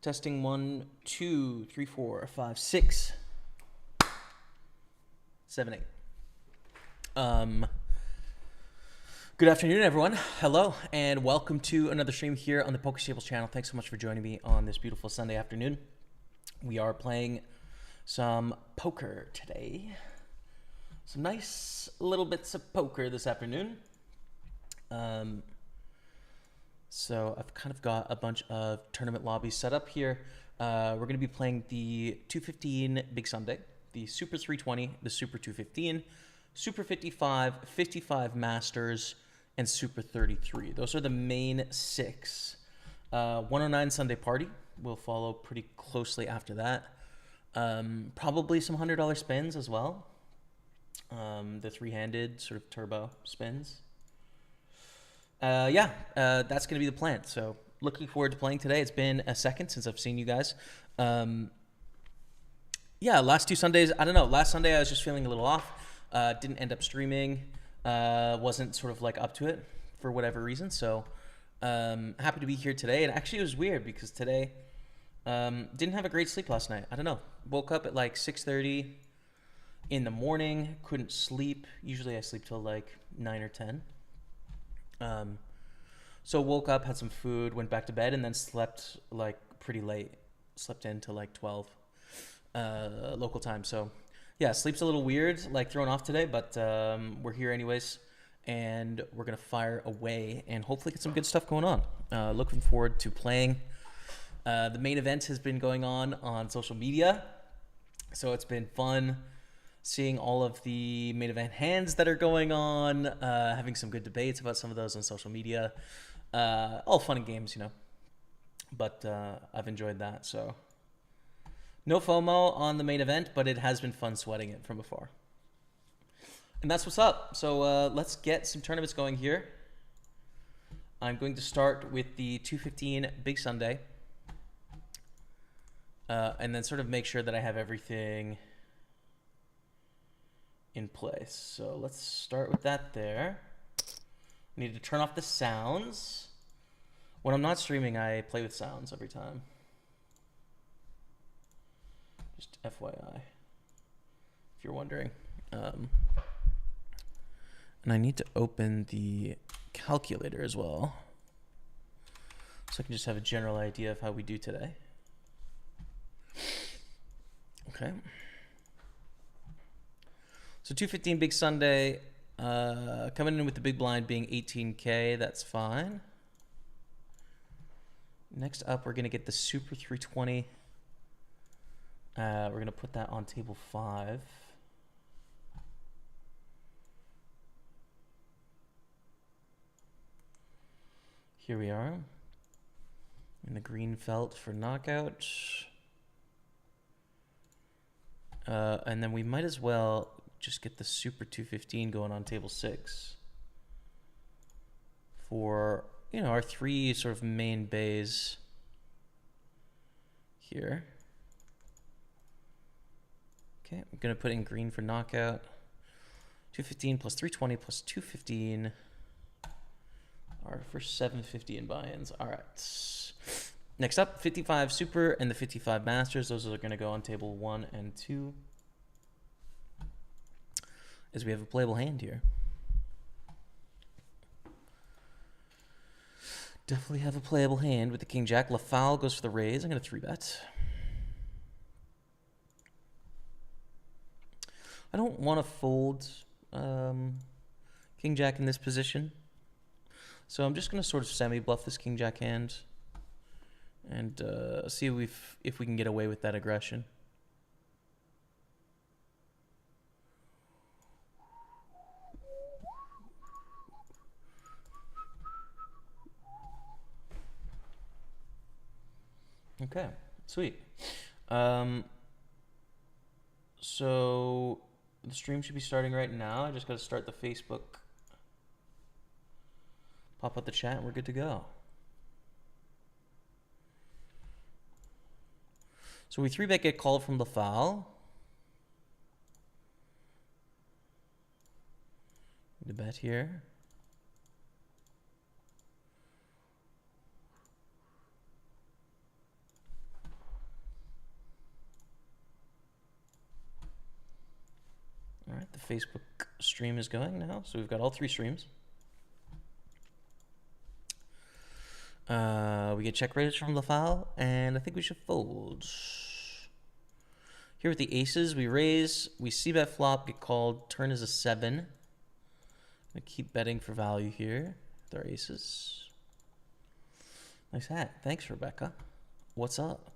Testing 1, 2, 3, 4, 5, 6, 7, 8. Good afternoon, everyone. Hello, and welcome to another stream here on the Pokerstaples channel. Thanks so much for joining me on this beautiful Sunday afternoon. We are playing some poker today. Some nice little bits of poker this afternoon. So I've kind of got a bunch of tournament lobbies set up here. We're going to be playing the 215 Big Sunday, the Super 320, the Super 215, Super 55, 55 Masters, and Super 33. Those are the main six. 109 Sunday Party will follow pretty closely after that. Probably some $100 spins as well. The three-handed sort of turbo spins. That's going to be the plan. So looking forward to playing today. It's been a second since I've seen you guys. Last two Sundays, I don't know. Last Sunday I was just feeling a little off. Didn't end up streaming. Wasn't sort of like up to it for whatever reason. So happy to be here today. And actually it was weird because today didn't have a great sleep last night. I don't know. Woke up at like 6:30 in the morning. Couldn't sleep. Usually I sleep till like 9 or 10. So woke up, had some food, went back to bed, and then slept like pretty late. Slept into like 12 local time. So yeah, sleep's a little weird, like thrown off today, but we're here anyways, and we're gonna fire away and hopefully get some good stuff going on. Looking forward to playing. The main event has been going on social media, so it's been fun seeing all of the main event hands that are going on, having some good debates about some of those on social media. All fun and games, you know. But I've enjoyed that. So no FOMO on the main event, but it has been fun sweating it from afar. And that's what's up. So let's get some tournaments going here. I'm going to start with the 215 Big Sunday. And then sort of make sure that I have everything in place. So let's start with that there. I need to turn off the sounds. When I'm not streaming, I play with sounds every time. Just FYI, if you're wondering. And I need to open the calculator as well, so I can just have a general idea of how we do today. Okay. So 215 Big Sunday, coming in with the big blind being 18K, that's fine. Next up, we're going to get the Super 320. We're going to put that on table 5. Here we are. In the green felt for knockout. And then we might as well just get the Super 215 going on table 6 for, you know, our 3 sort of main bays here. Okay, I'm going to put in green for knockout. 215 plus 320 plus 215 are for 750 in buy-ins. All right. Next up, 55 Super and the 55 Masters. Those are going to go on table 1 and 2. As we have a playable hand here. Definitely have a playable hand with the King Jack. LaFowl goes for the raise. I'm going to 3-bet. I don't want to fold King Jack in this position. So I'm just going to sort of semi-bluff this King Jack hand and see if we can get away with that aggression. Okay, sweet. So the stream should be starting right now. I just got to start the Facebook. Pop up the chat and we're good to go. So we 3-bet get called from the foul. The bet here. Facebook stream is going now. So we've got all 3 streams. We get check raised from the file, and I think we should fold. Here with the aces, we raise, we see bet flop, get called, turn is a 7. I keep betting for value here with our aces. Nice hat. Thanks, Rebecca. What's up?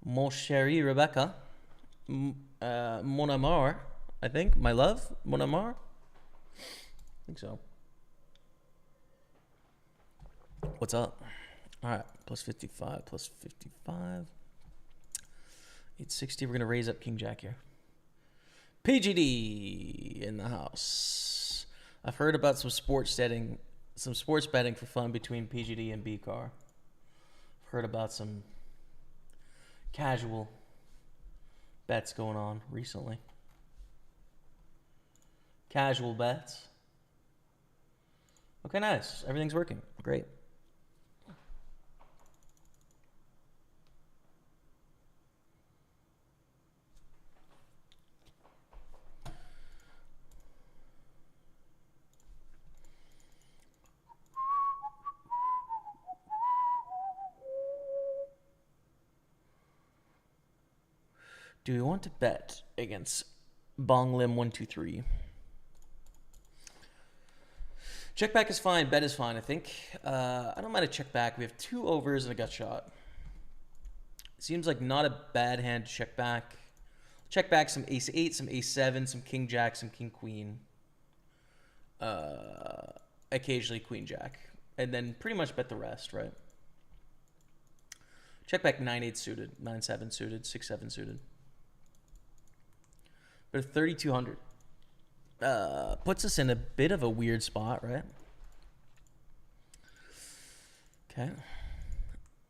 Mon chéri, Rebecca. Mon amour, I think. My love, mon amour. I think so. What's up? All right, plus 55, plus 55. 860. We're going to raise up King Jack here. PGD in the house. I've heard about some sports betting for fun between PGD and B-Car. I've heard about some casual bets going on recently. Casual bets. Okay, nice. Everything's working. Great. Do we want to bet against Bong Lim 123? Check back is fine. Bet is fine, I think. I don't mind a check back. We have 2 overs and a gut shot. Seems like not a bad hand to check back. Check back some ace 8, some ace 7, some king jack, some king queen. Occasionally queen jack. And then pretty much bet the rest, right? Check back 9-8 suited, 9-7 suited, 6-7 suited. But 3,200 puts us in a bit of a weird spot, right? Okay.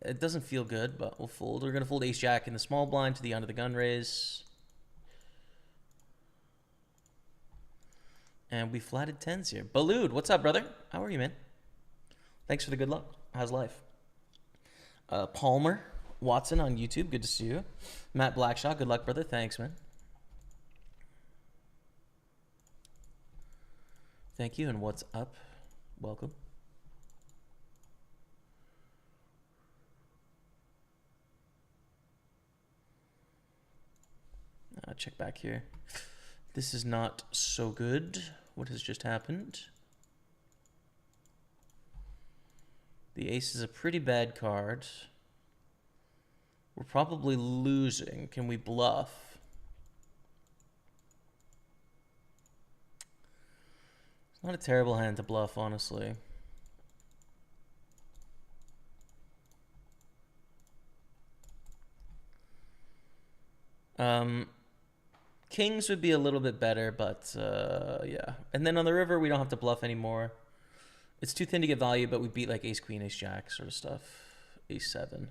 It doesn't feel good, but we'll fold. We're going to fold ace jack in the small blind to the under the gun raise. And we flatted 10s here. Balud, what's up, brother? How are you, man? Thanks for the good luck. How's life? Palmer Watson on YouTube. Good to see you. Matt Blackshot, good luck, brother. Thanks, man. Thank you, and what's up? Welcome. Check back here. This is not so good. What has just happened? The ace is a pretty bad card. We're probably losing. Can we bluff? Not a terrible hand to bluff, honestly. Kings would be a little bit better, but yeah. And then on the river, we don't have to bluff anymore. It's too thin to get value, but we beat like ace queen, ace jack sort of stuff. Ace 7.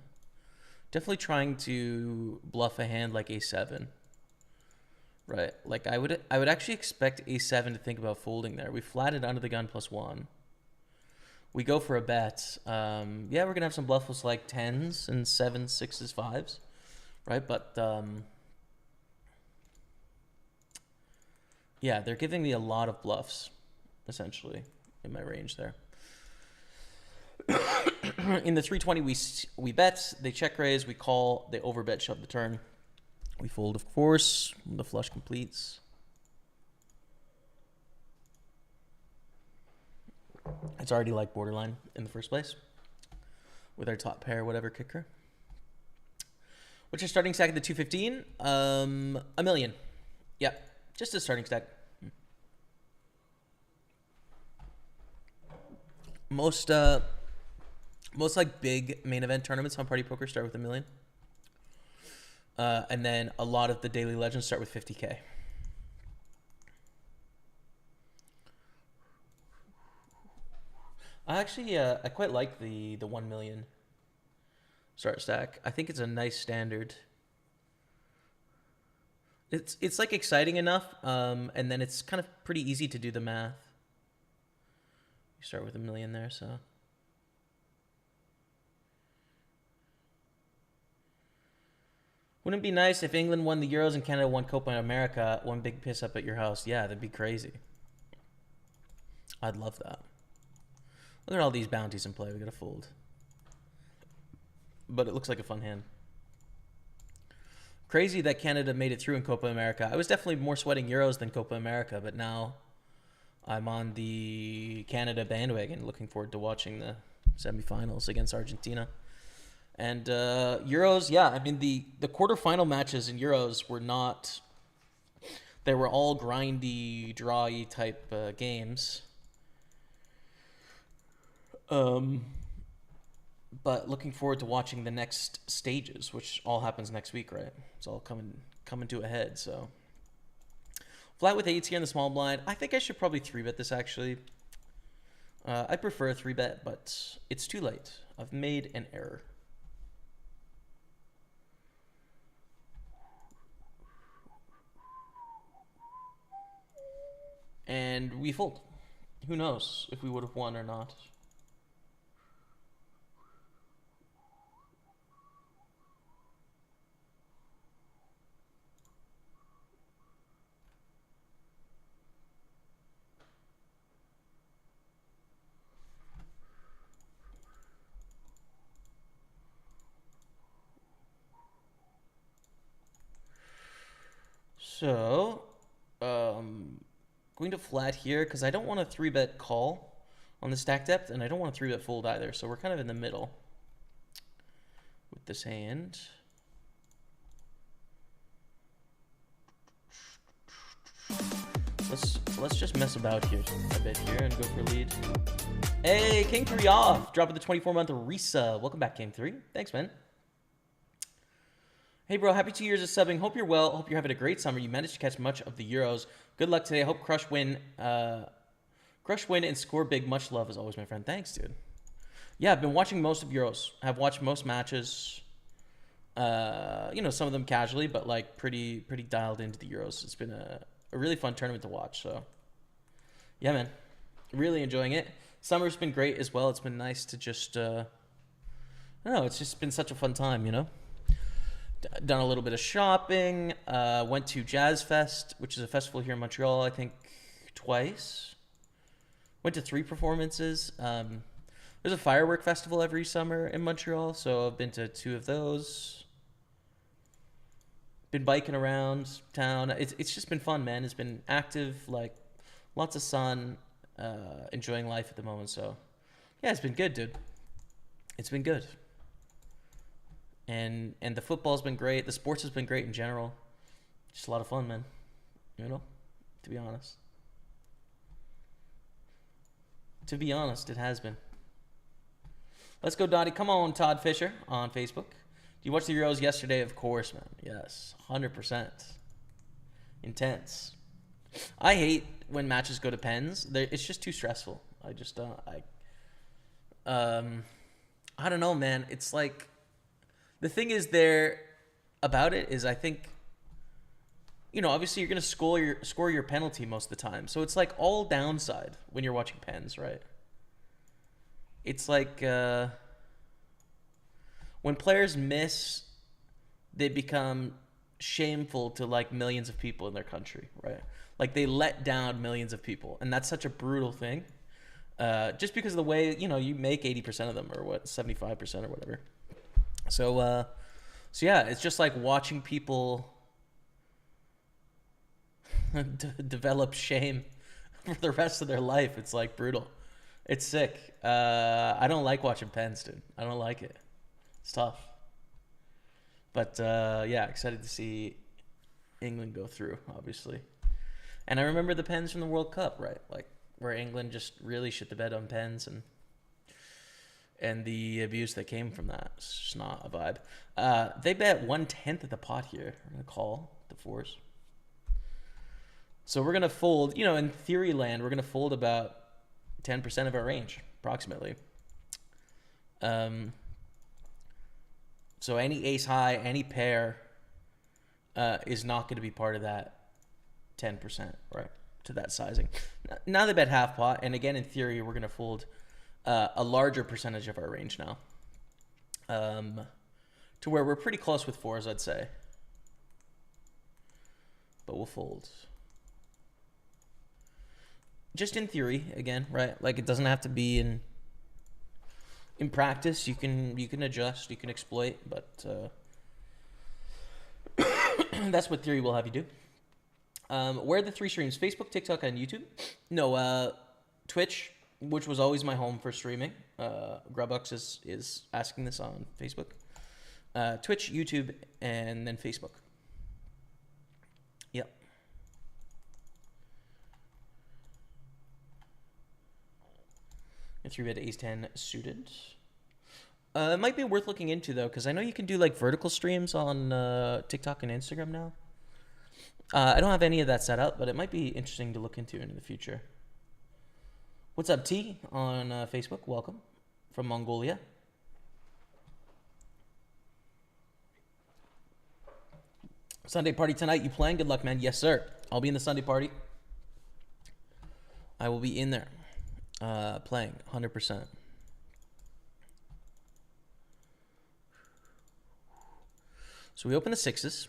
Definitely trying to bluff a hand like ace 7. Right, like I would actually expect a7 to think about folding there. We flatted under the gun +1. We go for a bet. Yeah, we're gonna have some bluffs with like 10s and 7s, 6s, 5s, right? But yeah, they're giving me a lot of bluffs, essentially, in my range there. In the 320, we bet. They check raise. We call. They overbet, shove the turn. We fold, of course, when the flush completes. It's already like borderline in the first place with our top pair, whatever kicker. What's your starting stack at the 215? $1 million. Yeah, just a starting stack. Most like big main event tournaments on PartyPoker start with $1 million. And then a lot of the daily legends start with 50K. I quite like the 1 million start stack. I think it's a nice standard. It's like exciting enough, and then it's kind of pretty easy to do the math. You start with $1 million there, so. Wouldn't it be nice if England won the Euros and Canada won Copa America? One big piss up at your house. Yeah, that'd be crazy. I'd love that. Look at all these bounties in play. We got to fold. But it looks like a fun hand. Crazy that Canada made it through in Copa America. I was definitely more sweating Euros than Copa America, but now I'm on the Canada bandwagon, looking forward to watching the semifinals against Argentina. And Euros, yeah, I mean, the quarterfinal matches in Euros were not... They were all grindy, drawy type games. But looking forward to watching the next stages, which all happens next week, right? It's all coming to a head, so. Flat with 8s here in the small blind. I think I should probably 3-bet this, actually. I prefer a 3-bet, but it's too late. I've made an error. And we fold. Who knows if we would have won or not. So, going to flat here because I don't want a 3-bet call on the stack depth, and I don't want a 3-bet fold either. So we're kind of in the middle with this hand. Let's just mess about here a bit here and go for lead. Hey, King 3 off, dropping the 24-month resub. Welcome back, King 3. Thanks, man. Hey, bro, happy 2 years of subbing. Hope you're well. Hope you're having a great summer. You managed to catch much of the Euros. Good luck today. I hope Crush win and score big. Much love as always, my friend. Thanks, dude. Yeah, I've been watching most of Euros. I've watched most matches. You know, some of them casually, but like pretty dialed into the Euros. It's been a really fun tournament to watch. So, yeah, man, really enjoying it. Summer's been great as well. It's been nice to just, I don't know, it's just been such a fun time, you know? Done a little bit of shopping, went to Jazz Fest, which is a festival here in Montreal, I think twice. Went to 3 performances. There's a firework festival every summer in Montreal, so I've been to 2 of those. Been biking around town. It's just been fun, man. It's been active, like lots of sun, enjoying life at the moment. So yeah, it's been good, dude. It's been good. And the football's been great. The sports has been great in general. Just a lot of fun, man. You know, to be honest. To be honest, it has been. Let's go, Dottie. Come on, Todd Fisher on Facebook. Did you watch the Euros yesterday? Of course, man. Yes, 100%. Intense. I hate when matches go to pens. It's just too stressful. I just don't. I don't know, man. It's like, the thing is there about it is I think, you know, obviously you're going to score your penalty most of the time. So it's like all downside when you're watching pens, right? It's like when players miss, they become shameful to like millions of people in their country, right? Like they let down millions of people. And that's such a brutal thing. Just because of the way, you know, you make 80% of them or what, 75% or whatever. So yeah, it's just like watching people develop shame for the rest of their life. It's like brutal. It's sick. I don't like watching pens, dude. I don't like it. It's tough. But yeah, excited to see England go through, obviously. And I remember the pens from the World Cup, right? Like where England just really shit the bed on pens and the abuse that came from that. It's just not a vibe. They bet 1/10 of the pot here. We're going to call the 4s. So we're going to fold, you know, in theory land, we're going to fold about 10% of our range, approximately. So any ace high, any pair is not going to be part of that 10%, right, to that sizing. Now they bet half pot, and again, in theory, we're going to fold a larger percentage of our range now, to where we're pretty close with 4s, I'd say. but we'll fold. Just in theory, again, right? Like, it doesn't have to be in practice. You can adjust, you can exploit, but that's what theory will have you do. Where are the 3 streams? Facebook, TikTok, and YouTube? No, Twitch, which was always my home for streaming. Grubbucks is asking this on Facebook. Twitch, YouTube, and then Facebook. Yep. A 3-bet ace 10 suited. It might be worth looking into, though, because I know you can do like vertical streams on TikTok and Instagram now. I don't have any of that set up, but it might be interesting to look into in the future. What's up, T, on Facebook? Welcome from Mongolia. Sunday party tonight. You playing? Good luck, man. Yes, sir. I'll be in the Sunday party. I will be in there playing 100%. So we open the 6s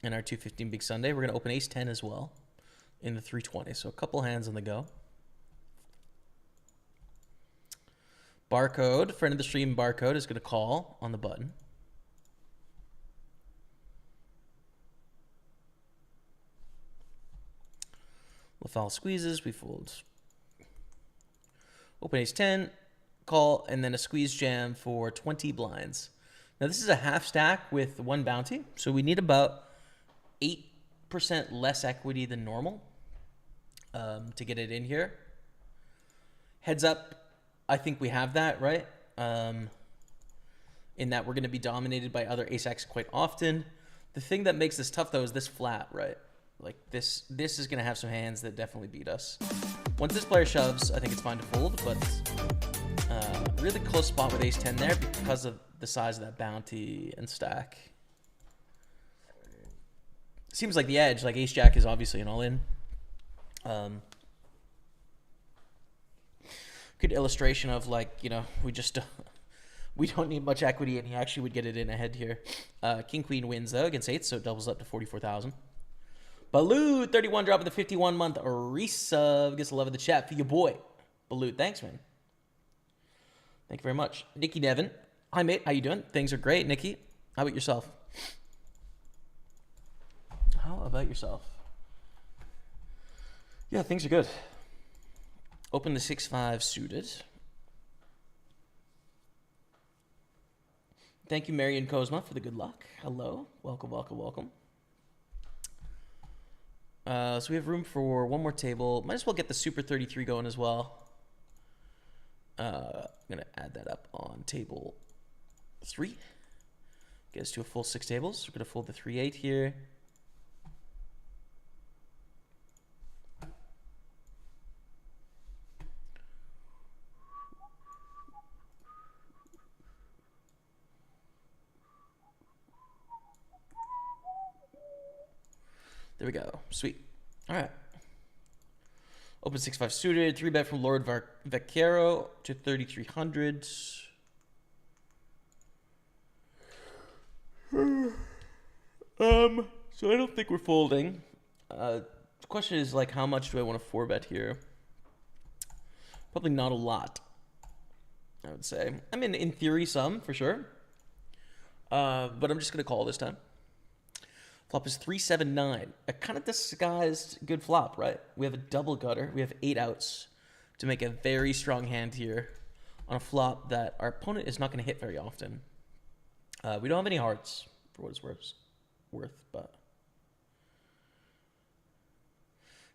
in our 215 Big Sunday. We're going to open ace 10 as well in the 320. So a couple hands on the go. Barcode, friend of the stream, Barcode is going to call on the button. LaFowl squeezes, we fold. Open ace 10, call, and then a squeeze jam for 20 blinds. Now this is a half stack with 1 bounty, so we need about 8% less equity than normal to get it in here. Heads up, I think we have that, right? In that we're going to be dominated by other ace-X quite often. The thing that makes this tough, though, is this flat, right? Like, this is going to have some hands that definitely beat us. Once this player shoves, I think it's fine to fold, but really close spot with ace 10 there because of the size of that bounty and stack. Seems like the edge, like ace-jack is obviously an all-in. Good illustration of, like, you know, we don't need much equity, and he actually would get it in ahead here. King-queen wins, though, against 8, so it doubles up to 44,000. Balut, 31 drop of the 51-month resub. Gets the love of the chat for your boy. Balut, thanks, man. Thank you very much. Nikki Nevin. Hi, mate. How you doing? Things are great, Nikki. How about yourself? How about yourself? Yeah, things are good. Open the 6-5 suited. Thank you, Marion Kozma, for the good luck. Hello. Welcome, welcome, welcome. So we have room for one more table. Might as well get the Super 33 going as well. I'm going to add that up on table 3. Get us to a full 6 tables. We're going to fold the 3-8 here. There we go. Sweet. All right. Open 6-5 suited. 3-bet from Lord Vaquero to 3,300. So I don't think we're folding. The question is, like, how much do I want to 4-bet here? Probably not a lot, I would say. I mean, in theory, some, for sure. But I'm just going to call this time. Flop is 3-7-9. A kind of disguised good flop, right? We have a double gutter. We have 8 outs to make a very strong hand here on a flop that our opponent is not going to hit very often. We don't have any hearts, for what it's worth, but...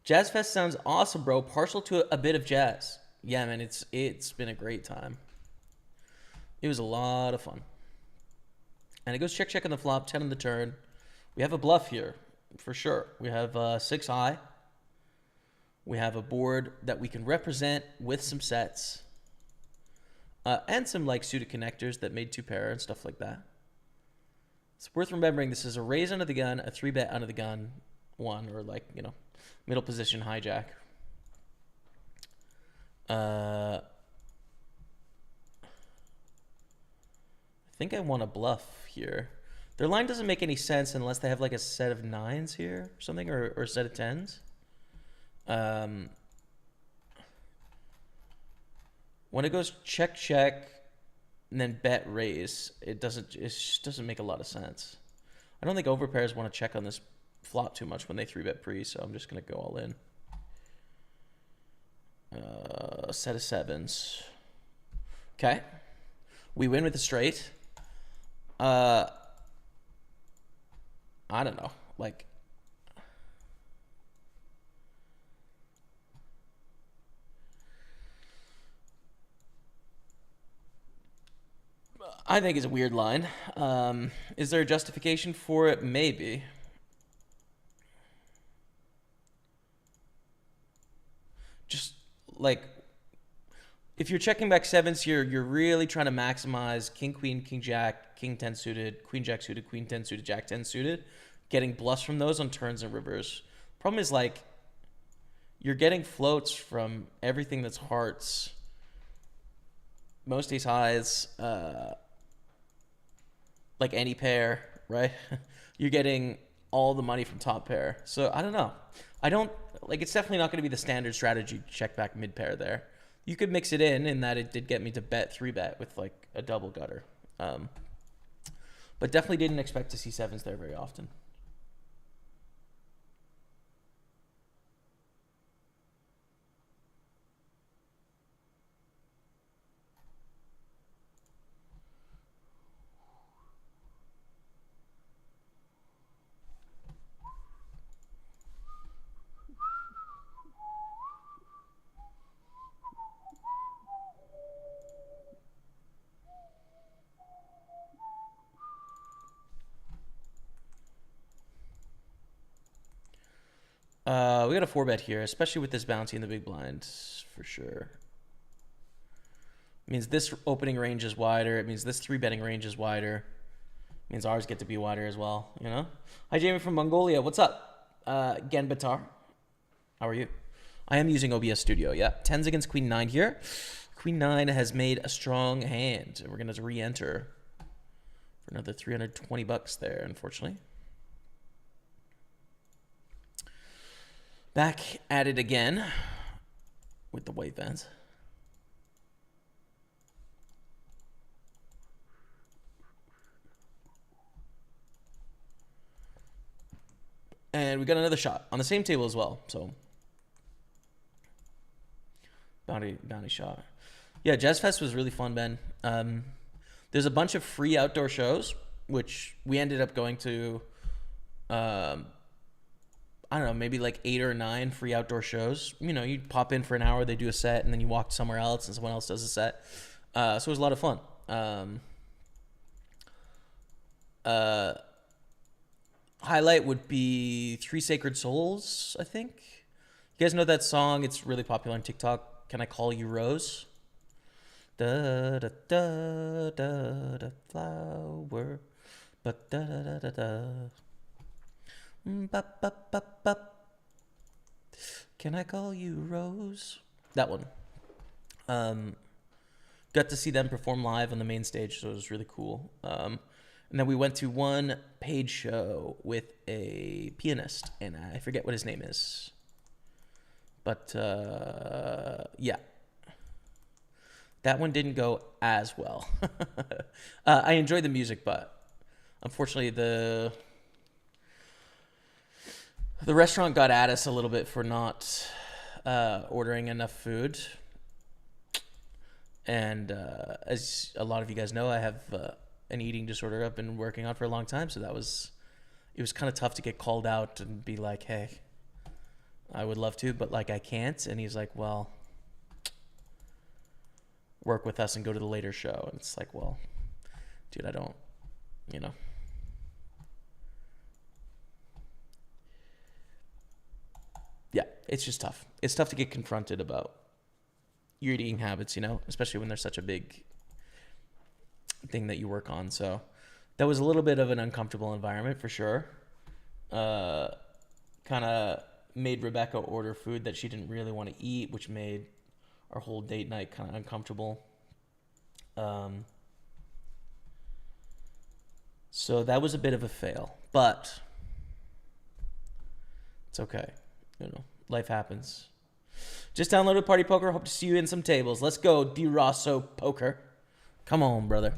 Jazz Fest sounds awesome, bro. Partial to a bit of jazz. Yeah, man, it's been a great time. It was a lot of fun. And it goes check on the flop, 10 on the turn. We have a bluff here, for sure. We have 6 high. We have a board that we can represent with some sets. And some, like, suited connectors that made 2 pair and stuff like that. It's worth remembering this is a raise under the gun, a 3-bet under the gun, 1, or, like, you know, middle position hijack. I think I want a bluff here. Their line doesn't make any sense unless they have like a set of 9s here or something, or a set of 10s. When it goes check, check, and then bet raise, it just doesn't make a lot of sense. I don't think overpairs want to check on this flop too much when they 3-bet pre, so I'm just going to go all in. A set of 7s. Okay. We win with a straight. I don't know. Like, I think it's a weird line. Is there a justification for it? Maybe. Just like, if you're checking back 7s here, you're really trying to maximize king, queen, king, jack, king 10 suited, queen, jack suited, queen 10 suited, jack 10 suited, getting bluffs from those on turns and rivers. Problem is, like, you're getting floats from everything that's hearts, most ace highs, like any pair, right? You're getting all the money from top pair. So I don't know. I don't, like, it's definitely not going to be the standard strategy to check back mid pair there. You could mix it in that it did get me to bet 3-bet with like a double gutter. But definitely didn't expect to see 7s there very often. We got a 4-bet here, especially with this bounty in the big blind, for sure. It means this opening range is wider. It means this 3-betting range is wider. It means ours get to be wider as well, you know? Hi, Jamie from Mongolia. What's up? Genbatar. How are you? I am using OBS Studio, yeah. 10s against Queen 9 here. Queen 9 has made a strong hand. We're going to re-enter for another 320 bucks there, unfortunately. Back at it again with the white vans. And we got another shot on the same table as well. So bounty shot. Yeah, Jazz Fest was really fun, Ben. There's a bunch of free outdoor shows, which we ended up going to. I don't know, maybe like 8 or 9 free outdoor shows. You know, you pop in for an hour, they do a set, and then you walk somewhere else, and someone else does a set. So it was a lot of fun. Highlight would be Three Sacred Souls, I think. You guys know that song? It's really popular on TikTok. Can I Call You Rose? Da da da da da flower, but da da da da da. Bop, bop, bop, bop. Can I call you Rose? That one. Got to see them perform live on the main stage, so it was really cool. And then we went to one paid show with a pianist, and I forget what his name is. But yeah. That one didn't go as well. I enjoyed the music, but unfortunately the restaurant got at us a little bit for not ordering enough food. And as a lot of you guys know, I have an eating disorder I've been working on for a long time. So it was kind of tough to get called out and be like, hey, I would love to, but like I can't. And he's like, well, work with us and go to the later show. And it's like, well, dude, I don't, you know. Yeah, it's just tough. It's tough to get confronted about your eating habits, you know, especially when there's such a big thing that you work on. So that was a little bit of an uncomfortable environment for sure. Kind of made Rebecca order food that she didn't really want to eat, which made our whole date night kind of uncomfortable. So that was a bit of a fail, but it's okay. You know, life happens. Just downloaded Party Poker. Hope to see you in some tables. Let's go, D. Rosso Poker. Come on, brother.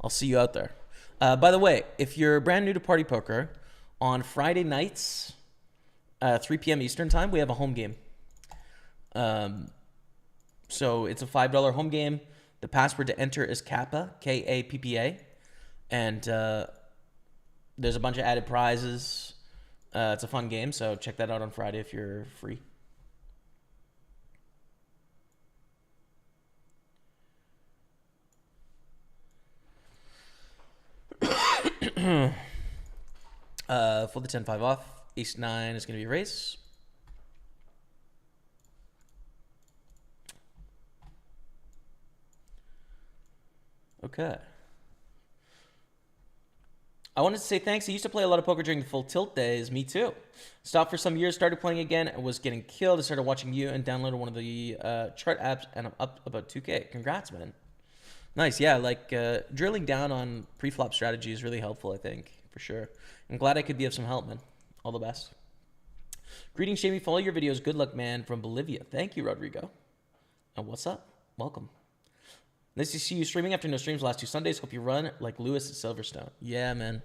I'll see you out there. By the way, if you're brand new to Party Poker, on Friday nights, 3 p.m. Eastern time, we have a home game. So it's a $5 home game. The password to enter is Kappa, K-A-P-P-A. And there's a bunch of added prizes. It's a fun game, so check that out on Friday if you're free. For the 10-5 off, ace 9 is going to be a raise. Okay. I wanted to say thanks. I used to play a lot of poker during the full tilt days. Me too. Stopped for some years, started playing again, and was getting killed. I started watching you and downloaded one of the chart apps, and I'm up about 2K. Congrats, man. Nice. Yeah, like drilling down on pre-flop strategy is really helpful, I think, for sure. I'm glad I could be of some help, man. All the best. Greetings, Jamie. Follow your videos. Good luck, man, from Bolivia. Thank you, Rodrigo. And what's up? Welcome. Nice to see you streaming after no streams the last 2 Sundays. Hope you run like Lewis at Silverstone. Yeah, man.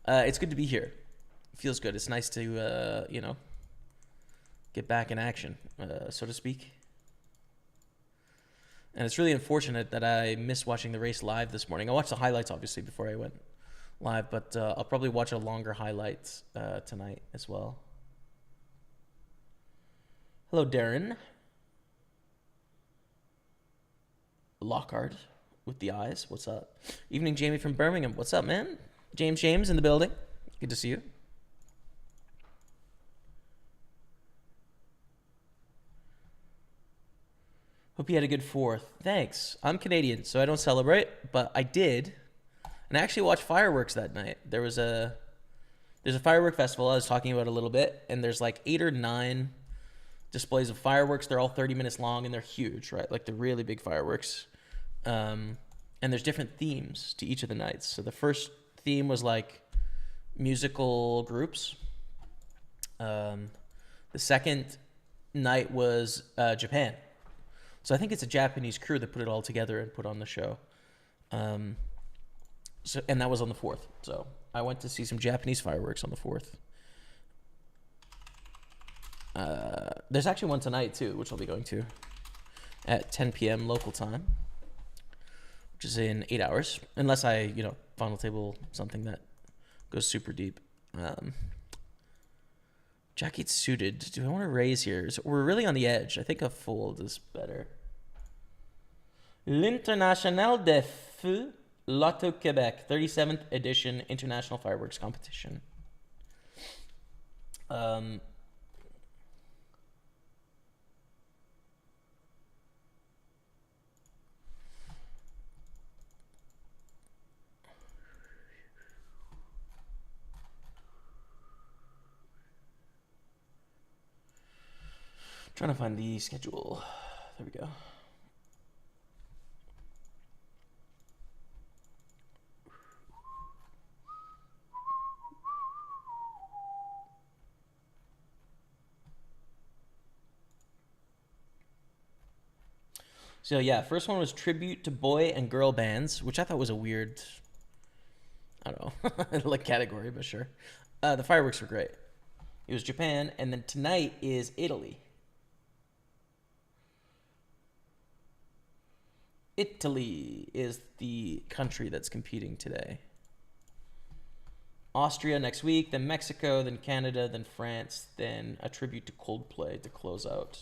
It's good to be here. It feels good. It's nice to, you know, get back in action, so to speak. And it's really unfortunate that I missed watching the race live this morning. I watched the highlights, obviously, before I went live, but I'll probably watch a longer highlight tonight as well. Hello, Darren. Lockhart with the eyes. What's up? Evening, Jamie from Birmingham. What's up, man? James in the building. Good to see you. Hope you had a good 4th. Thanks. I'm Canadian, so I don't celebrate, but I did. And I actually watched fireworks that night. There's a firework festival I was talking about a little bit, and there's like 8 or 9 displays of fireworks. They're all 30 minutes long, and they're huge, right? Like the really big fireworks. And there's different themes to each of the nights. So the first theme was like musical groups. The second night was Japan. So I think it's a Japanese crew that put it all together and put on the show. And that was on the 4th. So I went to see some Japanese fireworks on the 4th. There's actually one tonight too, which I'll be going to at 10 p.m. local time, which is in 8 hours, unless I, you know, final table something that goes super deep. Jackie's suited. Do I want to raise here? We're really on the edge. I think a fold is better. L'International de Feu Loto Quebec, 37th edition international fireworks competition. Trying to find the schedule. There we go. So yeah, first one was tribute to boy and girl bands, which I thought was a weird, I don't know, like category, but sure. The fireworks were great. It was Japan, and then tonight is Italy. Italy is the country that's competing today. Austria next week, then Mexico, then Canada, then France, then a tribute to Coldplay to close out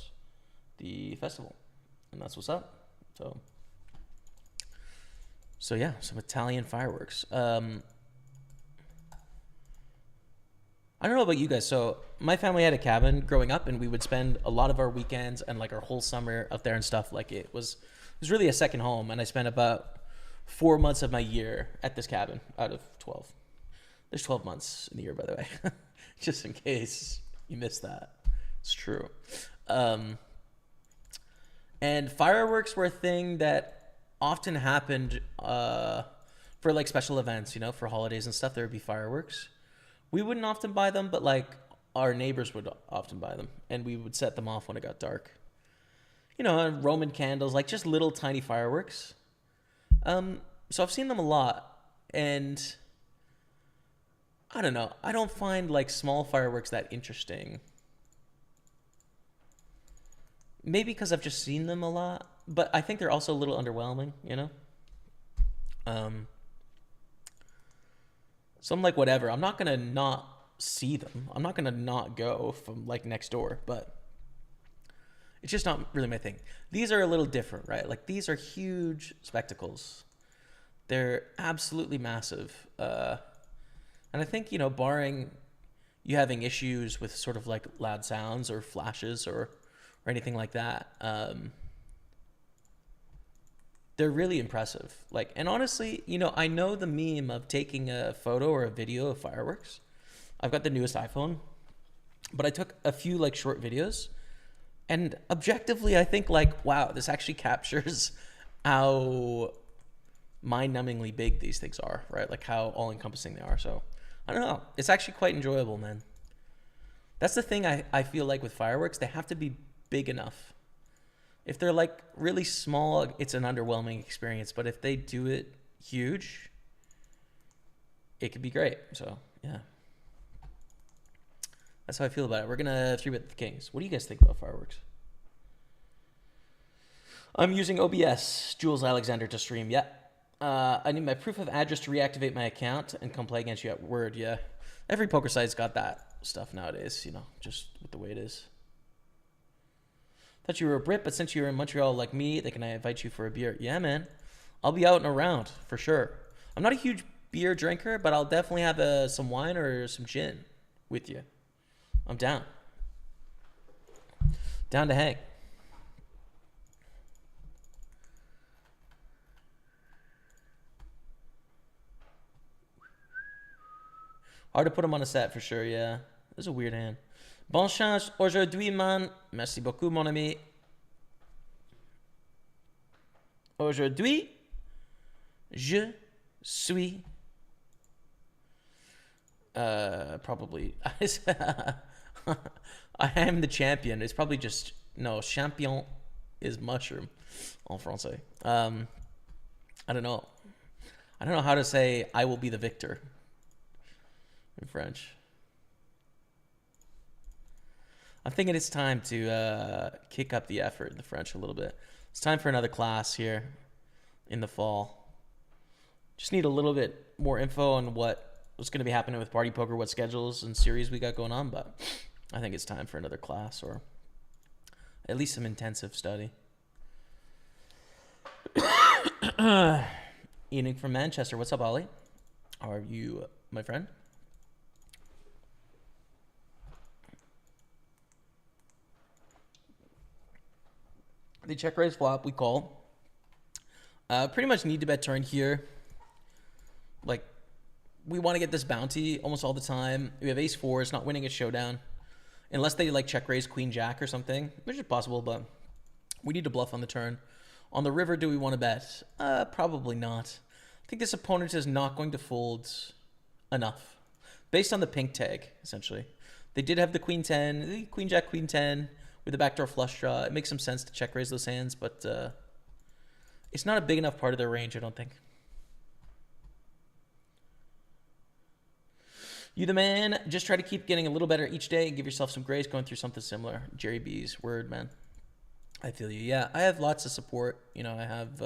the festival. And that's what's up. So yeah, some Italian fireworks. I don't know about you guys. So my family had a cabin growing up, and we would spend a lot of our weekends and like our whole summer out there and stuff. Like it was really a second home, and I spent about 4 months of my year at this cabin out of 12. There's 12 months in the year, by the way, just in case you missed that. It's true. And fireworks were a thing that often happened for like special events, you know, for holidays and stuff, there would be fireworks. We wouldn't often buy them, but like our neighbors would often buy them, and we would set them off when it got dark. You know, and Roman candles, like just little tiny fireworks. So I've seen them a lot, and I don't know. I don't find like small fireworks that interesting. Maybe because I've just seen them a lot, but I think they're also a little underwhelming, you know? So I'm like, whatever. I'm not going to not see them. I'm not going to not go from like next door, but it's just not really my thing. These are a little different, right? Like these are huge spectacles. They're absolutely massive. And I think, you know, barring you having issues with sort of like loud sounds or flashes or anything like that, they're really impressive. Like, and honestly, you know, I know the meme of taking a photo or a video of fireworks. I've got the newest iPhone, but I took a few like short videos, and objectively, I think like, wow, this actually captures how mind-numbingly big these things are, right? Like how all-encompassing they are. So I don't know. It's actually quite enjoyable, man. That's the thing I feel like with fireworks, they have to be big enough. If they're like really small, it's an underwhelming experience. But if they do it huge, it could be great. So yeah, that's how I feel about it. We're gonna 3-bet the kings. What do you guys think about fireworks? I'm using OBS, Jules Alexander, to stream. Yeah. I need my proof of address to reactivate my account and come play against you at Word. Yeah. Every poker site's got that stuff nowadays, you know, just with the way it is. Thought you were a Brit, but since you're in Montreal like me, can I invite you for a beer? Yeah, man. I'll be out and around for sure. I'm not a huge beer drinker, but I'll definitely have some wine or some gin with you. I'm down. Down to hang. Hard to put him on a set for sure, yeah. It was a weird hand. Bon chance aujourd'hui, man. Merci beaucoup, mon ami. Aujourd'hui, je suis... probably... I am the champion. It's probably just... No, champion is mushroom en français. I don't know. I don't know how to say I will be the victor in French. I'm thinking it's time to kick up the effort in the French a little bit. It's time for another class here in the fall. Just need a little bit more info on what's going to be happening with Party Poker, what schedules and series we got going on, but I think it's time for another class or at least some intensive study. Ian from Manchester. What's up, Ollie? How are you, my friend? The check raise flop, we call. Pretty much need to bet turn here. Like, we want to get this bounty almost all the time. We have ace four. It's not winning a showdown. Unless they like check raise queen jack or something, which is possible, but we need to bluff on the turn. On the river, do we want to bet? Probably not. I think this opponent is not going to fold enough. Based on the pink tag, essentially. They did have the queen 10, queen jack, queen 10. With the backdoor flush draw, it makes some sense to check raise those hands, but it's not a big enough part of their range, I don't think. You the man. Just try to keep getting a little better each day and give yourself some grace going through something similar. Jerry B's word, man. I feel you. Yeah, I have lots of support. You know, I have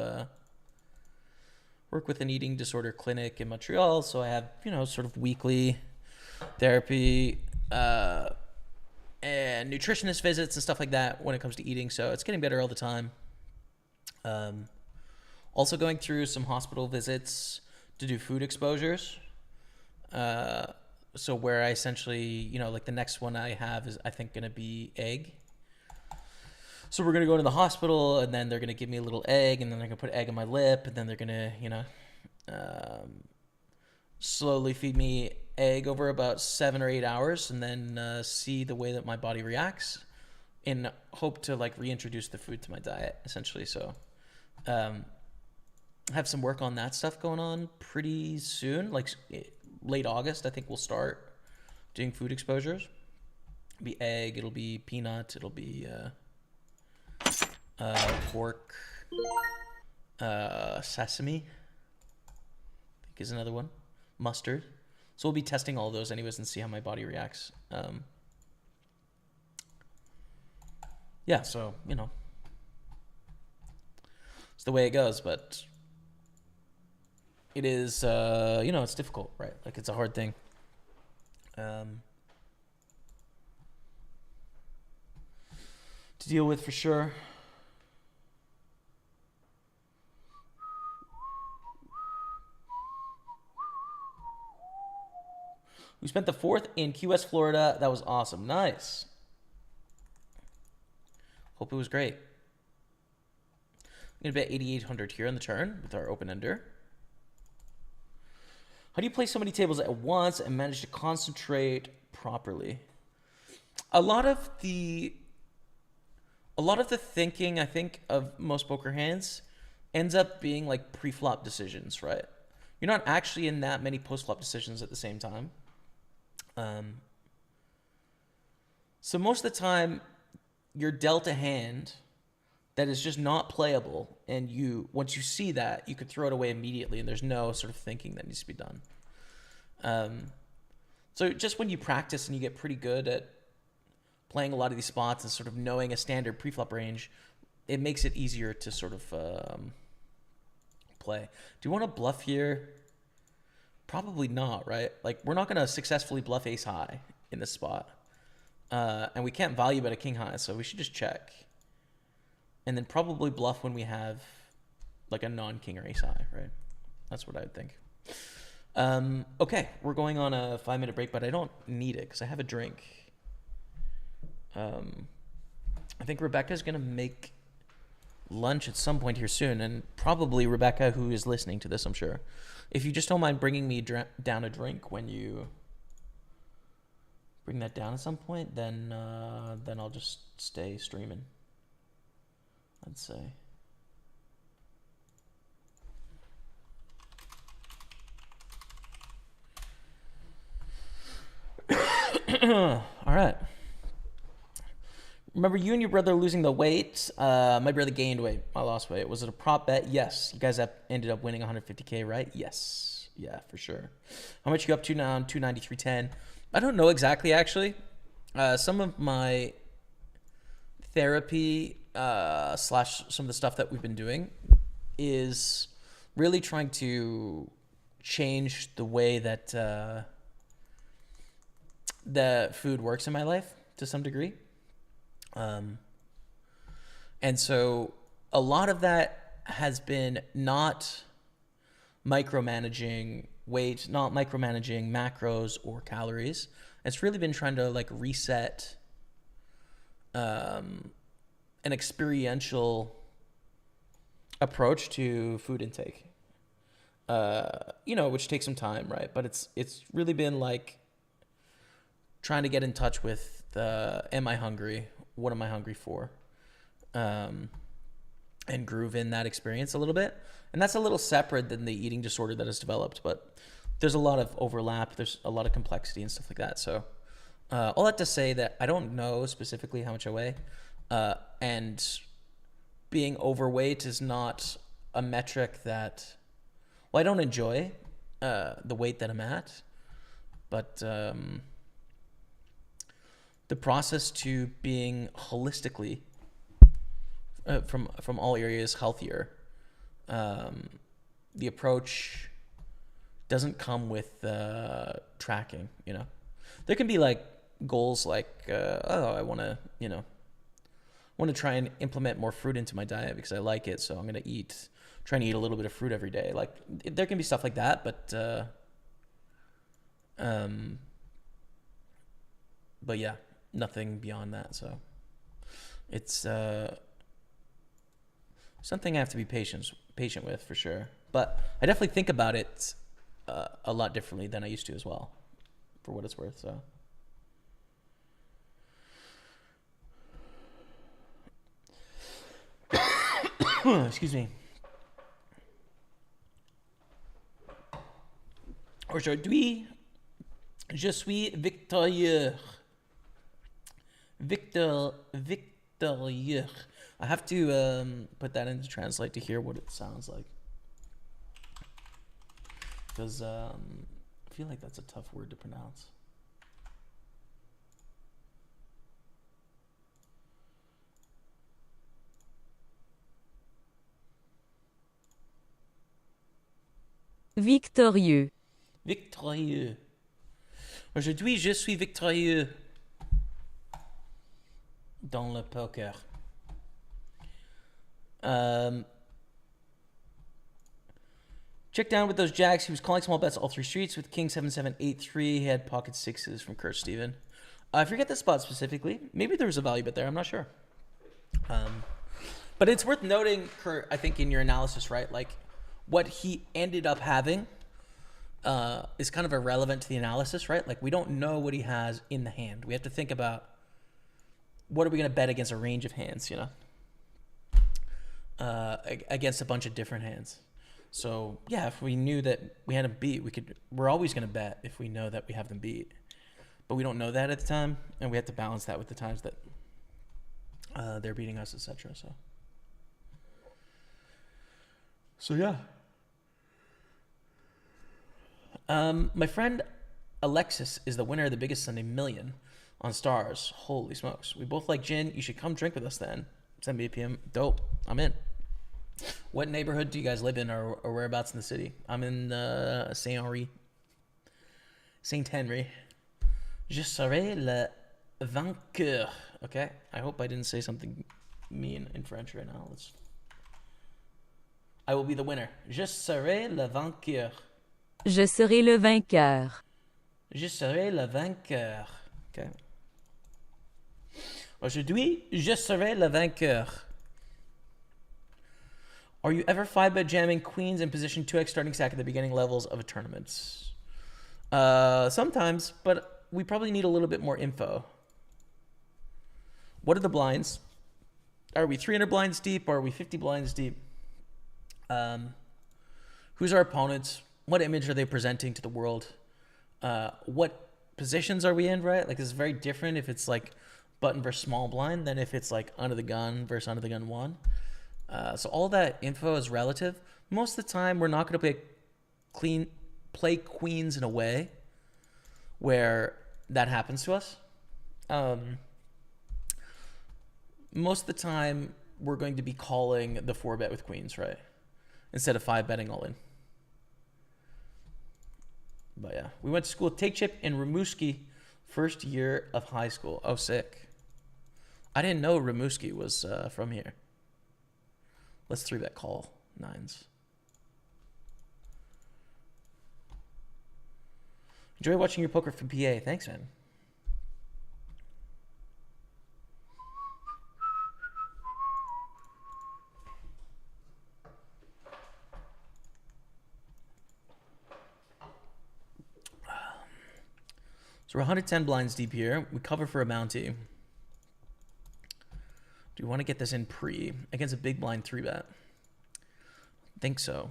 work with an eating disorder clinic in Montreal, so I have, you know, sort of weekly therapy, and nutritionist visits and stuff like that when it comes to eating. So it's getting better all the time. Also going through some hospital visits to do food exposures. So where I essentially, you know, like the next one I have is I think going to be egg. So we're going to go to the hospital and then they're going to give me a little egg and then they're going to put egg on my lip and then they're going to, you know, slowly feed me egg over about 7 or 8 hours and then see the way that my body reacts in hope to like reintroduce the food to my diet essentially. So I have some work on that stuff going on pretty soon. Like late August, I think we'll start doing food exposures. It'll be egg, it'll be peanut, it'll be pork, sesame, I think is another one, mustard. So we'll be testing all those anyways and see how my body reacts. Yeah, so, you know, it's the way it goes, but it is, you know, it's difficult, right? Like, it's a hard thing. To deal with for sure. We spent the 4th in Key West, Florida. That was awesome. Nice. Hope it was great. I'm going to bet 8,800 here on the turn with our open-ender. How do you play so many tables at once and manage to concentrate properly? A lot of the thinking, I think, of most poker hands ends up being like pre-flop decisions, right? You're not actually in that many post-flop decisions at the same time. So most of the time, you're dealt a hand that is just not playable, and once you see that, you could throw it away immediately, and there's no sort of thinking that needs to be done. So just when you practice and you get pretty good at playing a lot of these spots and sort of knowing a standard pre-flop range, it makes it easier to sort of play. Do you want to bluff here? Probably not, right? Like, we're not going to successfully bluff ace high in this spot. And we can't value bet a king high, so we should just check. And then probably bluff when we have like a non-king or ace high, right? That's what I would think. Okay, we're going on a 5-minute break, but I don't need it because I have a drink. I think Rebecca's going to make lunch at some point here soon, and probably Rebecca, who is listening to this, I'm sure. If you just don't mind bringing me down a drink when you bring that down at some point, then I'll just stay streaming, I'd say. All right. Remember you and your brother losing the weight? My brother gained weight. I lost weight. Was it a prop bet? Yes. You guys ended up winning 150K, right? Yes. Yeah, for sure. How much you up to now? 293.10. I don't know exactly, actually. Some of my therapy slash some of the stuff that we've been doing is really trying to change the way that the food works in my life to some degree. And so a lot of that has been not micromanaging weight, not micromanaging macros or calories. It's really been trying to like reset an experiential approach to food intake, which takes some time, right? But it's really been like trying to get in touch with am I hungry? What am I hungry for? And groove in that experience a little bit. And that's a little separate than the eating disorder that has developed, but there's a lot of overlap. There's a lot of complexity and stuff like that. So all that to say that I don't know specifically how much I weigh. And being overweight is not a metric that, well, I don't enjoy the weight that I'm at, but the process to being holistically from all areas healthier, the approach doesn't come with tracking. There can be like goals like I want to try and implement more fruit into my diet because I like it, so I'm going to try and eat a little bit of fruit every day. Like, there can be stuff like that, but yeah, nothing beyond that. So it's something I have to be patient with for sure. But I definitely think about it a lot differently than I used to as well, for what it's worth. So. Excuse me. Aujourd'hui, je suis victorieux. Victorieux. I have to put that into translate to hear what it sounds like. Because I feel like that's a tough word to pronounce. Victorieux. Victorieux. Aujourd'hui, je suis victorieux dans le poker. Check down with those jacks. He was calling small bets all three streets with King 7-7-8-3. He had pocket sixes from Kurt Steven. I forget the spot specifically. Maybe there was a value bet there. I'm not sure. But it's worth noting, Kurt, I think in your analysis, right? Like what he ended up having is kind of irrelevant to the analysis, right? Like we don't know what he has in the hand. We have to think about what are we going to bet against a range of hands, you know, against a bunch of different hands. So yeah, if we knew that we had them beat, we're always going to bet if we know that we have them beat, but we don't know that at the time, and we have to balance that with the times that they're beating us, etc. So yeah. My friend Alexis is the winner of the biggest Sunday million on Stars. Holy smokes. We both like gin. You should come drink with us then. Send me a PM. Dope. I'm in. What neighborhood do you guys live in, or whereabouts in the city? I'm in Saint-Henri. Saint-Henri. Je serai le vainqueur. Okay? I hope I didn't say something mean in French right now. I will be the winner. Je serai le vainqueur. Je serai le vainqueur. Je serai le vainqueur. Okay. Aujourd'hui, je serai le vainqueur. Are you ever 5-bet jamming queens in position 2x starting stack at the beginning levels of a tournament? Sometimes, but we probably need a little bit more info. What are the blinds? Are we 300 blinds deep? Or are we 50 blinds deep? Who's our opponents? What image are they presenting to the world? What positions are we in, right? Like, this is very different if it's like button versus small blind than if it's like under the gun versus under the gun one. So all that info is relative. Most of the time, we're not going to play queens in a way where that happens to us. Most of the time, we're going to be calling the 4-bet with queens, right? Instead of 5-betting all in. But yeah, we went to school at Take Chip in Rimouski, first year of high school. Oh, sick. I didn't know Rimouski was from here. Let's 3-bet call nines. Enjoy watching your poker from PA. Thanks, man. So we're 110 blinds deep here. We cover for a bounty. Do we want to get this in pre against a big blind 3-bet? I think so.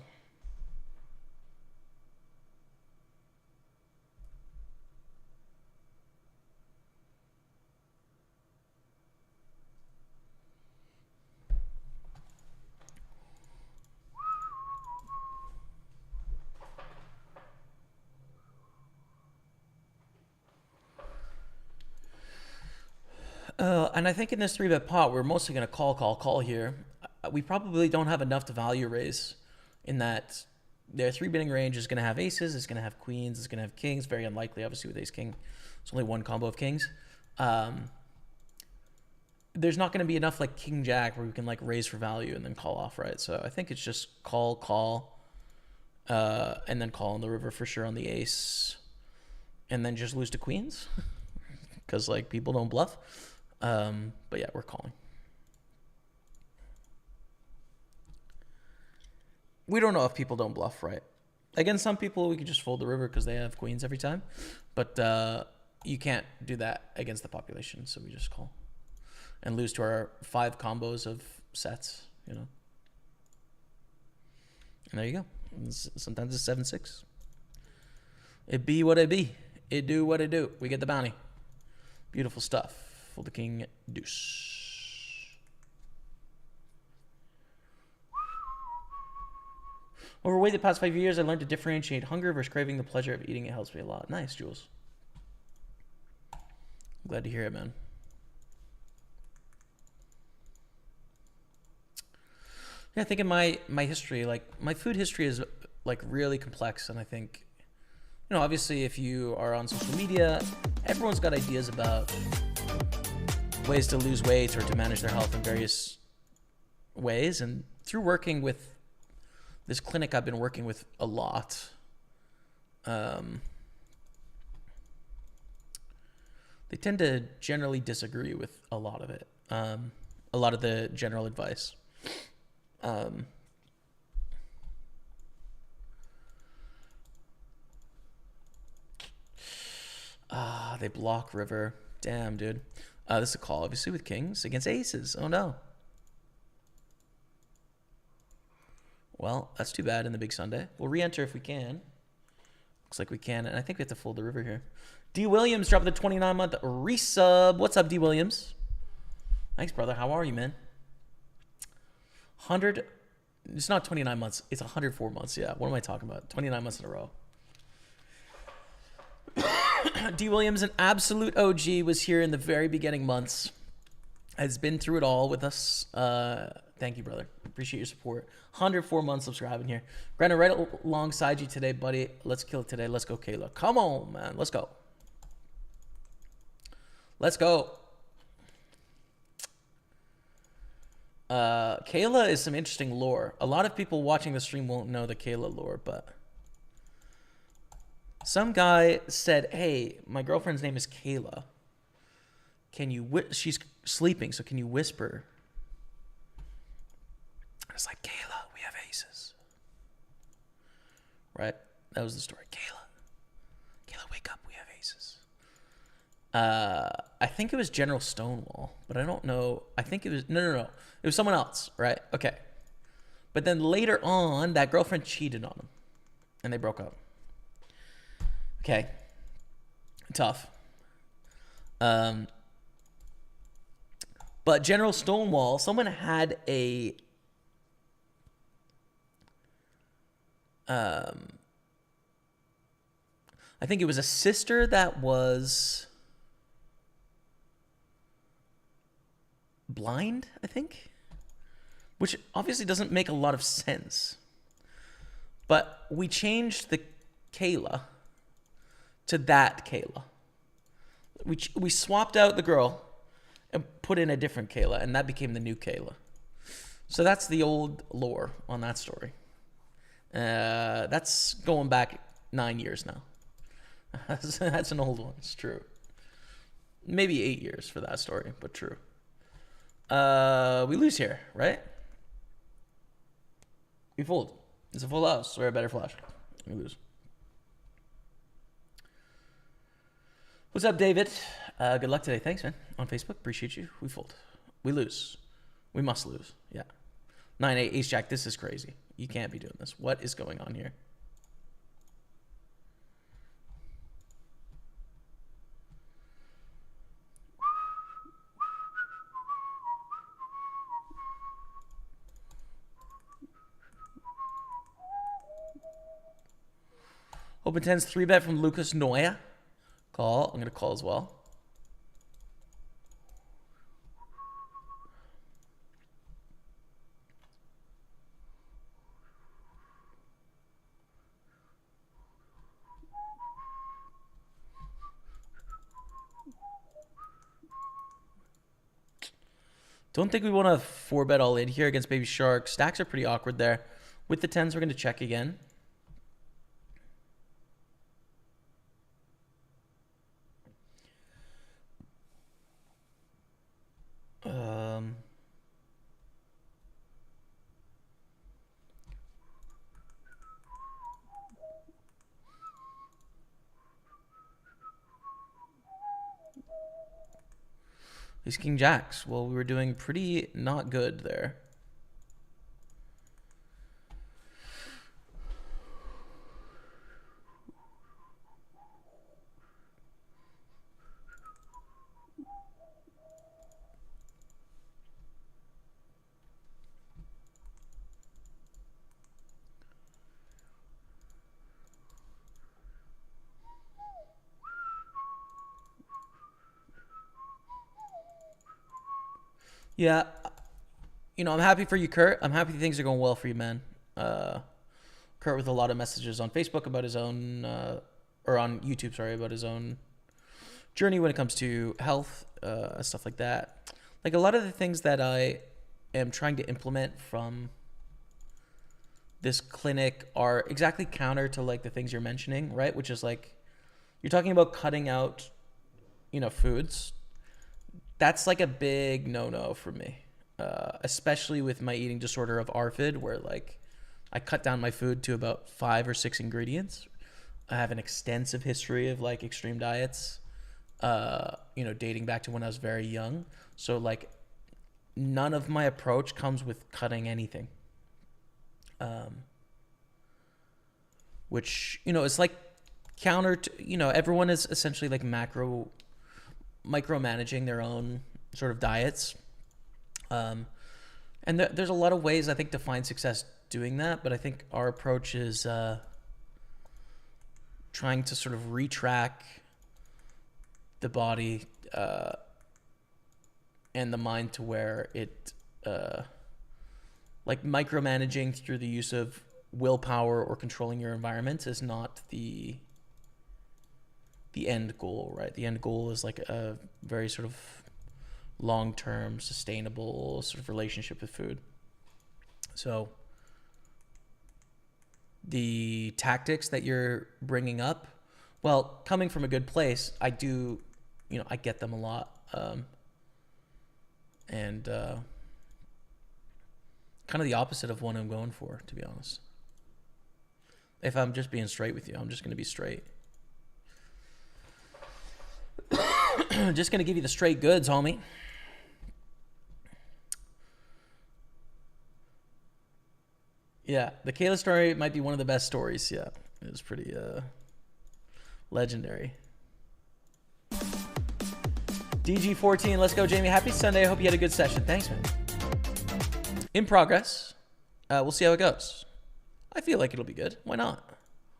And I think in this 3-bet pot, we're mostly going to call here. We probably don't have enough to value raise in that their 3-betting range is going to have aces, it's going to have queens, it's going to have kings. Very unlikely, obviously, with ace-king. It's only one combo of kings. There's not going to be enough like king-jack where we can like raise for value and then call off, right? So I think it's just call, and then call on the river for sure on the ace, and then just lose to queens because like people don't bluff. But yeah, we're calling. We don't know if people don't bluff, right? Against some people, we could just fold the river because they have queens every time. But you can't do that against the population, so we just call. And lose to our 5 combos of sets, you know. And there you go. Sometimes it's 7-6. It be what it be. It do what it do. We get the bounty. Beautiful stuff. For the king deuce. Overweight the past 5 years, I learned to differentiate hunger versus craving. The pleasure of eating it helps me a lot. Nice, Jules. I'm glad to hear it, man. Yeah, I think in my history, like my food history is like really complex, and I think, you know, obviously if you are on social media, everyone's got ideas about ways to lose weight or to manage their health in various ways, and through working with this clinic I've been working with a lot, they tend to generally disagree with a lot of it, a lot of the general advice. They block river. Damn, dude. This is a call, obviously, with kings against aces. Oh, no. Well, that's too bad in the big Sunday. We'll re-enter if we can. Looks like we can, and I think we have to fold the river here. D. Williams dropped the 29-month resub. What's up, D. Williams? Thanks, brother. How are you, man? 100. It's not 29 months. It's 104 months. Yeah. What am I talking about? 29 months in a row. D. Williams, an absolute OG, was here in the very beginning months. Has been through it all with us. Thank you, brother. Appreciate your support. 104 months subscribing here. Granted, right alongside you today, buddy. Let's kill it today. Let's go, Kayla. Come on, man. Let's go. Let's go. Kayla is some interesting lore. A lot of people watching the stream won't know the Kayla lore, but some guy said, hey, my girlfriend's name is Kayla. Can you, she's sleeping, so can you whisper? I was like, Kayla, we have aces. Right? That was the story. Kayla, wake up, we have aces. I think it was General Stonewall, but I don't know. I think it was, no. It was someone else, right? Okay. But then later on, that girlfriend cheated on him, and they broke up. Okay. Tough. But General Stonewall, someone had a I think it was a sister that was blind, I think, which obviously doesn't make a lot of sense. But we changed the Kayla to that Kayla. We swapped out the girl and put in a different Kayla, and that became the new Kayla. So that's the old lore on that story. That's going back 9 years now. That's an old one. It's true. Maybe 8 years for that story, but true. We lose here, right? We fold. It's a full house. We're a better flush. We lose. What's up, David? Good luck today. Thanks, man. On Facebook. Appreciate you. We fold. We lose. We must lose. Yeah. 9-8, ace jack. This is crazy. You can't be doing this. What is going on here? Open tens 3-bet from Lucas Noya. Call. I'm going to call as well. Don't think we want to 4-bet all in here against Baby Shark. Stacks are pretty awkward there. With the tens, we're going to check again. These King Jacks. Well, we were doing pretty not good there. Yeah, I'm happy for you, Kurt. I'm happy things are going well for you, man. Kurt with a lot of messages on Facebook about his own, or on YouTube, sorry, about his own journey when it comes to health, stuff like that. Like a lot of the things that I am trying to implement from this clinic are exactly counter to like the things you're mentioning, right? Which is like, you're talking about cutting out, foods. That's like a big no-no for me, especially with my eating disorder of ARFID, where like I cut down my food to about 5 or 6 ingredients. I have an extensive history of like extreme diets, dating back to when I was very young. So like none of my approach comes with cutting anything. Which, it's like counter to, everyone is essentially like micromanaging their own sort of diets. And there's a lot of ways I think to find success doing that, but I think our approach is trying to sort of retrack the body and the mind to where it like micromanaging through the use of willpower or controlling your environment is not the end goal, right? The end goal is like a very sort of long-term, sustainable sort of relationship with food. So the tactics that you're bringing up, well, coming from a good place, I do, I get them a lot. And kind of the opposite of what I'm going for, to be honest. If I'm just being straight with you, I'm just going to be straight. Just going to give you the straight goods, homie. Yeah, the Kayla story might be one of the best stories. Yeah, it was pretty legendary. DG14, let's go, Jamie. Happy Sunday. I hope you had a good session. Thanks, man. In progress. We'll see how it goes. I feel like it'll be good. Why not?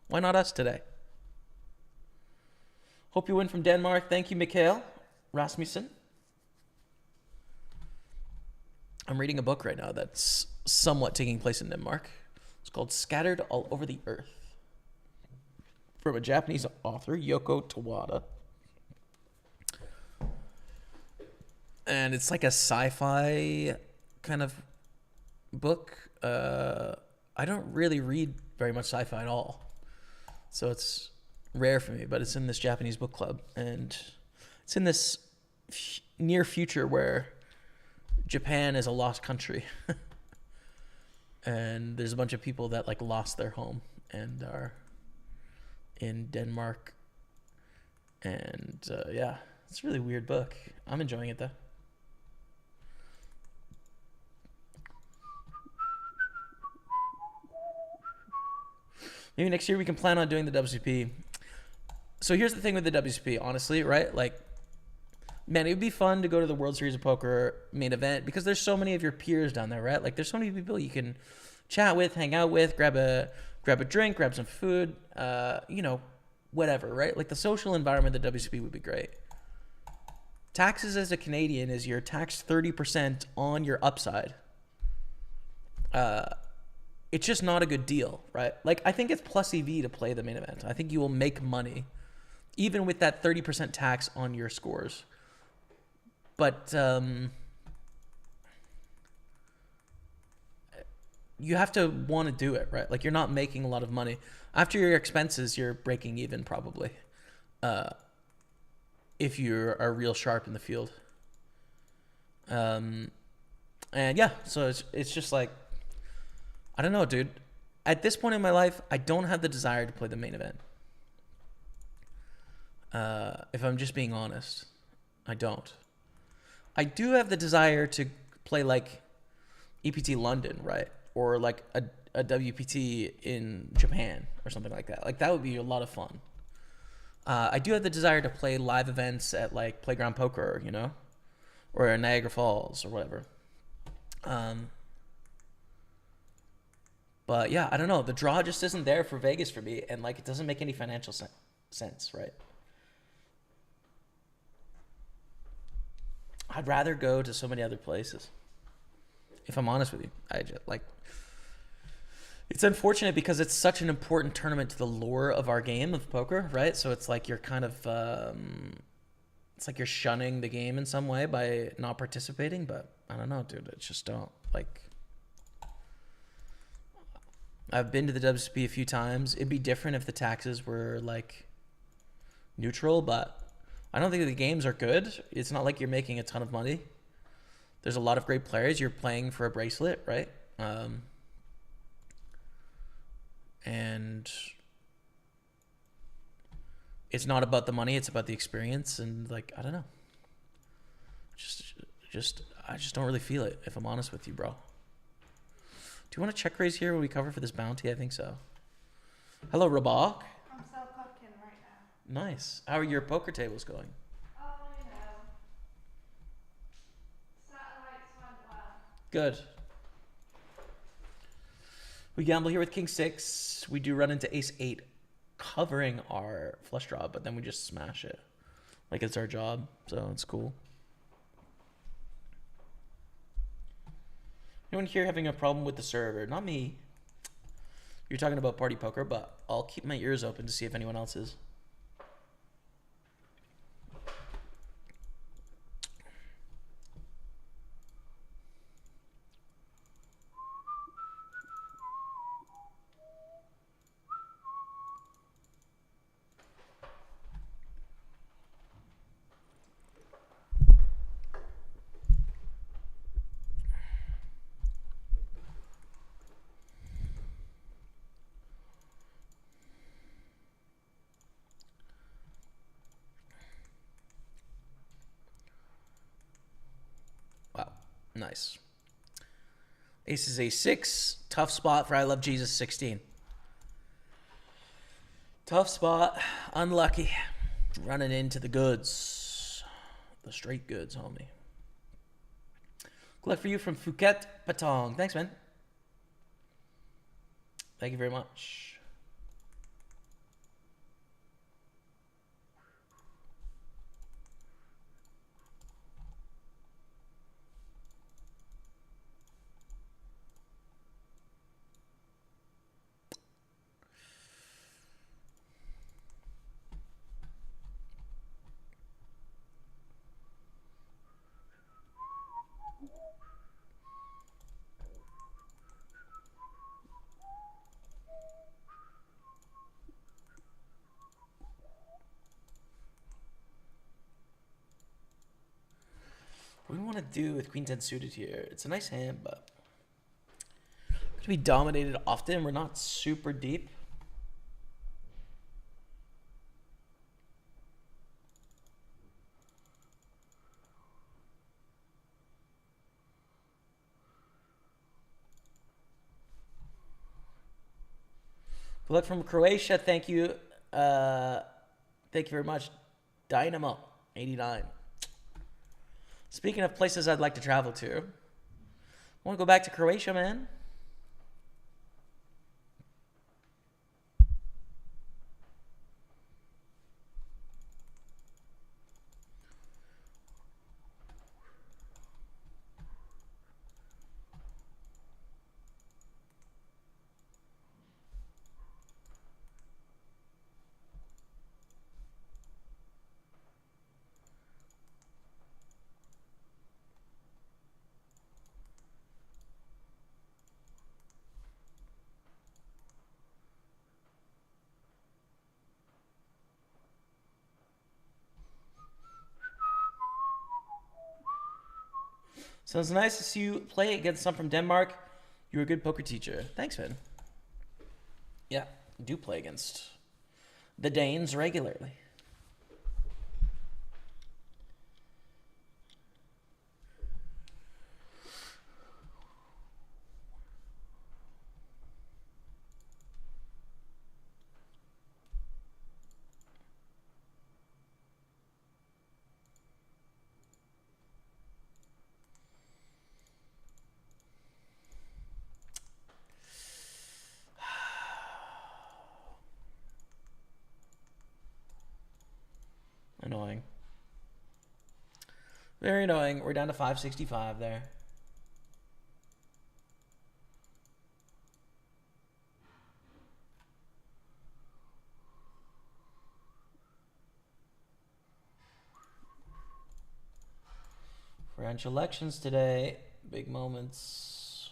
Why not us today? Hope you win from Denmark. Thank you, Mikhail Rasmussen. I'm reading a book right now that's somewhat taking place in Denmark. It's called Scattered All Over the Earth, from a Japanese author, Yoko Tawada. And it's like a sci-fi kind of book. I don't really read very much sci-fi at all, so it's rare for me, but it's in this Japanese book club, and it's in this near future where Japan is a lost country. And there's a bunch of people that like lost their home and are in Denmark. And yeah, it's a really weird book. I'm enjoying it though. Maybe next year we can plan on doing the WCP. So here's the thing with the WCP, honestly, right? Like, man, it would be fun to go to the World Series of Poker main event because there's so many of your peers down there, right? Like, there's so many people you can chat with, hang out with, grab a drink, grab some food, whatever, right? Like, the social environment at the WCP would be great. Taxes as a Canadian is you're taxed 30% on your upside. It's just not a good deal, right? Like, I think it's plus EV to play the main event. I think you will make money even with that 30% tax on your scores. But you have to want to do it, right? Like, you're not making a lot of money. After your expenses, you're breaking even probably, if you are real sharp in the field. And yeah, so it's just like, I don't know, dude. At this point in my life, I don't have the desire to play the main event. If I'm just being honest, I don't. I do have the desire to play like EPT London, right? Or like a WPT in Japan or something like that. Like, that would be a lot of fun. I do have the desire to play live events at like Playground Poker, or Niagara Falls or whatever. But yeah, I don't know. The draw just isn't there for Vegas for me, and like, it doesn't make any financial sense, right? I'd rather go to so many other places. If I'm honest with you, I just like. It's unfortunate because it's such an important tournament to the lore of our game of poker, right? So it's like you're kind of, it's like you're shunning the game in some way by not participating. But I don't know, dude. It's just don't like. I've been to the WSP a few times. It'd be different if the taxes were like neutral, but I don't think the games are good. It's not like you're making a ton of money. There's a lot of great players. You're playing for a bracelet, right? And it's not about the money. It's about the experience. And like, I don't know. I just don't really feel it, if I'm honest with you, bro. Do you want to check raise here when we cover for this bounty? I think so. Hello, Rabak. I'm still cooking right now. Nice. How are your poker tables going? Oh, you know. Satellites went well. Good. We gamble here with King 6. We do run into Ace 8 covering our flush draw, but then we just smash it. Like it's our job, so it's cool. Anyone here having a problem with the server? Not me. You're talking about party poker, but I'll keep my ears open to see if anyone else is. Wow, nice. Ace is A6. Tough spot for I Love Jesus 16. Tough spot. Unlucky. Running into the goods. The straight goods, homie. Good luck for you from Phuket Patong. Thanks, man. Thank you very much. What do we want to do with Queen 10 suited here? It's a nice hand, but could be dominated often. We're not super deep. Good luck from Croatia. Thank you. Thank you very much. Dynamo 89. Speaking of places I'd like to travel to, I want to go back to Croatia, man. So it's nice to see you play against some from Denmark. You're a good poker teacher. Thanks, man. Yeah, I do play against the Danes regularly. Annoying. Very annoying. We're down to 565 there. French elections today. Big moments.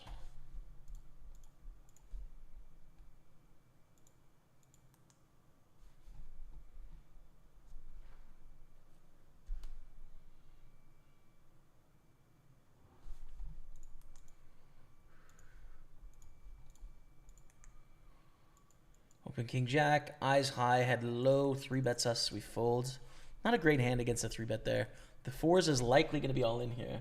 Open King Jack. Eyes high. Had low. 3-bets us. We fold. Not a great hand against a 3-bet there. The 4s is likely going to be all in here.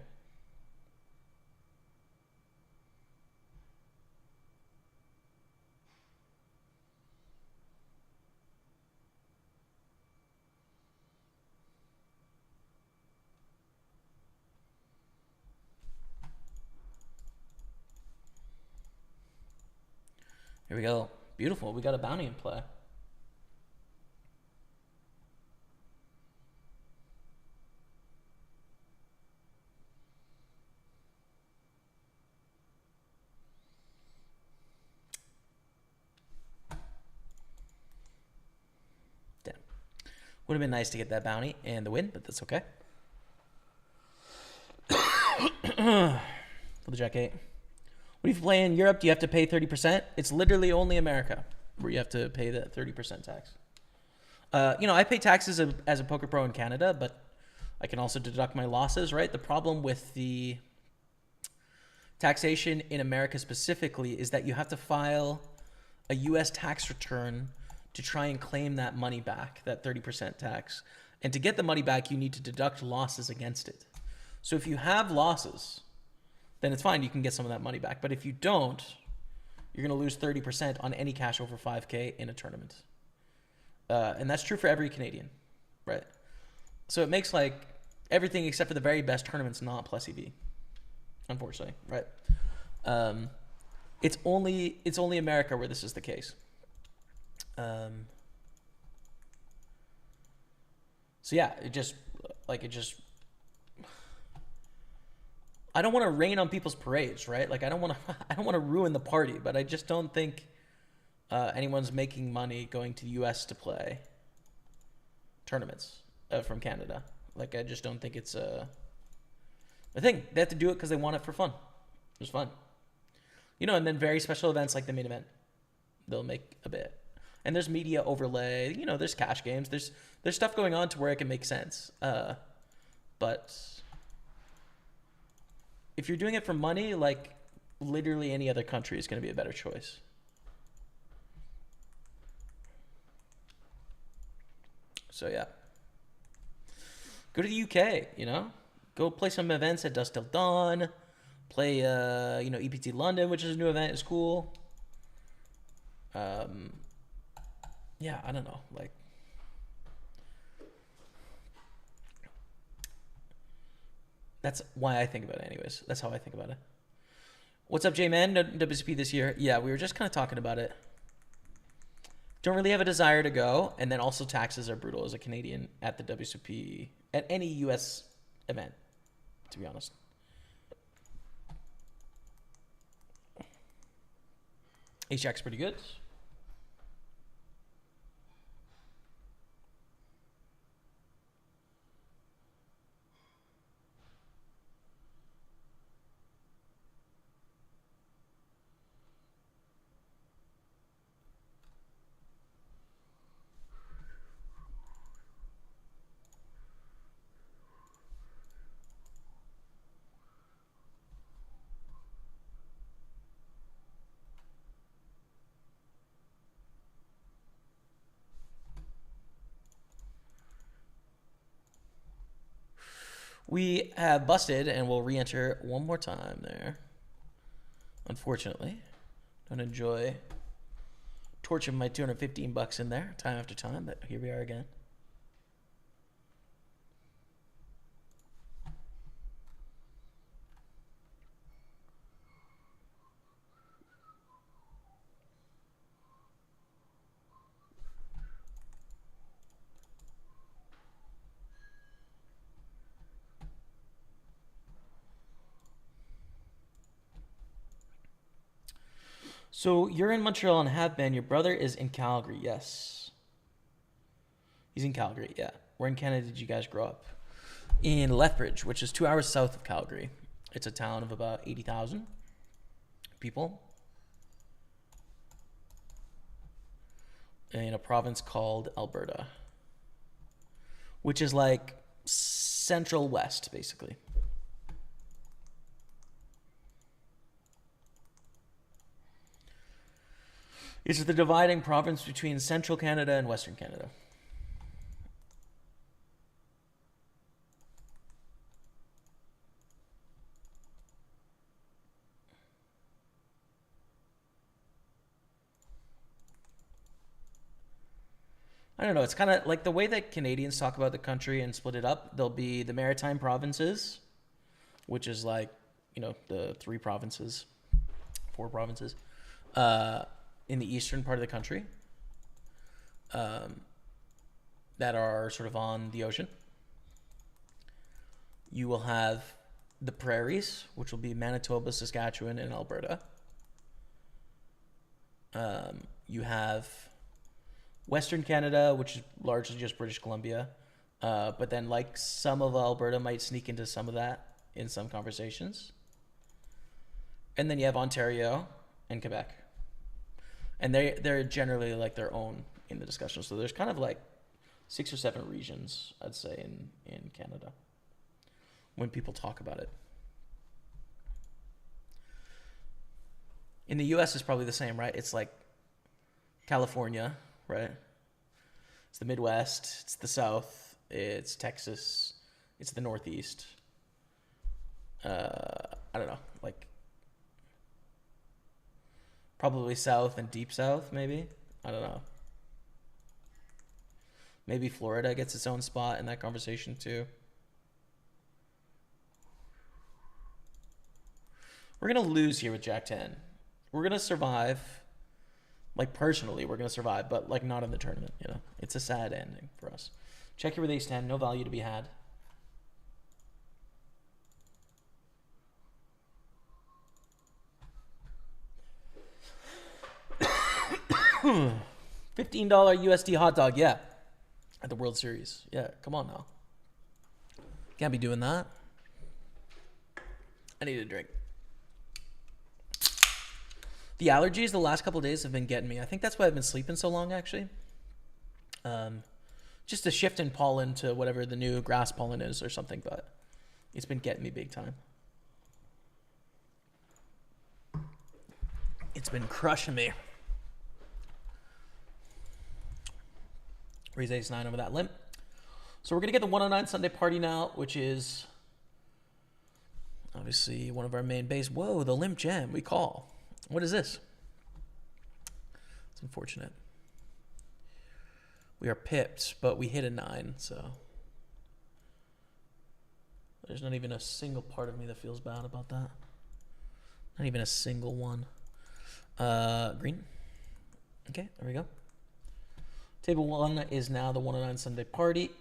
Here we go. Beautiful. We got a bounty in play. Damn. Would have been nice to get that bounty and the win, but that's okay. For the Jack 8. What if you play in Europe? Do you have to pay 30%? It's literally only America where you have to pay that 30% tax. I pay taxes as a poker pro in Canada, but I can also deduct my losses, right? The problem with the taxation in America specifically is that you have to file a U.S. tax return to try and claim that money back, that 30% tax. And to get the money back, you need to deduct losses against it. So if you have losses, then it's fine. You can get some of that money back. But if you don't, you're going to lose 30% on any cash over 5K in a tournament. And that's true for every Canadian, right? So it makes like everything except for the very best tournaments not plus EV, unfortunately, right? It's only America where this is the case. So yeah, I don't want to rain on people's parades, right? Like I don't want to ruin the party, but I just don't think anyone's making money going to the U.S. to play tournaments from Canada. Like I just don't think it's a thing. They have to do it because they want it for fun. It's fun, and then very special events like the main event, they'll make a bit. And there's media overlay. There's cash games. There's stuff going on to where it can make sense. But if you're doing it for money, like literally any other country is going to be a better choice. So yeah, go to the UK. Go play some events at Dusk Till Dawn. Play EPT London, which is a new event. It's cool. Yeah, I don't know. Like, that's why I think about it anyways. That's how I think about it. What's up, J-Man? No WCP this year. Yeah, we were just kind of talking about it. Don't really have a desire to go. And then also taxes are brutal as a Canadian at the WCP, at any U.S. event, to be honest. Ace-Jack's pretty good. We have busted and we'll re-enter one more time there. Unfortunately. Don't enjoy torching my $215 in there time after time, but here we are again. So you're in Montreal and have been. Your brother is in Calgary. Yes. He's in Calgary, yeah. Where in Canada did you guys grow up? In Lethbridge, which is 2 hours south of Calgary. It's a town of about 80,000 people in a province called Alberta, which is like central west, basically. It's the dividing province between central Canada and western Canada. I don't know. It's kind of like the way that Canadians talk about the country and split it up. There'll be the maritime provinces, which is like, the 4 provinces, in the eastern part of the country, that are sort of on the ocean. You will have the prairies, which will be Manitoba, Saskatchewan, and Alberta. You have Western Canada, which is largely just British Columbia. But then like some of Alberta might sneak into some of that in some conversations. And then you have Ontario and Quebec. And they're generally like their own in the discussion. So there's kind of like 6 or 7 regions, I'd say, in Canada when people talk about it. In the US, it's probably the same, right? It's like California, right? It's the Midwest, it's the South, it's Texas, it's the Northeast. I don't know, like probably South and Deep South, maybe. I don't know. Maybe Florida gets its own spot in that conversation too. We're going to lose here with Jack 10. We're going to survive. Like, personally, we're going to survive, but, like, not in the tournament, It's a sad ending for us. Check here with ace 10. No value to be had. $15 USD hot dog, yeah. At the World Series. Yeah, come on now. Can't be doing that. I need a drink. The allergies the last couple of days have been getting me. I think that's why I've been sleeping so long, actually. Just a shift in pollen to whatever the new grass pollen is or something, but it's been getting me big time. It's been crushing me. Raise ace 9 over that limp. So we're going to get the 109 Sunday party now, which is obviously one of our main base. Whoa, the limp jam. We call. What is this? It's unfortunate. We are pipped, but we hit a 9, so there's not even a single part of me that feels bad about that. Not even a single one. Green. Okay, there we go. Table 1 is now the 109 Sunday party.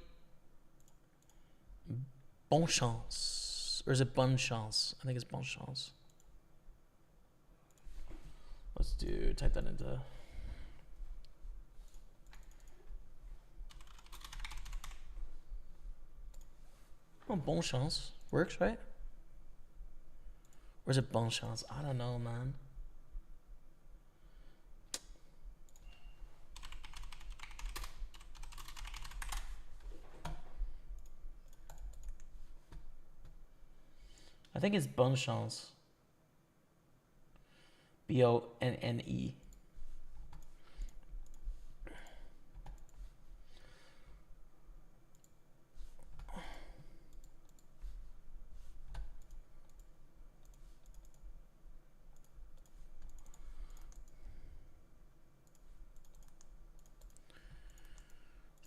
Bon chance. Or is it bonne chance? I think it's bonne chance. Let's type that into. Oh, bon chance. Works, right? Or is it bonne chance? I don't know, man. I think it's bonne chance. Bonne.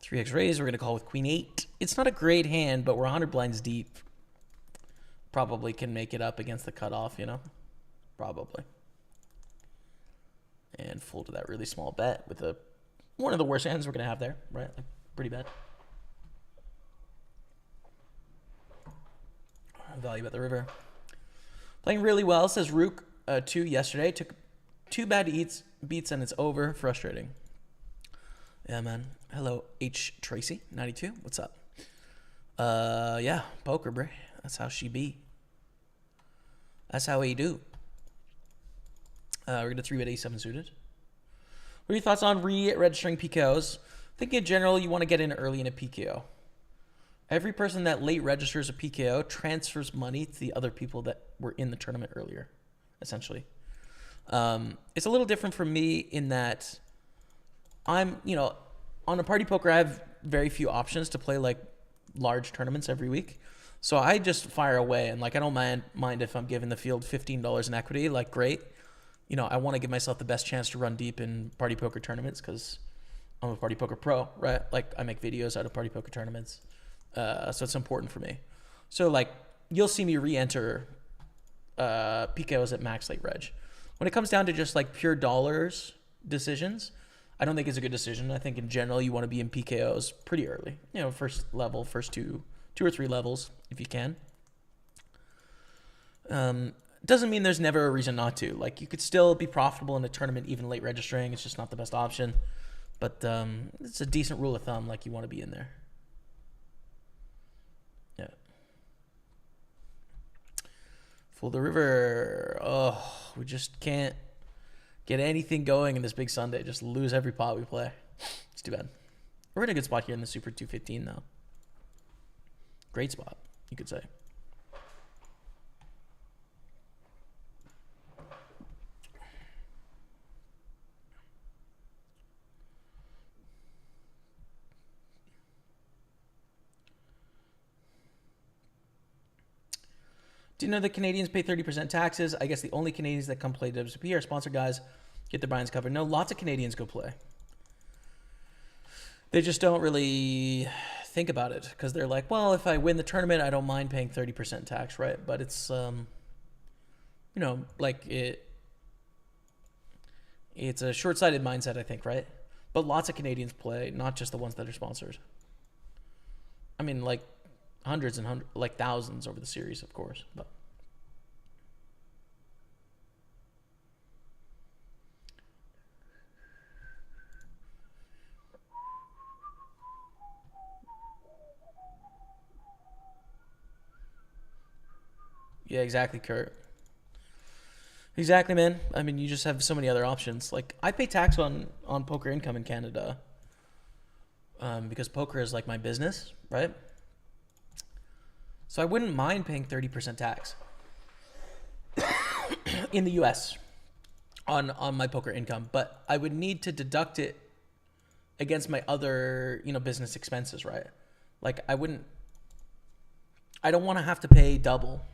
3x raise. We're going to call with queen 8. It's not a great hand, but we're 100 blinds deep. Probably can make it up against the cutoff, Probably. And fold to that really small bet with one of the worst hands we're going to have there, right? Like, pretty bad. Value at the river. Playing really well, says Rook 2 yesterday. Took 2 bad beats and it's over. Frustrating. Yeah, man. Hello, H Tracy 92. What's up? Yeah, poker, bro. That's how she be. That's how he do. We're gonna 3-bet A7 suited. What are your thoughts on re-registering PKOs? I think in general you want to get in early in a PKO. Every person that late registers a PKO transfers money to the other people that were in the tournament earlier, essentially. It's a little different for me in that I'm, on a party poker, I have very few options to play like large tournaments every week. So I just fire away and like I don't mind if I'm giving the field $15 in equity, like great. I want to give myself the best chance to run deep in party poker tournaments because I'm a party poker pro, right? Like I make videos out of party poker tournaments. So it's important for me. So like you'll see me re-enter PKOs at max late reg. When it comes down to just like pure dollars decisions, I don't think it's a good decision. I think in general you want to be in PKOs pretty early. First level, first two or three levels if you can. Doesn't mean there's never a reason not to. Like you could still be profitable in a tournament even late registering. It's just not the best option. But it's a decent rule of thumb. Like you want to be in there. Yeah. Fool the river. Oh, we just can't get anything going in this big Sunday. Just lose every pot we play. It's too bad. We're in a good spot here in the Super 215 though. Great spot, you could say. Do you know that Canadians pay 30% taxes? I guess the only Canadians that come play WSOP are sponsor guys, get their buy-ins covered. No, lots of Canadians go play. They just don't really think about it because they're like, well, if I win the tournament, I don't mind paying 30% tax, right? But it's, it's a short-sighted mindset, I think, right? But lots of Canadians play, not just the ones that are sponsored. I mean, like hundreds and hundreds, like thousands over the series, of course. But yeah, exactly, Kurt. Exactly, man. I mean, you just have so many other options. Like, I pay tax on poker income in Canada because poker is like my business, right? So I wouldn't mind paying 30% tax in the US on my poker income, but I would need to deduct it against my other, business expenses, right? Like, I don't want to have to pay double,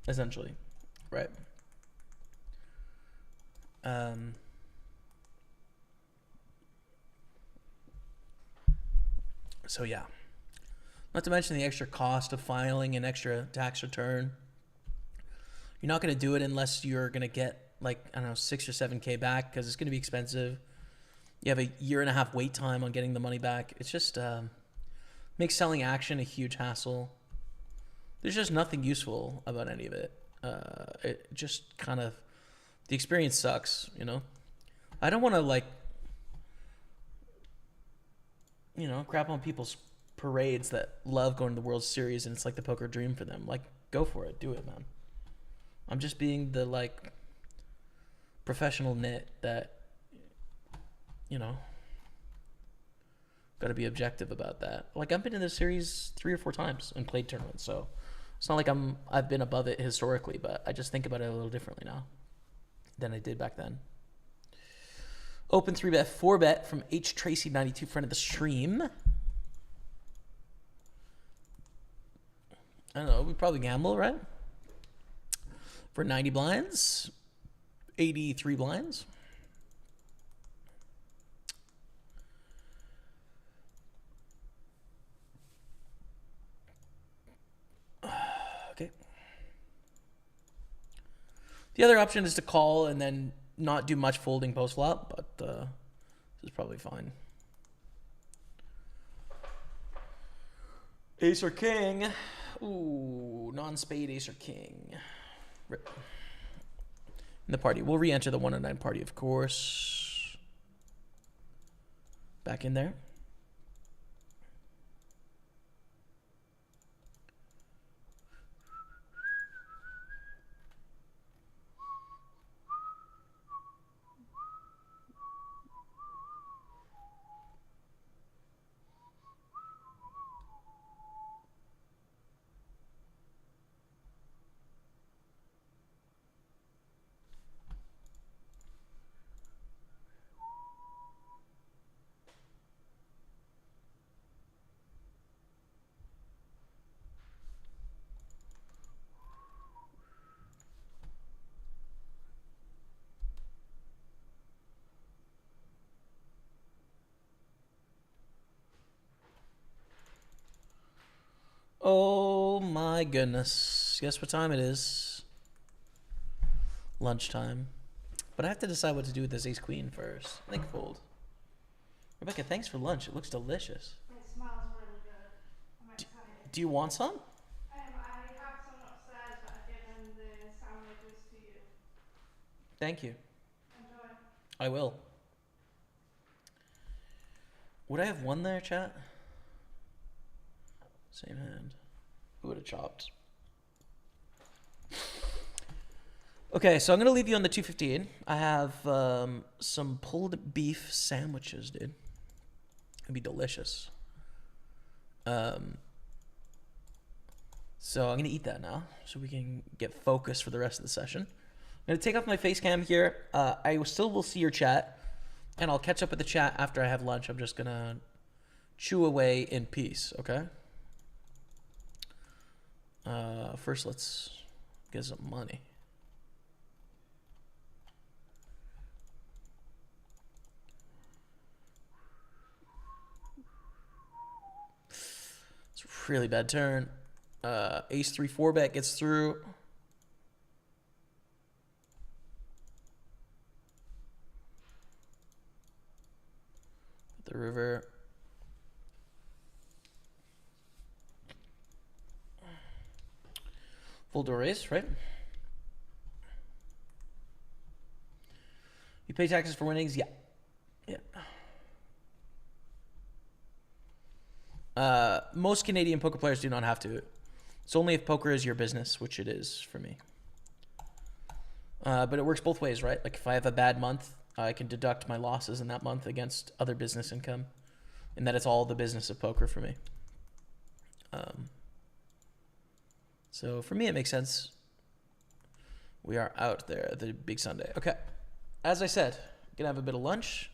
essentially, right? So yeah, not to mention the extra cost of filing an extra tax return. You're not going to do it unless you're going to get like, I don't know, 6 or 7K back because it's going to be expensive. You have a 1.5 year wait time on getting the money back. It's just makes selling action a huge hassle. There's just nothing useful about any of it. It just kind of, the experience sucks, I don't want to crap on people's parades that love going to the World Series and it's like the poker dream for them. Like, go for it. Do it, man. I'm just being the professional nit that, got to be objective about that. Like, I've been in this series 3 or 4 times and played tournaments, so it's not like I've been above it historically, but I just think about it a little differently now than I did back then. Open 3-bet, 4-bet from H Tracy 92, friend of the stream. I don't know, we probably gamble, right? For 90 blinds, 83 blinds. Okay. The other option is to call and then not do much folding post flop, but this is probably fine. Ace or king. Ooh, non-spade ace or king. Rip. in the party. We'll re-enter the 109 party, of course. Back in there. Oh my goodness. Guess what time it is? Lunchtime. But I have to decide what to do with this ace queen first. I think fold. Rebecca, thanks for lunch. It looks delicious. It smells really good. I'm excited. Do you want some? I have some upstairs, but I've given the sandwiches to you. Thank you. Enjoy. I will. Would I have won there, chat? Same hand. Who would have chopped? Okay, so I'm gonna leave you on the 215. I have some pulled beef sandwiches, dude. It'd be delicious. So I'm gonna eat that now, so we can get focused for the rest of the session. I'm gonna take off my face cam here. I still will see your chat, and I'll catch up with the chat after I have lunch. I'm just gonna chew away in peace, okay? First, let's get some money. It's a really bad turn. Ace 3-4 bet gets through. The river. Full door raise, right? You pay taxes for winnings? Yeah. Yeah. Most Canadian poker players do not have to. It's only if poker is your business, which it is for me. But it works both ways, right? Like if I have a bad month, I can deduct my losses in that month against other business income. And that it's all the business of poker for me. So for me, it makes sense. We are out there the big Sunday. Okay. As I said, gonna have a bit of lunch.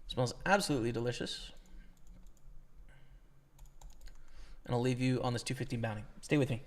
Smells absolutely delicious. And I'll leave you on this 215 bounty. Stay with me.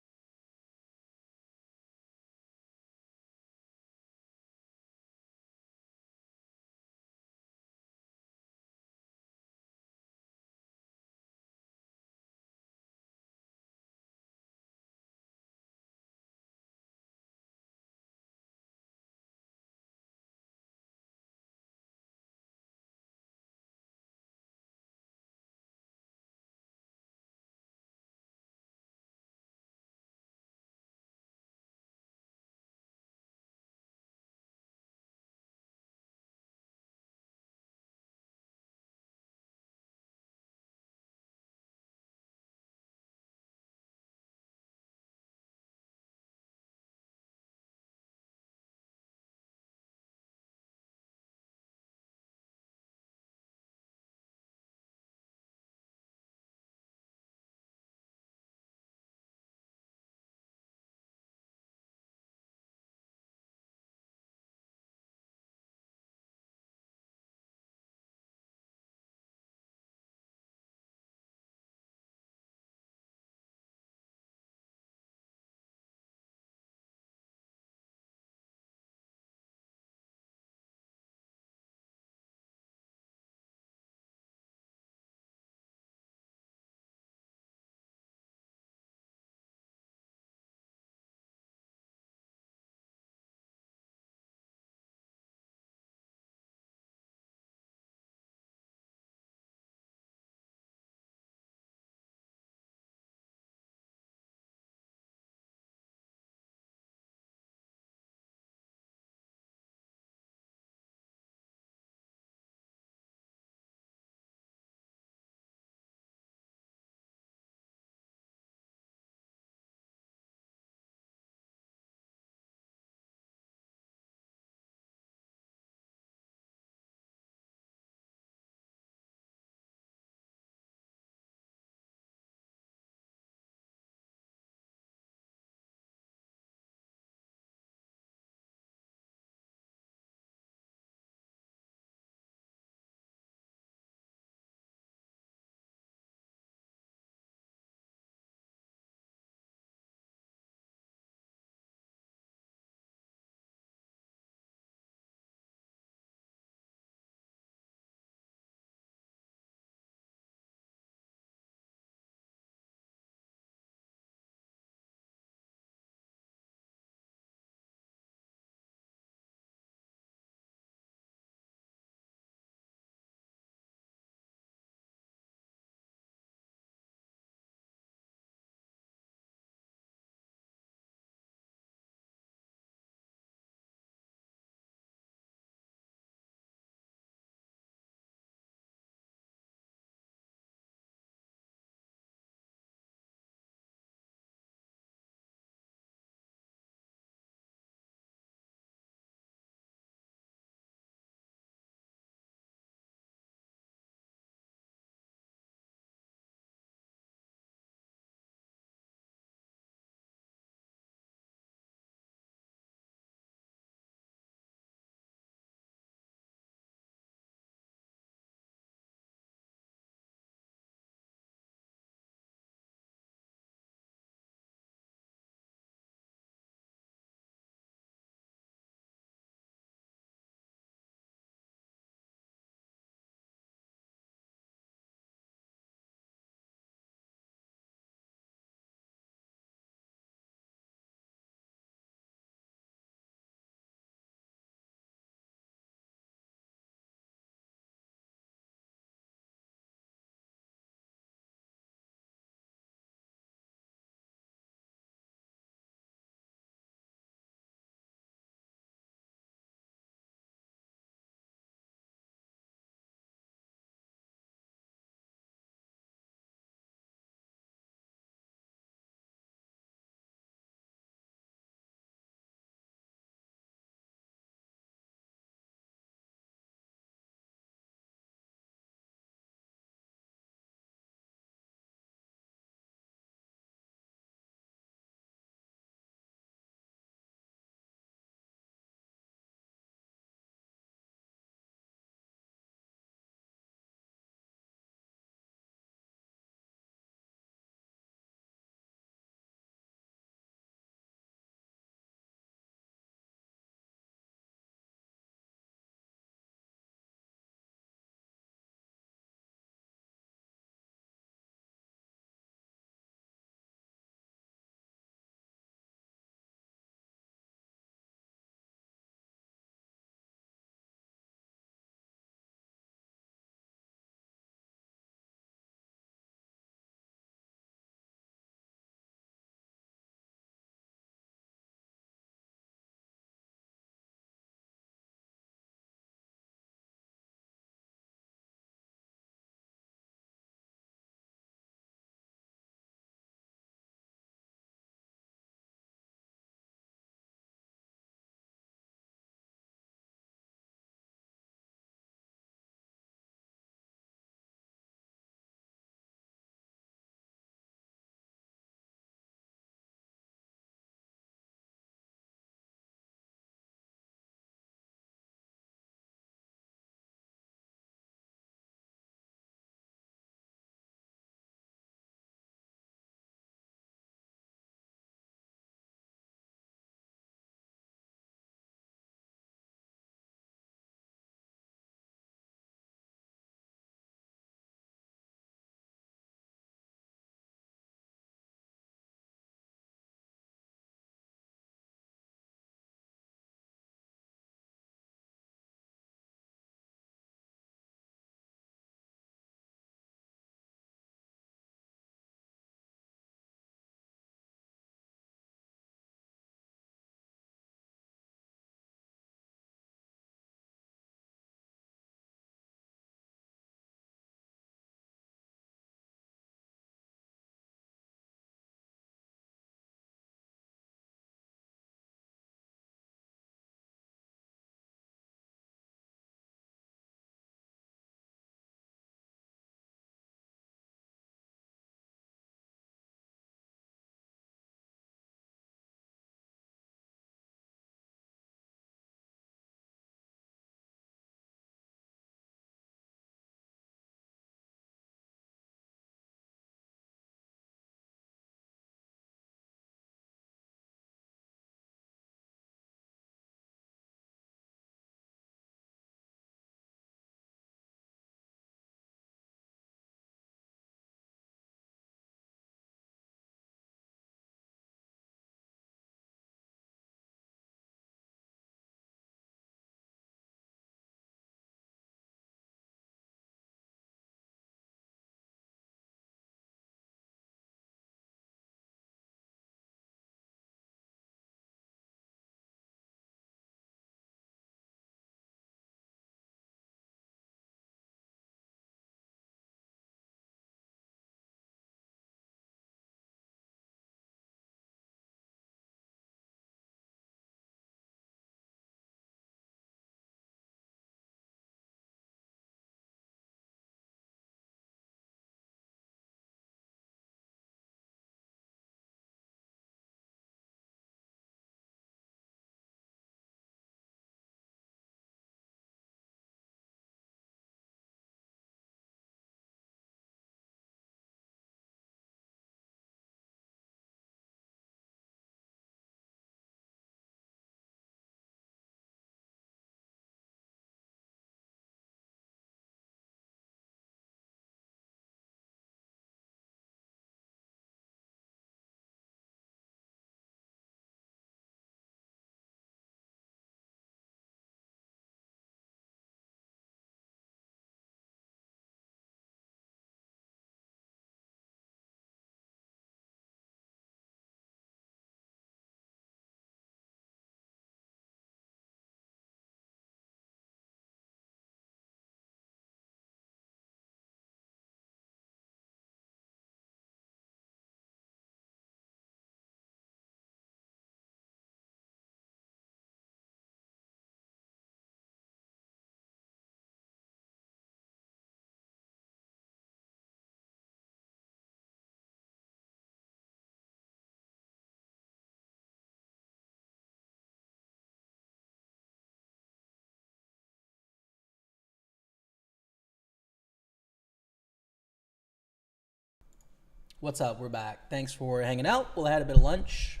What's up? We're back. Thanks for hanging out. Well, I had a bit of lunch.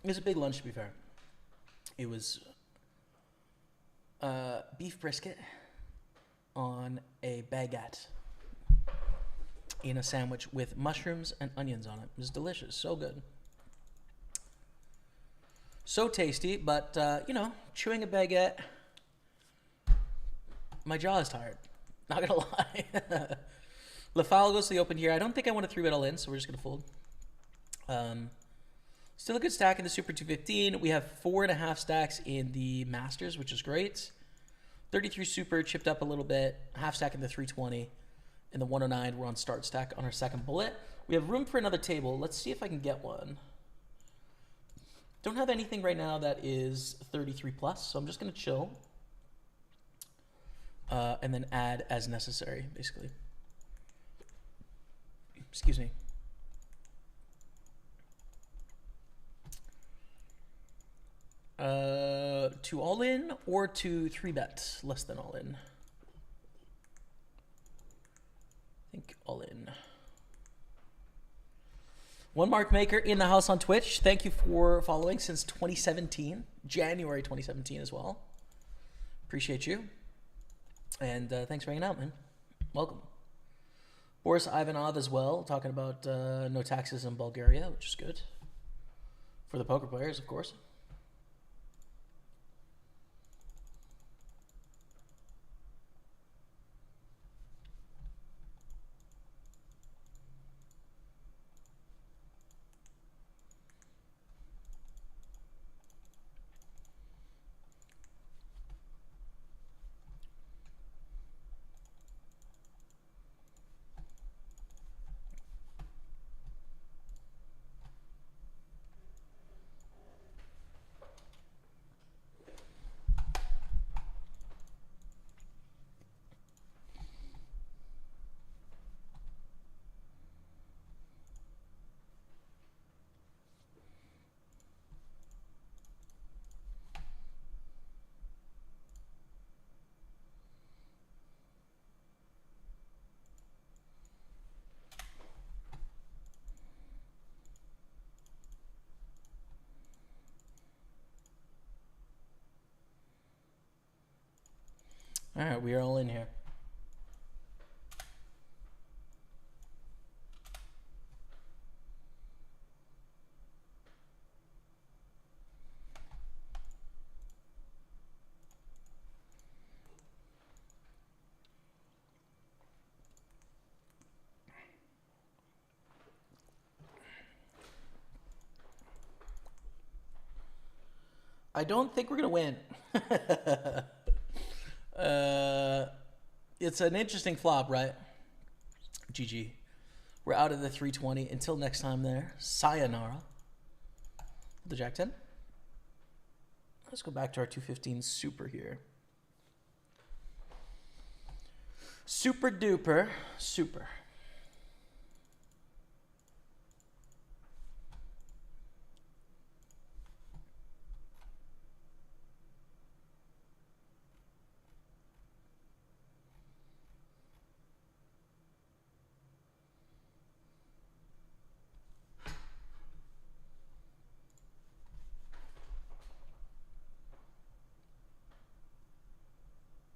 It was a big lunch, to be fair. It was beef brisket on a baguette in a sandwich with mushrooms and onions on it. It was delicious. So good. So tasty, but, you know, chewing a baguette, my jaw is tired. Not gonna lie. LaFowl goes to the open here. I don't think I want to 3-bet all in, so we're just gonna fold. Still a good stack in the Super 215. We have 4.5 stacks in the Masters, which is great. 33 Super chipped up a little bit. Half stack in the 320. In the 109, we're on start stack on our second bullet. We have room for another table. Let's see if I can get one. Don't have anything right now that is 33 plus, so I'm just gonna chill. And then add as necessary, basically. Excuse me. To all in or to 3-bet less than all in? I think all in. One Mark Maker in the house on Twitch. Thank you for following since 2017, January 2017 as well. Appreciate you. And thanks for hanging out, man. Welcome. Boris Ivanov as well, talking about no taxes in Bulgaria, which is good. For the poker players, of course. All right, we are all in here. I don't think we're going to win. It's an interesting flop, right? GG. We're out of the 320. Until next time there. Sayonara. The Jack 10. Let's go back to our 215 Super here. Super duper super.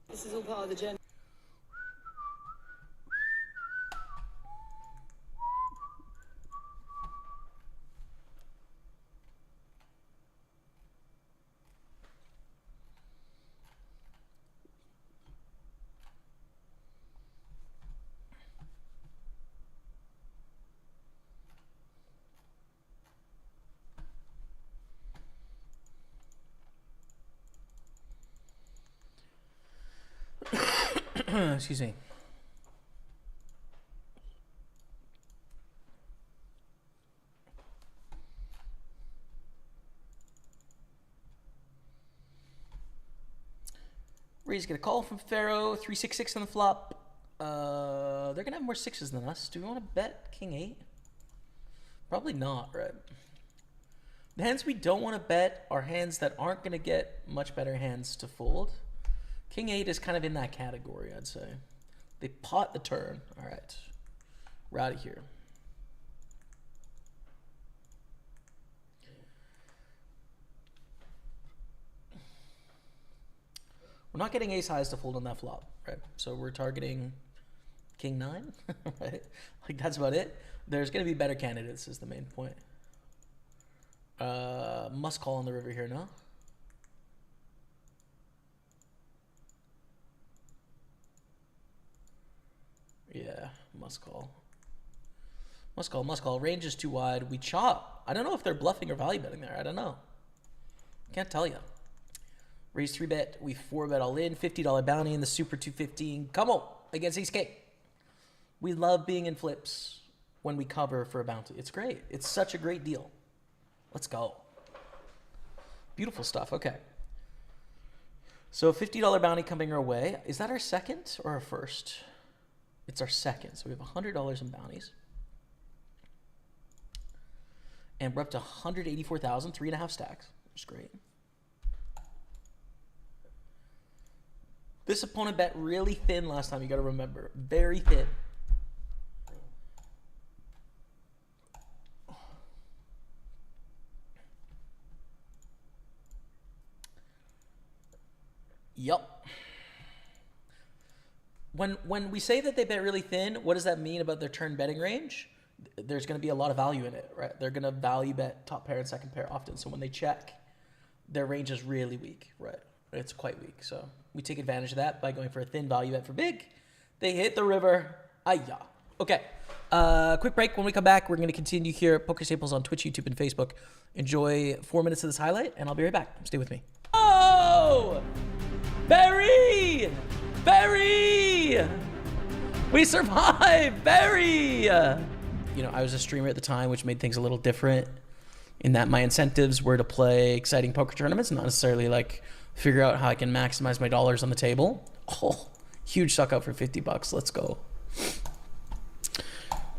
This is all part of the journey. Excuse me. Ray's gonna call from Pharaoh. 3-6-6 on the flop. They're gonna have more sixes than us. Do we want to bet King 8? Probably not, right? The hands we don't want to bet are hands that aren't gonna get much better hands to fold. King 8 is kind of in that category, I'd say. They pot the turn. All right. We're out of here. We're not getting ace highs to fold on that flop, right? So we're targeting king 9, right? Like that's about it. There's going to be better candidates is the main point. Must call on the river here, no? Yeah, must call. Must call, must call. Range is too wide. We chop. I don't know if they're bluffing or value betting there. I don't know. Can't tell you. Raise 3-bet. We 4-bet all in. $50 bounty in the Super 215. Come on. Against Ace King. We love being in flips when we cover for a bounty. It's great. It's such a great deal. Let's go. Beautiful stuff. Okay. So $50 bounty coming our way. Is that our second or our first? It's our second. So we have $100 in bounties. And we're up to 184,000, 3.5 stacks, which is great. This opponent bet really thin last time, you got to remember. Very thin. Yup. When we say that they bet really thin, what does that mean about their turn betting range? There's going to be a lot of value in it, right? They're going to value bet top pair and second pair often. So when they check, their range is really weak, right? It's quite weak. So we take advantage of that by going for a thin value bet for big. They hit the river. Ayah. Okay. Quick break. When we come back, we're going to continue here at Pokerstaples on Twitch, YouTube, and Facebook. Enjoy 4 minutes of this highlight, and I'll be right back. Stay with me. Oh! Barry! Barry! We survived! Barry! You know, I was a streamer at the time, which made things a little different in that my incentives were to play exciting poker tournaments, not necessarily like figure out how I can maximize my dollars on the table. Oh, huge suck out for 50 bucks. Let's go.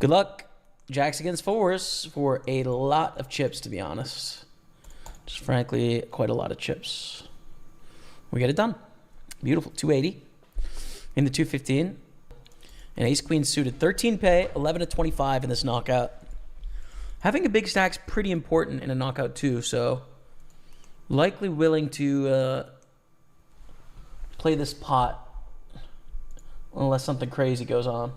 Good luck. Jacks against fours for a lot of chips, to be honest. Just frankly, quite a lot of chips. We get it done. Beautiful. 280 in the 215. And ace queen suited. 13 pay, 11 to 25 in this knockout. Having a big stack's pretty important in a knockout too, so likely willing to play this pot unless something crazy goes on.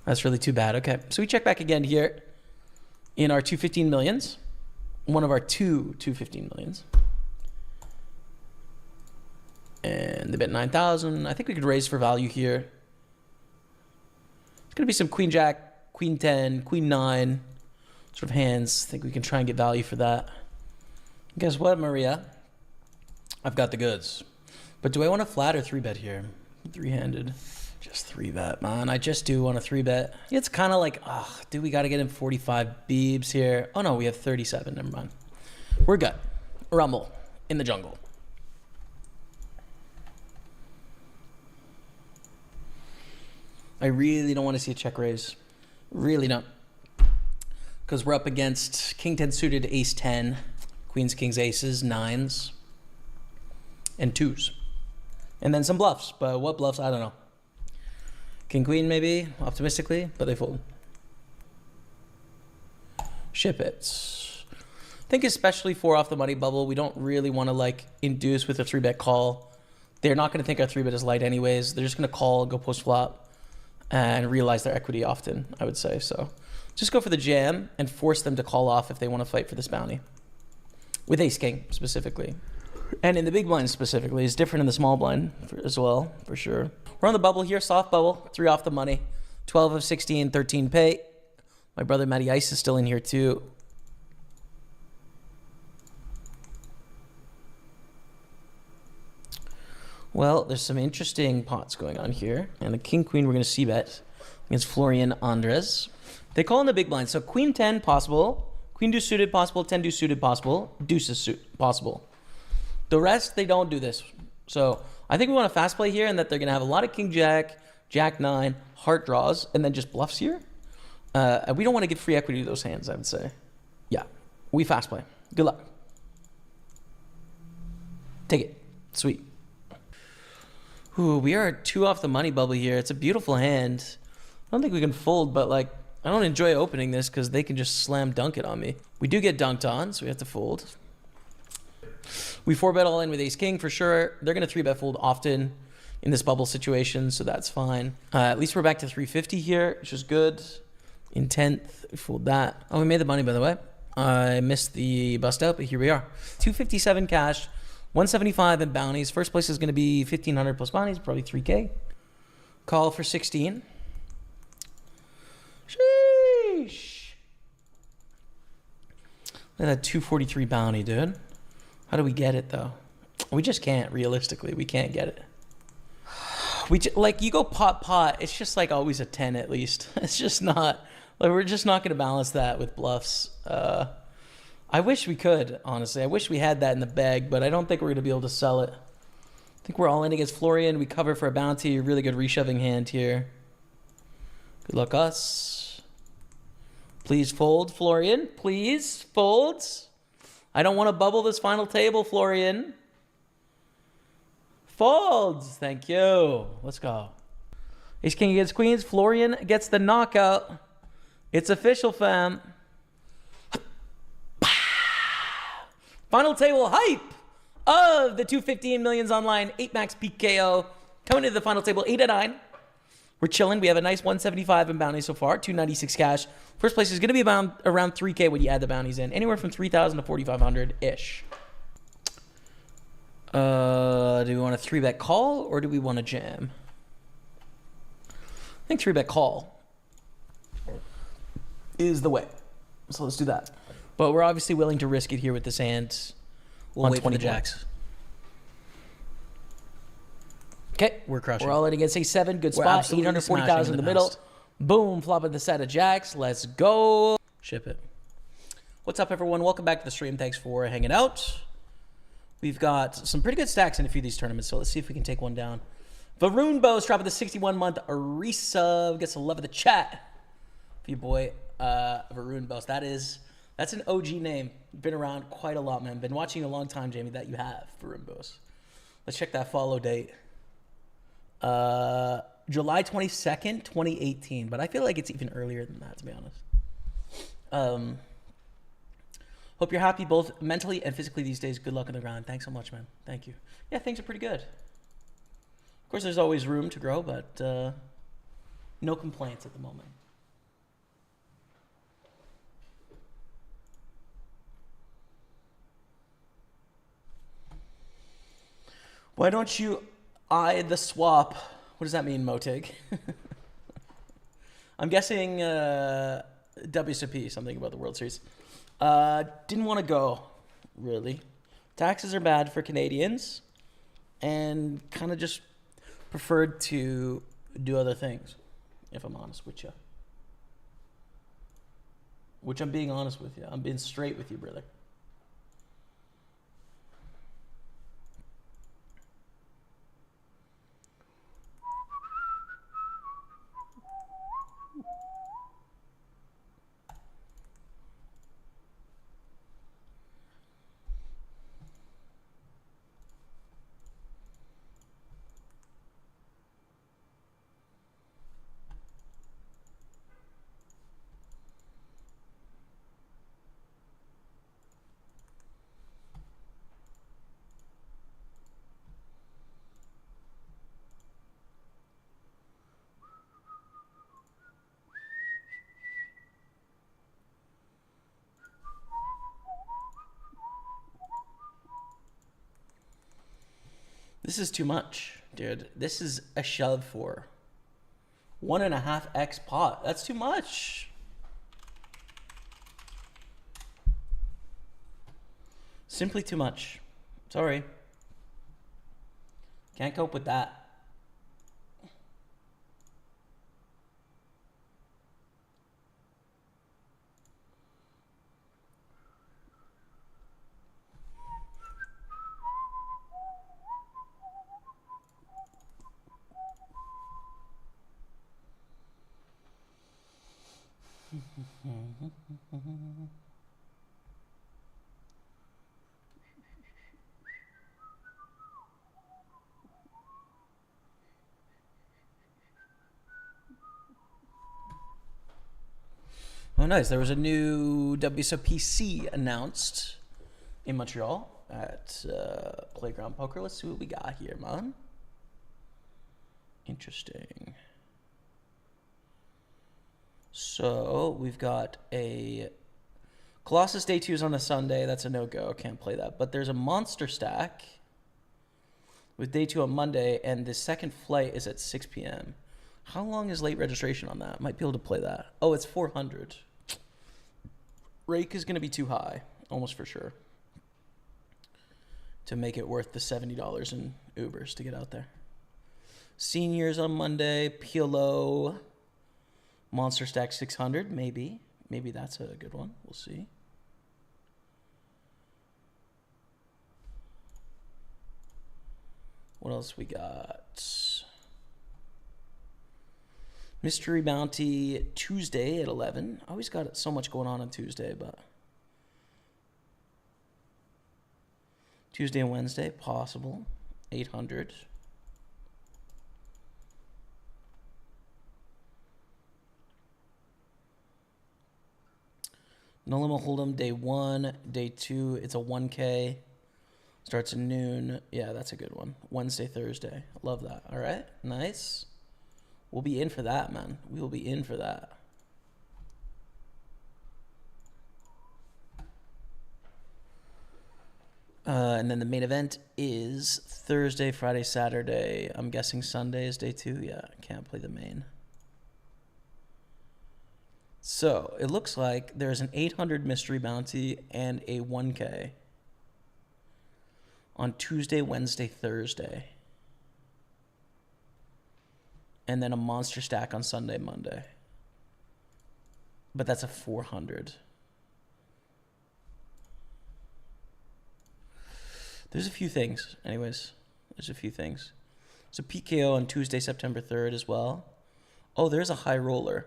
That's really too bad. Okay, so we check back again here in our 215 millions. One of our two 215 millions. And they bet 9,000. I think we could raise for value here. It's going to be some queen jack, queen 10, queen 9 sort of hands. I think we can try and get value for that. Guess what, Maria? I've got the goods. But do I want to flat or 3-bet here? 3-handed. Just 3-bet, man. I just do want a 3-bet. It's kind of like, dude, we got to get him 45 beebs here. Oh, no, we have 37. Never mind. We're good. Rumble in the jungle. I really don't want to see a check raise. Really don't. Because we're up against king 10 suited, ace 10, queens, kings, aces, 9s, and 2s. And then some bluffs. But what bluffs? I don't know. King, queen, maybe, optimistically, but they fold. Ship it. I think especially for off the money bubble, we don't really want to like induce with a 3-bet call. They're not going to think our 3-bet is light anyways. They're just going to call, go post flop, and realize their equity often, I would say. So just go for the jam and force them to call off if they want to fight for this bounty. With ace king specifically. And in the big blind specifically, it's different in the small blind as well, for sure. We're on the bubble here, soft bubble, 3 off the money, 12 of 16, 13 pay. My brother Matty Ice is still in here too. Well, there's some interesting pots going on here. And the king queen we're going to c-bet against Florian Andres. They call in the big blind. So queen 10 possible, queen deuce suited possible, 10 deuce suited possible, deuces possible. The rest, they don't do this. So I think we want to fast play here and that they're going to have a lot of king jack, jack 9, heart draws, and then just bluffs here. And we don't want to give free equity to those hands, I would say. Yeah, we fast play. Good luck. Take it. Sweet. Ooh, we are 2 off the money bubble here. It's a beautiful hand. I don't think we can fold, but like I don't enjoy opening this because they can just slam dunk it on me. We do get dunked on, so we have to fold. We 4-bet all in with ace-king for sure. They're going to 3-bet fold often in this bubble situation, so that's fine. At least we're back to 350 here, which is good. In 10th, we fooled that. Oh, we made the money, by the way. I missed the bust out, but here we are. 257 cash, 175 in bounties. First place is going to be 1,500 plus bounties, probably 3K. Call for 16. Sheesh. Look at that 243 bounty, dude. How do we get it, though? We just can't, realistically. We can't get it. Like, you go pot, it's just like always a 10 at least. It's just not, like, we're just not going to balance that with bluffs. I wish we could, honestly. I wish we had that in the bag, but I don't think we're going to be able to sell it. I think we're all in against Florian. We cover for a bounty. A really good reshoving hand here. Good luck, us. Please fold, Florian. Please, folds. I don't want to bubble this final table, Florian. Folds. Thank you. Let's go. Ace king against queens. Florian gets the knockout. It's official, fam. Final table hype of the 215 millions online 8 max PKO. Coming to the final table 8 at 9. We're chilling. We have a nice 175 in bounties so far. 296 cash. First place is going to be around 3K when you add the bounties in. Anywhere from 3,000 to 4,500-ish. Do we want a 3-bet call or do we want to jam? I think 3-bet call is the way. So let's do that. But we're obviously willing to risk it here with this hand. We'll wait for the jacks. Okay, we're crushing. We're all in against a7. Good spot. 840,000 in the middle. Boom, flopping the set of jacks. Let's go. Ship it. What's up, everyone? Welcome back to the stream. Thanks for hanging out. We've got some pretty good stacks in a few of these tournaments, so let's see if we can take one down. Varun Bose dropping the 61-month resub. Gets a love of the chat. For you boy, Varun Bose. That's an OG name. Been around quite a lot, man. Been watching a long time, Jamie, that you have, Varun Bose. Let's check that follow date. July 22nd, 2018. But I feel like it's even earlier than that, to be honest. Hope you're happy both mentally and physically these days. Good luck on the grind. Thanks so much, man. Thank you. Yeah, things are pretty good. Of course, there's always room to grow, but no complaints at the moment. Why don't you eye the swap? What does that mean, Motig? I'm guessing WSOP, something about the World Series. Didn't want to go, really. Taxes are bad for Canadians, and kind of just preferred to do other things, if I'm honest with you. Which I'm being honest with you. I'm being straight with you, brother. This is too much, dude. This is a shove for 1.5x pot. That's too much. Simply too much. Sorry. Can't cope with that. Oh, nice. There was a new WSOPC announced in Montreal at Playground Poker. Let's see what we got here, man. Interesting. So we've got a Colossus Day 2 is on a Sunday. That's a no-go. Can't play that. But there's a Monster Stack with Day 2 on Monday, and the second flight is at 6 p.m. How long is late registration on that? Might be able to play that. Oh, it's 400. Rake is going to be too high, almost for sure, to make it worth the $70 in Ubers to get out there. Seniors on Monday, PLO, Monster Stack 600, maybe. Maybe that's a good one. We'll see. What else we got? Mystery Bounty Tuesday at 11. I always got so much going on Tuesday, but Tuesday and Wednesday, possible. 800. No Limit Hold'em Day 1, Day 2. It's a 1K. Starts at noon. Yeah, that's a good one. Wednesday, Thursday. Love that. All right, nice. We'll be in for that, man. We will be in for that. And then the main event is Thursday, Friday, Saturday. I'm guessing Sunday is Day 2. Yeah, can't play the main. So it looks like there's an 800 Mystery Bounty and a 1K on Tuesday, Wednesday, Thursday. And then a Monster Stack on Sunday, Monday. But that's a 400. There's a few things. Anyways, there's a few things. There's a PKO on Tuesday, September 3rd as well. Oh, there's a high roller.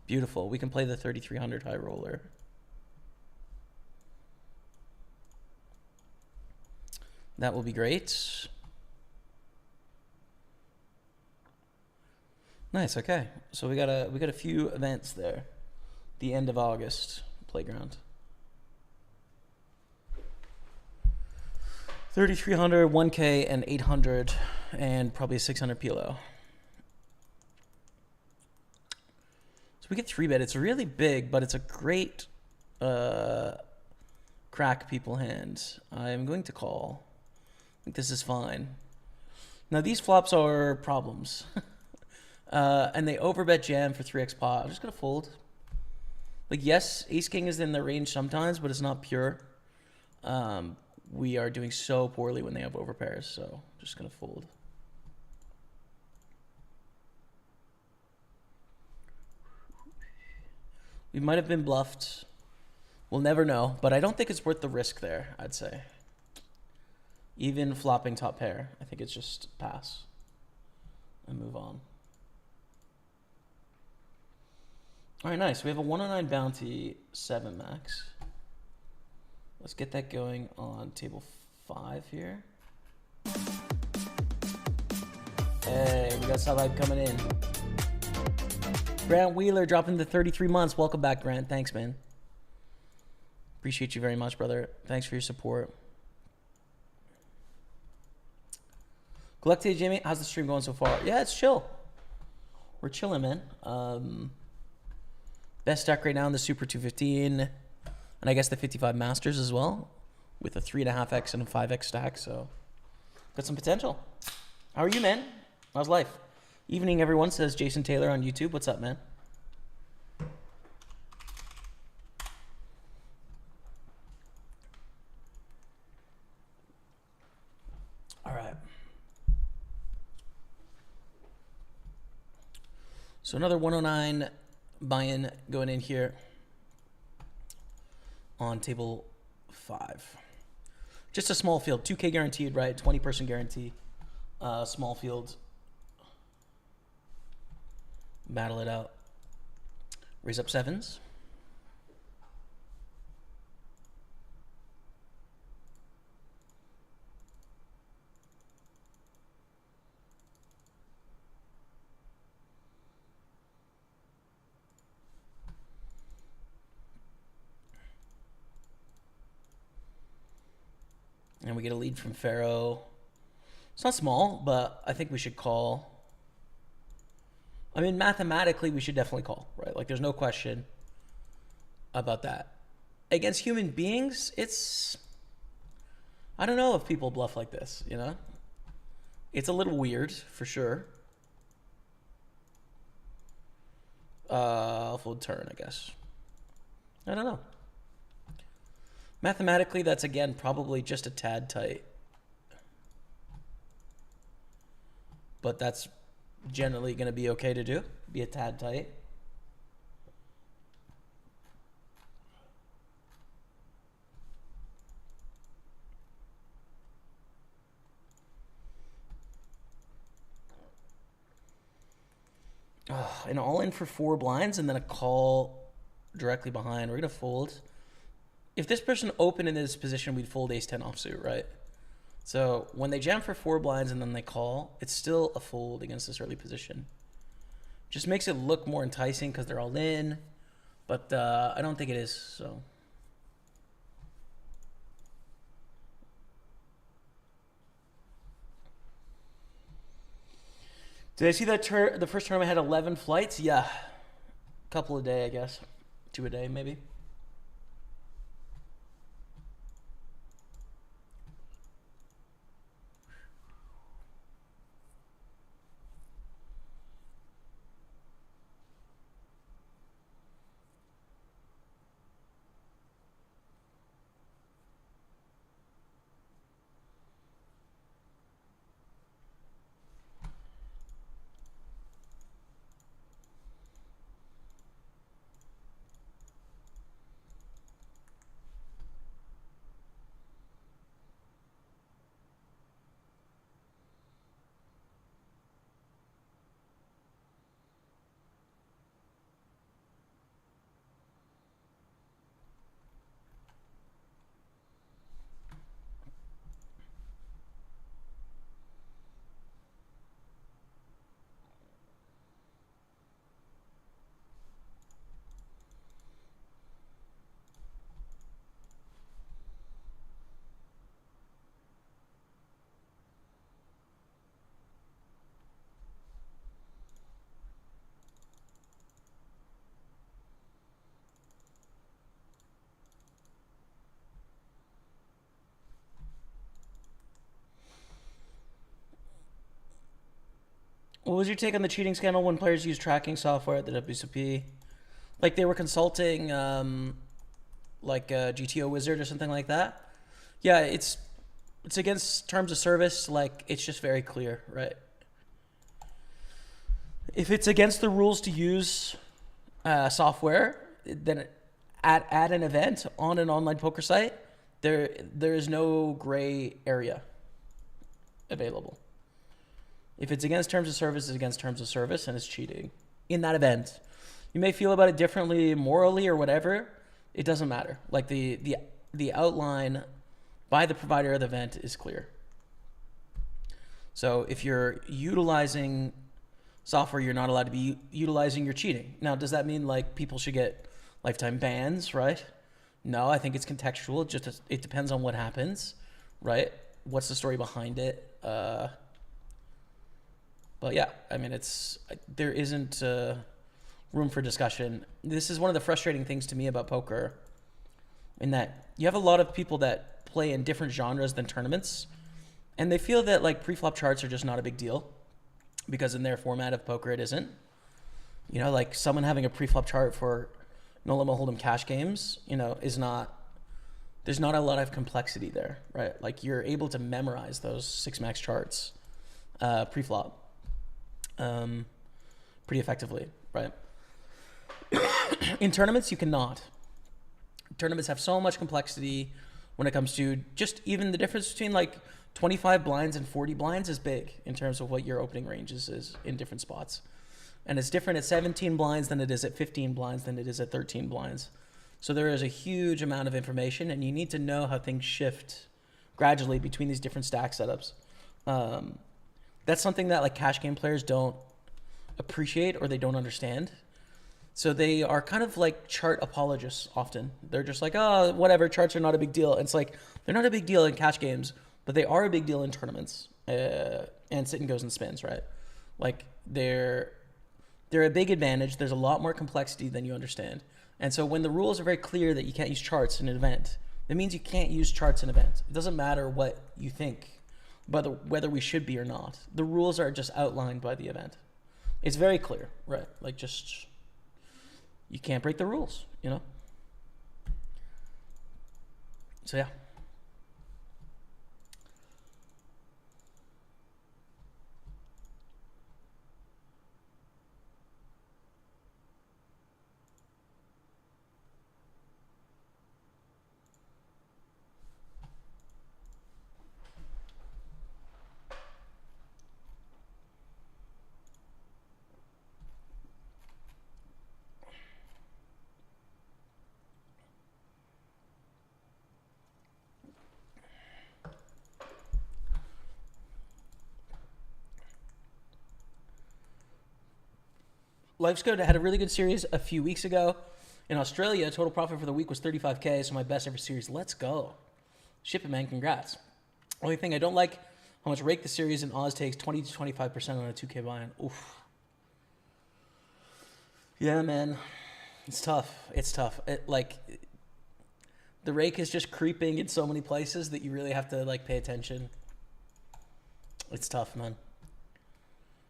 Beautiful. We can play the 3,300 high roller. That will be great. Nice. Okay. So we got a few events there. The end of August playground. 3,300, 1K, and 800, and probably a 600 PLO. So we get 3-bet. It's really big, but it's a great crack people hands. I'm going to call. I think this is fine. Now these flops are problems. And they overbet jam for 3x pot. I'm just going to fold. Like, yes, ace-king is in the range sometimes, but it's not pure. We are doing so poorly when they have overpairs, so I'm just going to fold. We might have been bluffed. We'll never know, but I don't think it's worth the risk there, I'd say. Even flopping top pair, I think it's just pass and move on. All right, nice. We have a 109 bounty, 7 max. Let's get that going on table 5 here. Hey, we got some hype coming in. Grant Wheeler dropping the 33 months. Welcome back, Grant. Thanks, man. Appreciate you very much, brother. Thanks for your support. Collected, Jimmy. How's the stream going so far? Yeah, it's chill. We're chilling, man. Best stack right now in the Super 215, and I guess the 55 Masters as well, with a 3.5x and a 5x stack. So, got some potential. How are you, man? How's life? Evening, everyone, says Jason Taylor on YouTube. What's up, man? All right. So another 109 buy-in going in here on table 5. Just a small field, 2K guaranteed, right? 20-person guarantee. Small field. Battle it out. Raise up 7s. And we get a lead from Pharaoh. It's not small, but I think we should call. I mean, mathematically, we should definitely call, right? Like, there's no question about that. Against human beings, it's... I don't know if people bluff like this, you know? It's a little weird, for sure. I'll fold turn, I guess. I don't know. Mathematically, that's, again, probably just a tad tight. But that's generally going to be okay to do. Be a tad tight. Oh, an all in for 4 blinds and then a call directly behind. We're going to fold. If this person opened in this position, we'd fold ace-10 offsuit, right? So when they jam for 4 blinds and then they call, it's still a fold against this early position. Just makes it look more enticing because they're all in, but I don't think it is, so. Did I see that the first tournament had 11 flights? Yeah. A couple a day, I guess. 2 a day, maybe. What was your take on the cheating scandal when players use tracking software at the WSOP? Like they were consulting like a GTO wizard or something like that? Yeah, it's against terms of service. Like, it's just very clear, right? If it's against the rules to use software, then at an event on an online poker site, there is no gray area available. If it's against terms of service, it's against terms of service, and it's cheating in that event. You may feel about it differently morally or whatever. It doesn't matter. Like the outline by the provider of the event is clear. So if you're utilizing software you're not allowed to be utilizing, you're cheating. Now, does that mean like people should get lifetime bans, right? No, I think it's contextual. It depends on what happens, right? What's the story behind it? But yeah, I mean, there isn't room for discussion. This is one of the frustrating things to me about poker, in that you have a lot of people that play in different genres than tournaments, and they feel that like pre-flop charts are just not a big deal because in their format of poker it isn't. You know, like someone having a pre-flop chart for no limit hold'em cash games, you know, there's not a lot of complexity there, right? Like you're able to memorize those 6 max charts pre-flop pretty effectively, right? In tournaments, you cannot. Tournaments have so much complexity when it comes to just even the difference between like 25 blinds and 40 blinds is big in terms of what your opening ranges is in different spots. And it's different at 17 blinds than it is at 15 blinds than it is at 13 blinds. So there is a huge amount of information, and you need to know how things shift gradually between these different stack setups. That's something that like cash game players don't appreciate or they don't understand. So they are kind of like chart apologists often. They're just like, oh, whatever, charts are not a big deal. And it's like They're not a big deal in cash games, but they are a big deal in tournaments and sit and goes and spins, right? Like they're a big advantage. There's a lot more complexity than you understand. And so when the rules are very clear that you can't use charts in an event, that means you can't use charts in an event. It doesn't matter what you think about whether we should be or not. The rules are just outlined by the event. It's very clear, right? Like just, you can't break the rules, you know? So yeah. Life's Good had a really good series a few weeks ago. In Australia, total profit for the week was 35K, so my best ever series. Let's go. Ship it, man. Congrats. Only thing I don't like, how much rake the series in Oz takes 20 to 25% on a 2K buy-in. Oof. Yeah, man. It's tough. It's tough. The rake is just creeping in so many places that you really have to like pay attention. It's tough, man.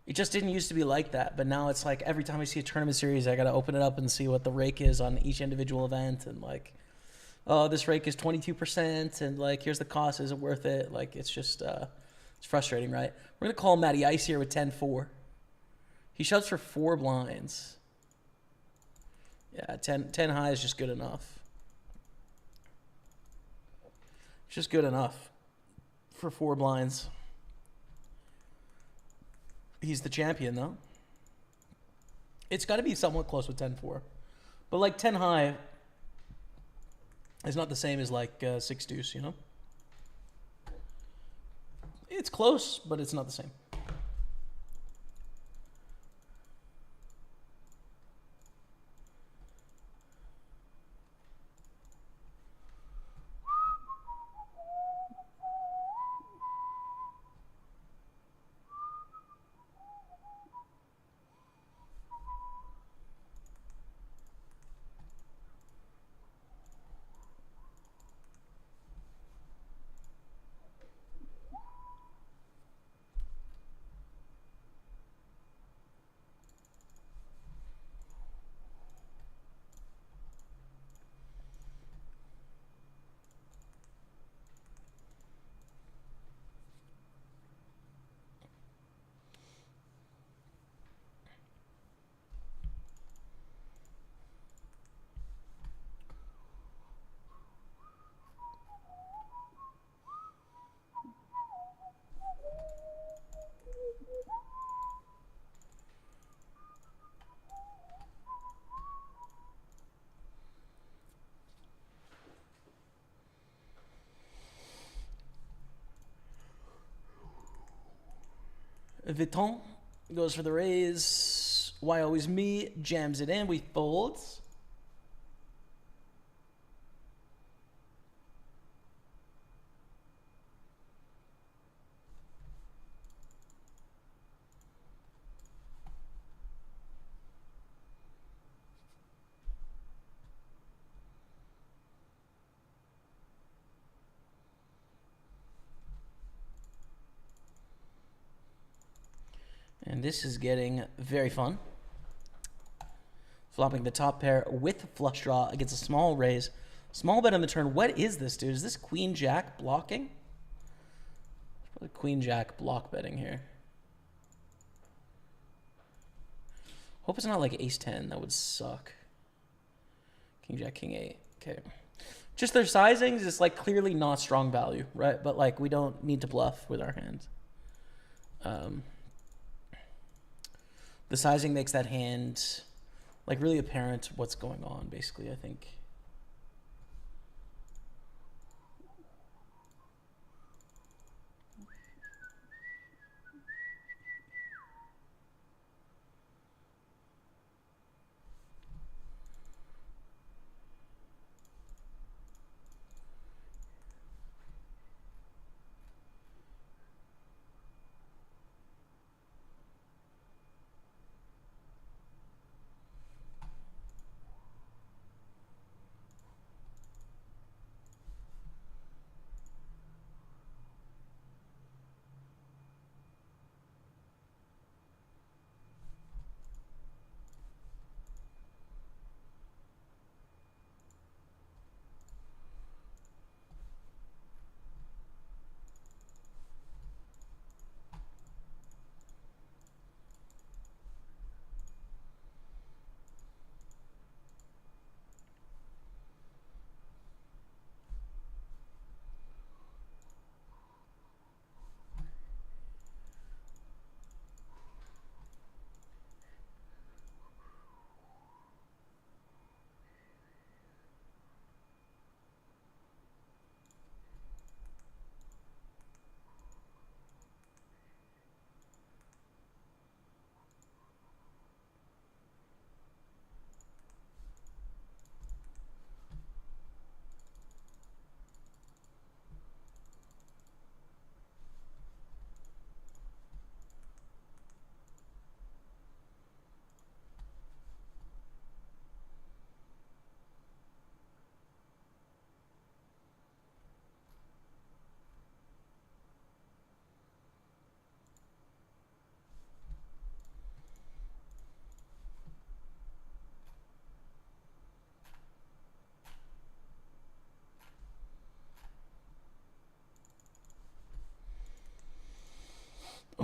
It just didn't used to be like that, but now it's like every time I see a tournament series, I got to open it up and see what the rake is on each individual event, and like, oh, this rake is 22%, and like, here's the cost, is it worth it? Like, it's just, it's frustrating, right? We're going to call Matty Ice here with 10-4. He shoves for 4 blinds. Yeah, 10 high is just good enough. It's just good enough for 4 blinds. He's the champion, though. It's got to be somewhat close with 10-4. But, like, 10 high is not the same as, like, 6 deuce, you know? It's close, but it's not the same. Vuitton goes for the raise. Why always me? Jams it in. We fold. And this is getting very fun. Flopping the top pair with flush draw against a small raise. Small bet on the turn. What is this, dude? Is this Queen Jack blocking? Probably Queen Jack block betting here. Hope it's not like Ace 10. That would suck. King Jack, King 8. Okay. Just their sizings is like clearly not strong value, right? But like we don't need to bluff with our hands. The sizing makes that hand like really apparent what's going on, basically, I think.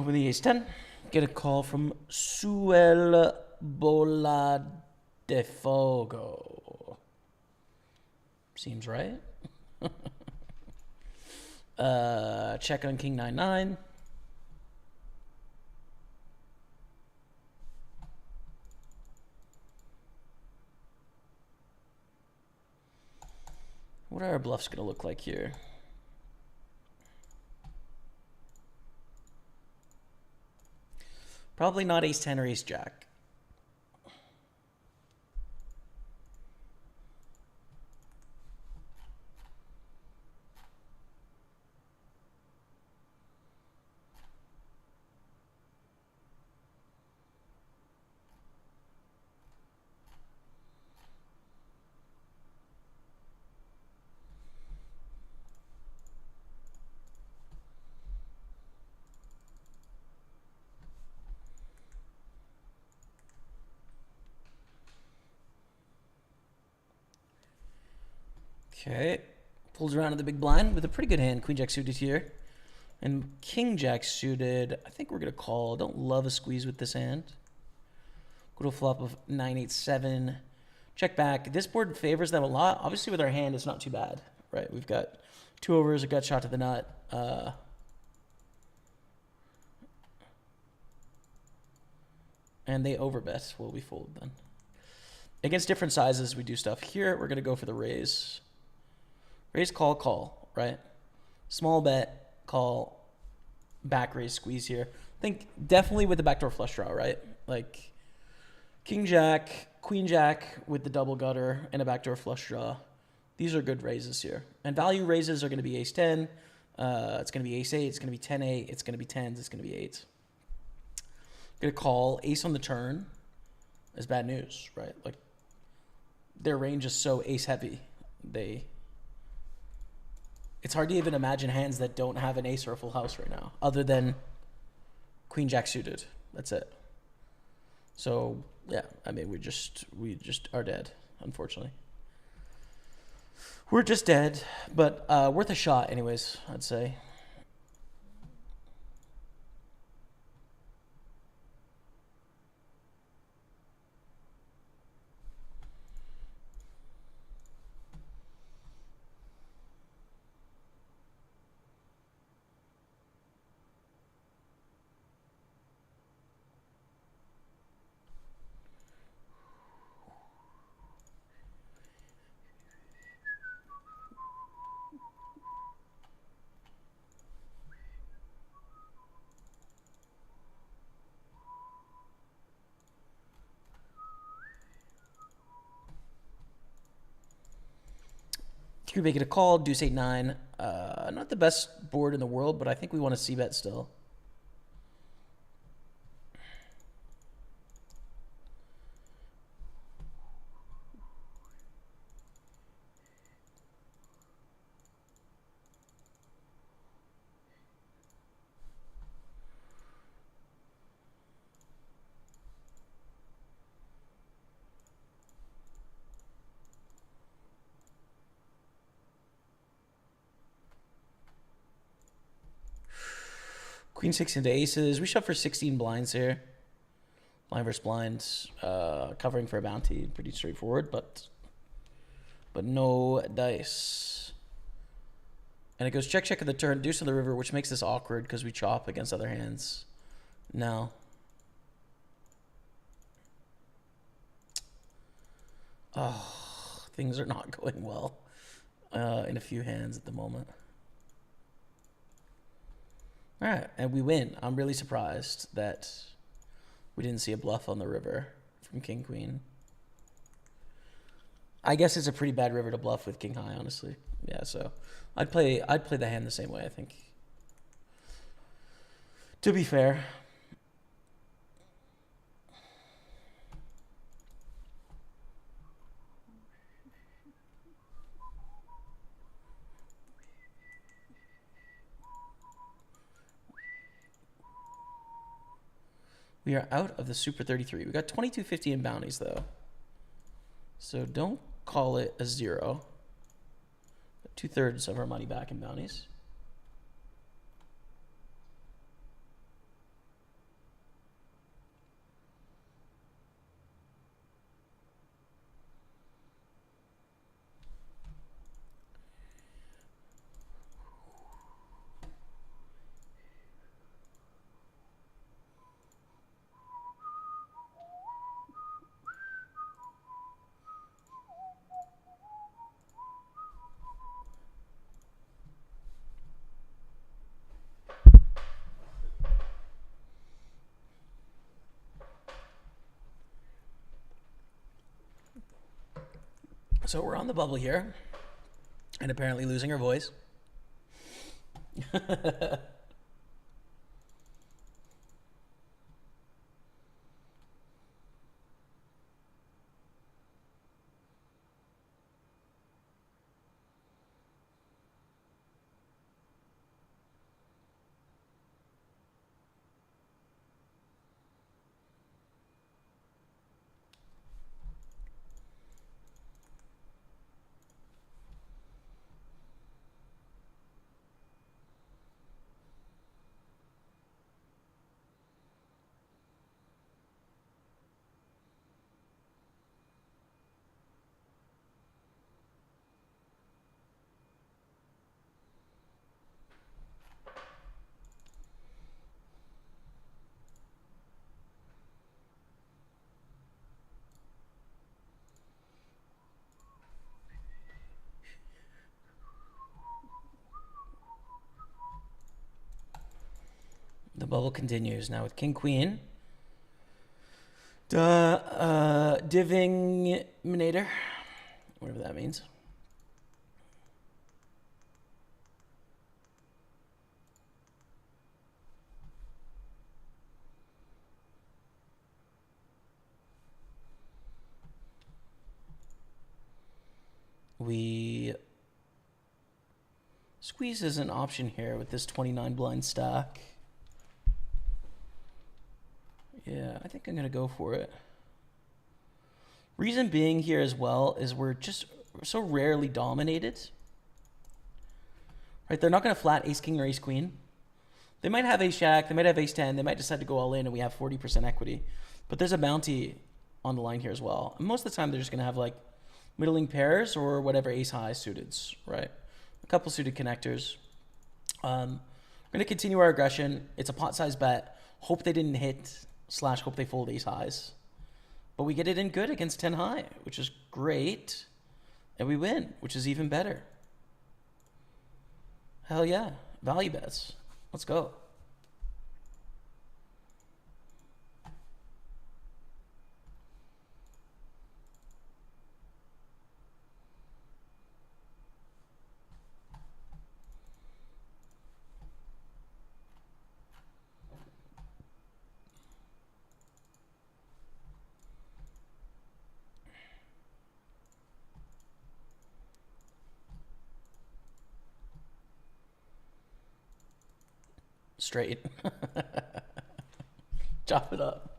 Open the ace-10. Get a call from Suel Bola de Fogo. Seems right. Check on king 9-9. What are our bluffs going to look like here? Probably not ace-10 or ace-jack. Okay, pulls around to the big blind with a pretty good hand. Queen Jack suited here. And King Jack suited. I think we're going to call. Don't love a squeeze with this hand. Go to a flop of 9-8-7. Check back. This board favors them a lot. Obviously, with our hand, it's not too bad, right? We've got 2 overs, a gut shot to the nut. And they overbet. Well, we fold then. Against different sizes, we do stuff. Here, we're going to go for the raise. Raise, call, right? Small bet, call, back raise, squeeze here. I think definitely with the backdoor flush draw, right? Like King Jack, Queen Jack with the double gutter and a backdoor flush draw. These are good raises here. And value raises are going to be ace-10. It's going to be ace-8. It's going to be 10-8. It's going to be 10s. It's going to be 8s. Going to call ace on the turn is bad news, right? Like their range is so ace heavy. It's hard to even imagine hands that don't have an ace or a full house right now, other than Queen Jack suited. That's it. So yeah, I mean, we just are dead, unfortunately. We're just dead, but worth a shot anyways, I'd say. Three make it a call, deuce 8-9. Not the best board in the world, but I think we want to see bet still. Queen 6 into aces. We shove for 16 blinds here. Blind versus blind. Covering for a bounty. Pretty straightforward, but no dice. And it goes check, check at the turn. Deuce on the river, which makes this awkward because we chop against other hands. No. Oh, things are not going well in a few hands at the moment. All right, and we win. I'm really surprised that we didn't see a bluff on the river from King Queen. I guess it's a pretty bad river to bluff with King High, honestly. Yeah, so I'd play the hand the same way, I think. To be fair. We are out of the Super 33. We got 2250 in bounties, though. So don't call it a 0. 2/3 of our money back in bounties. So we're on the bubble here, and apparently losing our voice. The bubble continues now with King Queen. Divingminator, whatever that means. We squeeze is an option here with this 29 blind stack. Yeah, I think I'm going to go for it. Reason being here as well is we're so rarely dominated. Right? They're not going to flat ace king or ace queen. They might have ace jack, they might have ace 10, they might decide to go all in and we have 40% equity. But there's a bounty on the line here as well. And most of the time they're just going to have like middling pairs or whatever ace high suiteds, right? A couple suited connectors. We're going to continue our aggression. It's a pot size bet. Hope they didn't hit / hope they fold ace highs. But we get it in good against 10 high, which is great. And we win, which is even better. Hell yeah. Value bets. Let's go. Straight. Chop it up.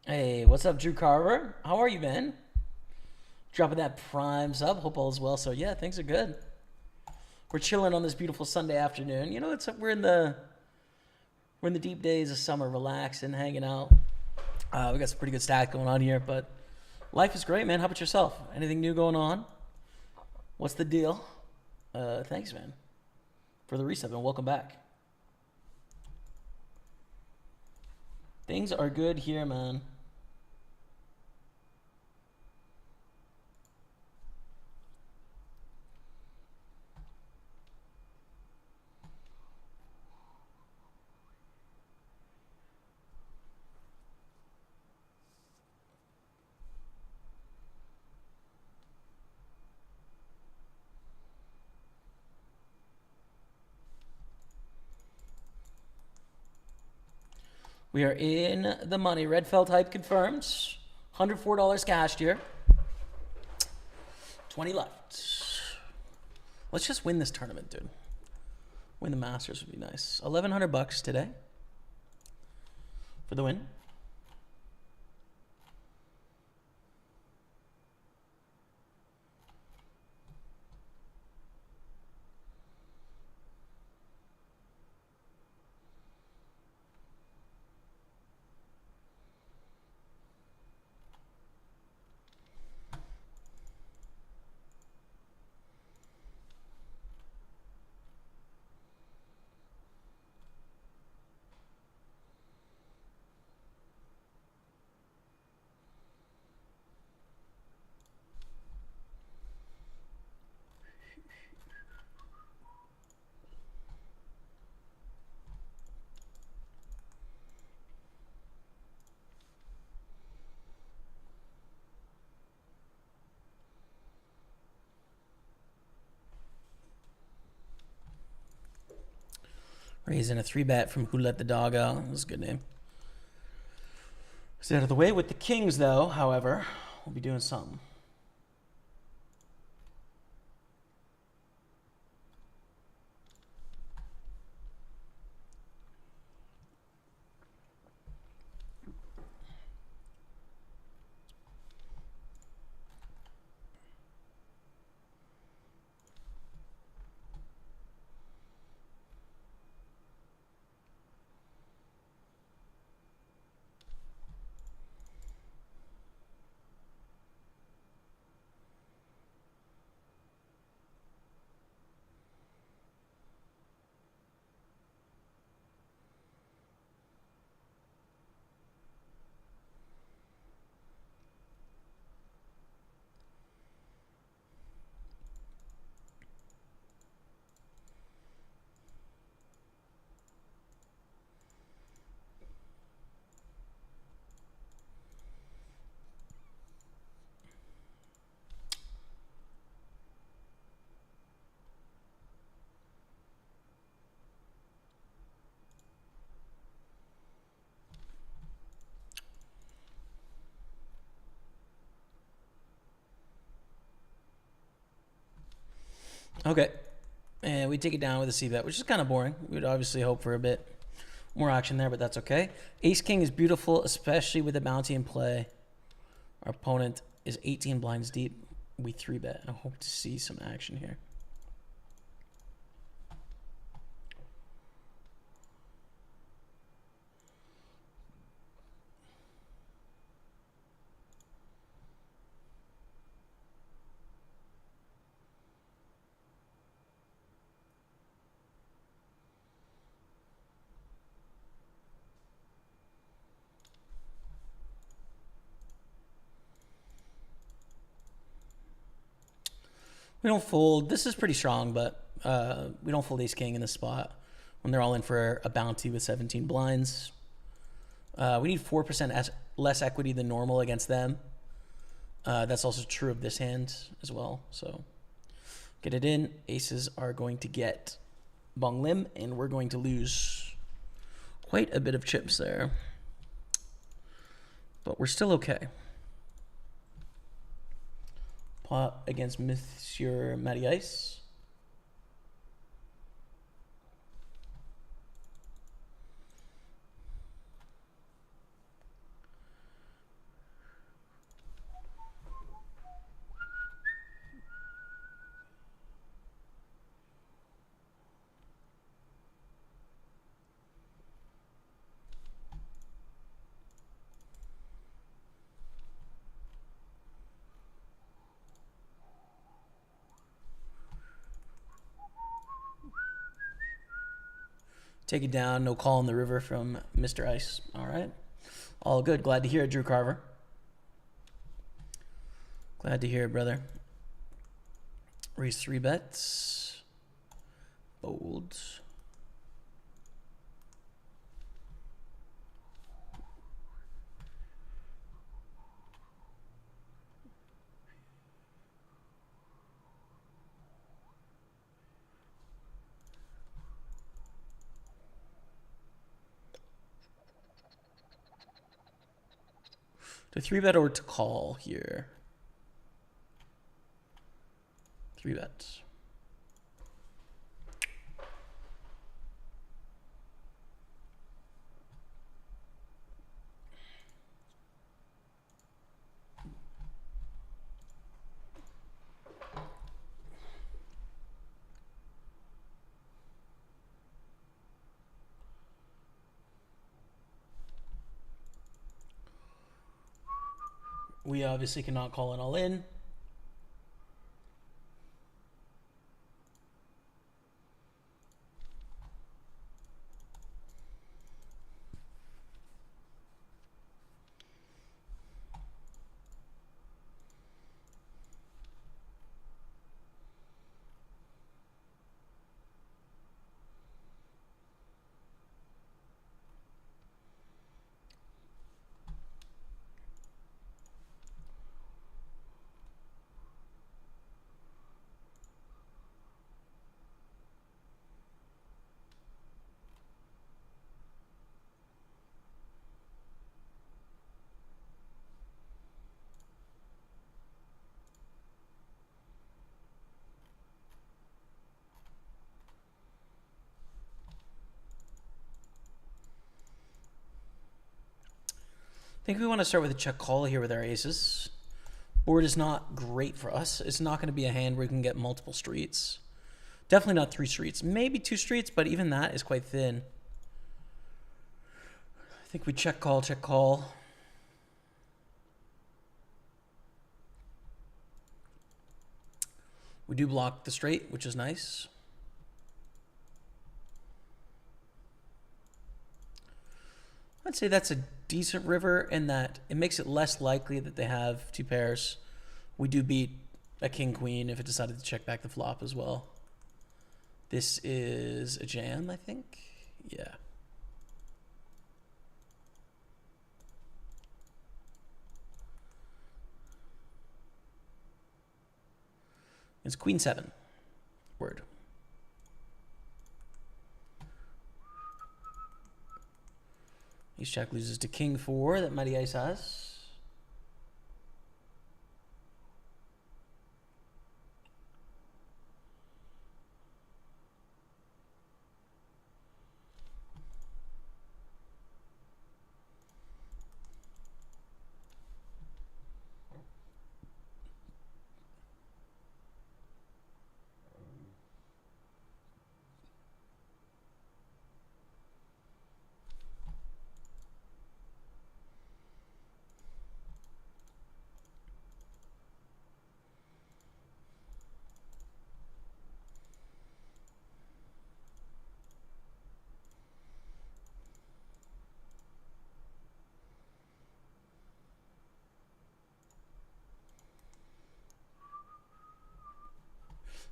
Hey, what's up, Drew Carver? How are you, man? Dropping that prime sub. Hope all is well. So yeah, things are good. We're chilling on this beautiful Sunday afternoon. You know, we're in the deep days of summer, relaxing, hanging out. We got some pretty good stack going on here, but life is great, man. How about yourself? Anything new going on? What's the deal? Thanks, man, for the resub and welcome back. Things are good here, man. We are in the money. Redfeld hype confirmed. $104 cashed here. 20 left. Let's just win this tournament, dude. Win the Masters would be nice. $1,100 today for the win. Raising a 3-bet from Who Let the Dog Out. That was a good name. It's out of the way with the Kings, though. However, we'll be doing something. Okay. And we take it down with a C-bet, which is kind of boring. We'd obviously hope for a bit more action there, but that's okay. Ace-King is beautiful, especially with a bounty in play. Our opponent is 18 blinds deep. We 3-bet. I hope to see some action here. We don't fold. This is pretty strong, but we don't fold ace king in this spot when they're all in for a bounty with 17 blinds. We need 4% less equity than normal against them. That's also true of this hand as well. So get it in. Aces are going to get bong lim, and we're going to lose quite a bit of chips there. But we're still okay. Pot against Monsieur Matty Ice. Take it down. No call in the river from Mr. Ice. All right. All good. Glad to hear it, Drew Carver. Glad to hear it, brother. Raise 3 bets. Bold. To 3-bet or to call here? 3-bet. We obviously cannot call it all in. I think we want to start with a check call here with our aces. Board is not great for us. It's not going to be a hand where we can get multiple streets. Definitely not 3 streets. Maybe 2 streets, but even that is quite thin. I think we check call, check call. We do block the straight, which is nice. I'd say that's a decent river in that it makes it less likely that they have 2 pairs. We do beat a king-queen if it decided to check back the flop as well. This is a jam, I think. Yeah. It's queen 7. Word. Ace jack loses to king 4 that Mighty Ice has.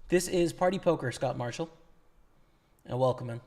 This is Party Poker, Scott Marshall. And welcome in.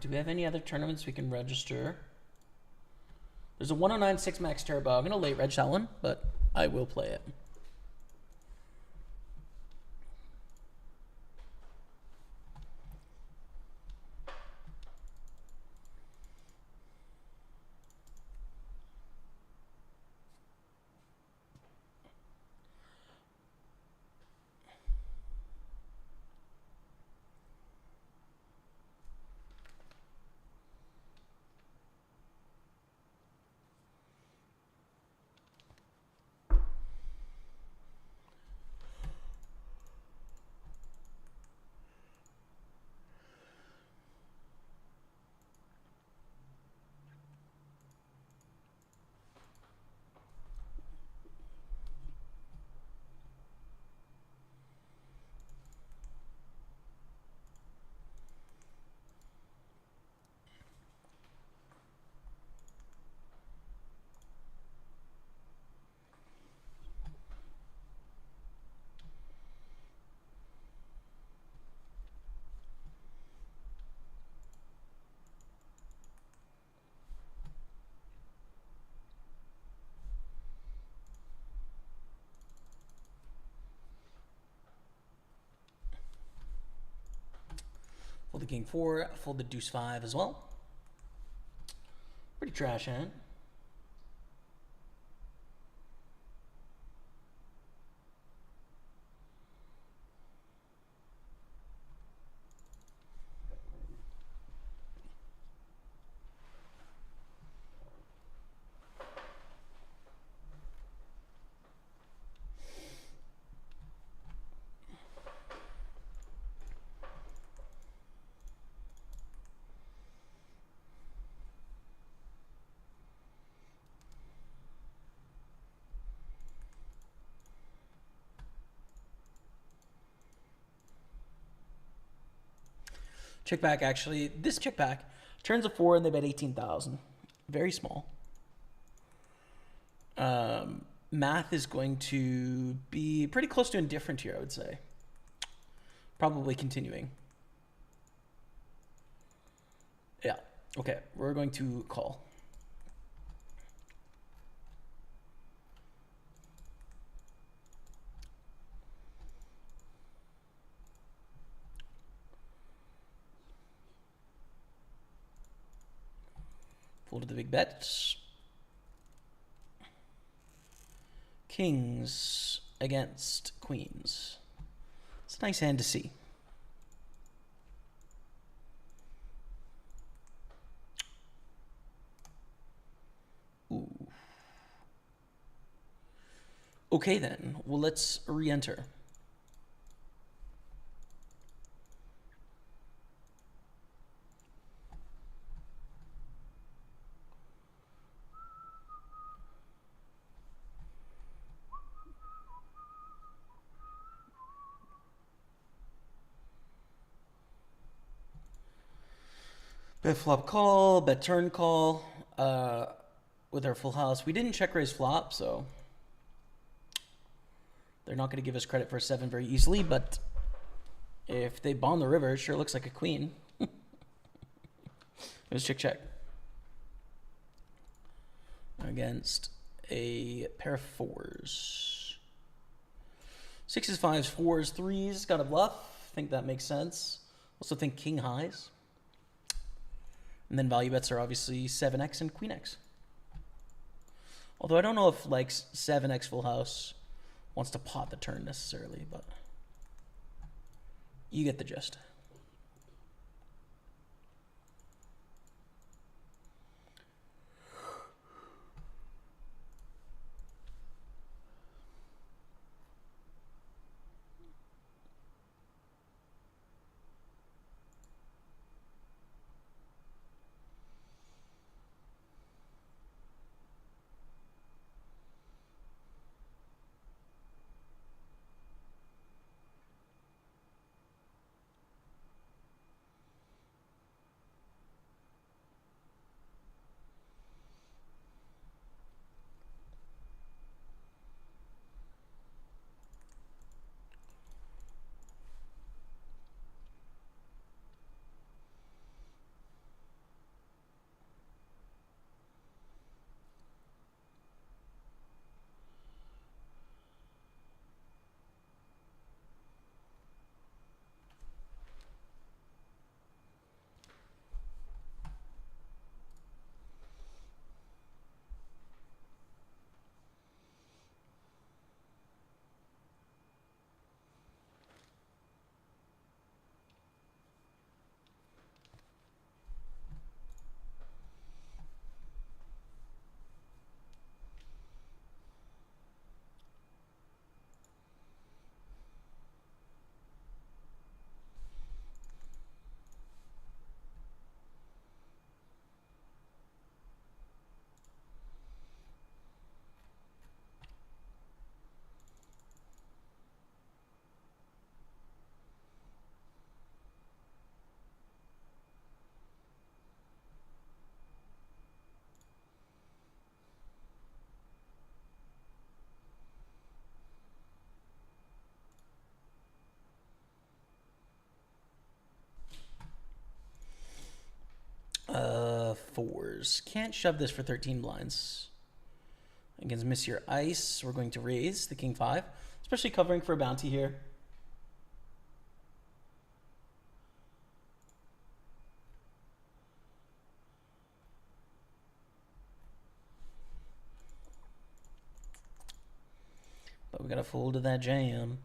do we have any other tournaments we can register? There's a 109 6 max turbo. I'm gonna late reg that one, but I will play it. Fold the king 4, fold the deuce 5 as well. Pretty trash hand. Check back, actually. This check back turns a 4 and they bet 18,000. Very small. Math is going to be pretty close to indifferent here, I would say. Probably continuing. Yeah. Okay. We're going to call. Fold to the big bet. Kings against queens. It's a nice hand to see. Ooh. Okay then. Well, let's re-enter. Bet flop call, bet turn call with our full house. We didn't check raise flop, so they're not going to give us credit for a 7 very easily, but if they bomb the river, it sure looks like a queen. It was check. Against a pair of 4s. 6s, 5s, 4s, 3s. Got a bluff. Think that makes sense. Also think king highs. And then value bets are obviously 7x and queen x. Although I don't know if like 7x full house wants to pot the turn necessarily, but you get the gist. Fours. Can't shove this for 13 blinds. Against Miss Your Ice, we're going to raise the king 5, especially covering for a bounty here. But we got to fold to that jam.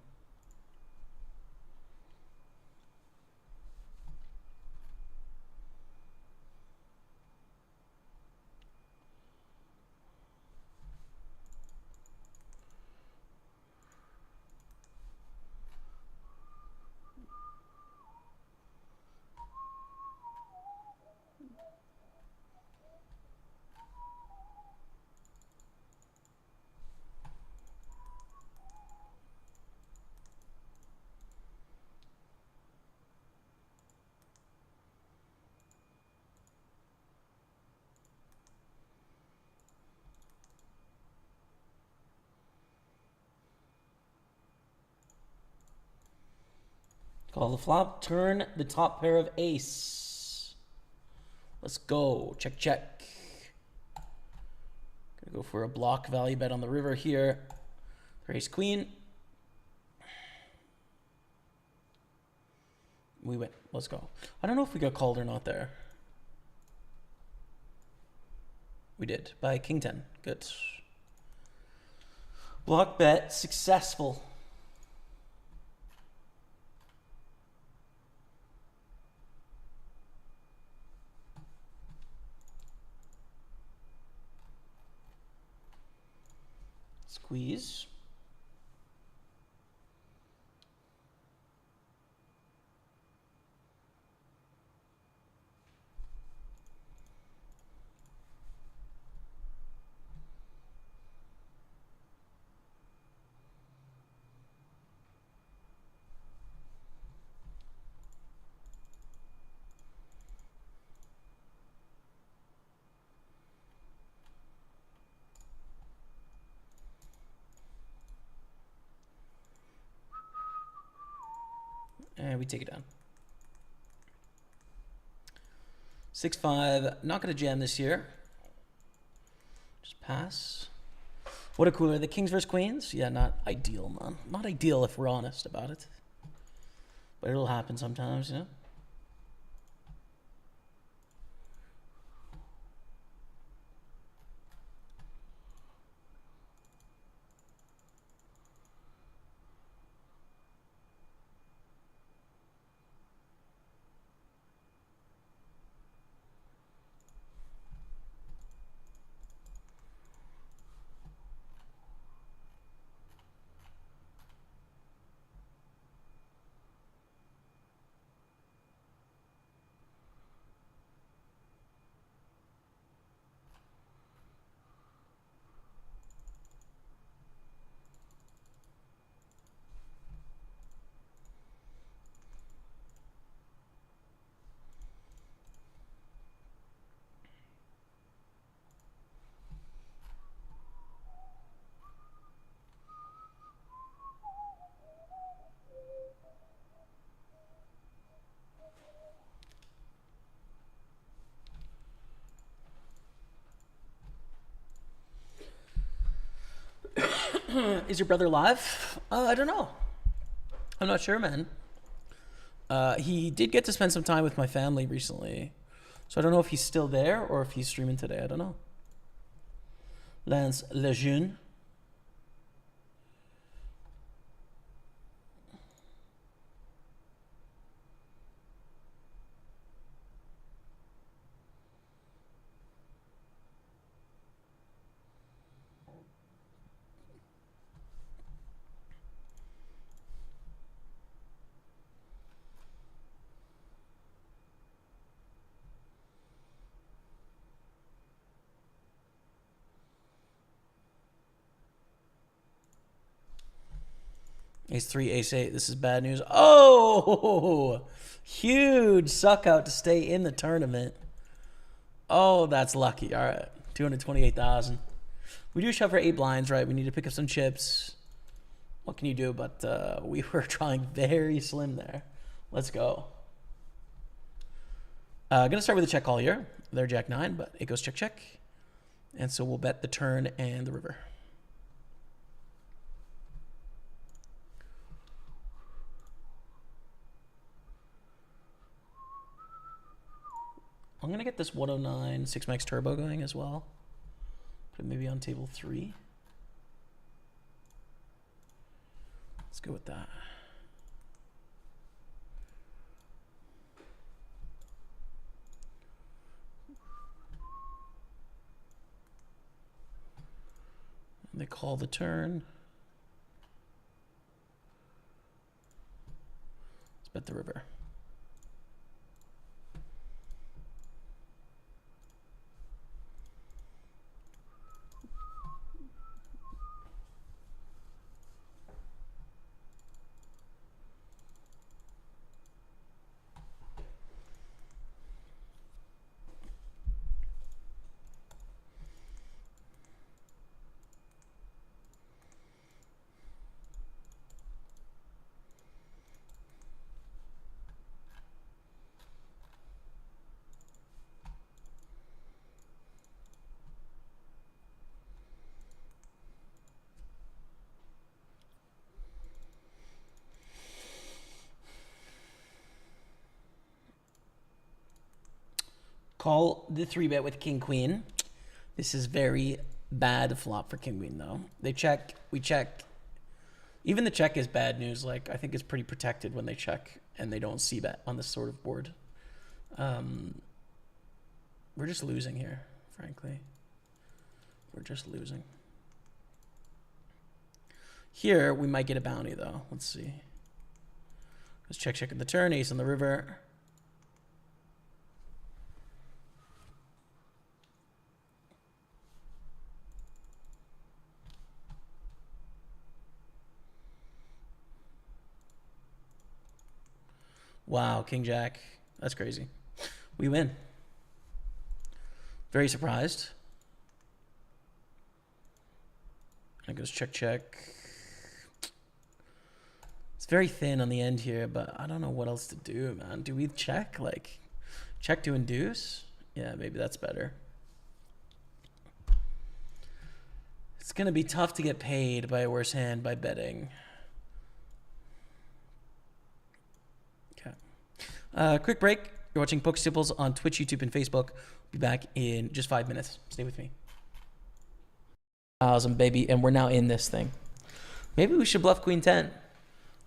Call the flop, turn the top pair of ace. Let's go, check, check. Gonna go for a block value bet on the river here. Ace queen. We win, let's go. I don't know if we got called or not there. We did, by king 10, good. Block bet, successful. Squeeze. And we take it down. 6-5. Not going to jam this year. Just pass. What a cooler. The kings versus queens? Yeah, not ideal, man. Not ideal if we're honest about it. But it'll happen sometimes, you know? Is your brother live? I don't know. I'm not sure, man. He did get to spend some time with my family recently. So I don't know if he's still there or if he's streaming today. I don't know. Lance Lejeune. Ace 3, Ace 8. This is bad news. Oh! Huge suck out to stay in the tournament. Oh, that's lucky. All right. 228,000. We do shove for 8 blinds, right? We need to pick up some chips. What can you do? But we were trying very slim there. Let's go. Gonna start with a check call here. They're Jack 9, but it goes check, check. And so we'll bet the turn and the river. I'm gonna get this 109 6-max turbo going as well. Put it maybe on table 3. Let's go with that. And they call the turn. Let's bet the river. Call the 3-bet with king queen. This is very bad flop for king queen though. They check, we check. Even the check is bad news. Like I think it's pretty protected when they check and they don't see bet on this sort of board. We're just losing here, frankly. We're just losing. Here we might get a bounty though. Let's see. Let's check at the turn, ace on the river. Wow, king jack. That's crazy. We win. Very surprised. And it goes check, check. It's very thin on the end here, but I don't know what else to do, man. Do we check? Like, check to induce? Yeah, maybe that's better. It's going to be tough to get paid by a worse hand by betting. Quick break. You're watching Pokerstaples on Twitch, YouTube, and Facebook. Be back in just 5 minutes. Stay with me. Awesome, baby. And we're now in this thing. Maybe we should bluff queen 10.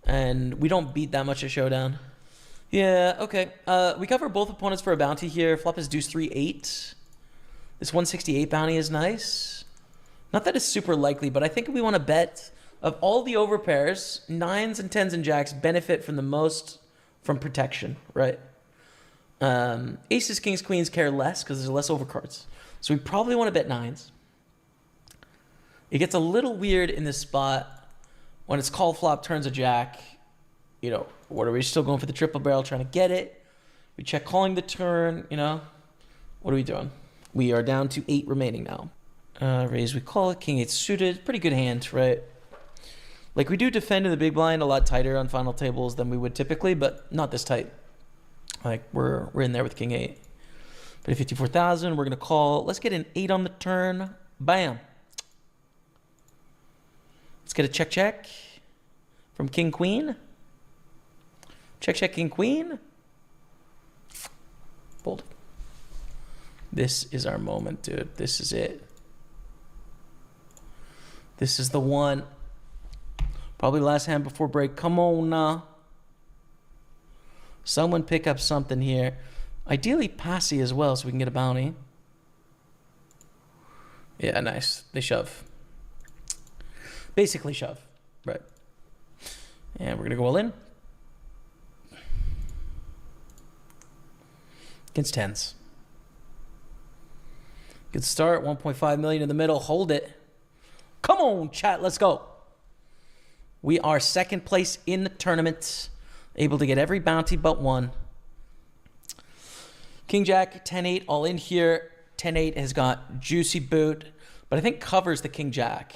And we don't beat that much at showdown. Yeah, okay. We cover both opponents for a bounty here. Flop is deuce 3-8. This 168 bounty is nice. Not that it's super likely, but I think we want to bet of all the overpairs, 9s and 10s and jacks benefit from the most from protection, right? Aces, kings, queens care less because there's less overcards. So we probably want to bet 9s. It gets a little weird in this spot when it's call flop, turns a jack. You know, what are we still going for the triple barrel, trying to get it? We check calling the turn, you know. What are we doing? We are down to 8 remaining now. Raise, we call it. King 8 suited. Pretty good hand, right? Like, we do defend in the big blind a lot tighter on final tables than we would typically, but not this tight. Like, we're in there with king 8. But at 54,000, we're going to call. Let's get an 8 on the turn. Bam. Let's get a check, check from king, queen. Check, check, king, queen. Fold. This is our moment, dude. This is it. This is the one. Probably last hand before break. Come on now. Someone pick up something here. Ideally passy as well so we can get a bounty. Yeah, nice. They shove. Basically shove. Right. And we're going to go all in. Against 10s. Good start. 1.5 million in the middle. Hold it. Come on, chat. Let's go. We are second place in the tournament, able to get every bounty but one. King Jack, 10-8, all in here. 10-8 has got juicy boot, but I think covers the King Jack.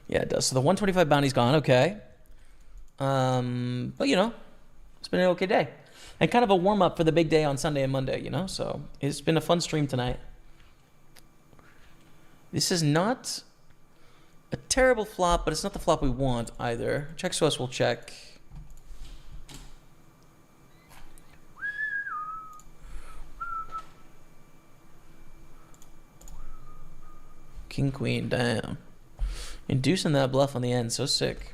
Yeah, it does. So the 125 bounty's gone. Okay. But, you know, it's been an okay day. And kind of a warm-up for the big day on Sunday and Monday, you know? So it's been a fun stream tonight. This is not a terrible flop, but it's not the flop we want either. Check to us, we'll check. King, queen, damn. Inducing that bluff on the end, so sick.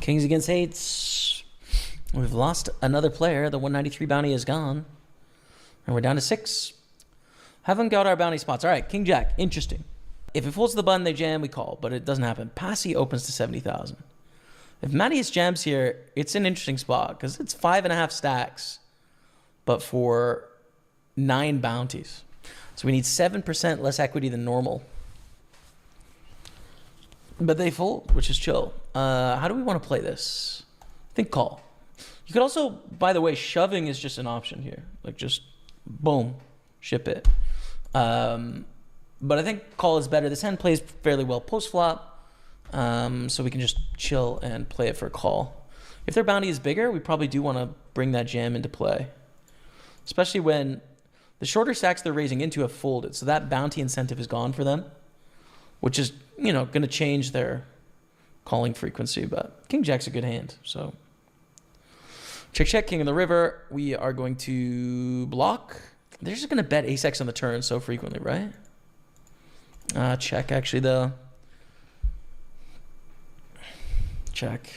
Kings against eights. We've lost another player. The 193 bounty is gone. And we're down to 6. Haven't got our bounty spots. All right, king jack, interesting. If it folds to the button, they jam, we call, but it doesn't happen. Passy opens to 70,000. If Mattias jams here, it's an interesting spot because it's 5.5 stacks, but for 9 bounties. So we need 7% less equity than normal. But they fold, which is chill. How do we want to play this? I think call. You could also, by the way, shoving is just an option here. Like just boom, ship it. But I think call is better. This hand plays fairly well post-flop. So we can just chill and play it for a call. If their bounty is bigger, we probably do want to bring that jam into play. Especially when the shorter stacks they're raising into have folded. So that bounty incentive is gone for them. Which is, you know, going to change their calling frequency. But king jack's a good hand. So check, check, king in the river. We are going to block. They're just going to bet ace-x on the turn so frequently, right? Check, actually, though. Check.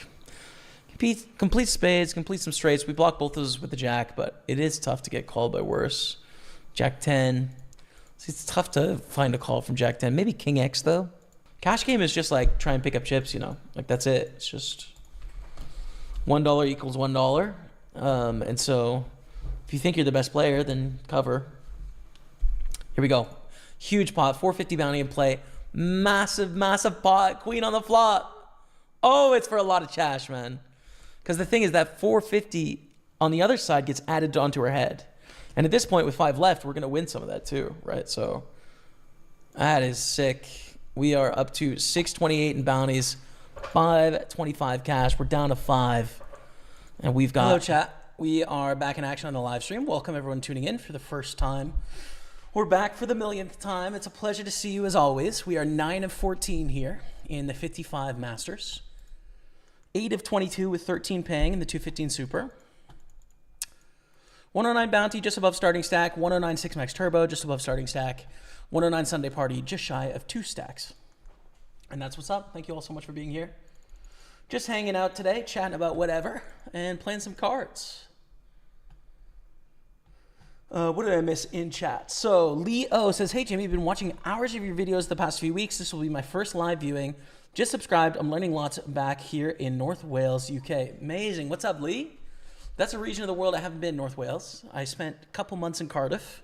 Complete spades, complete some straights. We block both those with the jack, but it is tough to get called by worse. Jack 10. See, it's tough to find a call from Jack 10. Maybe King X, though. Cash game is just like try and pick up chips, you know. Like, that's it. It's just $1 equals $1. And so if you think you're the best player, then cover. Here we go. Huge pot. 450 bounty in play. Massive, massive pot. Queen on the flop. Oh, it's for a lot of cash, man. Because the thing is that 450 on the other side gets added onto her head. And at this point, with 5 left, we're going to win some of that too, right? So that is sick. We are up to 628 in bounties, 525 cash. We're down to 5. And we've got... Hello, chat. We are back in action on the live stream. Welcome, everyone tuning in for the first time. We're back for the millionth time. It's a pleasure to see you as always. We are 9 of 14 here in the 55 Masters. 8 of 22 with 13 paying in the 215 Super. 109 bounty, just above starting stack. 109 6 max turbo, just above starting stack. 109 Sunday party, just shy of 2 stacks. And that's what's up. Thank you all so much for being here. Just hanging out today, chatting about whatever, and playing some cards. What did I miss in chat? So Leo says, hey Jimmy, I've been watching hours of your videos the past few weeks. This will be my first live viewing. Just subscribed. I'm learning lots back here in North Wales, UK. Amazing. What's up, Lee? That's a region of the world I haven't been, North Wales. I spent a couple months in Cardiff.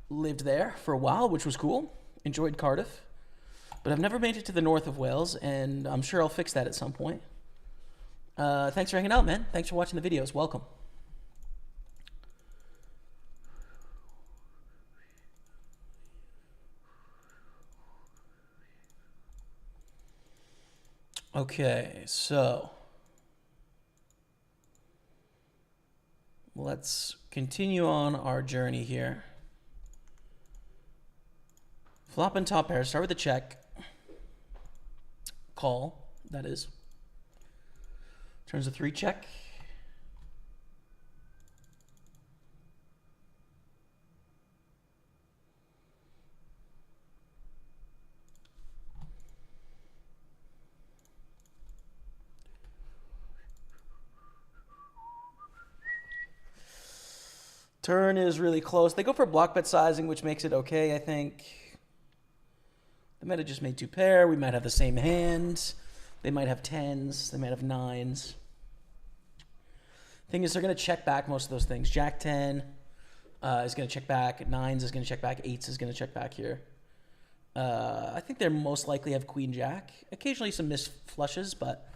Lived there for a while, which was cool. Enjoyed Cardiff. But I've never made it to the north of Wales, and I'm sure I'll fix that at some point. Thanks for hanging out, man. Thanks for watching the videos. Welcome. Okay, so let's continue on our journey here. Flop and top pair. Start with a check. Call, that is. Turns a 3 check. Turn is really close. They go for block bet sizing, which makes it okay, I think. They might have just made 2 pair. We might have the same hands. They might have 10s. They might have 9s. Thing is, they're going to check back most of those things. Jack 10 is going to check back. 9s is going to check back. 8s is going to check back here. I think they're most likely have Queen Jack. Occasionally some missed flushes, but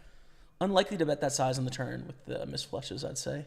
unlikely to bet that size on the turn with the missed flushes, I'd say.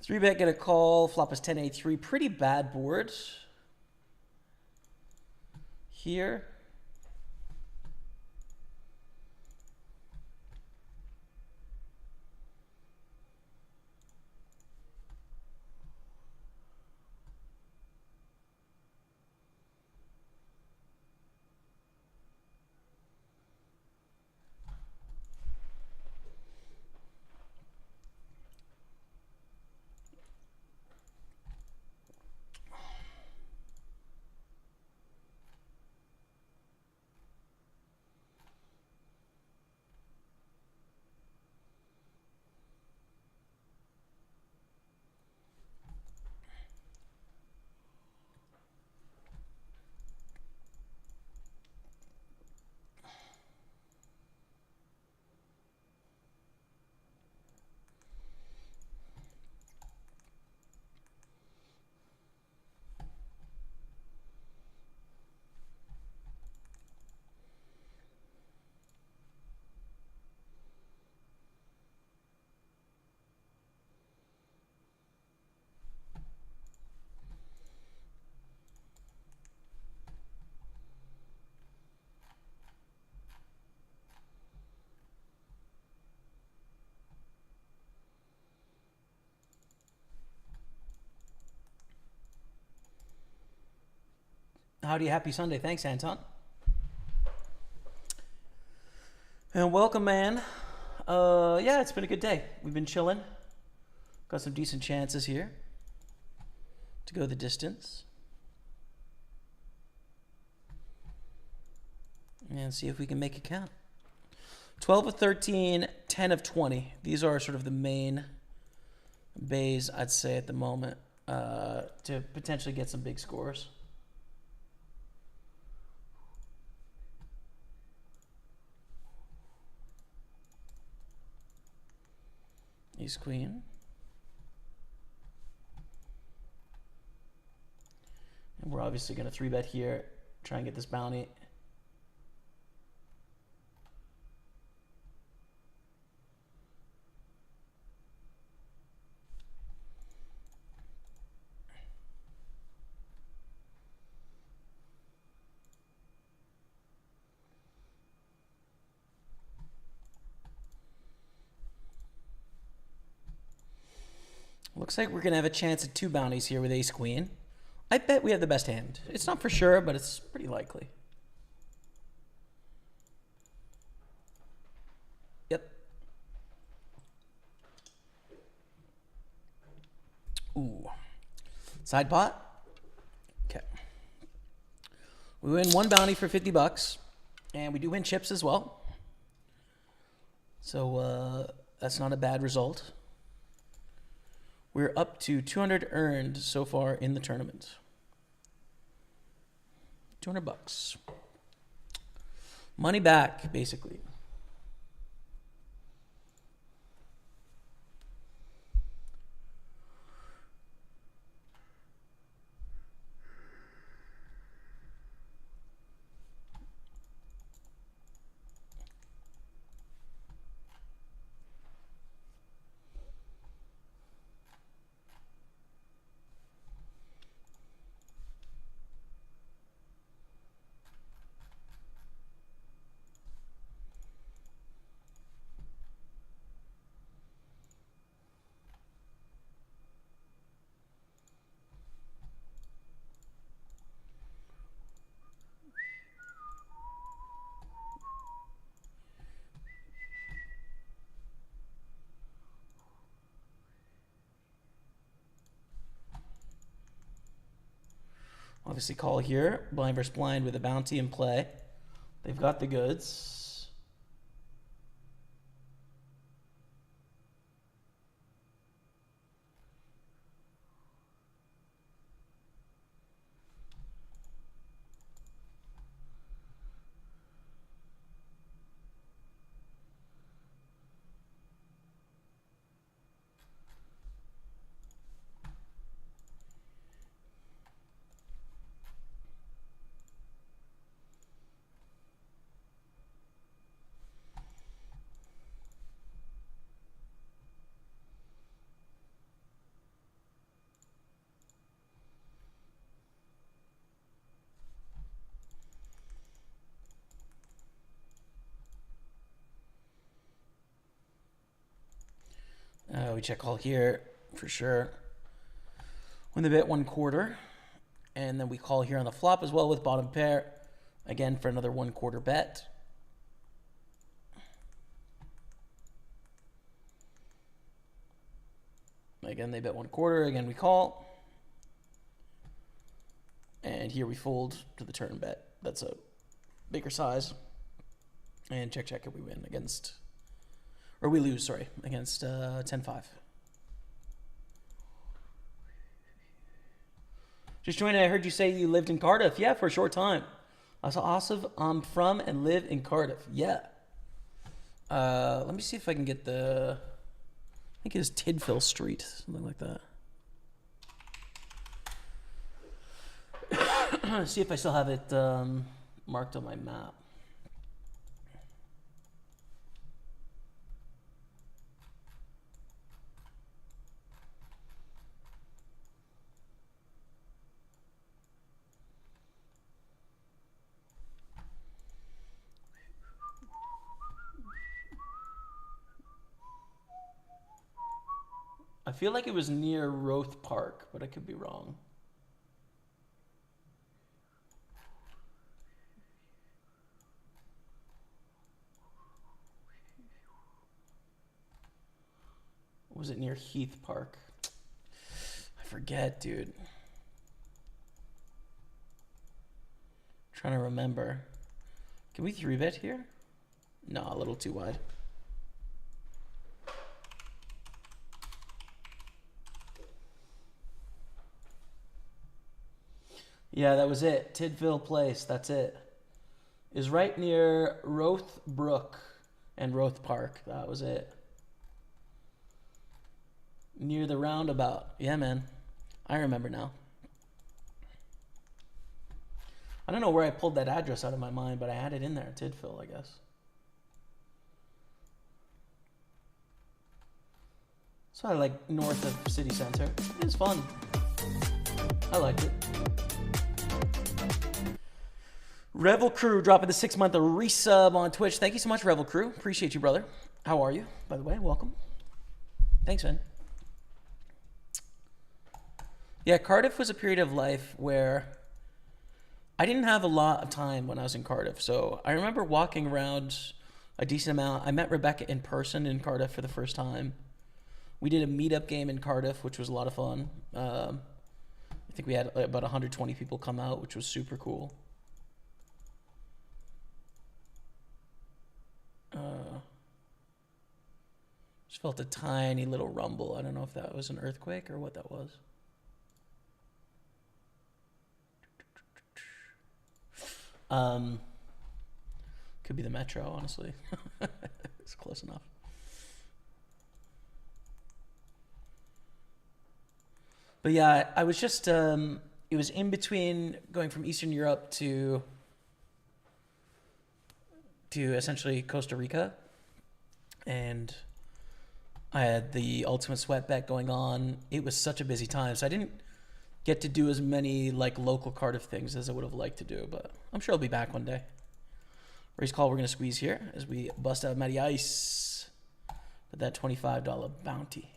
3-bet, get a call. Flop is 10-8-3. Pretty bad board here. Howdy, happy Sunday. Thanks, Anton. And welcome, man. Yeah, it's been a good day. We've been chilling. Got some decent chances here to go the distance. And see if we can make it count. 12 of 13, 10 of 20. These are sort of the main bays, I'd say, at the moment to potentially get some big scores. Ace Queen. And we're obviously going to 3-bet here, try and get this bounty. Looks like we're going to have a chance at 2 bounties here with Ace Queen. I bet we have the best hand. It's not for sure, but it's pretty likely. Yep. Ooh. Side pot. Okay. We win 1 bounty for 50 bucks. And we do win chips as well. So that's not a bad result. We're up to 200 earned so far in the tournament. 200 bucks. Money back, basically. Obviously call here. Blind versus blind with a bounty in play. They've got the goods. we check call here for sure. When they bet 1/4. And then we call here on the flop as well with bottom pair. Again, for another 1/4 bet. Again, they bet 1/4. Again, we call. And here we fold to the turn bet. That's a bigger size. And check, check if we win against, or we lose, sorry, against 10-5. Just joining, I heard you say you lived in Cardiff. Yeah, for a short time. I saw awesome. I'm from and live in Cardiff. Yeah. Let me see if I can get I think it is Tidfill Street, something like that. See if I still have it marked on my map. I feel like it was near Roth Park, but I could be wrong. Or was it near Heath Park? I forget, dude. Trying to remember. Can we 3-bet here? No, a little too wide. Yeah, that was it. Tidfill Place, that's it. Is right near Roth Brook and Roth Park. That was it. Near the roundabout. Yeah, man. I remember now. I don't know where I pulled that address out of my mind, but I had it in there. Tidfill, I guess. So I like north of city center. It's fun. I liked it. Revel Crew dropping the 6-month resub on Twitch. Thank you so much, Revel Crew. Appreciate you, brother. How are you, by the way? Welcome. Thanks, man. Yeah, Cardiff was a period of life where I didn't have a lot of time when I was in Cardiff. So I remember walking around a decent amount. I met Rebecca in person in Cardiff for the first time. We did a meetup game in Cardiff, which was a lot of fun. I think we had about 120 people come out, which was super cool. Just felt a tiny little rumble. I don't know if that was an earthquake or what that was. Could be the metro, honestly. It's close enough. But yeah, I was just, it was in between going from Eastern Europe to essentially Costa Rica. And I had the Ultimate Sweat bet going on. It was such a busy time. So I didn't get to do as many like local Cardiff things as I would have liked to do. But I'm sure I'll be back one day. Race call we're going to squeeze here as we bust out Matty Ice with that $25 bounty.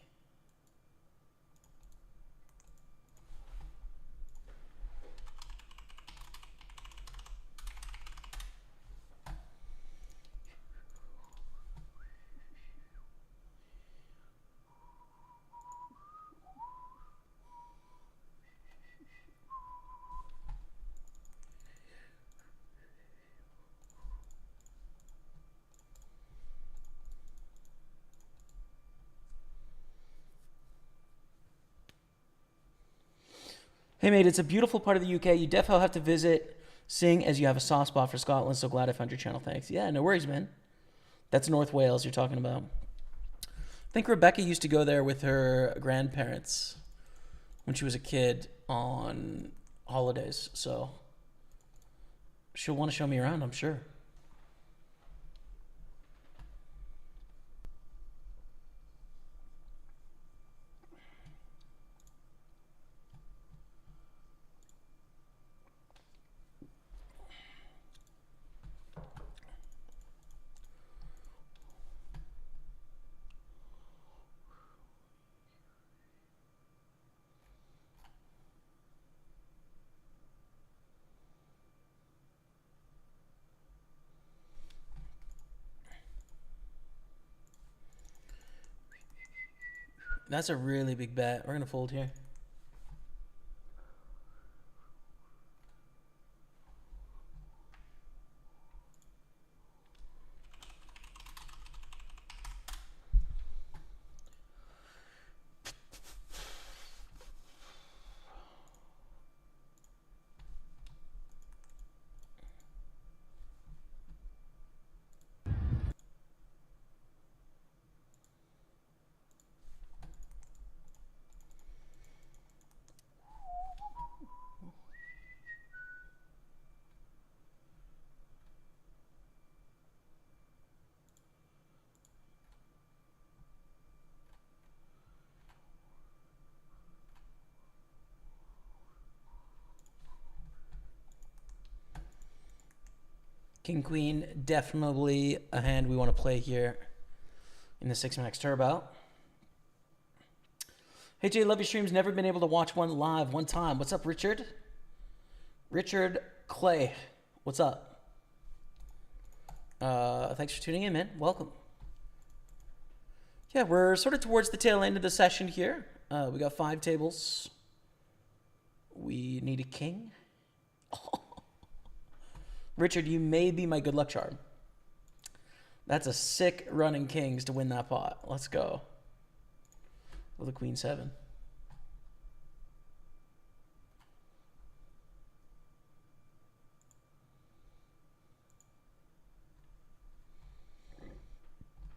Hey mate, it's a beautiful part of the UK. You definitely have to visit, sing as you have a soft spot for Scotland. So glad I found your channel. Thanks. Yeah, no worries, man. That's North Wales you're talking about. I think Rebecca used to go there with her grandparents when she was a kid on holidays. So she'll want to show me around, I'm sure. That's a really big bet. We're gonna fold here. King Queen, definitely a hand we want to play here in the 6-max turbo. Hey Jay, love your streams. Never been able to watch one live one time. What's up, Richard? Richard Clay, what's up? Thanks for tuning in, man. Welcome. Yeah, we're sort of towards the tail end of the session here. We got 5 tables. We need a king. Richard, you may be my good luck charm. That's a sick running kings to win that pot. Let's go. With a queen 7.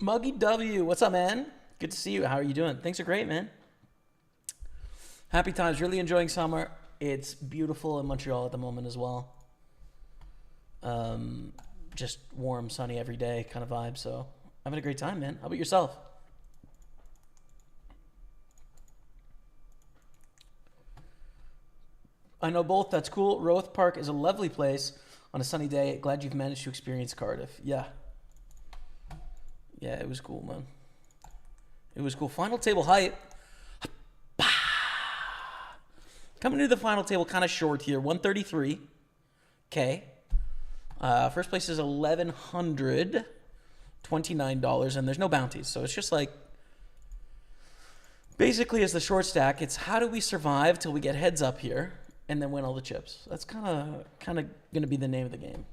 Muggy W, what's up, man? Good to see you. How are you doing? Things are great, man. Happy times. Really enjoying summer. It's beautiful in Montreal at the moment as well. Just warm, sunny every day kind of vibe. So having a great time, man. How about yourself? I know both. That's cool. Roth Park is a lovely place on a sunny day. Glad you've managed to experience Cardiff. Yeah. Yeah, it was cool, man. It was cool. Final table hype. Coming to the final table kind of short here. 133. Okay. First place is $1,129, and there's no bounties. So it's just like, basically as the short stack, it's how do we survive till we get heads up here and then win all the chips. That's kind of going to be the name of the game.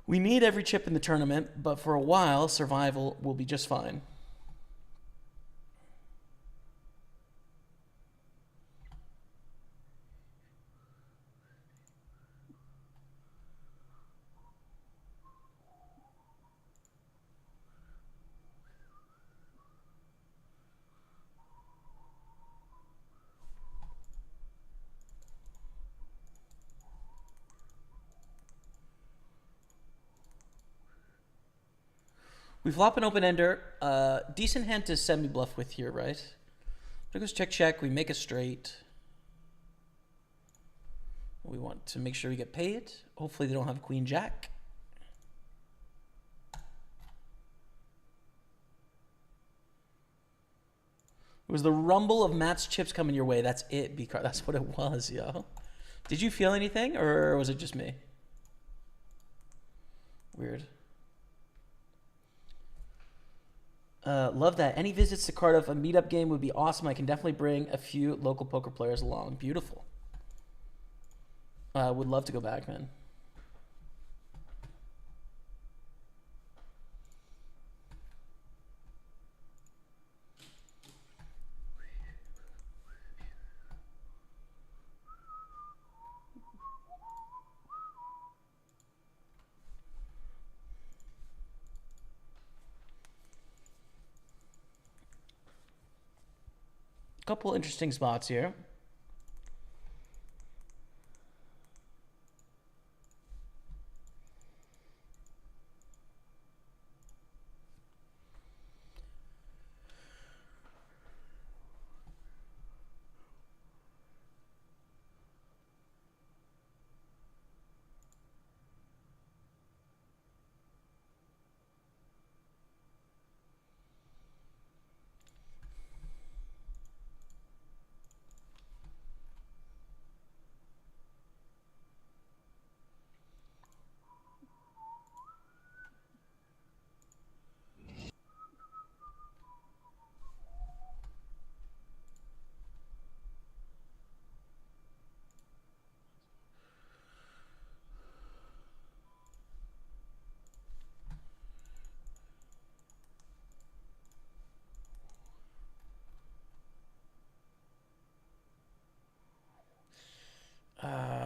We need every chip in the tournament, but for a while, survival will be just fine. We flop an open-ender. Decent hand to semi-bluff with here, right? There goes check. We make a straight. We want to make sure we get paid. Hopefully they don't have queen-jack. It was the rumble of Matt's chips coming your way. That's it, B-card. That's what it was, yo. Did you feel anything, or was it just me? Weird. Love that. Any visits to Cardiff, a meetup game would be awesome. I can definitely bring a few local poker players along. Beautiful. Would love to go back, man. Couple interesting spots here.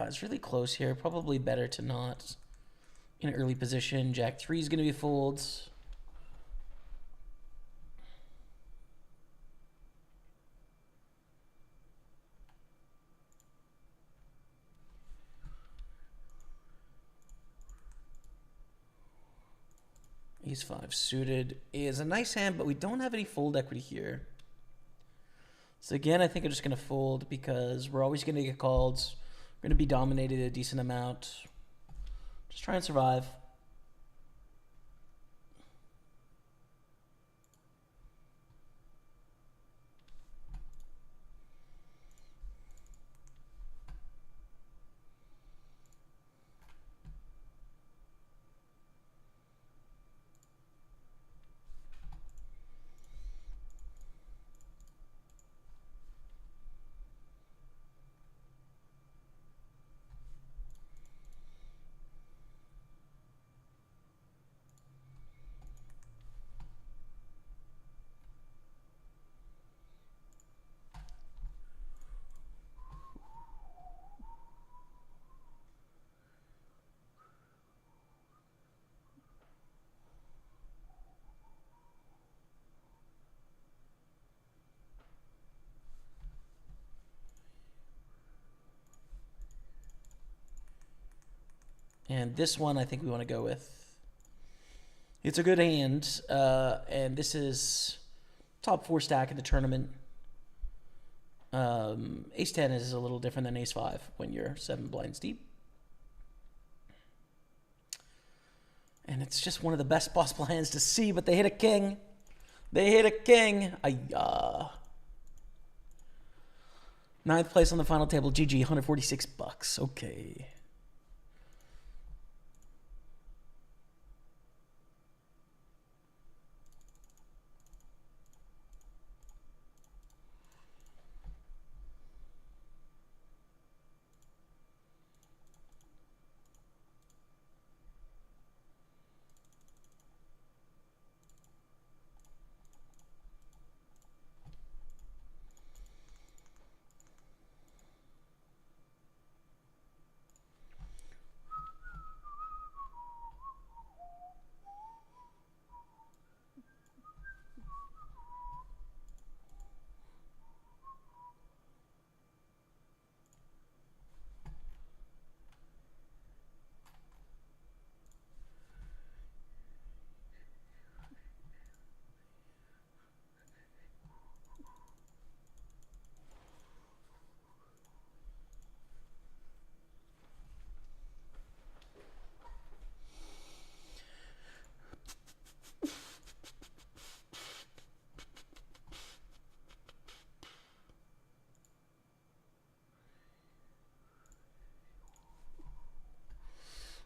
It's really close here. Probably better to not in early position. Jack 3 is going to be folds. Ace 5 suited is a nice hand, but we don't have any fold equity here. So again, I think I'm just going to fold because we're always going to get called. We're going to be dominated a decent amount. Just try and survive. And this one I think we want to go with. It's a good hand, and this is top 4 stack in the tournament. Ace 10 is a little different than Ace 5 when you're 7 blinds deep. And it's just one of the best possible hands to see, but they hit a king. They hit a king. Ninth place on the final table. GG, $146. Okay.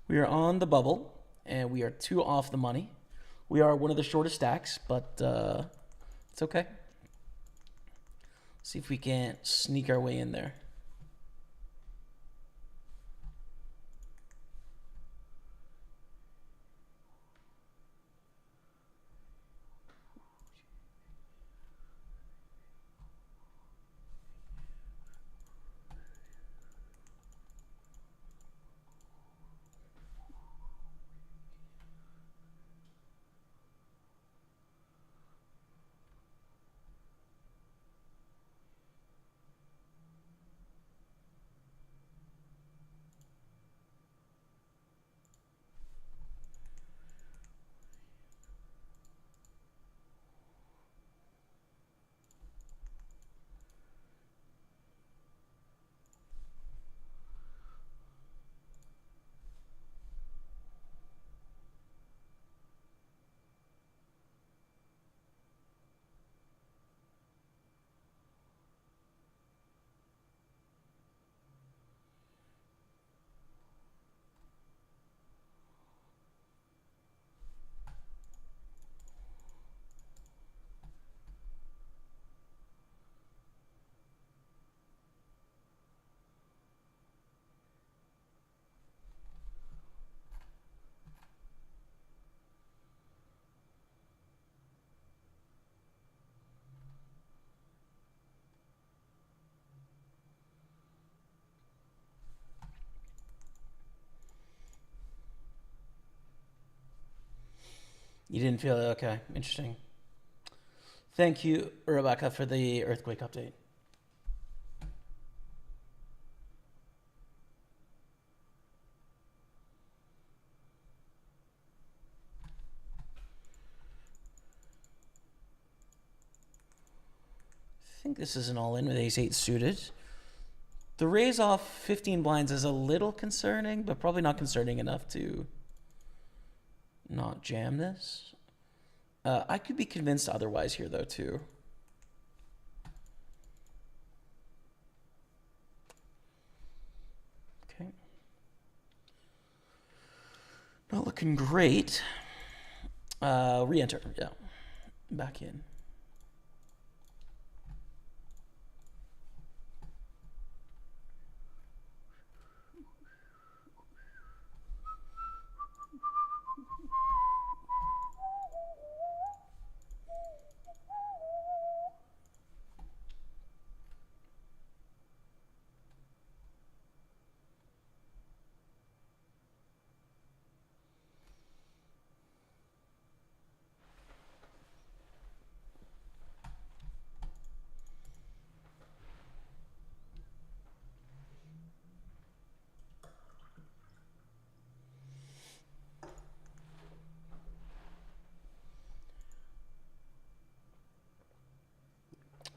We are on the bubble, and we are 2 off the money. We are one of the shortest stacks, but it's okay. See if we can't sneak our way in there. You didn't feel it? Okay, interesting. Thank you, Rebecca, for the earthquake update. I think this is an all-in with ace-8 suited. The raise off 15 blinds is a little concerning, but probably not concerning enough to not jam this. I could be convinced otherwise here, though, too. Okay. Not looking great. Re-enter, yeah. Back in.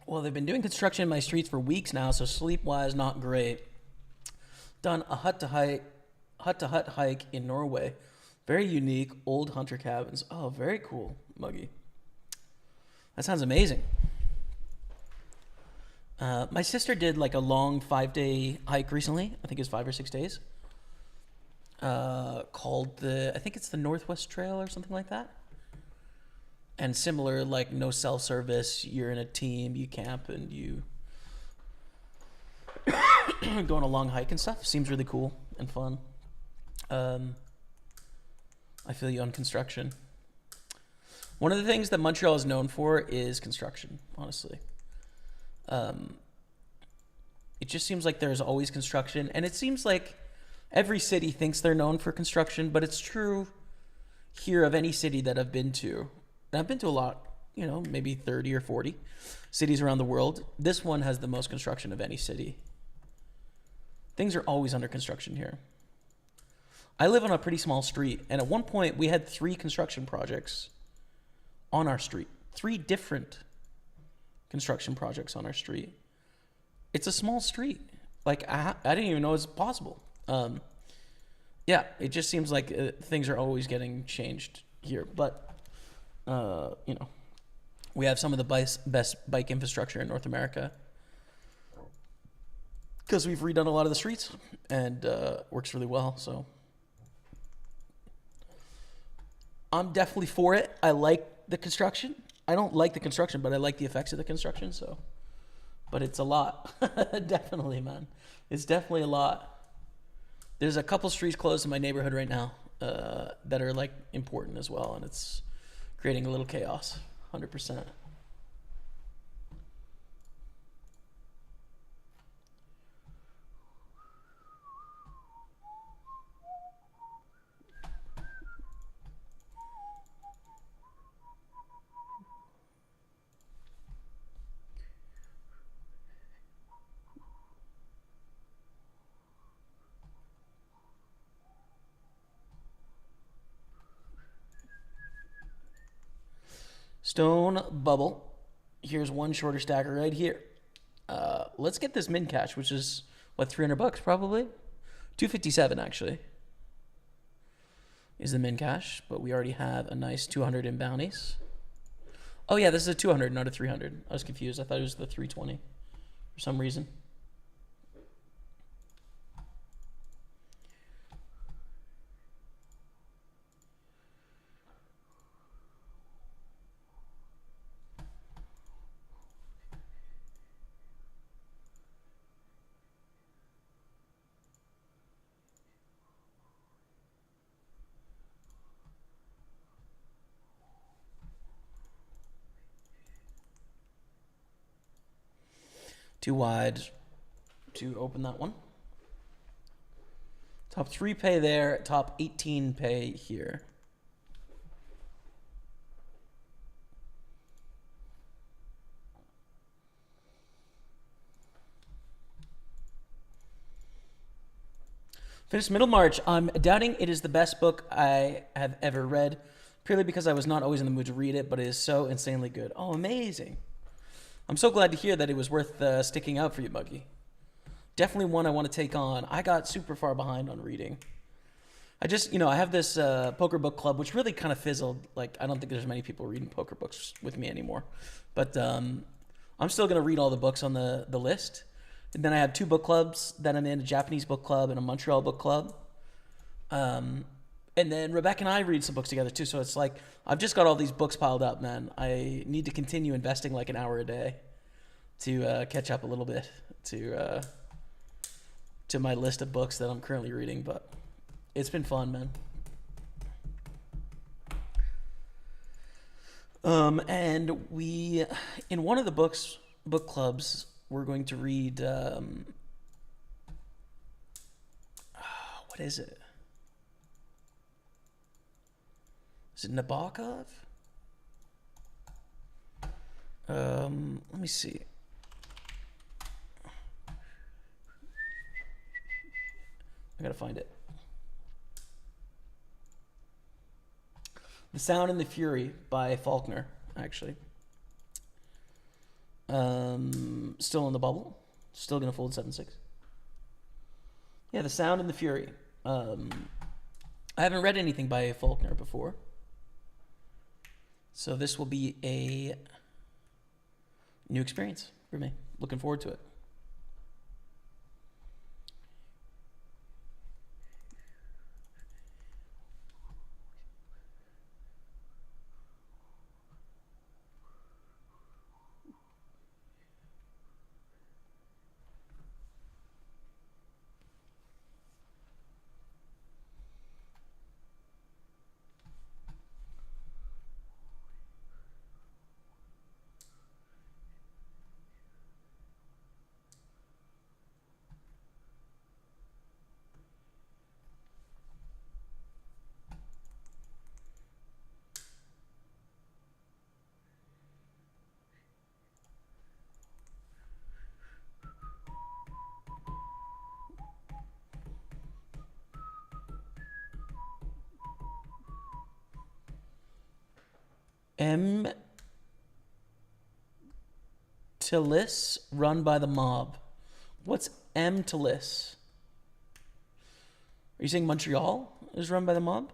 Well, they've been doing construction in my streets for weeks now, so sleep-wise, not great. Done a hut-to-hut hike in Norway. Very unique, old hunter cabins. Oh, very cool, Muggy. That sounds amazing. My sister did like a long 5-day hike recently. I think it was 5 or 6 days. Called I think it's the Northwest Trail or something like that. And similar, like no self-service, you're in a team, you camp, and you go on a long hike and stuff. Seems really cool and fun. I feel you on construction. One of the things that Montreal is known for is construction, honestly. It just seems like there's always construction, and it seems like every city thinks they're known for construction, but it's true here of any city that I've been to. And I've been to a lot, you know, maybe 30 or 40 cities around the world. This one has the most construction of any city. Things are always under construction here. I live on a pretty small street, and at one point we had 3 construction projects on our street. 3 different construction projects on our street. It's a small street. Like, I didn't even know it was possible. Yeah, it just seems like things are always getting changed here. But you know, we have some of the best bike infrastructure in North America because we've redone a lot of the streets, and works really well. So I'm definitely for it. I like the construction. I don't like the construction, but I like the effects of the construction. So, but it's a lot. Definitely, man. It's definitely a lot. There's a couple streets closed in my neighborhood right now that are like important as well, and it's creating a little chaos, 100%. Stone bubble. Here's one shorter stacker right here. Let's get this min cash, which is what, $300 probably? 257 actually is the min cash, but we already have a nice 200 in bounties. Oh yeah, this is a 200, not a 300. I was confused. I thought it was the 320 for some reason. Too wide to open that one. Top 3 pay there, top 18 pay here. Finished Middlemarch. I'm doubting it is the best book I have ever read, purely because I was not always in the mood to read it, but it is so insanely good. Oh, amazing. I'm so glad to hear that it was worth sticking out for you, Buggy. Definitely one I want to take on. I got super far behind on reading. I just, I have this poker book club, which really kind of fizzled. Like, I don't think there's many people reading poker books with me anymore. But I'm still going to read all the books on the list. And then I have 2 book clubs that I'm in, a Japanese book club and a Montreal book club. And then Rebecca and I read some books together, too. So it's like, I've just got all these books piled up, man. I need to continue investing like an hour a day to catch up a little bit to my list of books that I'm currently reading. But it's been fun, man. And we, in one of the book clubs, we're going to read, what is it? Is it Nabokov? Let me see. I gotta find it. The Sound and the Fury by Faulkner, actually. Still in the bubble. Still gonna fold 7-6. Yeah, The Sound and the Fury. I haven't read anything by Faulkner before, so this will be a new experience for me. Looking forward to it. M. Tillis, run by the mob. What's M. Tillis? Are you saying Montreal is run by the mob?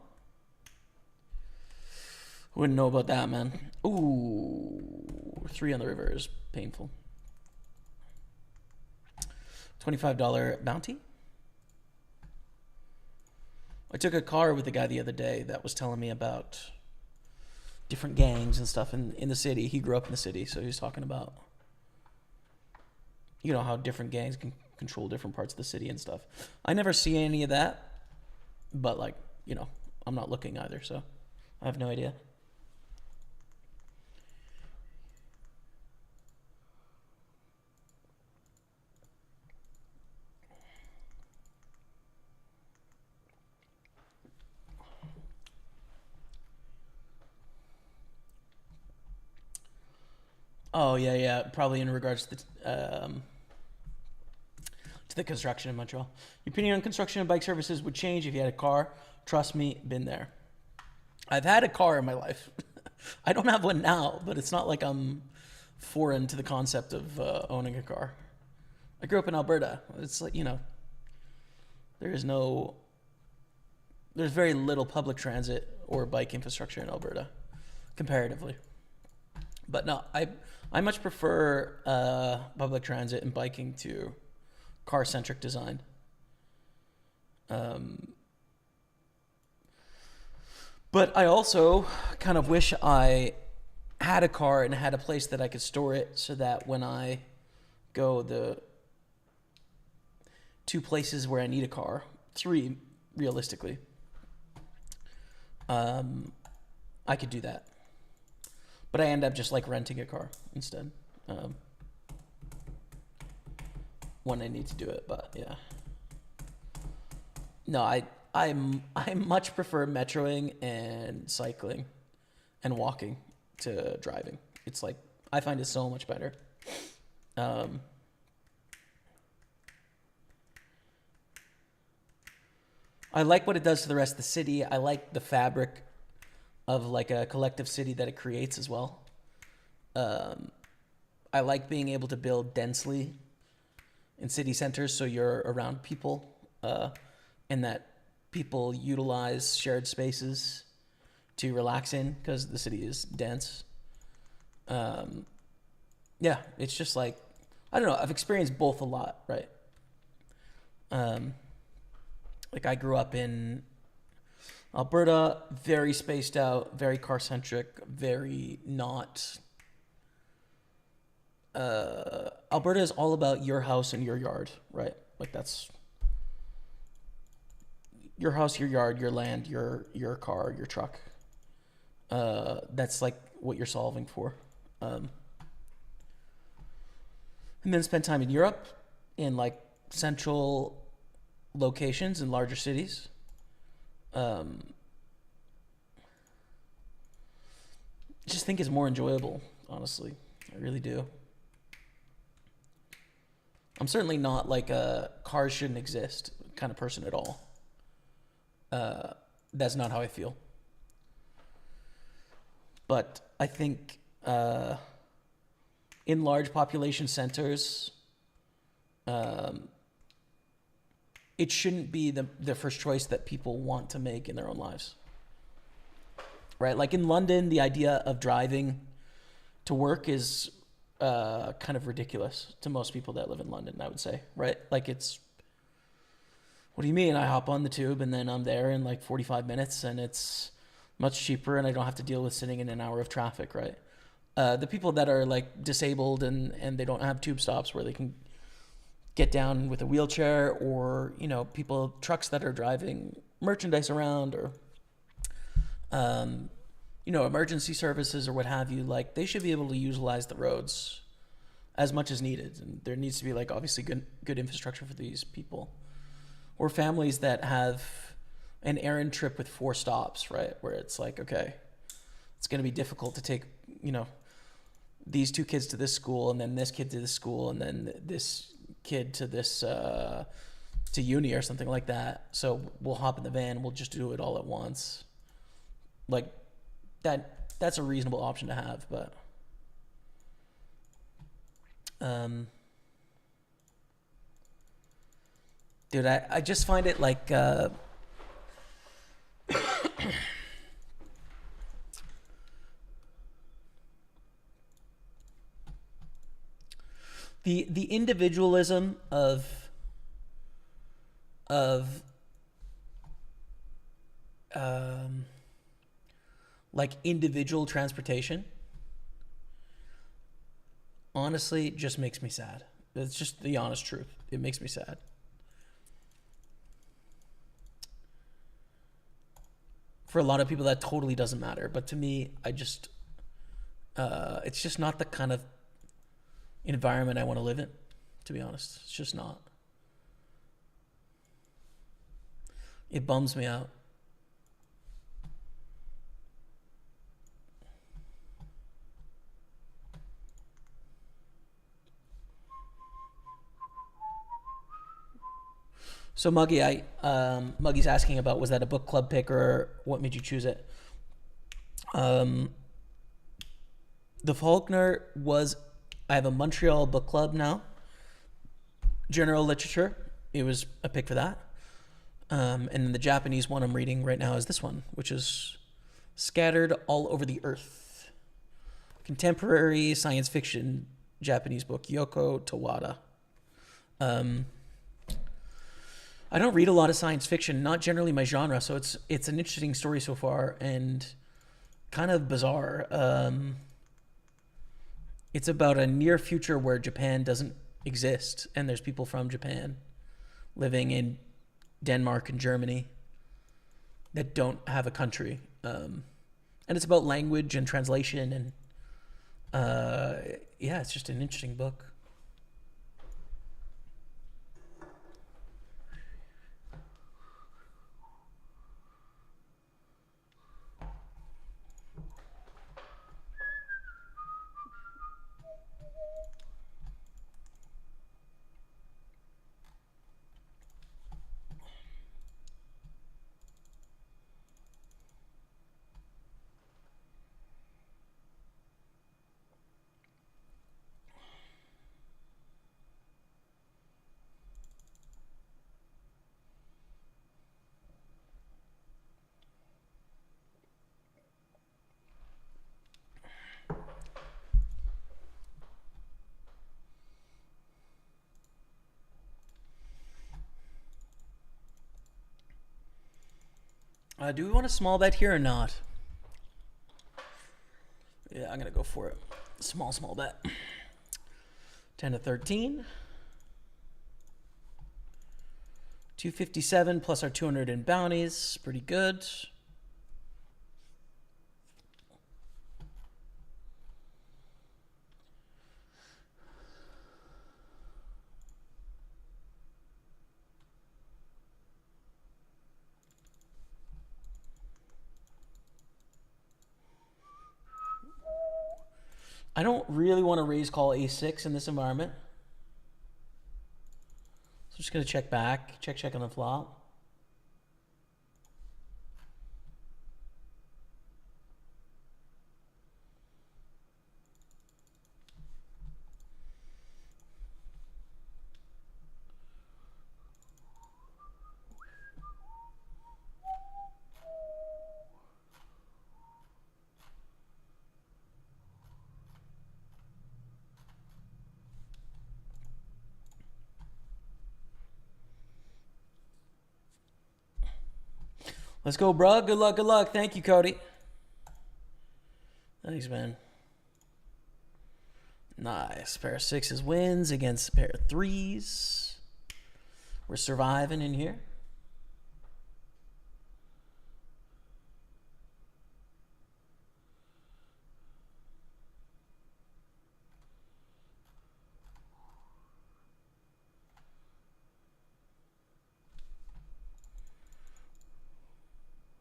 Wouldn't know about that, man. Ooh, 3 on the river is painful. $25 bounty. I took a car with a guy the other day that was telling me about different gangs and stuff in the city. He grew up in the city, so he was talking about, how different gangs can control different parts of the city and stuff. I never see any of that, but I'm not looking either, so I have no idea. Oh yeah, probably in regards to the construction in Montreal. Your opinion on construction and bike services would change if you had a car. Trust me, been there. I've had a car in my life. I don't have one now, but it's not like I'm foreign to the concept of owning a car. I grew up in Alberta. It's like, there's very little public transit or bike infrastructure in Alberta, comparatively. But no, I much prefer public transit and biking to car-centric design. But I also kind of wish I had a car and had a place that I could store it, so that when I go the 2 places where I need a car, 3 realistically, I could do that. But I end up just renting a car instead when I need to do it. But yeah, no, I much prefer metroing and cycling and walking to driving. It's I find it so much better. I like what it does to the rest of the city. I like the fabric of like a collective city that it creates as well. I like being able to build densely in city centers so you're around people, and that people utilize shared spaces to relax in because the city is dense. Yeah, it's just like, I don't know. I've experienced both a lot, right? Like I grew up in Alberta, very spaced out, very car centric, very not. Alberta is all about your house and your yard, right? Like that's your house, your yard, your land, your car, your truck. That's like what you're solving for. And then spend time in Europe, in like central locations in larger cities. Just think it's more enjoyable, honestly. I really do. I'm certainly not like a cars shouldn't exist kind of person at all. That's not how I feel. But I think in large population centers, it shouldn't be the first choice that people want to make in their own lives. Right? Like in London, the idea of driving to work is kind of ridiculous to most people that live in London, I would say. Right? Like it's, what do you mean? I hop on the tube and then I'm there in like 45 minutes and it's much cheaper and I don't have to deal with sitting in an hour of traffic, right? The people that are like disabled and they don't have tube stops where they can get down with a wheelchair, or, you know, trucks that are driving merchandise around, or, you know, emergency services or what have you, like they should be able to utilize the roads as much as needed. And there needs to be like obviously good infrastructure for these people, or families that have an errand trip with 4 stops, right? Where it's like, okay, it's going to be difficult to take, you know, these 2 kids to this school and then this kid to this school and then this kid to this to uni or something like that. So we'll hop in the van, we'll just do it all at once. Like that's a reasonable option to have, but dude, I just find it like the individualism of like individual transportation honestly just makes me sad. It's just the honest truth. It makes me sad. For a lot of people that totally doesn't matter, but to me, I just it's just not the kind of environment I want to live in, to be honest. It's just not. It bums me out. So Muggy, Muggy's asking about, was that a book club pick or what made you choose it? The Faulkner was, I have a Montreal book club now. General literature, it was a pick for that. And then the Japanese one I'm reading right now is this one, which is Scattered All Over the Earth. Contemporary science fiction Japanese book, Yoko Tawada. I don't read a lot of science fiction, not generally my genre, so it's an interesting story so far and kind of bizarre. It's about a near future where Japan doesn't exist and there's people from Japan living in Denmark and Germany that don't have a country. And it's about language and translation and yeah, it's just an interesting book. Do we want a small bet here or not? Yeah, I'm going to go for it. Small bet. 10 to 13. 257 plus our 200 in bounties. Pretty good. I don't really want to raise call a6 in this environment. So I'm just going to check back. Check on the flop. Let's go, bro. Good luck, good luck. Thank you, Cody. Thanks, man. Nice. Pair of sixes wins against a pair of threes. We're surviving in here.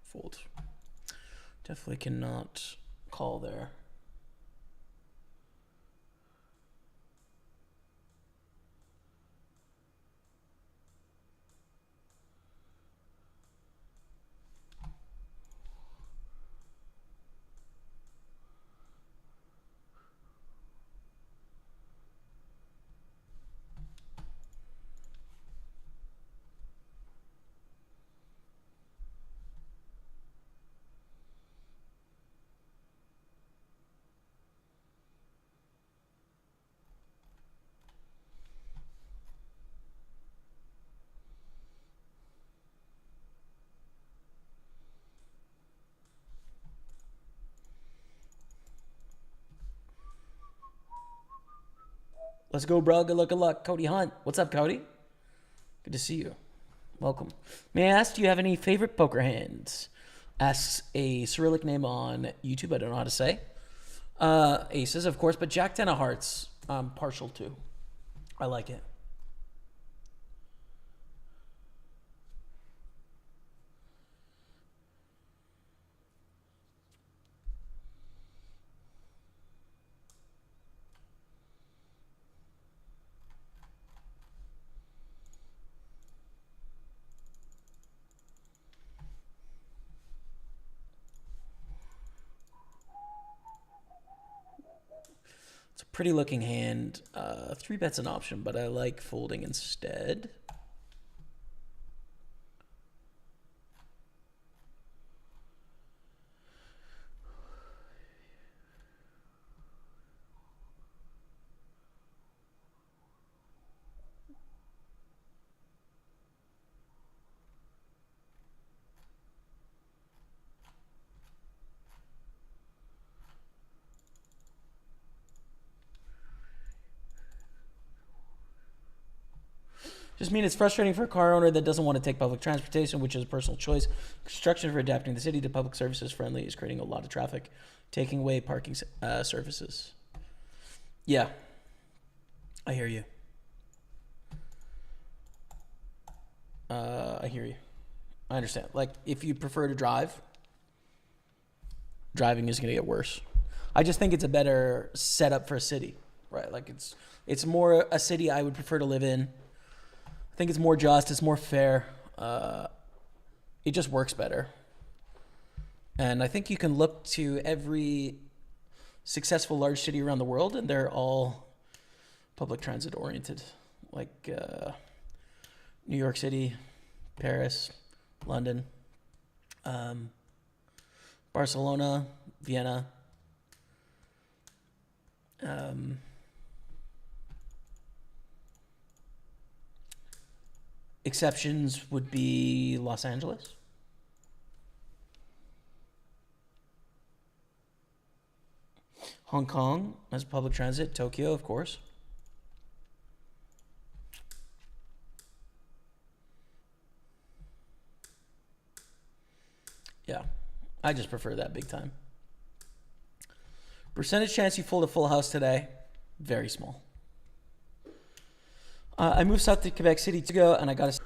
Fold. Definitely cannot call there. Let's go, bro. Good luck, good luck. Cody Hunt. What's up, Cody? Good to see you. Welcome. May I ask, do you have any favorite poker hands? Asks a Cyrillic name on YouTube. I don't know how to say. Aces, of course, but Jack 10 of hearts, I'm partial to. I like it. It's a pretty looking hand. 3-bet's an option, but I like folding instead. Just mean it's frustrating for a car owner that doesn't want to take public transportation, which is a personal choice. Construction for adapting the city to public services friendly is creating a lot of traffic, taking away parking services. Yeah, I hear you. I hear you. I understand. Like, if you prefer to drive, driving is going to get worse. I just think it's a better setup for a city, right? Like, it's more a city I would prefer to live in. I think it's more just, it's more fair. It just works better. And I think you can look to every successful large city around the world, and they're all public transit oriented. Like New York City, Paris, London, Barcelona, Vienna. Exceptions would be Los Angeles. Hong Kong as public transit. Tokyo, of course. Yeah, I just prefer that big time. Percentage chance you fold a full house today, very small. I moved south to Quebec City to go, and I got a...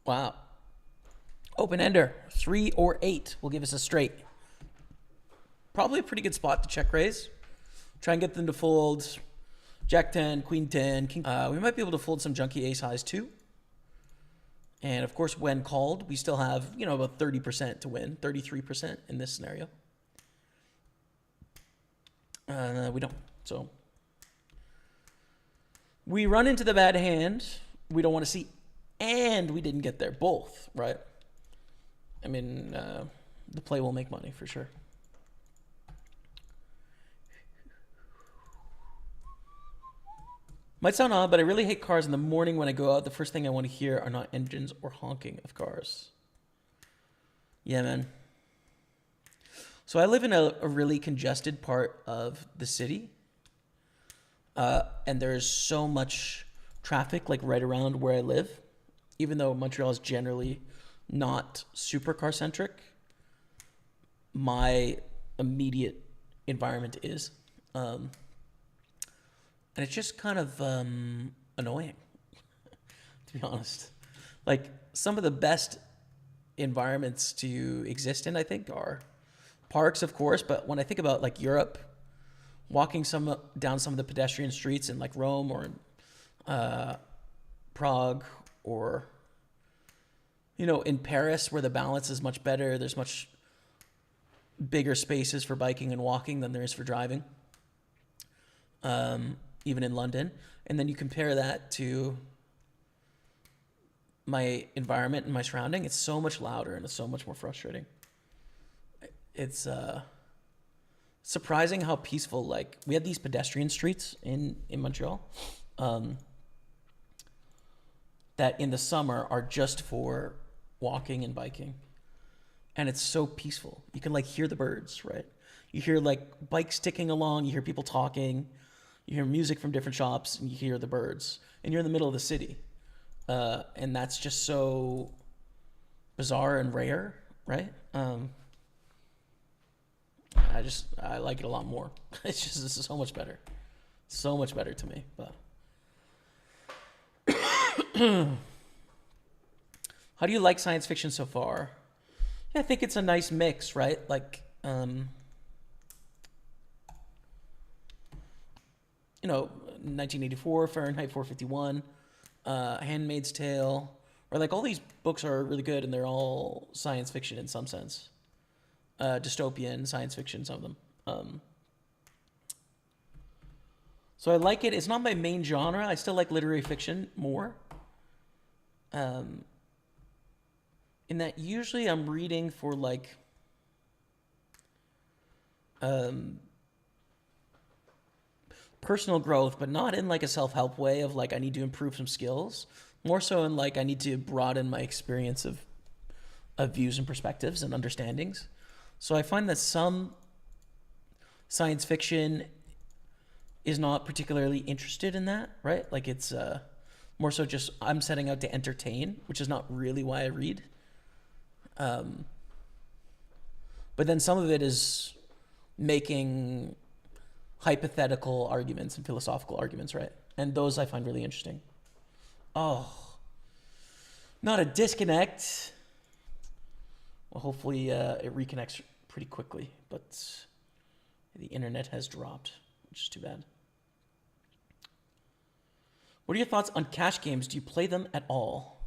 Wow. Open ender, 3 or 8 will give us a straight. Probably a pretty good spot to check raise. Try and get them to fold Jack 10, Queen 10, King. We might be able to fold some junky ace highs too. And of course, when called, we still have, you know, about 30% to win, 33% in this scenario. We don't. So we run into the bad hand we don't want to see, and we didn't get there. Both, right? I mean, the play will make money for sure. Might sound odd, but I really hate cars in the morning when I go out. The first thing I want to hear are not engines or honking of cars. Yeah, man. So I live in a really congested part of the city. And there's so much traffic like right around where I live. Even though Montreal is generally not super car centric, my immediate environment is. And it's just kind of annoying, to be honest. Like, some of the best environments to exist in, I think, are parks, of course. But when I think about, like, Europe, walking down some of the pedestrian streets in, like, Rome or Prague, or, you know, in Paris, where the balance is much better. There's much bigger spaces for biking and walking than there is for driving. Even in London. And then you compare that to my environment and my surrounding, it's so much louder and it's so much more frustrating. It's surprising how peaceful, like, we have these pedestrian streets in Montreal that in the summer are just for walking and biking. And it's so peaceful. You can, like, hear the birds, right? You hear, like, bikes ticking along, you hear people talking, you hear music from different shops, and you hear the birds. And you're in the middle of the city. And that's just so bizarre and rare, right? I like it a lot more. This is so much better. So much better to me. But how do you like science fiction so far? Yeah, I think it's a nice mix, right? Like, you know, 1984, Fahrenheit 451, Handmaid's Tale, or like all these books are really good and they're all science fiction in some sense. Dystopian science fiction, some of them. So I like it. It's not my main genre. I still like literary fiction more. In that usually I'm reading for like personal growth, but not in like a self-help way of like I need to improve some skills. More so in like I need to broaden my experience of views and perspectives and understandings. So I find that some science fiction is not particularly interested in that, right? Like it's more so just I'm setting out to entertain, which is not really why I read. But then some of it is making hypothetical arguments and philosophical arguments, right? And those I find really interesting. Oh, not a disconnect. Well, hopefully it reconnects pretty quickly, but the internet has dropped, which is too bad. What are your thoughts on cash games? Do you play them at all?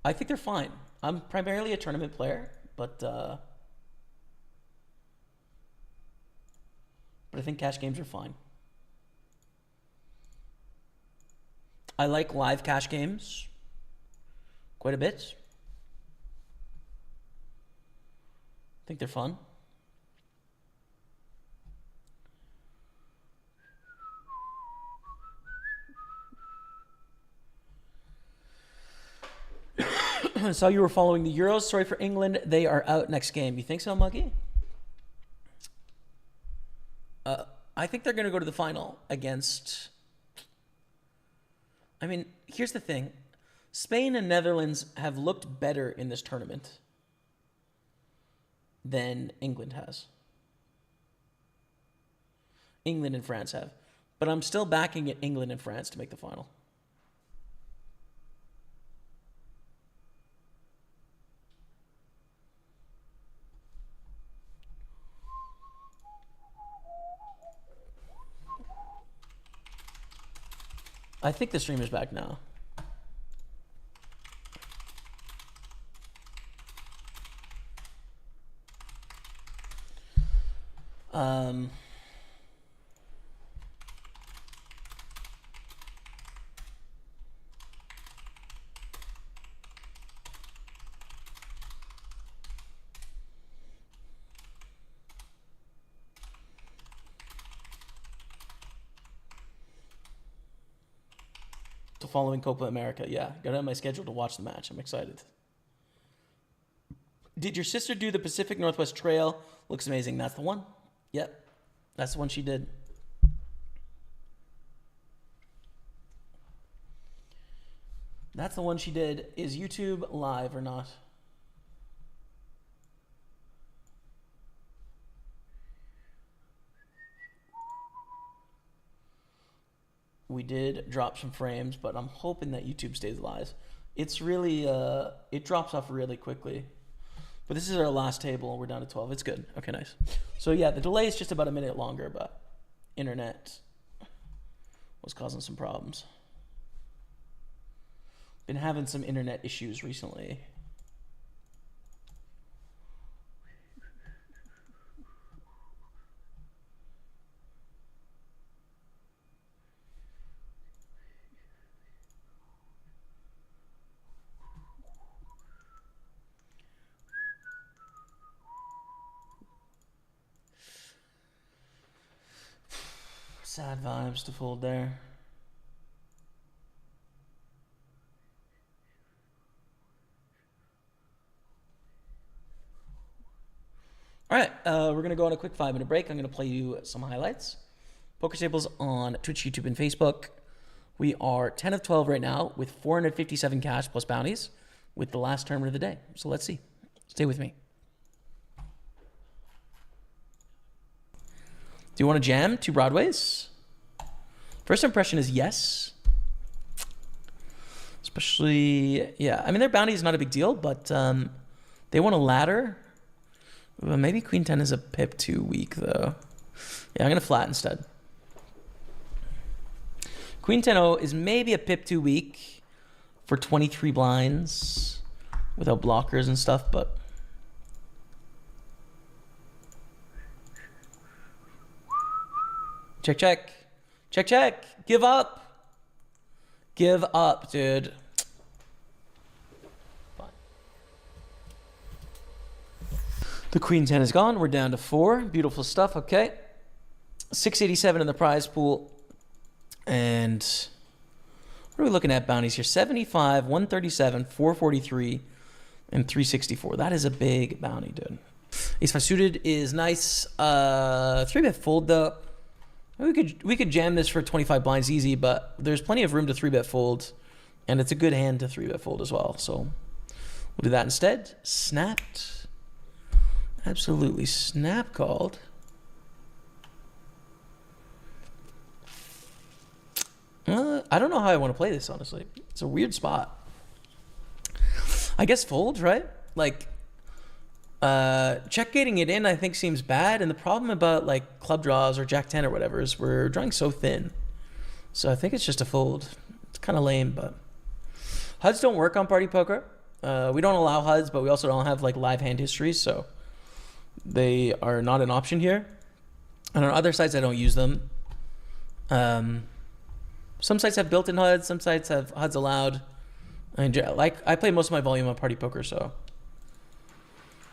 I think they're fine. I'm primarily a tournament player, but I think cash games are fine. I like live cash games quite a bit. I think they're fun. I saw you were following the Euros. Sorry for England. They are out next game. You think so, Muggy? I think they're going to go to the final against... I mean, here's the thing. Spain and Netherlands have looked better in this tournament than England has. England and France have. But I'm still backing England and France to make the final. I think the streamer's back now. Following Copa America. Yeah, got it on my schedule to watch the match. I'm excited. Did your sister do the Pacific Northwest Trail? Looks amazing. That's the one? Yep. That's the one she did. That's the one she did. Is YouTube live or not? We did drop some frames, but I'm hoping that YouTube stays live. It's really, it drops off really quickly. But this is our last table. We're down to 12. It's good. Okay, nice. So yeah, the delay is just about a minute longer, but internet was causing some problems. Been having some internet issues recently. Sad vibes to fold there. All right, we're going to go on a quick 5-minute break. I'm going to play you some highlights. Pokerstaples on Twitch, YouTube, and Facebook. We are 10 of 12 right now with 457 cash plus bounties with the last tournament of the day. So let's see. Stay with me. Do you want to jam 2 Broadways? First impression is yes. Especially, yeah. I mean, their bounty is not a big deal, but they want a ladder. Well, maybe Queen 10 is a pip too weak, though. Yeah, I'm going to flat instead. Queen 10-0 is maybe a pip too weak for 23 blinds without blockers and stuff, but... Check, check. Check, check. Give up. Give up, dude. Fine. The Queen 10 is gone. We're down to 4. Beautiful stuff. Okay. 687 in the prize pool. And what are we looking at bounties here? 75, 137, 443, and 364. That is a big bounty, dude. Ace-5 suited is nice. 3-bet fold, though. We could jam this for 25 blinds easy, but there's plenty of room to 3-bet fold, and it's a good hand to 3-bet fold as well. So we'll do that instead. Snapped. Absolutely snap called. I don't know how I want to play this, honestly. It's a weird spot. I guess fold, right? Like, check gating it in, I think, seems bad. And the problem about, like, club draws or Jack 10 or whatever is we're drawing so thin. So I think it's just a fold. It's kind of lame, but... HUDs don't work on Party Poker. We don't allow HUDs, but we also don't have, like, live hand histories, so they are not an option here. And on other sites, I don't use them. Some sites have built-in HUDs. Some sites have HUDs allowed. I play most of my volume on Party Poker, so.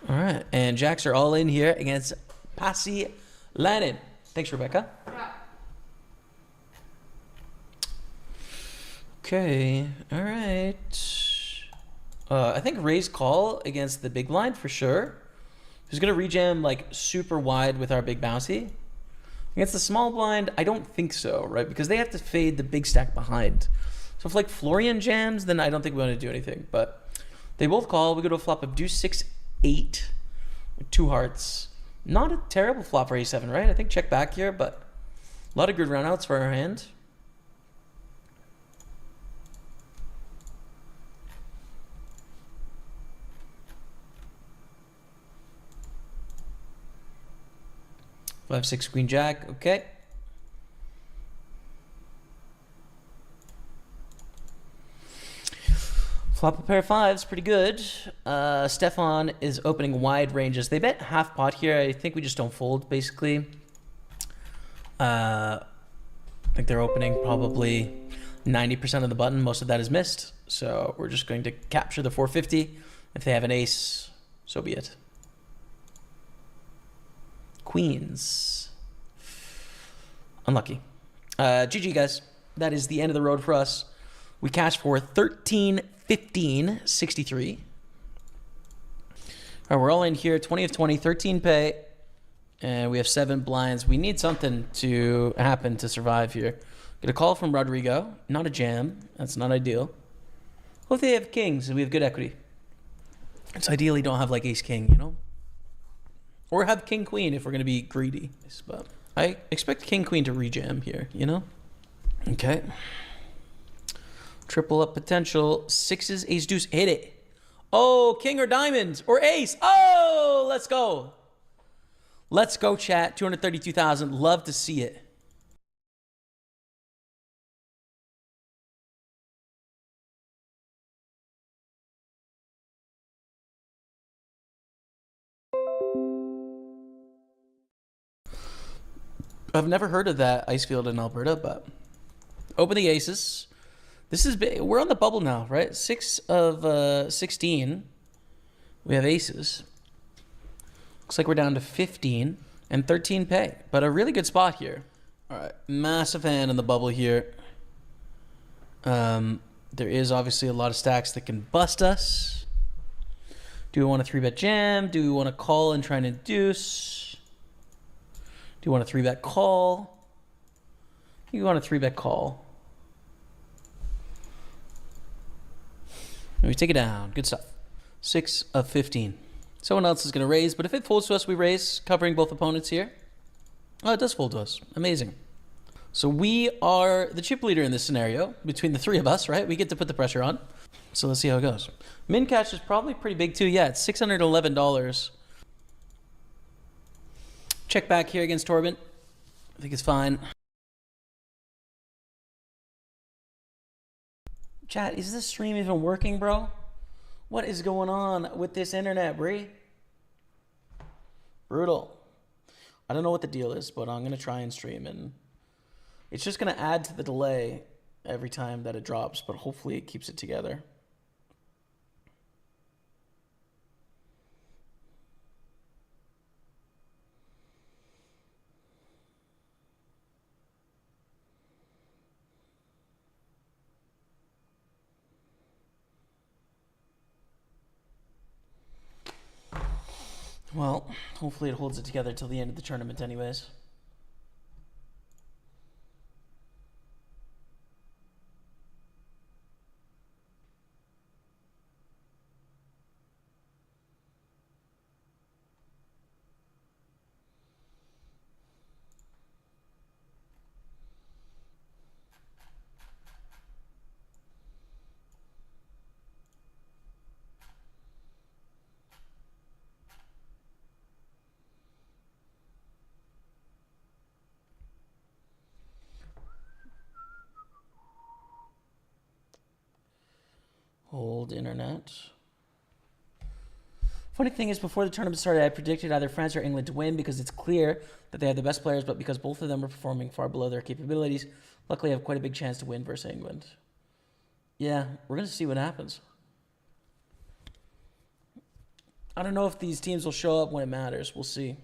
All right, and jacks are all in here against Pasi Lannon. Thanks, Rebecca. Yeah. Okay, all right. I think raise call against the big blind for sure. Who's gonna rejam like super wide with our big bouncy? Against the small blind, I don't think so, right? Because they have to fade the big stack behind. So if like Florian jams, then I don't think we want to do anything. But they both call. We go to a flop of deuce 6-8 with 2 hearts. Not a terrible flop for a7, right? I think check back here, but a lot of good runouts for our hand. Five, 6, queen, jack. Okay. Flop a pair of fives, pretty good. Stefan is opening wide ranges. They bet half pot here. I think we just don't fold, basically. I think they're opening probably 90% of the button. Most of that is missed. So we're just going to capture the 450. If they have an ace, so be it. Queens. Unlucky. GG, guys. That is the end of the road for us. We cashed for 13-15-63. All right, we're all in here. 20 of 20, 13 pay. And we have 7 blinds. We need something to happen to survive here. Get a call from Rodrigo. Not a jam. That's not ideal. Hope they have kings and we have good equity. It's ideally don't have like ace king, you know? Or have king queen if we're going to be greedy. But I expect king queen to rejam here, you know? Okay. Triple up potential. 6s, ace, deuce. Hit it. Oh, king or diamonds or ace. Oh, let's go. Let's go, chat. 232,000. Love to see it. I've never heard of that ice field in Alberta, but open the aces. This is big. We're on the bubble now, right? 6 of 16. We have aces. Looks like we're down to 15 and 13 pay, but a really good spot here. All right, massive hand in the bubble here. There is obviously a lot of stacks that can bust us. Do we want a 3-bet jam? Do we want to call and try and induce? Do you want a 3-bet call? You want a 3-bet call. And we take it down. Good stuff. 6 of 15. Someone else is going to raise, but if it folds to us, we raise, covering both opponents here. Oh, it does fold to us. Amazing. So we are the chip leader in this scenario between the 3 of us, right? We get to put the pressure on. So let's see how it goes. Min cash is probably pretty big too. Yeah, it's $611. Check back here against Torben. I think it's fine. Chat, is this stream even working, bro? What is going on with this internet, Bree? Brutal. I don't know what the deal is, but I'm going to try and stream, and it's just going to add to the delay every time that it drops, but hopefully it keeps it together. Well, hopefully it holds it together till the end of the tournament anyways. Hold internet. Funny thing is, before the tournament started, I predicted either France or England to win because it's clear that they have the best players, but because both of them are performing far below their capabilities, Luckily, I have quite a big chance to win versus England. Yeah, we're going to see what happens. I don't know if these teams will show up when it matters. We'll see.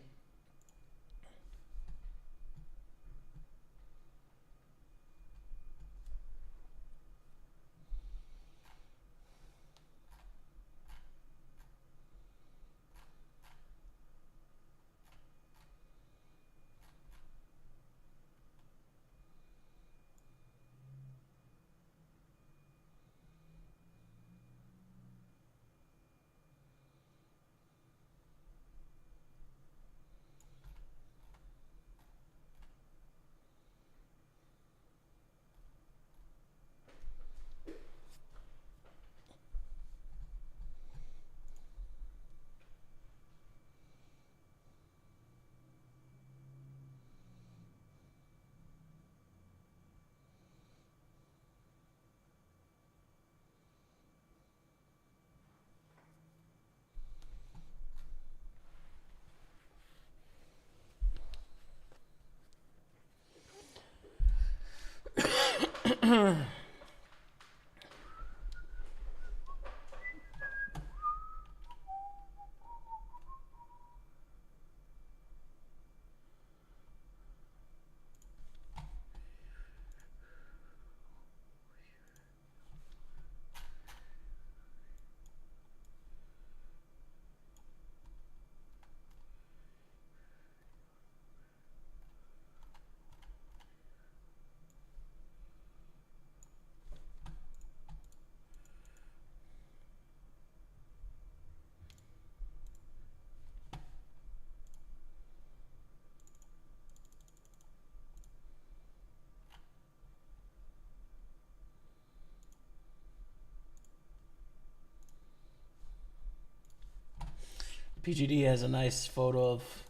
PGD has a nice photo of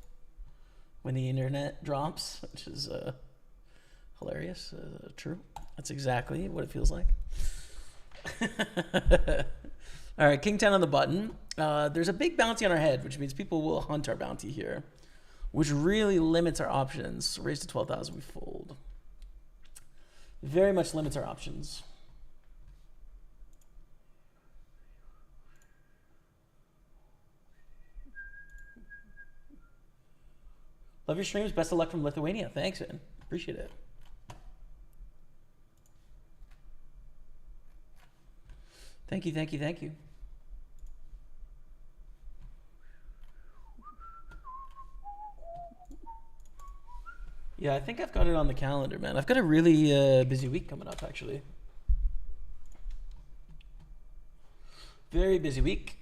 when the internet drops, which is hilarious. True. That's exactly what it feels like. All right, King 10 on the button. There's a big bounty on our head, which means people will hunt our bounty here, which really limits our options. Raise to 12,000, we fold. Very much limits our options. Love your streams. Best of luck from Lithuania. Thanks, man. Appreciate it. Thank you, thank you, thank you. Yeah, I think I've got it on the calendar, man. I've got a really busy week coming up, actually. Very busy week.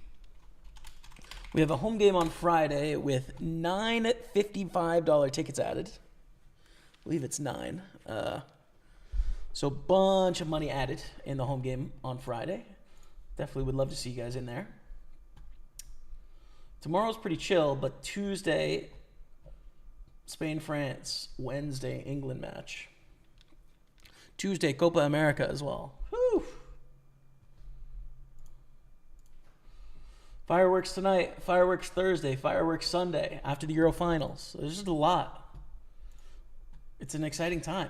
We have a home game on Friday with 9 $55 tickets added. I believe it's 9. So bunch of money added in the home game on Friday. Definitely would love to see you guys in there. Tomorrow's pretty chill, but Tuesday, Spain, France. Wednesday, England match. Tuesday, Copa America as well. Whew. Fireworks tonight, fireworks Thursday, fireworks Sunday after the Euro finals. There's just a lot. It's an exciting time.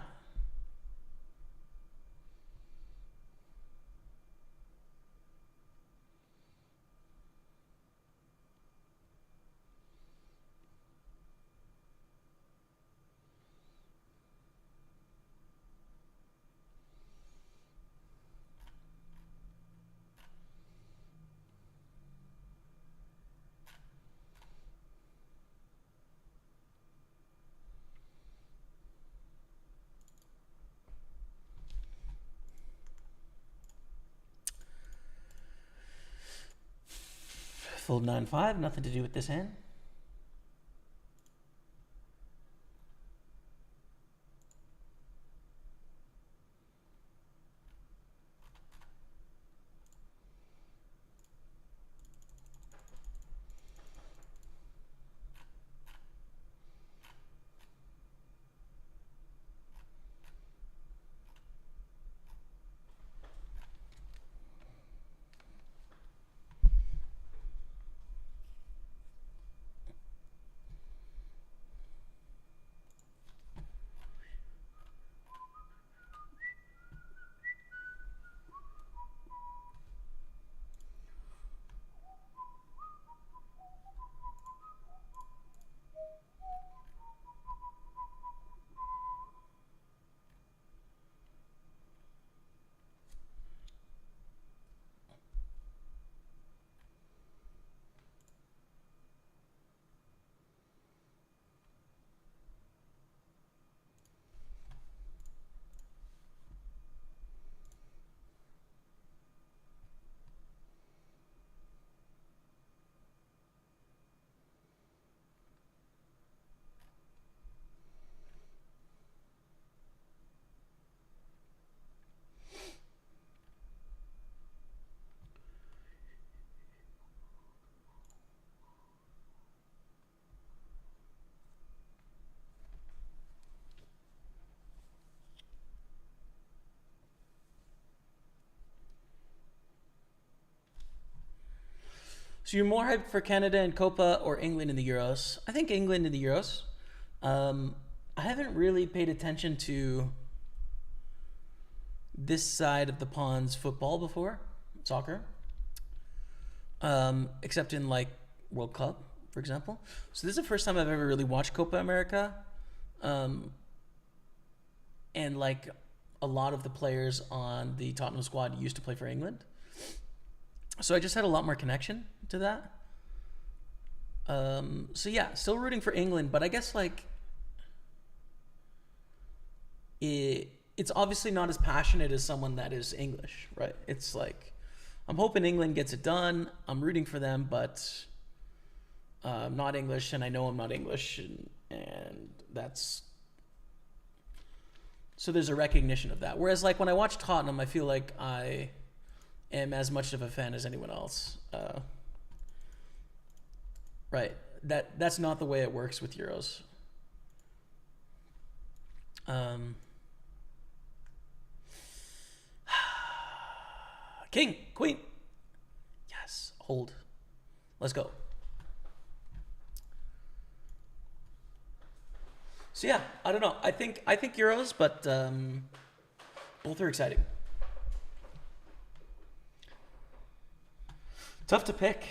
Fold 9-5, nothing to do with this hand. So you're more hyped for Canada and Copa or England in the Euros? I think England in the Euros. I haven't really paid attention to this side of the pond's football before, soccer, except in like World Cup, for example. So this is the first time I've ever really watched Copa America, and like a lot of the players on the Tottenham squad used to play for England, so I just had a lot more connection to that. So yeah, still rooting for England, but I guess like it's obviously not as passionate as someone that is English, right? It's like I'm hoping England gets it done. I'm rooting for them, but I'm not English, and I know I'm not English, and that's so there's a recognition of that. Whereas like when I watch Tottenham, I feel like I am as much of a fan as anyone else. Right. That's not the way it works with Euros. King, queen. Yes, hold. Let's go. So yeah, I don't know. I think Euros, but both are exciting. Tough to pick.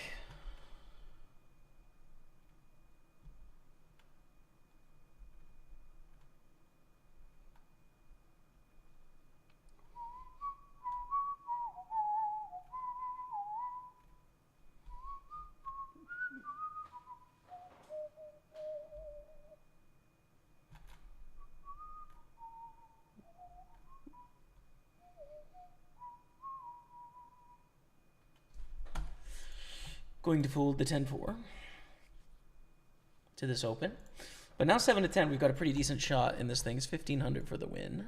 Going to fold the 10-4 to this open. But now 7 to 10, we've got a pretty decent shot in this thing. It's 1,500 for the win.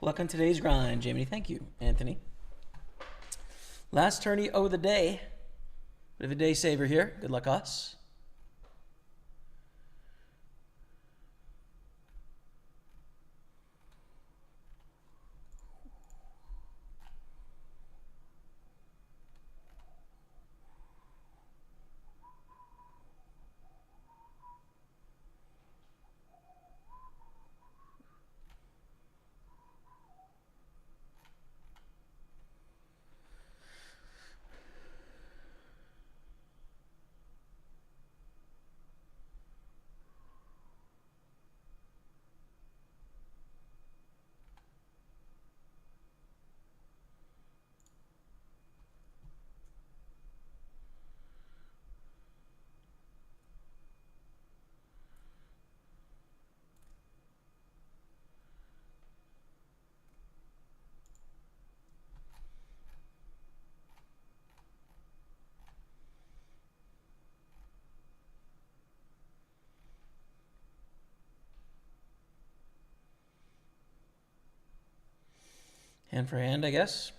Good luck on today's grind, Jamie. Thank you, Anthony. Last tourney of the day. Bit of a day saver here. Good luck, us. Hand for hand, I guess.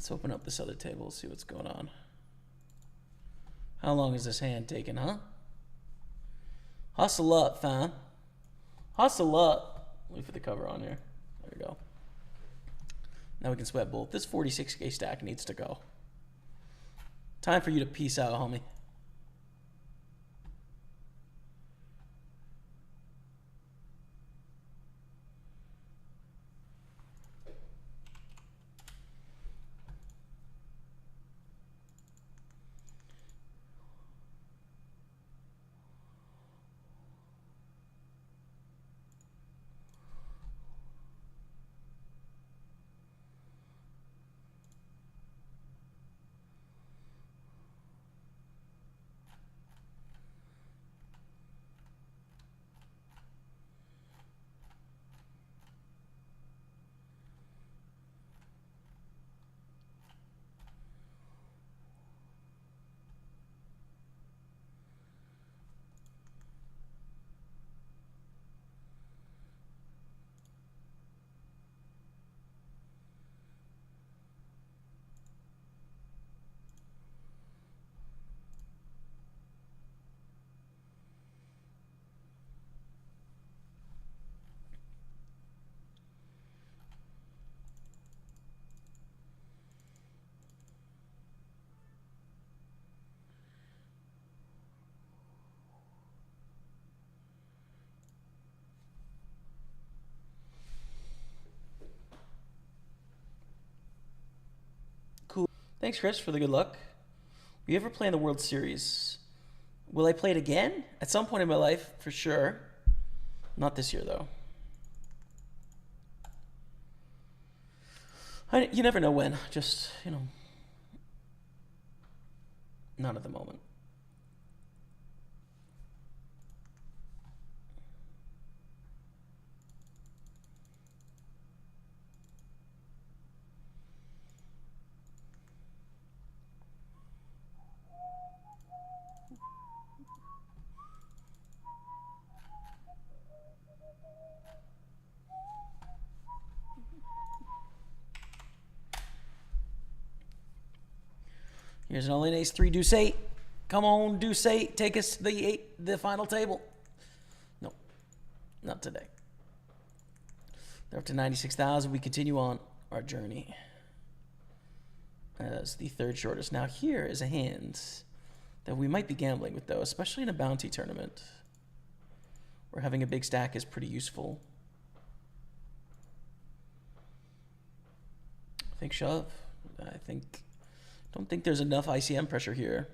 Let's open up this other table, see what's going on. How long is this hand taking, huh? Hustle up, fam. Hustle up. Wait for the cover on here. There we go. Now we can sweat both. This 46k stack needs to go. Time for you to peace out, homie. Cool. Thanks, Chris, for the good luck. Will you ever play in the World Series? Will I play it again? At some point in my life, for sure. Not this year, though. You never know when. Just, you know, not at the moment. Here's an all-in ace-3 deuce 8. Come on, deuce 8. Take us to the final table. No, not today. They're up to 96,000. We continue on our journey as the third shortest. Now here is a hand that we might be gambling with, though, especially in a bounty tournament where having a big stack is pretty useful. I think shove. Don't think there's enough ICM pressure here.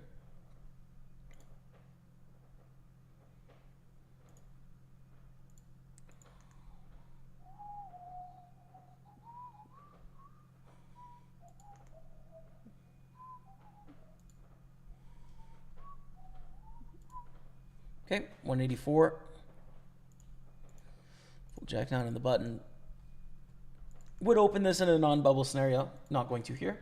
Okay, 184. Full jack down in the button. Would open this in a non-bubble scenario. Not going to here.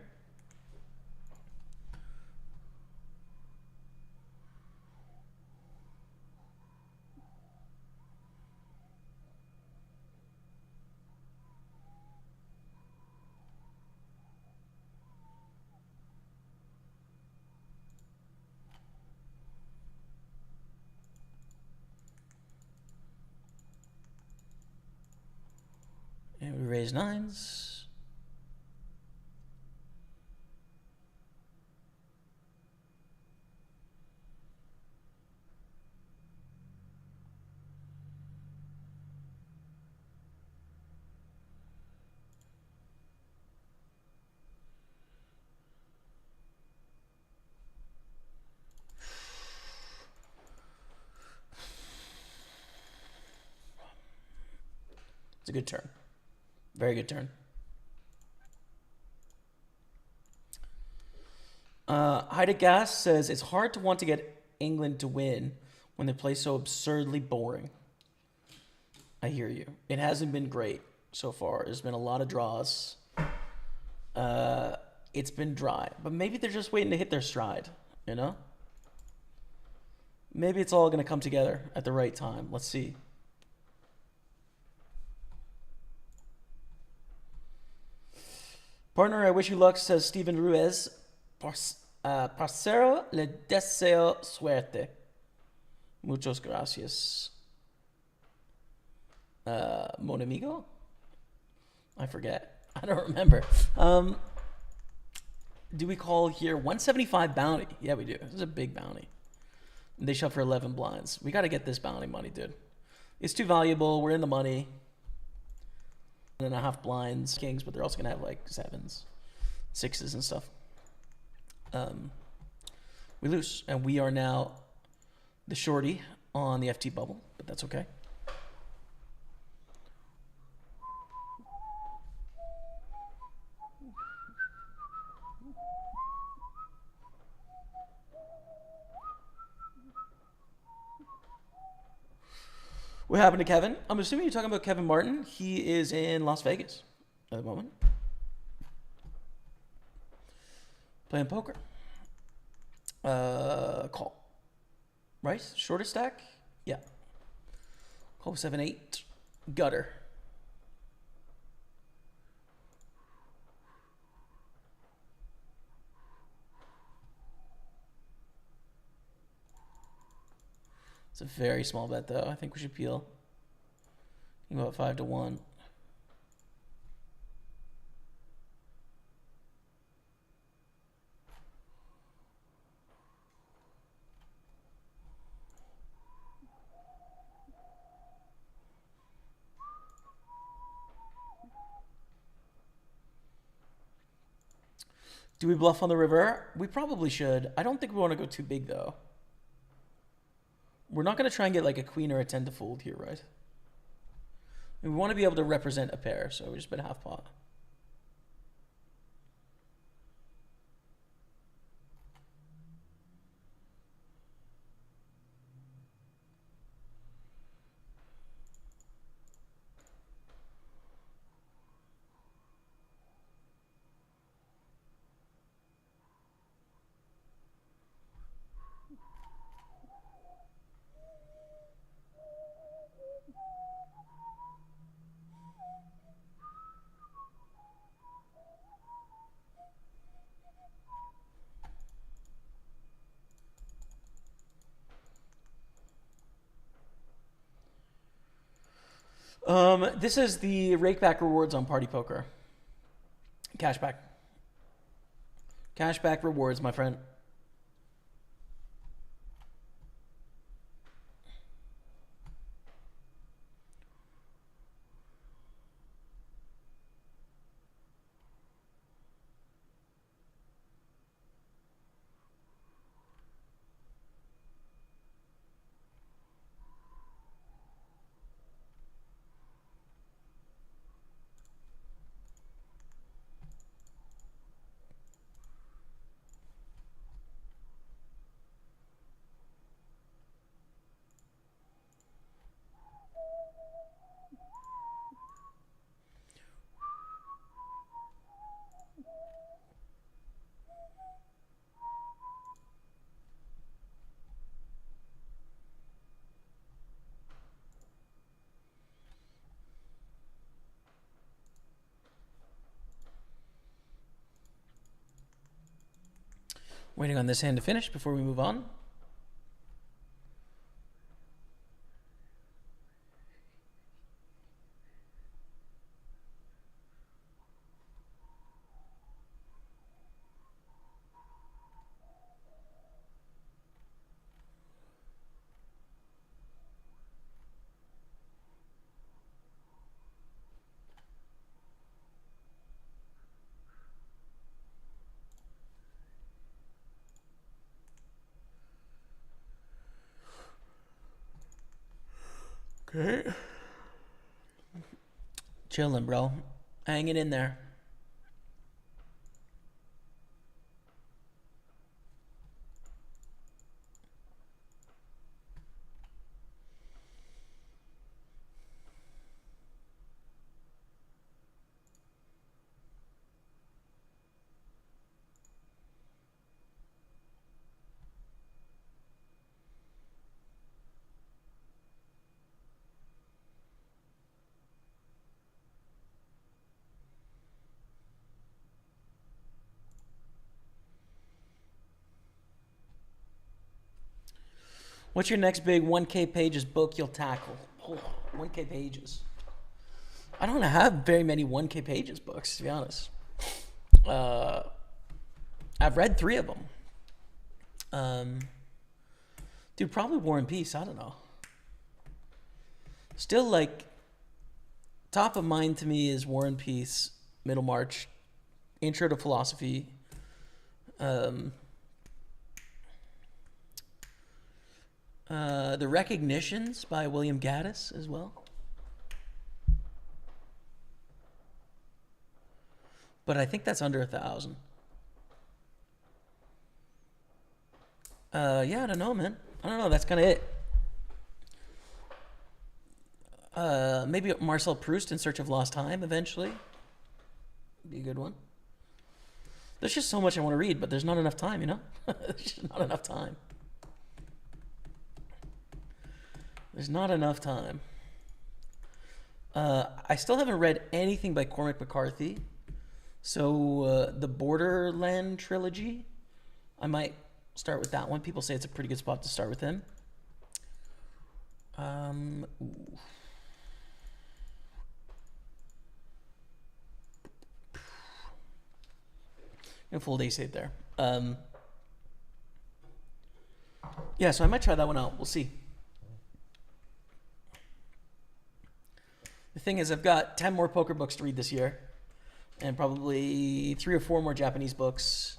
And we raise nines. It's a good turn. Very good turn. Haida Gas says it's hard to want to get England to win when they play so absurdly boring. I hear you. It hasn't been great so far. There's been a lot of draws. It's been dry, but maybe they're just waiting to hit their stride, you know? Maybe it's all going to come together at the right time. Let's see. Partner, I wish you luck, says Steven Ruiz. Parcero, le deseo suerte. Muchas gracias. Mon amigo? I forget. I don't remember. Do we call here 175 bounty? Yeah, we do. This is a big bounty. They shove for 11 blinds. We got to get this bounty money, dude. It's too valuable. We're in the money. 1.5 blinds, kings, but they're also gonna have like 7s, 6s, and stuff. We lose, and we are now the shorty on the FT bubble, but that's okay. What happened to Kevin? I'm assuming you're talking about Kevin Martin. He is in Las Vegas at the moment, playing poker. Call. Right? Shorter stack? Yeah. Call 7-8. Gutter. It's a very small bet, though. I think we should peel. You can go up 5-1. Do we bluff on the river? We probably should. I don't think we want to go too big, though. We're not going to try and get like a queen or a 10 to fold here, right? We want to be able to represent a pair, so we just bet half pot. This is the rakeback rewards on PartyPoker. Cashback. Cashback rewards, my friend. Waiting on this hand to finish before we move on. Okay. Chilling, bro. Hanging in there. What's your next big 1K pages book you'll tackle? Oh, 1K pages. I don't have very many 1K pages books, to be honest. I've read 3 of them. Dude, probably War and Peace. I don't know. Still, like, top of mind to me is War and Peace, Middlemarch, Intro to Philosophy. The Recognitions by William Gaddis as well. But I think that's under 1,000. Yeah, I don't know, man. I don't know. That's kind of it. Maybe Marcel Proust, In Search of Lost Time, eventually. Be a good one. There's just so much I want to read, but there's not enough time, you know? There's just not enough time. There's not enough time. I still haven't read anything by Cormac McCarthy. So the Borderland trilogy, I might start with that one. People say it's a pretty good spot to start with him. A full day save there. Yeah, so I might try that one out. We'll see. The thing is, I've got 10 more poker books to read this year, and probably 3 or 4 more Japanese books,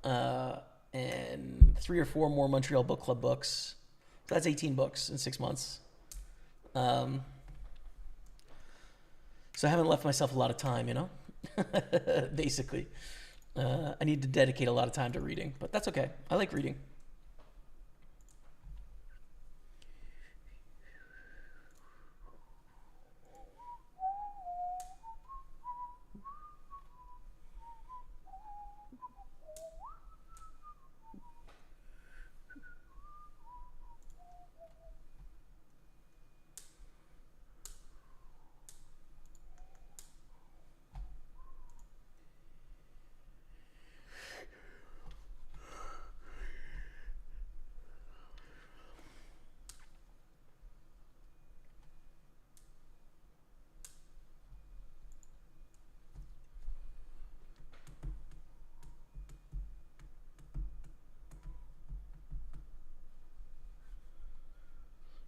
and 3 or 4 more Montreal Book Club books. So that's 18 books in 6 months. So I haven't left myself a lot of time, you know, basically. I need to dedicate a lot of time to reading, but that's okay. I like reading.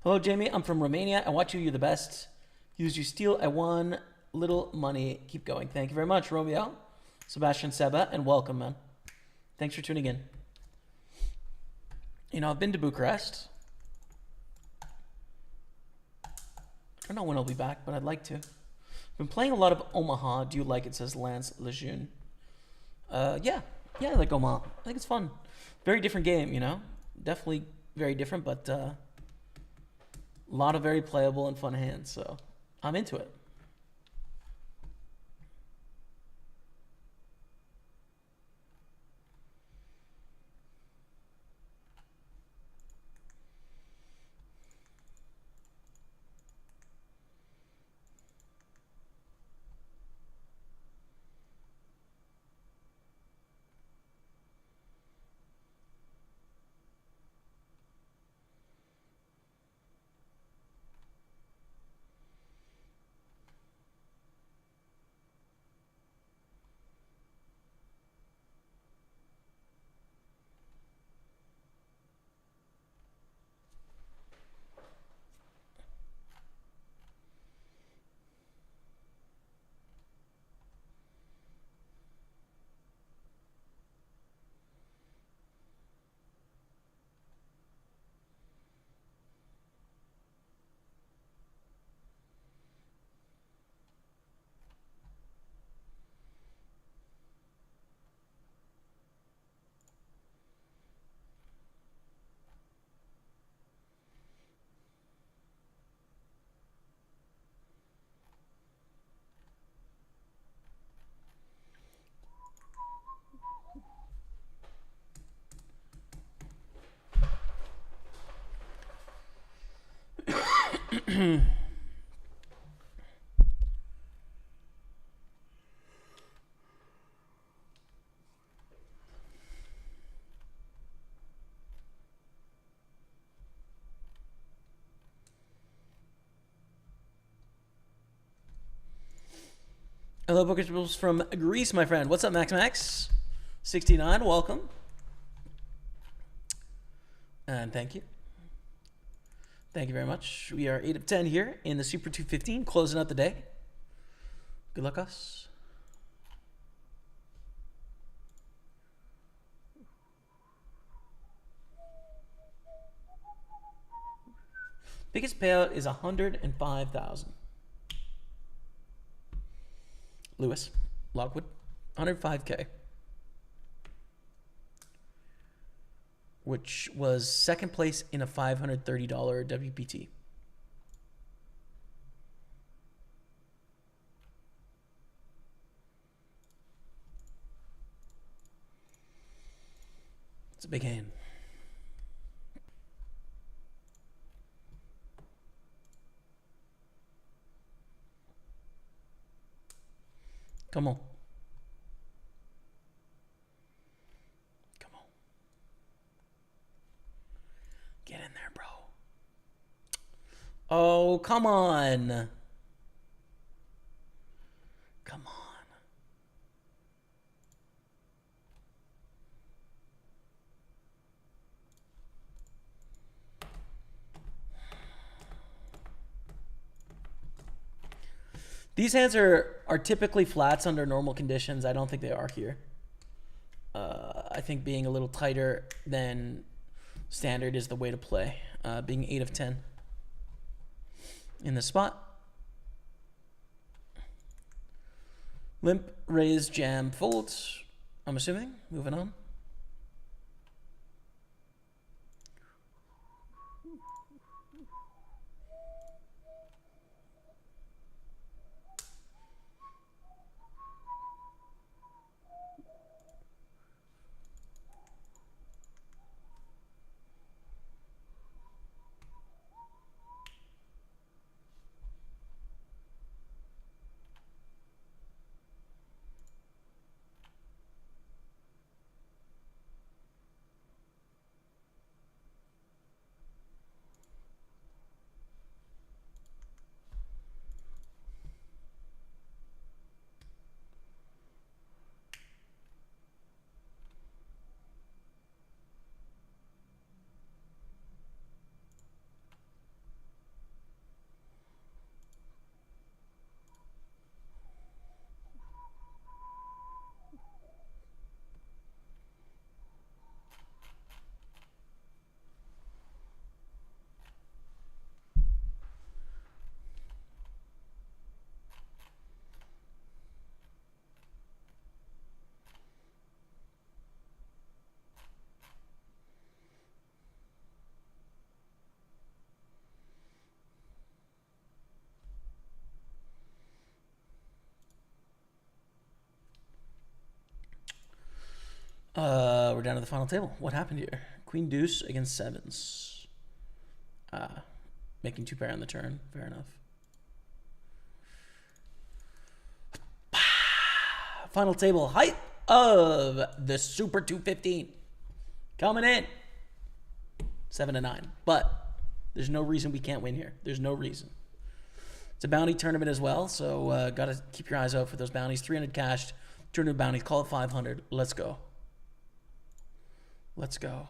Hello, Jamie. I'm from Romania. I watch you. You're the best. Use you steal. I won little money. Keep going. Thank you very much, Romeo, Sebastian, Seba, and welcome, man. Thanks for tuning in. You know, I've been to Bucharest. I don't know when I'll be back, but I'd like to. I've been playing a lot of Omaha. Do you like it? Says Lance Lejeune. Yeah, I like Omaha. I think it's fun. Very different game, you know. Definitely very different, but a lot of very playable and fun hands. So I'm into it. Hello, Pokerstaples from Greece, my friend. What's up, Max? 69, welcome. And thank you. Thank you very much. We are 8 of 10 here in the Super 215, closing out the day. Good luck, us. Biggest payout is 105,000. Lewis, Lockwood, 105K. Which was second place in a $530 WPT. It's a big hand. Come on. Come on. Get in there, bro. Oh, come on. Come on. These hands are typically flats under normal conditions. I don't think they are here. I think being a little tighter than standard is the way to play. Being 8 of 10 in this spot. Limp, raise, jam, fold. I'm assuming. Moving on. We're down to the final table. What happened here? Queen deuce against sevens. Making 2 pair on the turn. Fair enough. Final table height of the Super 215. Coming in. 7 to 9. But there's no reason we can't win here. There's no reason. It's a bounty tournament as well, so got to keep your eyes out for those bounties. 300 cashed, 200 bounties. Call it 500. Let's go. Let's go.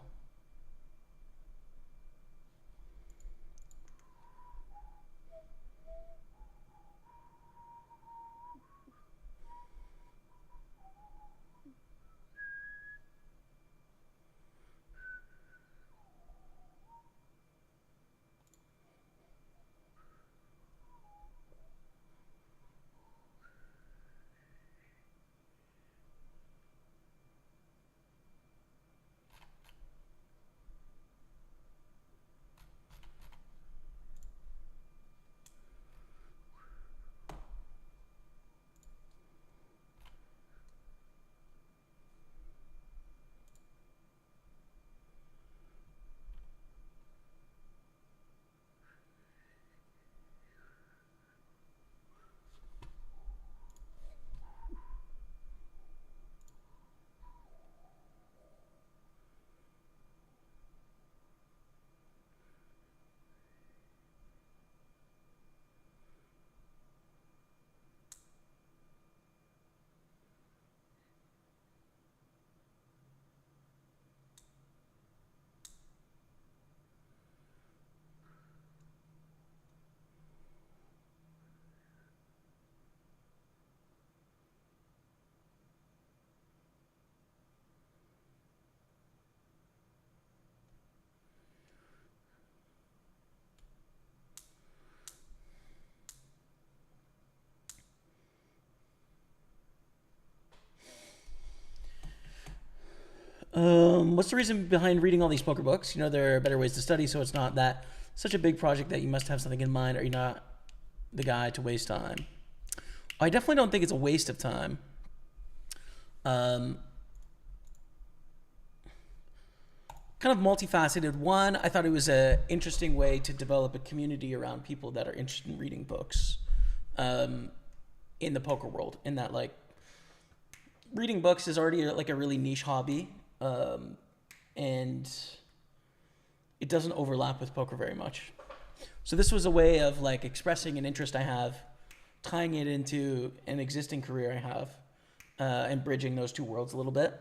What's the reason behind reading all these poker books? You know, there are better ways to study, so it's not that such a big project that you must have something in mind. Are you not the guy to waste time? I definitely don't think it's a waste of time. Kind of multifaceted. One, I thought it was an interesting way to develop a community around people that are interested in reading books in the poker world. In that, like, reading books is already like a really niche hobby, and it doesn't overlap with poker very much. So this was a way of like expressing an interest I have, tying it into an existing career I have, and bridging those two worlds a little bit.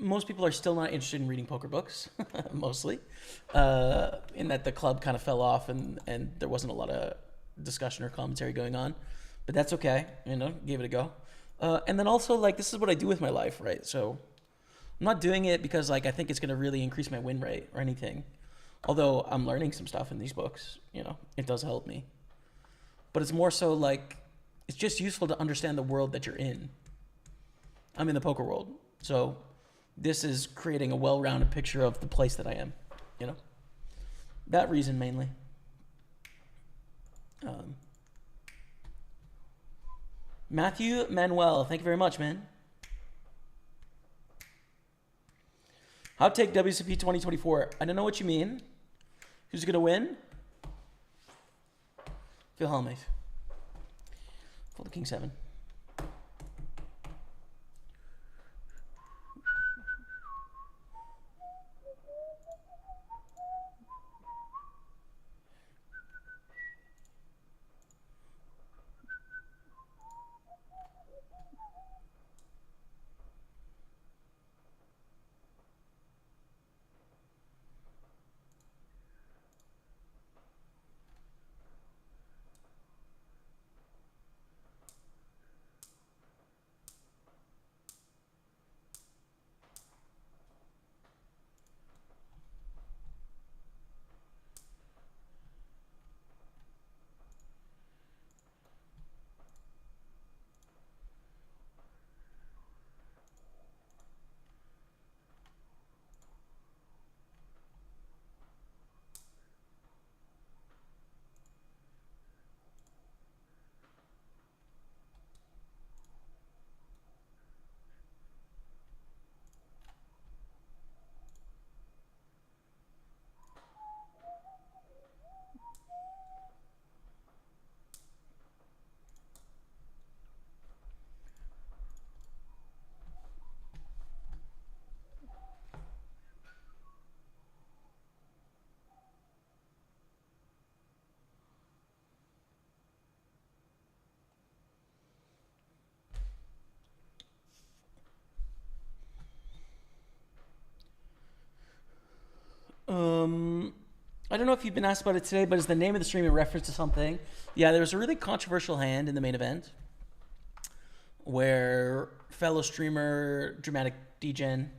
Most people are still not interested in reading poker books, mostly, in that the club kind of fell off and there wasn't a lot of discussion or commentary going on. But that's okay, you know, give it a go. And then also, like, this is what I do with my life, right? So I'm not doing it because, like, I think it's going to really increase my win rate or anything. Although I'm learning some stuff in these books, you know, it does help me. But it's more so, like, it's just useful to understand the world that you're in. I'm in the poker world. So this is creating a well-rounded picture of the place that I am, you know? That reason, mainly. Matthew Manuel, thank you very much, man. Hot take WCP 2024. I don't know what you mean. Who's going to win? Phil Hellmuth. Fold the King 7. I don't know if you've been asked about it today, but is the name of the stream in reference to something? Yeah, there was a really controversial hand in the main event where fellow streamer Dramatic Degen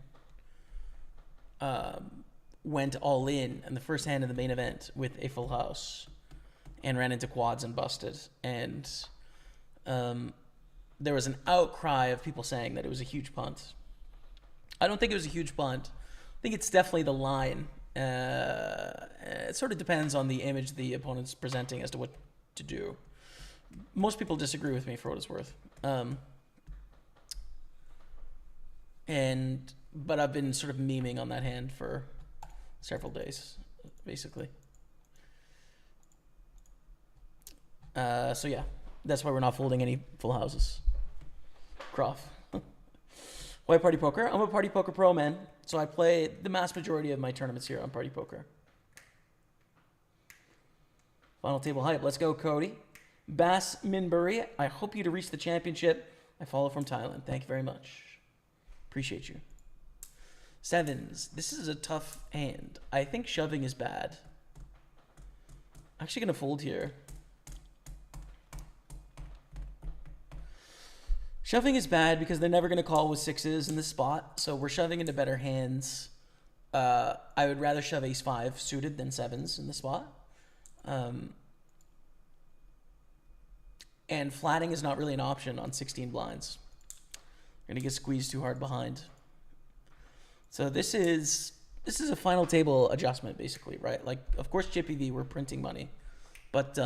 went all in the first hand in the main event with a full house and ran into quads and busted. And there was an outcry of people saying that it was a huge punt. I don't think it was a huge punt. I think it's definitely the line. It sort of depends on the image the opponent's presenting as to what to do. Most people disagree with me for what it's worth. But I've been sort of memeing on that hand for several days, basically. So yeah, that's why we're not folding any full houses. Croft. Why Party Poker? I'm a Party Poker pro, man. So I play the mass majority of my tournaments here on Party Poker. Final table hype. Let's go, Cody. Bass Minbury. I hope you to reach the championship. I follow from Thailand. Thank you very much. Appreciate you. Sevens. This is a tough hand. I think shoving is bad. I'm actually going to fold here. Shoving is bad because they're never going to call with sixes in this spot. So we're shoving into better hands. I would rather shove ace-5 suited than sevens in the spot. And flatting is not really an option on 16 blinds. Gonna get squeezed too hard behind. So this is a final table adjustment, basically, right? Like, of course, Chippy V, we're printing money, but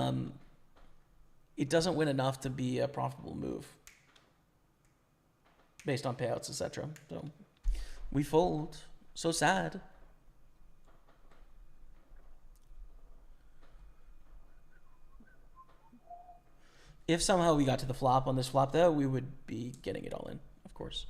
it doesn't win enough to be a profitable move based on payouts, etc. So we fold. So sad. If somehow we got to the flop on this flop, though, we would be getting it all in, of course.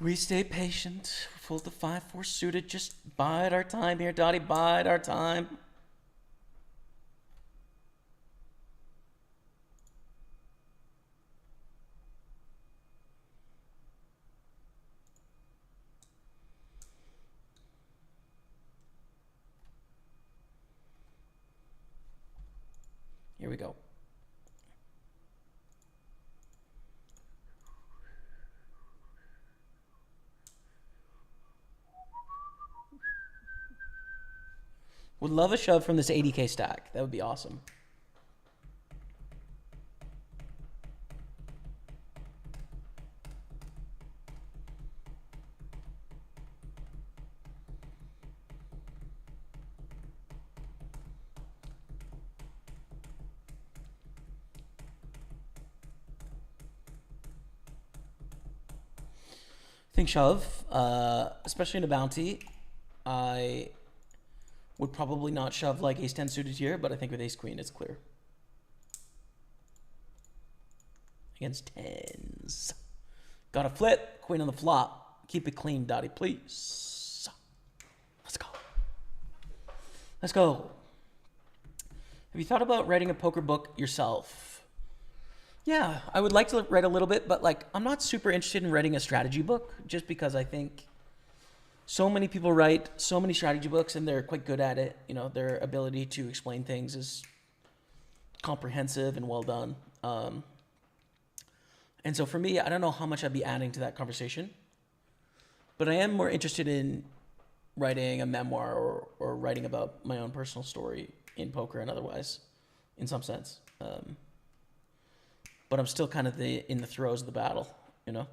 We stay patient. Fold the 5-4 suited. Just bide our time here, Dottie. Bide our time. Here we go. Would love a shove from this 80K stack. That would be awesome. Think shove, especially in a bounty. I would probably not shove like ace 10 suited here, but I think with ace queen it's clear. Against tens. Got a flip, queen on the flop. Keep it clean, Dottie, please. Let's go. Let's go. Have you thought about writing a poker book yourself? Yeah, I would like to write a little bit, but like I'm not super interested in writing a strategy book just because I think so many people write so many strategy books and they're quite good at it. You know, their ability to explain things is comprehensive and well done. And so for me, I don't know how much I'd be adding to that conversation, but I am more interested in writing a memoir or writing about my own personal story in poker and otherwise, in some sense. But I'm still kind of in the throes of the battle, you know?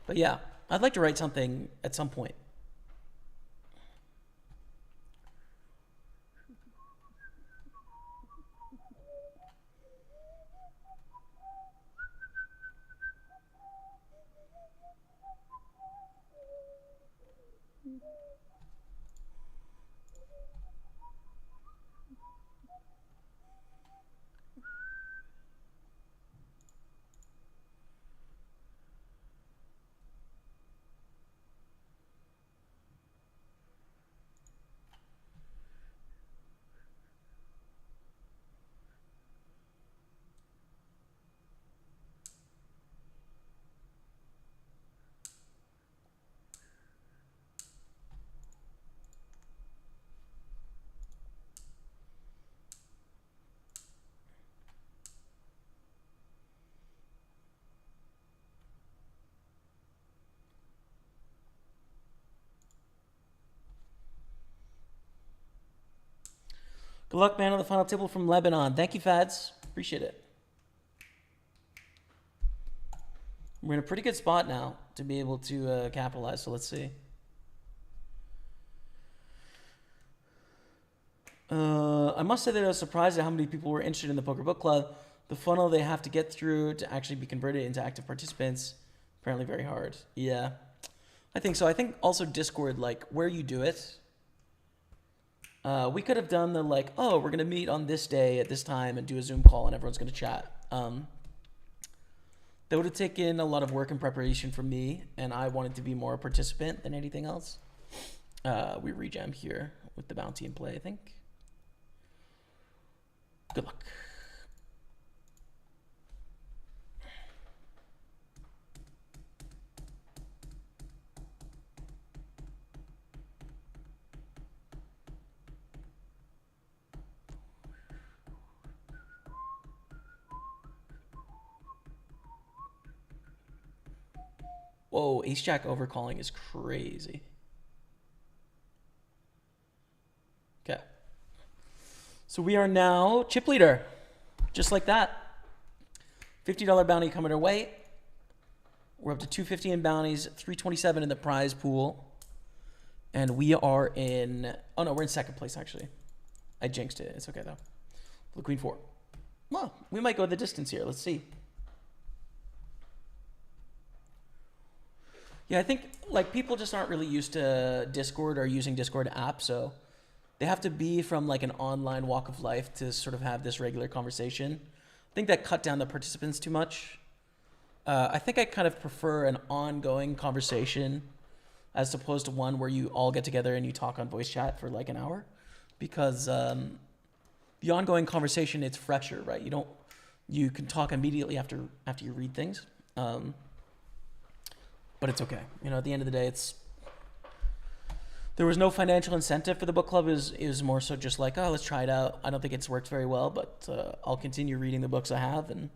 But yeah, I'd like to write something at some point. Good luck, man, on the final table from Lebanon. Thank you, Fads. Appreciate it. We're in a pretty good spot now to be able to capitalize, so let's see. I must say that I was surprised at how many people were interested in the Poker Book Club. The funnel they have to get through to actually be converted into active participants, apparently very hard. Yeah, I think so. I think also Discord, like where you do it. We could have done the like, oh, we're gonna meet on this day at this time and do a Zoom call and everyone's gonna chat. That would have taken a lot of work and preparation from me, and I wanted to be more a participant than anything else. We rejam here with the bounty in play, I think. Good luck. Whoa, ace jack overcalling is crazy. Okay. So we are now chip leader. Just like that. $50 bounty coming our way. We're up to 250 in bounties, 327 in the prize pool. And we are in, oh no, we're in second place actually. I jinxed it. It's okay though. The queen four. Well, we might go the distance here. Let's see. Yeah, I think like people just aren't really used to Discord or using Discord app, so they have to be from like an online walk of life to sort of have this regular conversation. I think that cut down the participants too much. I think I kind of prefer an ongoing conversation as opposed to one where you all get together and you talk on voice chat for like an hour, because the ongoing conversation, it's fresher, right? You can talk immediately after you read things. But it's okay. You know, at the end of the day, there was no financial incentive for the book club. It was more so just like, oh, let's try it out. I don't think it's worked very well, but I'll continue reading the books I have, and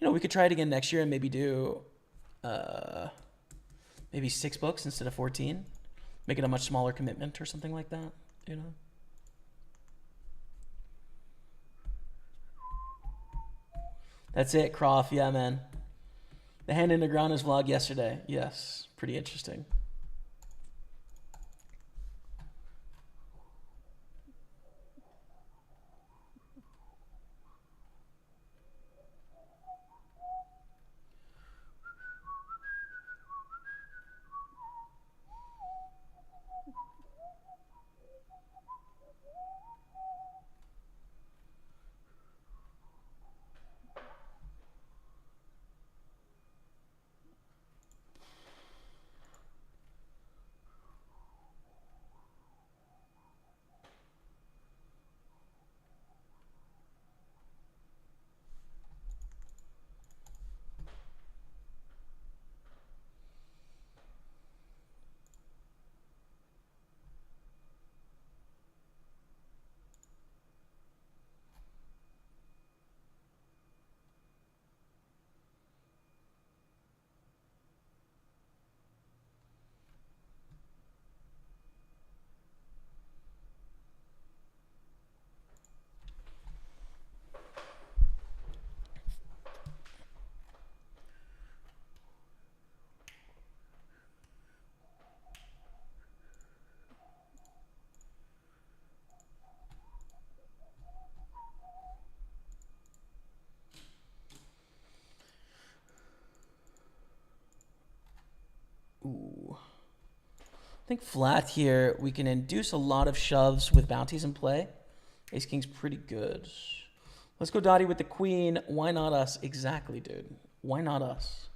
you know, we could try it again next year and maybe do maybe 6 books instead of 14. Make it a much smaller commitment or something like that. You know. That's it, Croft. Yeah, man. The hand in the ground is vlog yesterday. Yes, pretty interesting. Ooh. I think flat here, we can induce a lot of shoves with bounties in play. Ace King's pretty good. Let's go Dottie with the queen. Why not us? Exactly, dude. Why not us?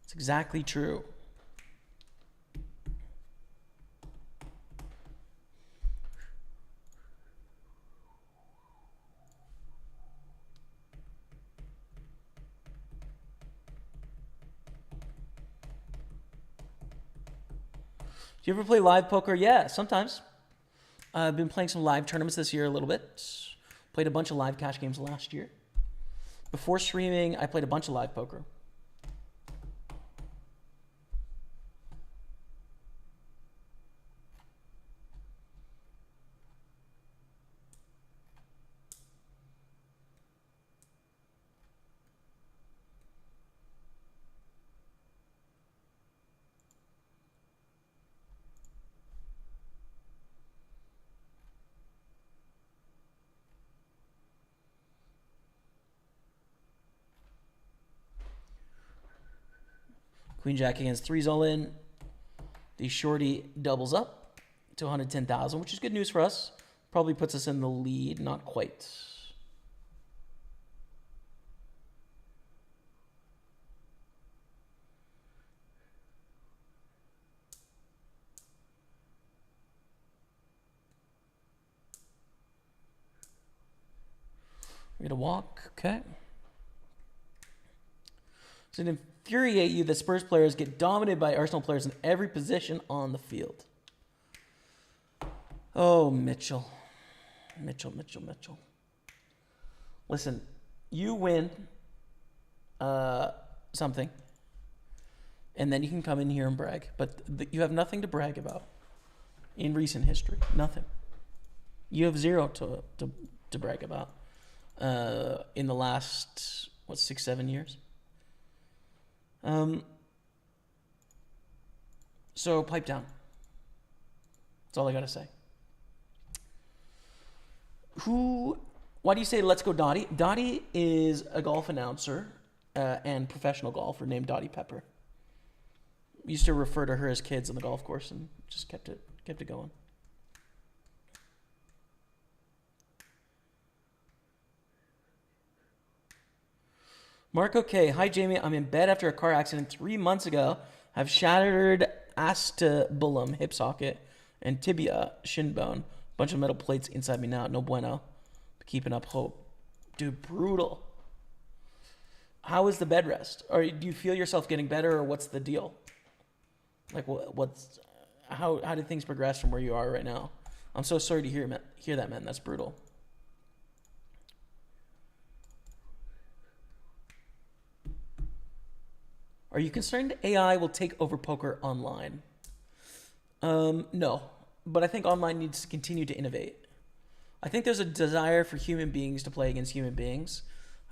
It's exactly true. Do you ever play live poker? Yeah, sometimes. I've been playing some live tournaments this year a little bit. Played a bunch of live cash games last year. Before streaming, I played a bunch of live poker. Queen Jack against 3's all in. The shorty doubles up to 110,000, which is good news for us. Probably puts us in the lead, not quite. We're going to walk, okay. So it infuriate you that Spurs players get dominated by Arsenal players in every position on the field. Oh, Mitchell. Mitchell. Listen, you win something, and then you can come in here and brag. But you have nothing to brag about in recent history. Nothing. You have zero to brag about in the last, 6-7 years? So pipe down. That's all I got to say. Why do you say let's go Dottie? Dottie is a golf announcer and professional golfer named Dottie Pepper. We used to refer to her as kids on the golf course and just kept it going. Marco K. Hi, Jamie. I'm in bed after a car accident 3 months ago. I've shattered acetabulum, hip socket, and tibia, shin bone. Bunch of metal plates inside me now. No bueno. But keeping up hope. Dude, brutal. How is the bed rest? Or do you feel yourself getting better, or what's the deal? Like, how did things progress from where you are right now? I'm so sorry to hear that, man. That's brutal. Are you concerned AI will take over poker online? No, but I think online needs to continue to innovate. I think there's a desire for human beings to play against human beings.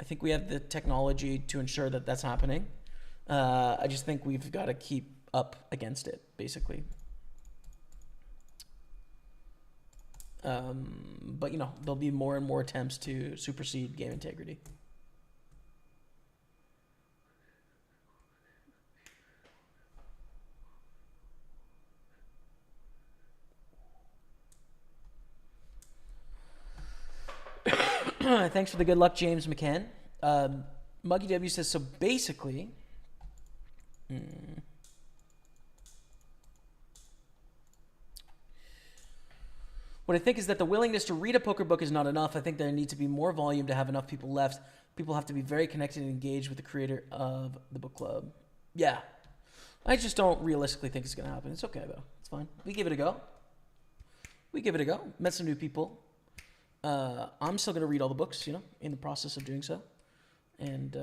I think we have the technology to ensure that that's happening. I just think we've got to keep up against it, basically. But, there'll be more and more attempts to supersede game integrity. Thanks for the good luck, James McCann. Muggy W says, so basically... What I think is that the willingness to read a poker book is not enough. I think there needs to be more volume to have enough people left. People have to be very connected and engaged with the creator of the book club. Yeah. I just don't realistically think it's going to happen. It's okay, though. It's fine. We give it a go. Met some new people. I'm still going to read all the books, in the process of doing so. And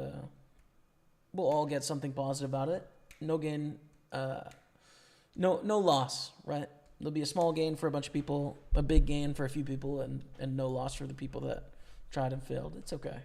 we'll all get something positive out of it. No gain, no loss, right? There'll be a small gain for a bunch of people, a big gain for a few people, and no loss for the people that tried and failed. It's okay.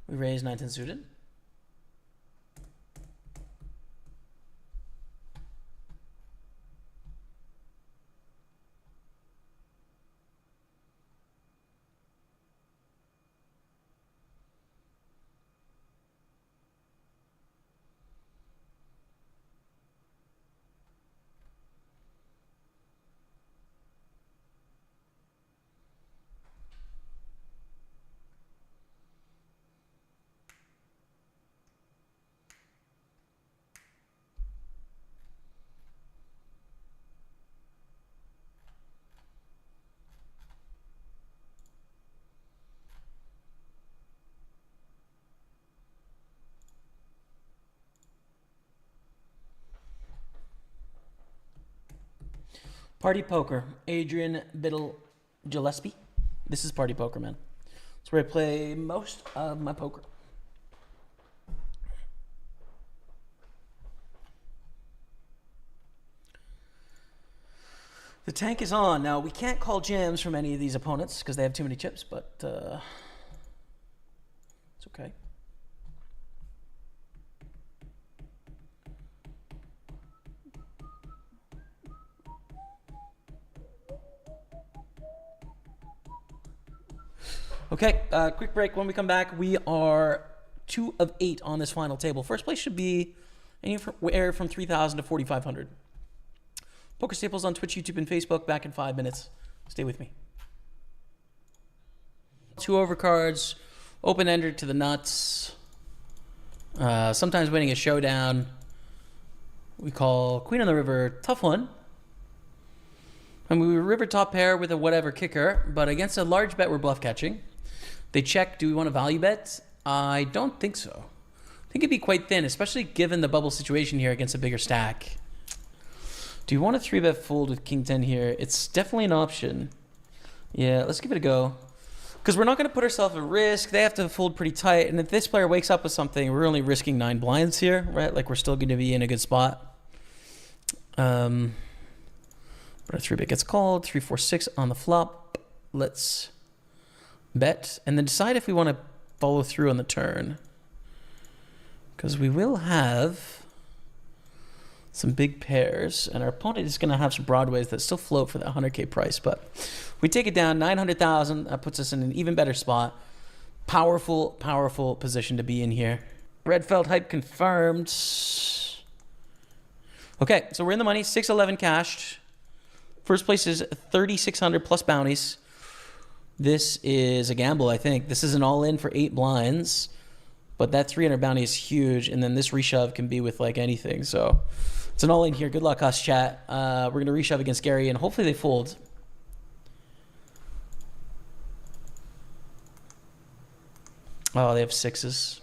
We raise 9-10 suited. Party Poker, Adrian Biddle Gillespie. This is Party Poker, man. It's where I play most of my poker. The tank is on. Now, we can't call jams from any of these opponents because they have too many chips, but it's okay. Okay, quick break. When we come back, we are 2 of 8 on this final table. First place should be anywhere from 3,000 to 4,500. Pokerstaples on Twitch, YouTube, and Facebook. Back in 5 minutes. Stay with me. 2 overcards, open-ender to the nuts. Sometimes winning a showdown. We call Queen on the River, tough one. And we river top pair with a whatever kicker, but against a large bet we're bluff catching. They check, do we want a value bet? I don't think so. I think it'd be quite thin, especially given the bubble situation here against a bigger stack. Do you want a 3-bet fold with King 10 here? It's definitely an option. Yeah, let's give it a go. Because we're not going to put ourselves at risk. They have to fold pretty tight. And if this player wakes up with something, we're only risking 9 blinds here, right? Like we're still going to be in a good spot. But our 3-bet gets called. 3, 4, 6 on the flop. Let's bet. And then decide if we want to follow through on the turn. Because we will have some big pairs, and our opponent is going to have some broadways that still float for that 100K price. But we take it down 900,000. That puts us in an even better spot. Powerful, powerful position to be in here. Red felt hype confirmed. Okay, so we're in the money. 611 cashed. First place is 3,600 plus bounties. This is a gamble, I think. This is an all-in for 8 blinds, but that 300 bounty is huge, and then this reshove can be with like anything. So it's an all-in here. Good luck, us, chat. We're going to reshove against Gary, and hopefully they fold. Oh, they have 6s.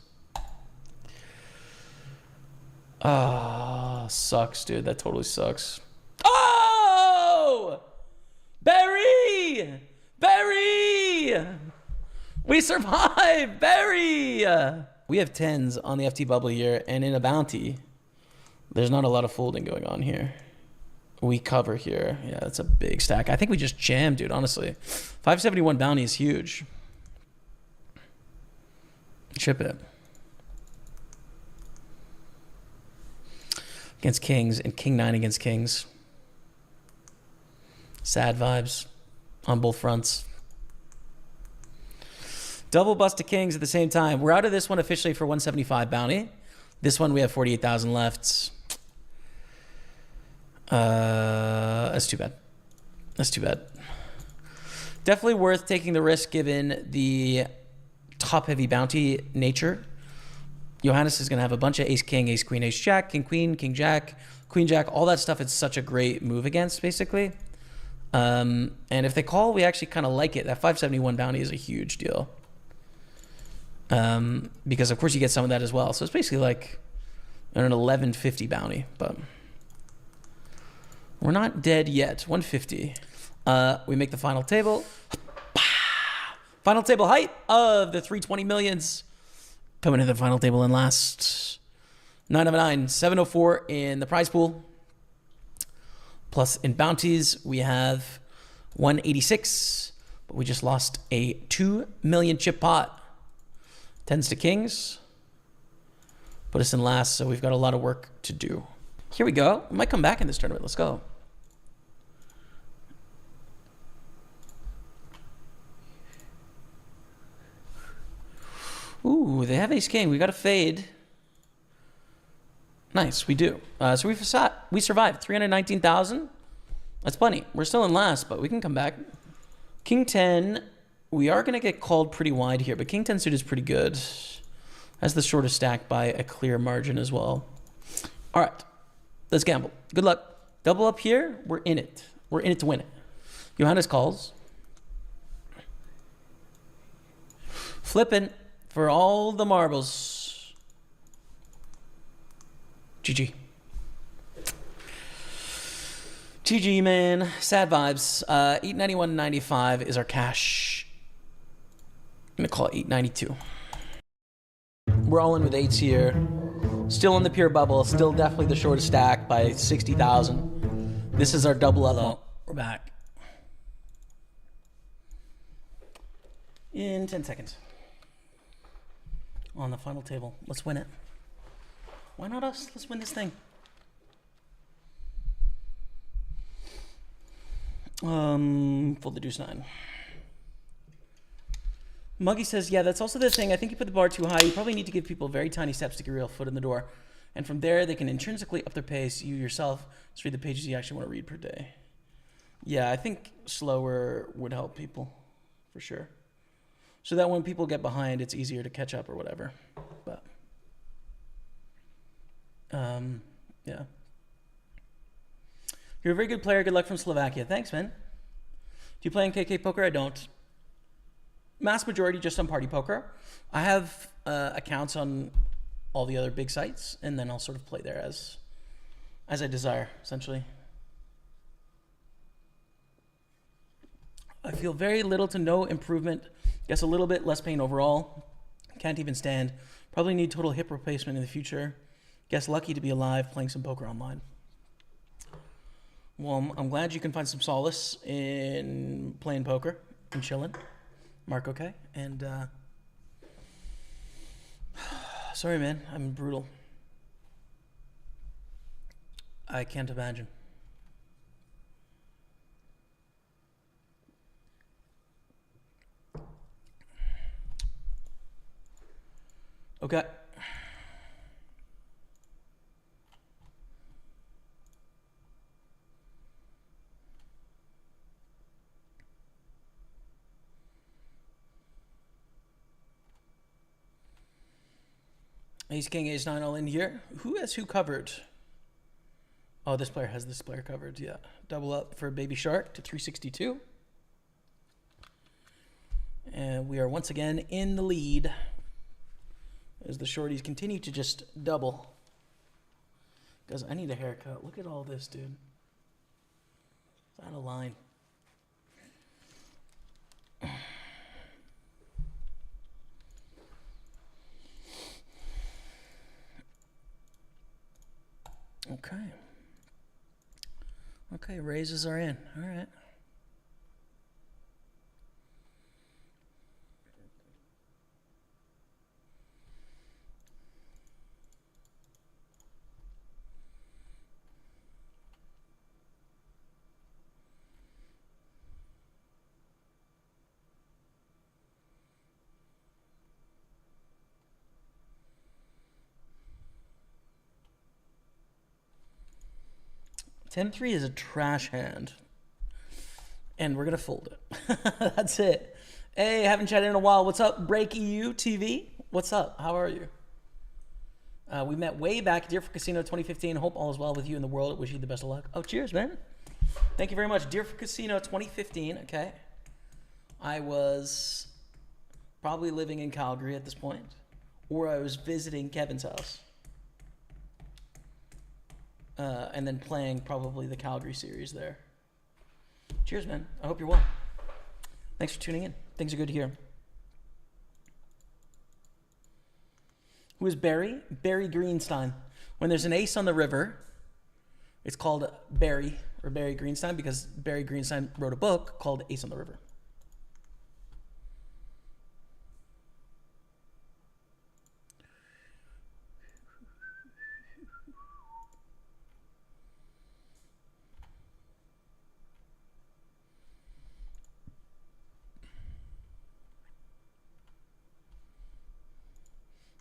Ah, sucks, dude. That totally sucks. Oh! Barry! Barry! We survived! Barry! We have 10s on the FT bubble here, and in a bounty, there's not a lot of folding going on here. We cover here. Yeah, that's a big stack. I think we just jammed, dude, honestly. 571 bounty is huge. Chip it. Against kings, and king 9 against kings. Sad vibes on both fronts. Double bust to kings at the same time. We're out of this one officially for 175 bounty. This one we have 48,000 left. That's too bad. That's too bad. Definitely worth taking the risk given the top heavy bounty nature. Johannes is going to have a bunch of ace king, ace queen, ace jack, king queen, king jack, queen jack, all that stuff. It's such a great move against, basically. And if they call, we actually kind of like it. That 571 bounty is a huge deal. Because of course you get some of that as well. So it's basically like an 1150 bounty, but we're not dead yet. 150. We make the final table. Final table height of the 320 millions. Coming to the final table in last. 9 of 9. 704 in the prize pool. Plus in bounties, we have 186. But we just lost a 2 million chip pot. 10s to kings. Put us in last, so we've got a lot of work to do. Here we go. We might come back in this tournament. Let's go. Ooh, they have ace king. We got a fade. Nice, we do. So we survived 319,000. That's plenty. We're still in last, but we can come back. King 10. We are going to get called pretty wide here, but King 10 suit is pretty good. That's the shortest stack by a clear margin as well. All right, let's gamble. Good luck. Double up here. We're in it. We're in it to win it. Johannes calls. Flipping for all the marbles. GG. TG, man. Sad vibes. 891.95 is our cash. I'm going to call it 892. We're all in with 8s here. Still in the pure bubble. Still definitely the shortest stack by 60,000. This is our double up. Hello. We're back. In 10 seconds. On the final table. Let's win it. Why not us? Let's win this thing. Fold the deuce 9. Muggy says, yeah, that's also the thing. I think you put the bar too high. You probably need to give people very tiny steps to get a real foot in the door. And from there, they can intrinsically up their pace. You yourself just read the pages you actually want to read per day. Yeah, I think slower would help people, for sure. So that when people get behind, it's easier to catch up or whatever. But, yeah. You're a very good player. Good luck from Slovakia. Thanks, man. Do you play in KK Poker? I don't. Mass majority just on PartyPoker. I have accounts on all the other big sites, and then I'll sort of play there as I desire, essentially. I feel very little to no improvement. Guess a little bit less pain overall. Can't even stand. Probably need total hip replacement in the future. Guess lucky to be alive playing some poker online. Well, I'm glad you can find some solace in playing poker and chilling. Mark, okay? And, sorry, man. I'm brutal. I can't imagine. Okay. Ace King, Ace 9 all in here. Who has who covered? Oh, this player has this player covered, yeah. Double up for Baby Shark to 362. And we are once again in the lead as the shorties continue to just double. Guys, I need a haircut. Look at all this, dude. It's out of line. Okay. Okay, raises are in. All right. Ten-3 is a trash hand. And we're going to fold it. That's it. Hey, haven't chatted in a while. What's up, Break EU TV? What's up? How are you? We met way back at Deerfield Casino 2015. Hope all is well with you in the world. I wish you the best of luck. Oh, cheers, man. Thank you very much. Deerfield Casino 2015. Okay. I was probably living in Calgary at this point. Or I was visiting Kevin's house. And then playing probably the Calgary series there. Cheers, man. I hope you're well. Thanks for tuning in. Things are good here. Who is Barry? Barry Greenstein. When there's an ace on the river, it's called Barry or Barry Greenstein because Barry Greenstein wrote a book called Ace on the River.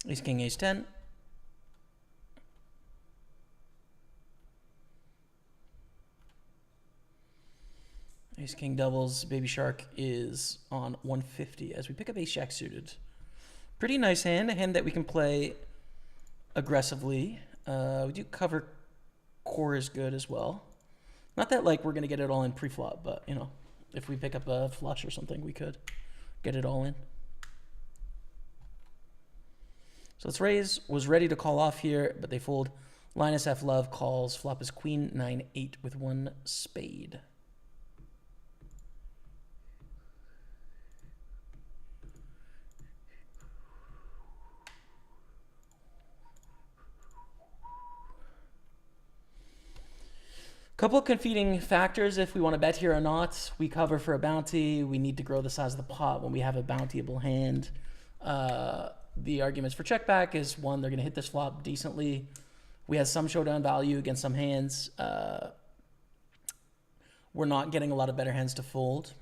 Ace King, Ace 10. Ace King doubles. Baby Shark is on 150 as we pick up Ace Jack suited. Pretty nice hand. A hand that we can play aggressively. We do cover core is good as well. Not that like we're going to get it all in pre-flop, but you know, if we pick up a flush or something, we could get it all in. So let's raise. Was ready to call off here, but they fold. Linus F. Love calls. Flop is queen 9-8 with one spade. Couple of competing factors if we want to bet here or not. We cover for a bounty. We need to grow the size of the pot when we have a bountyable hand. The arguments for check back is one, they're going to hit this flop decently. We have some showdown value against some hands. We're not getting a lot of better hands to fold.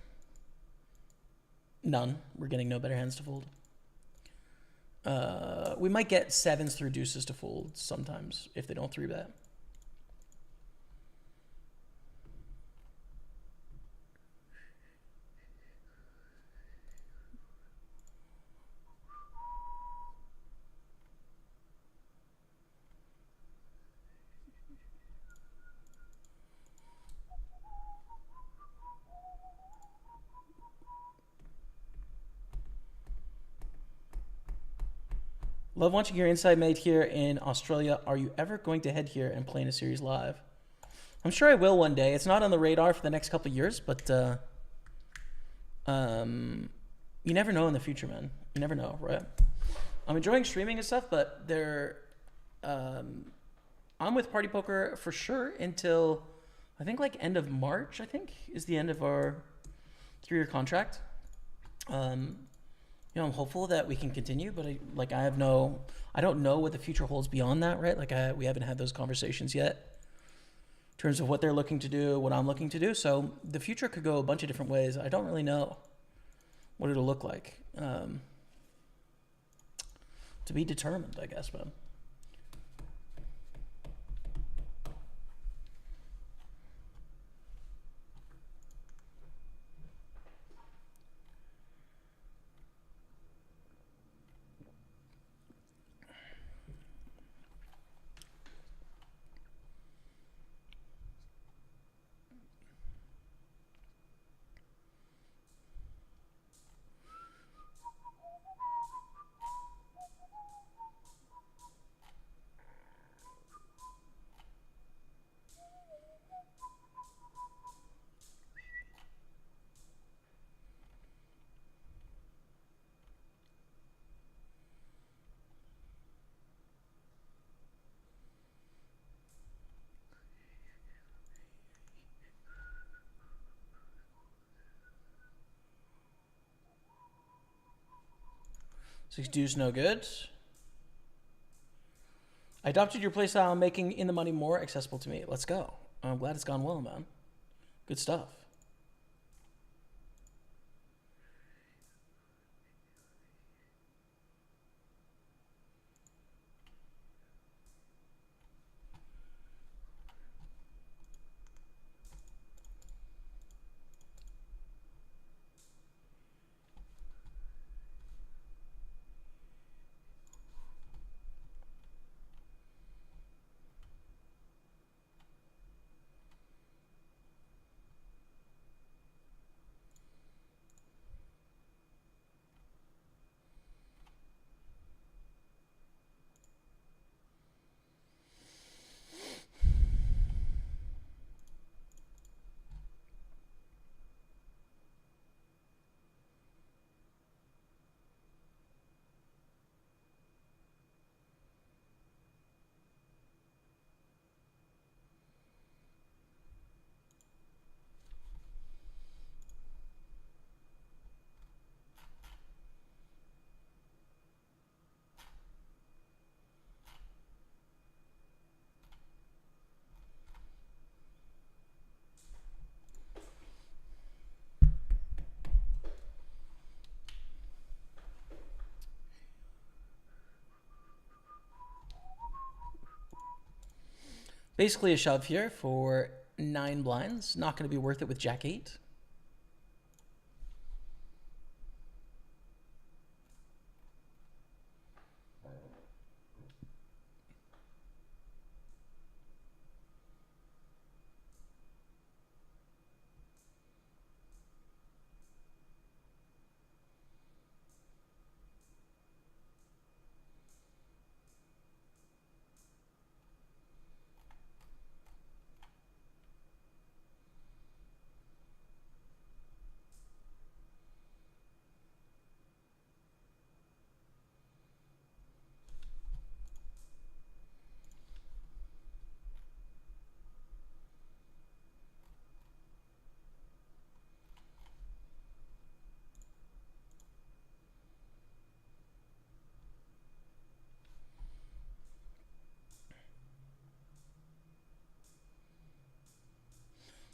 None. We're getting no better hands to fold. We might get sevens through deuces to fold sometimes if they don't 3-bet. Love watching your inside mate here in Australia. Are you ever going to head here and play in a series live? I'm sure I will one day. It's not on the radar for the next couple of years, but you never know in the future, man. You never know, right? I'm enjoying streaming and stuff, but I'm with PartyPoker for sure until I think like end of March, I think, is the end of our 3-year contract. I'm hopeful that we can continue, but I don't know what the future holds beyond that, right? We haven't had those conversations yet in terms of what they're looking to do, what I'm looking to do. So the future could go a bunch of different ways. I don't really know what it'll look like. To be determined, I guess, man. Six deuce, no good. I adopted your playstyle, making in the money more accessible to me. Let's go. I'm glad it's gone well, man. Good stuff. Basically a shove here for 9 blinds. Not going to be worth it with Jack 8.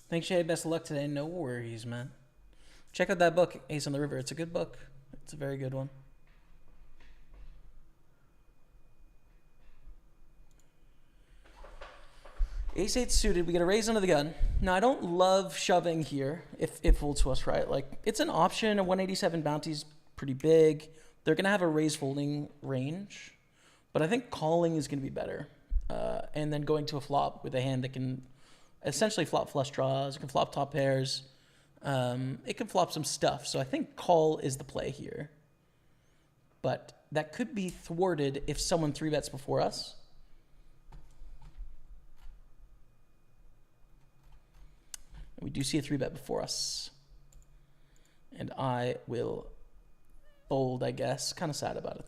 Thanks, Shay. Best of luck today. No worries, man. Check out that book, Ace on the River. It's a good book. It's a very good one. Ace-8 suited. We get a raise under the gun. Now, I don't love shoving here if it folds to us, right? Like, it's an option. A 187 bounty's pretty big. They're going to have a raise folding range. But I think calling is going to be better. And then going to a flop with a hand that can essentially flop flush draws. It can flop top pairs. It can flop some stuff. So I think call is the play here. But that could be thwarted if someone 3-bets before us. We do see a 3-bet before us. And I will fold, I guess. Kind of sad about it.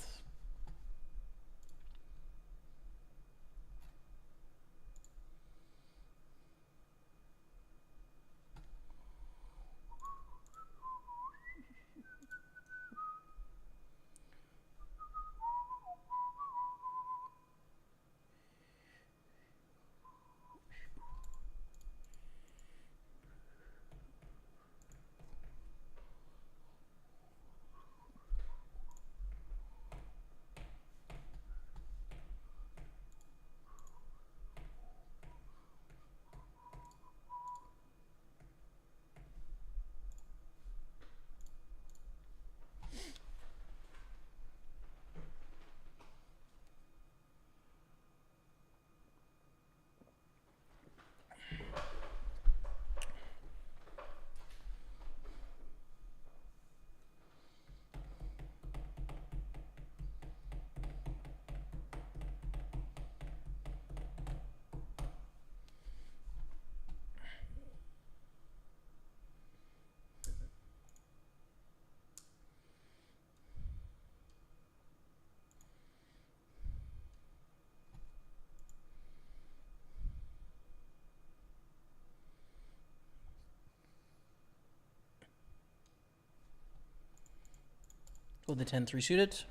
With the 10-3 suited.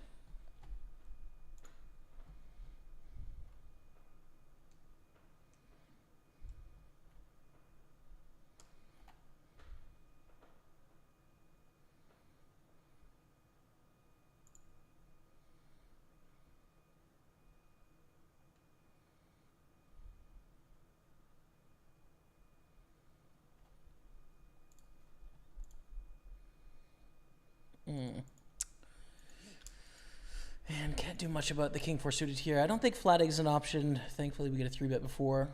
And can't do much about the king 4 suited here. I don't think flat egg is an option. Thankfully, we get a 3-bet before.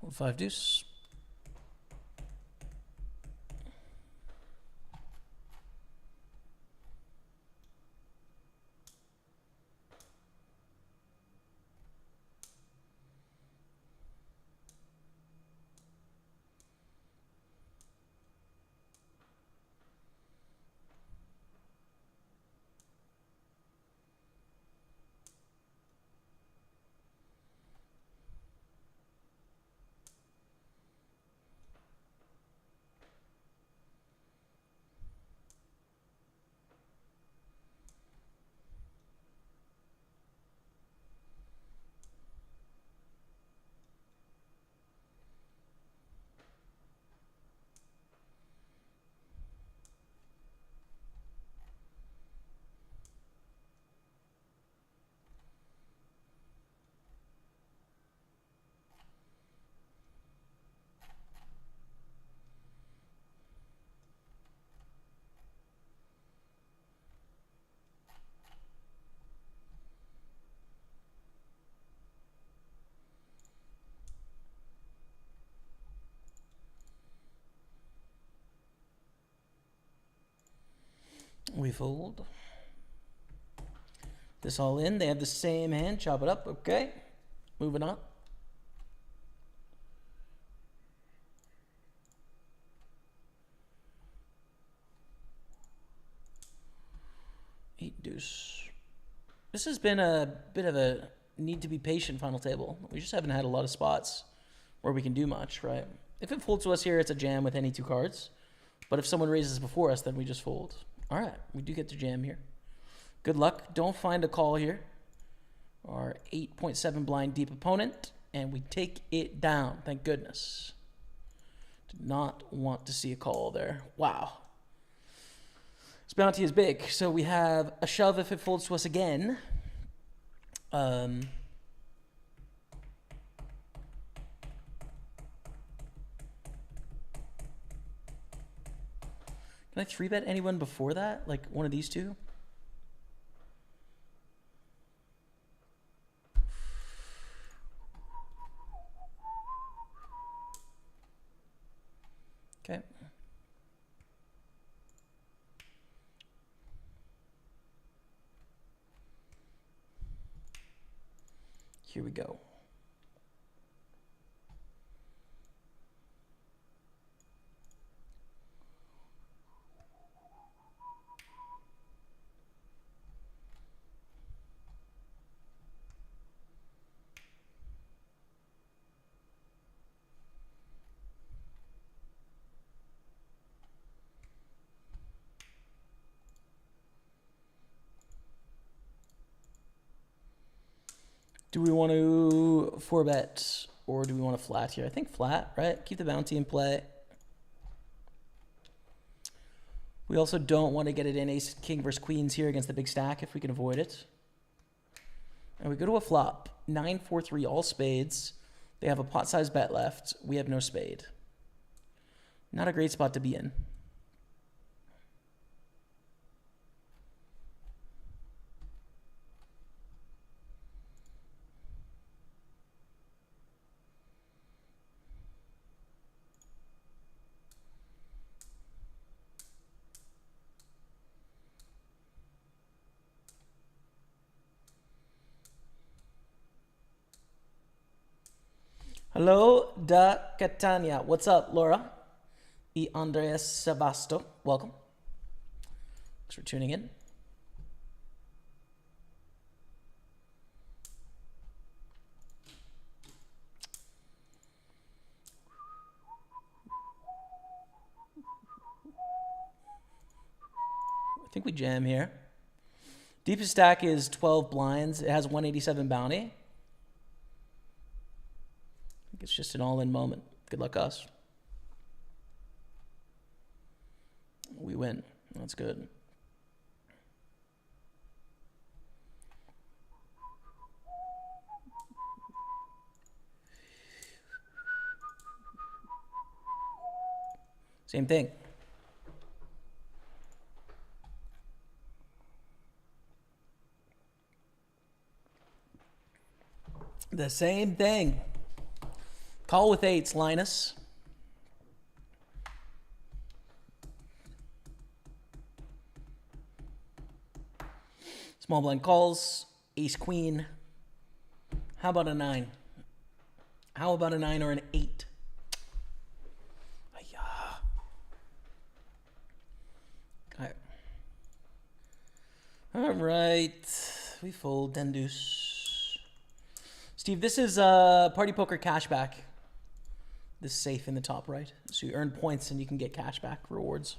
Hold 5 deuce. We fold. This all in. They have the same hand. Chop it up. Okay. Moving on. Eight deuce. This has been a bit of a need to be patient final table. We just haven't had a lot of spots where we can do much, right? If it folds to us here, it's a jam with any two cards. But if someone raises before us, then we just fold. All right, we do get to jam here. Good luck. Don't find a call here. Our 8.7 blind deep opponent, and we take it down. Thank goodness. Did not want to see a call there. Wow. This bounty is big. So we have a shove if it folds to us again. Can I 3-bet anyone before that? Like one of these two? Okay. Here we go. Do we want to 4-bet or do we want to flat here? I think flat, right? Keep the bounty in play. We also don't want to get it in ace, king versus queens here against the big stack if we can avoid it. And we go to a flop. 9-4-3, all spades. They have a pot-sized bet left. We have no spade. Not a great spot to be in. Hello, da Catania. What's up, Laura? E. Andreas Sebasto. Welcome. Thanks for tuning in. I think we jam here. Deepest stack is 12 blinds. It has 187 bounty. It's just an all-in moment. Good luck us. We win. That's good. Same thing. The same thing. Call with eights, Linus. Small blind calls, ace queen. How about a 9? How about a 9 or an 8? Okay. All right. We fold 10 deuce. Steve, this is Party Poker cashback. This safe in the top right. So you earn points and you can get cashback rewards.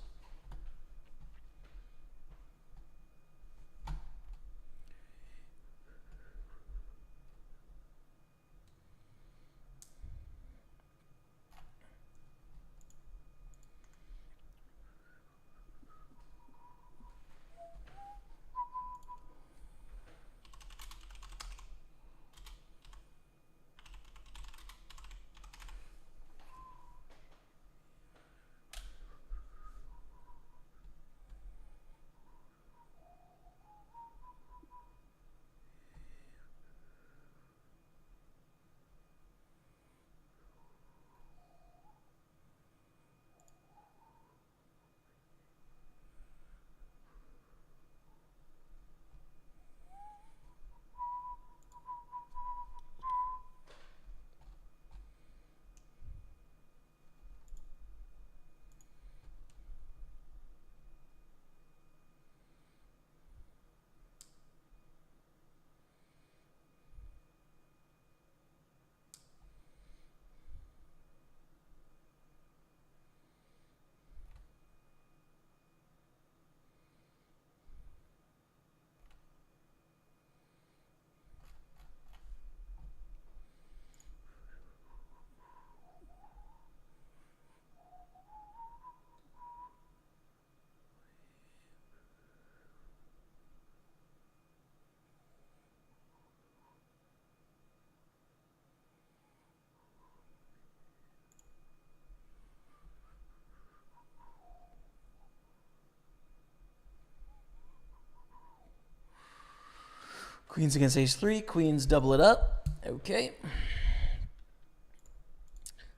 Queens against ace 3. Queens double it up. Okay.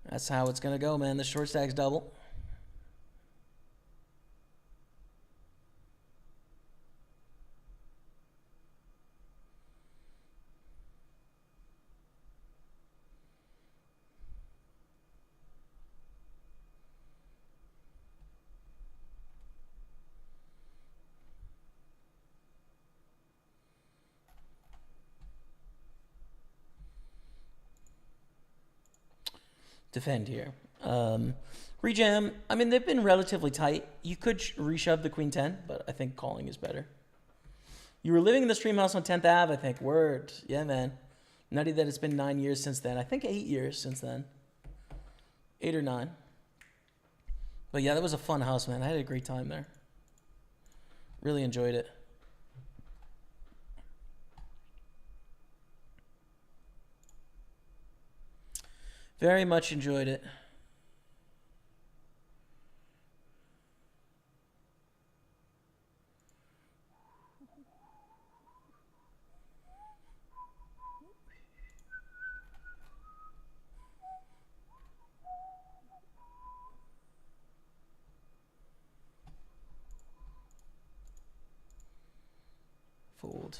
That's how it's going to go, man. The short stack's double. Defend here. Rejam, I mean, they've been relatively tight. You could reshove the queen 10, but I think calling is better. You were living in the stream house on 10th Ave, I think. Word. Yeah, man. Nutty that it's been 9 years since then. I think 8 years since then. 8 or 9. But yeah, that was a fun house, man. I had a great time there. Really enjoyed it. Very much enjoyed it. Fold.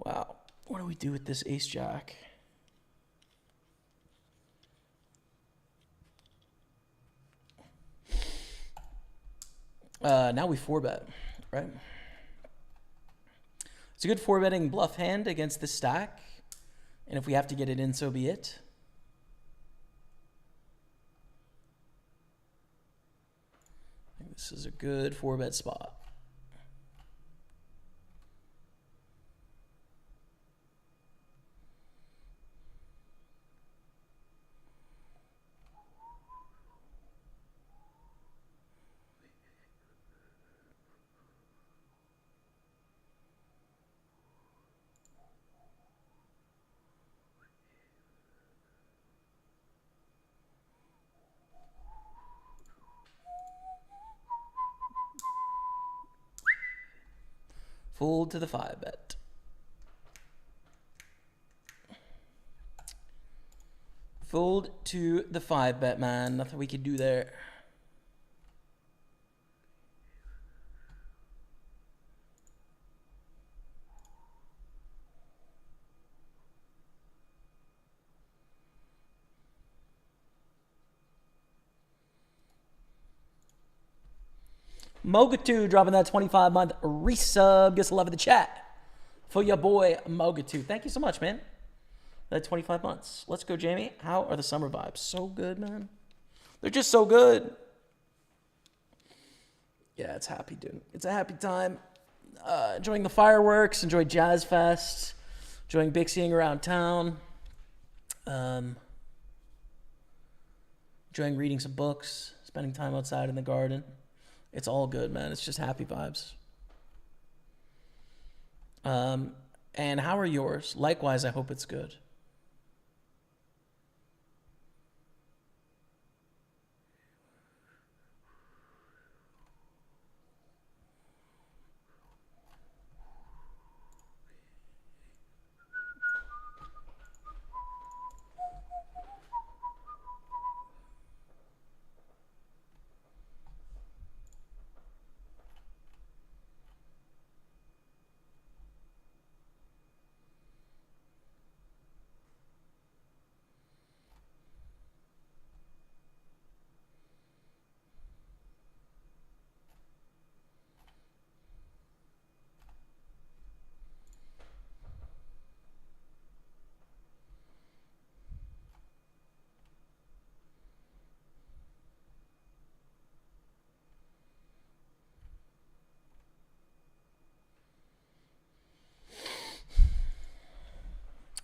Wow. What do we do with this ace jack? Now we 4-bet, right? It's a good 4-betting bluff hand against this stack. And if we have to get it in, so be it. I think this is a good 4-bet spot. Fold to the 5-bet. Fold to the 5-bet, man. Nothing we could do there. Mogatu dropping that 25-month resub. Gets love in the chat for your boy Mogatu. Thank you so much, man. That 25 months. Let's go, Jamie. How are the summer vibes? So good, man. They're just so good. Yeah, it's happy, dude. It's a happy time. Enjoying the fireworks. Enjoy Jazz Fest. Enjoying Bixieing around town. Enjoying reading some books. Spending time outside in the garden. It's all good, man. It's just happy vibes. And how are yours? Likewise, I hope it's good.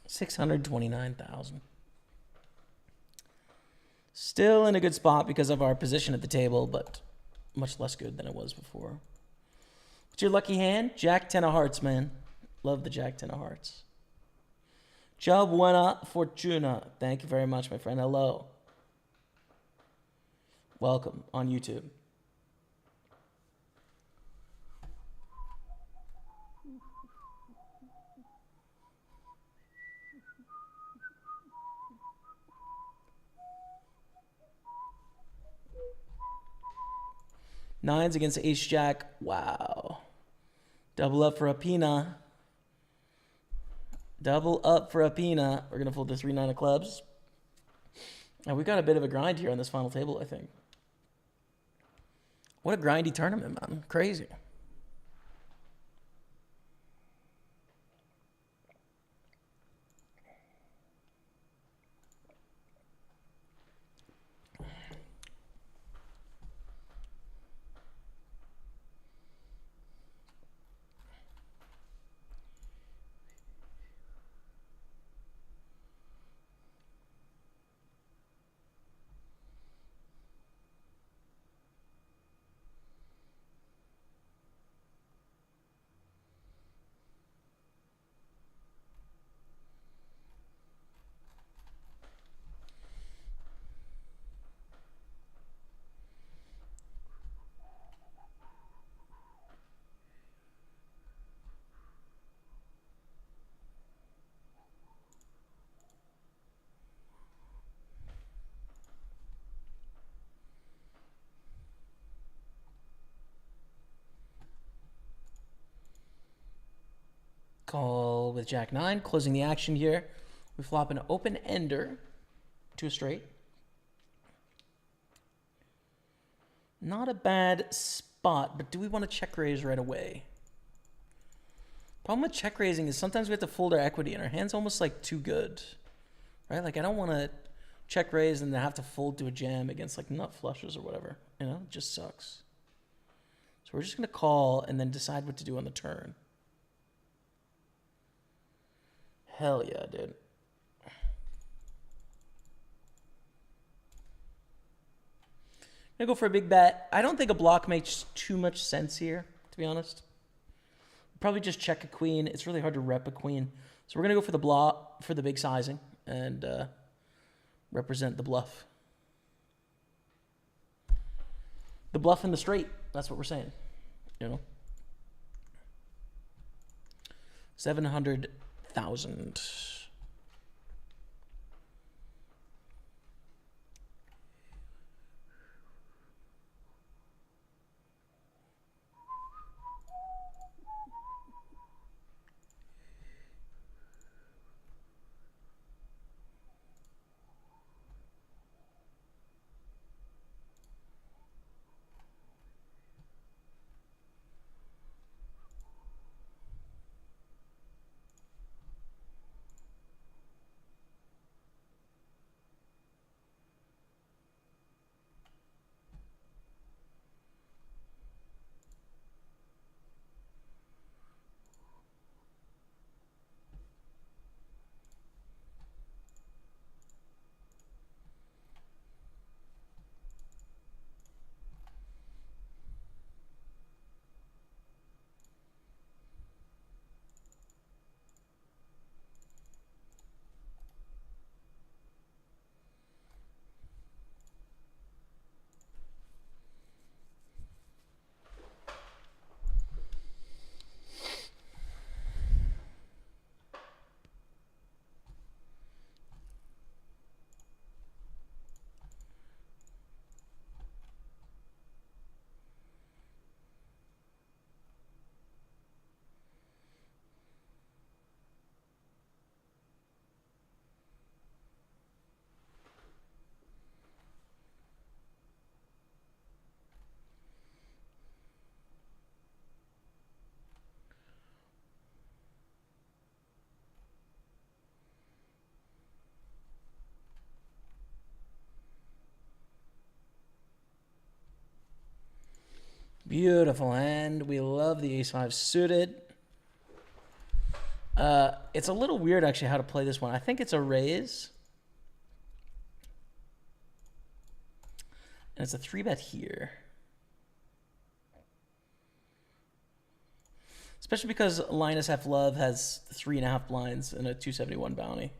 $629,000. Still in a good spot because of our position at the table, but much less good than it was before. What's your lucky hand? Jack 10 of hearts, man. Love the Jack 10 of hearts. Ciao buona fortuna. Thank you very much, my friend. Hello. Welcome on YouTube. Nines against ace jack. Wow. Double up for a pina. Double up for a pina. We're going to fold the 3-9 of clubs. And we got a bit of a grind here on this final table, I think. What a grindy tournament, man. Crazy. Call with Jack 9, closing the action here. We flop an open ender to a straight. Not a bad spot, but do we want to check raise right away? Problem with check raising is sometimes we have to fold our equity and our hand's almost like too good, right? Like I don't want to check raise and then have to fold to a jam against like nut flushes or whatever, you know, it just sucks. So we're just going to call and then decide what to do on the turn. Hell yeah, dude. I'm going to go for a big bet. I don't think a block makes too much sense here, to be honest. Probably just check a queen. It's really hard to rep a queen. So we're going to go for the block, for the big sizing, and represent the bluff. The bluff and the straight. That's what we're saying, you know. 700,000. Beautiful hand. We love the ace-5 suited. It's a little weird, actually, how to play this one. I think it's a raise. And it's a 3-bet here. Especially because Linus F. Love has 3.5 blinds and a 271 bounty.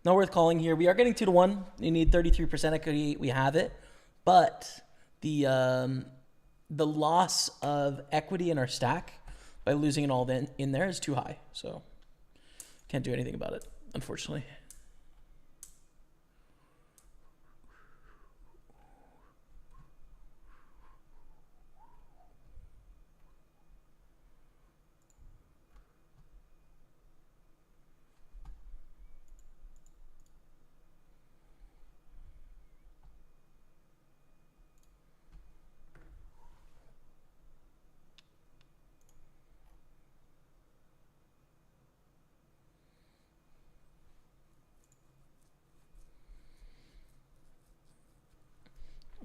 Not worth calling here. We are getting 2-1. You need 33% equity. We have it, but the loss of equity in our stack by losing it all in there is too high. So can't do anything about it, unfortunately.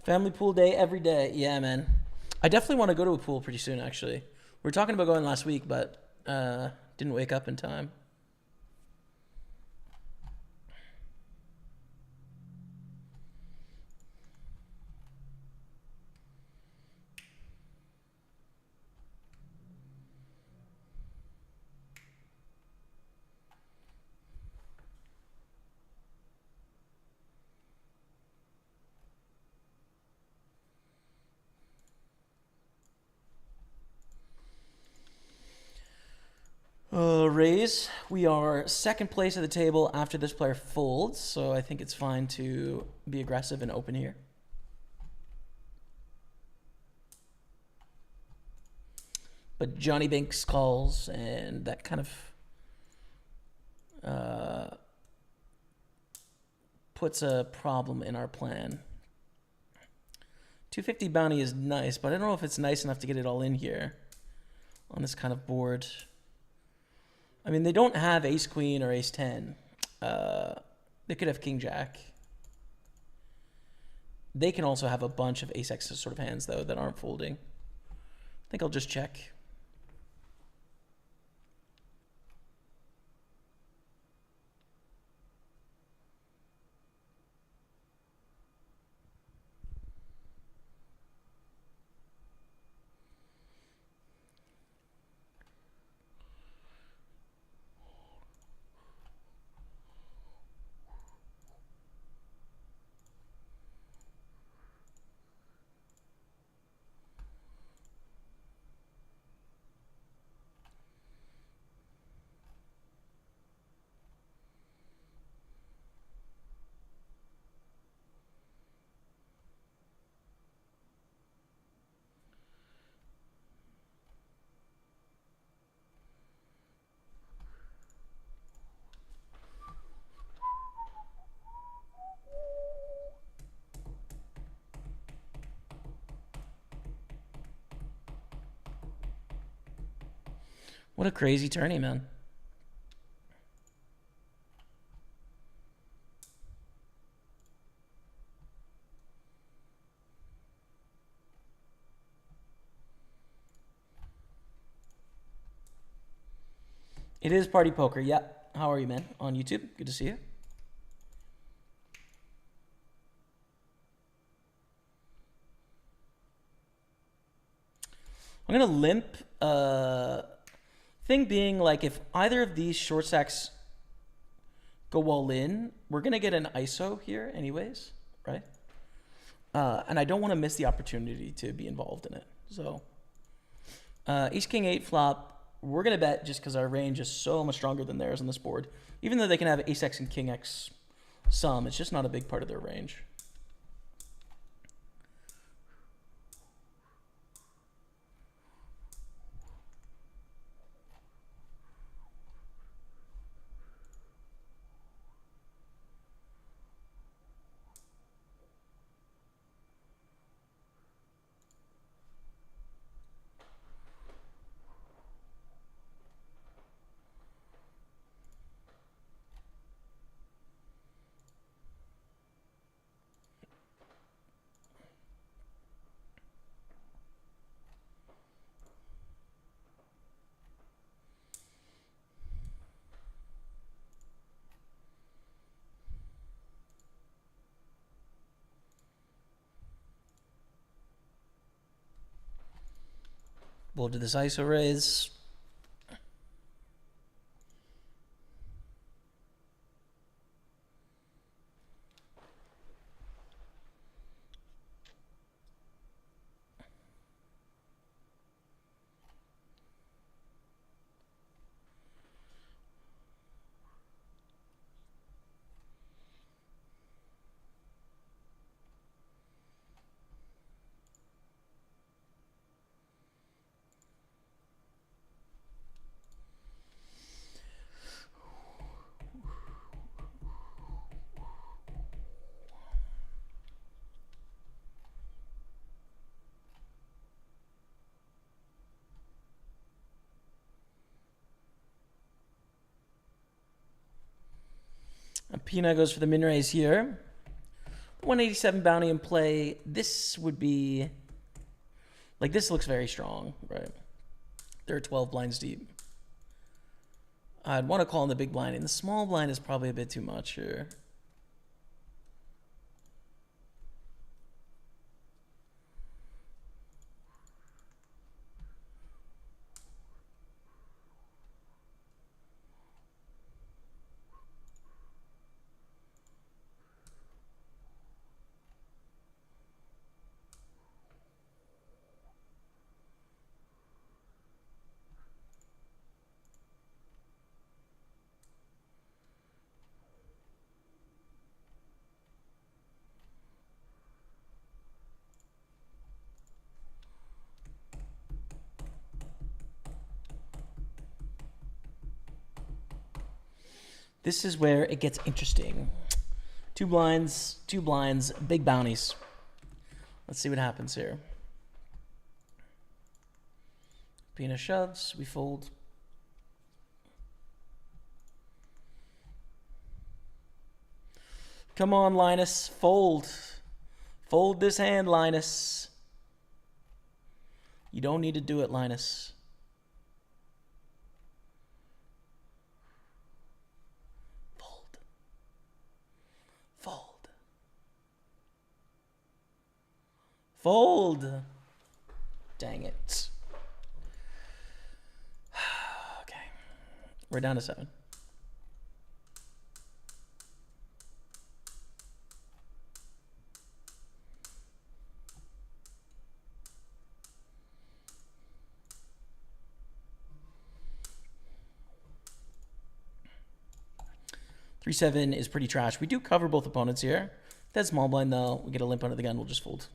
Family pool day every day. Yeah, man. I definitely want to go to a pool pretty soon, actually. We were talking about going last week, but didn't wake up in time. Raise. We are second place at the table after this player folds, so I think it's fine to be aggressive and open here. But Johnny Banks calls, and that kind of puts a problem in our plan. 250 bounty is nice, but I don't know if it's nice enough to get it all in here on this kind of board. I mean, they don't have ace-queen or ace-10. They could have king-jack. They can also have a bunch of ace-x sort of hands, though, that aren't folding. I think I'll just check. What a crazy tourney, man. It is Party Poker. Yeah. How are you, man? On YouTube. Good to see you. I'm going to limp. Thing being, like, if either of these short stacks go all in, we're going to get an ISO here anyways, right? And I don't want to miss the opportunity to be involved in it. So, ace-king-8 flop. We're going to bet just because our range is so much stronger than theirs on this board. Even though they can have ace-x and king-x some, it's just not a big part of their range. We'll do this ISO raise. Pina goes for the min raise here. 187 bounty in play. This would be... Like, this looks very strong, right? They're 12 blinds deep. I'd want to call in the big blind, and the small blind is probably a bit too much here. This is where it gets interesting. Two blinds, big bounties. Let's see what happens here. Pina shoves, we fold. Come on, Linus, fold. Fold this hand, Linus. You don't need to do it, Linus. Fold. Dang it. Okay. We're down to 7. Three, 7 is pretty trash. We do cover both opponents here. That small blind though, we get a limp under the gun, we'll just fold.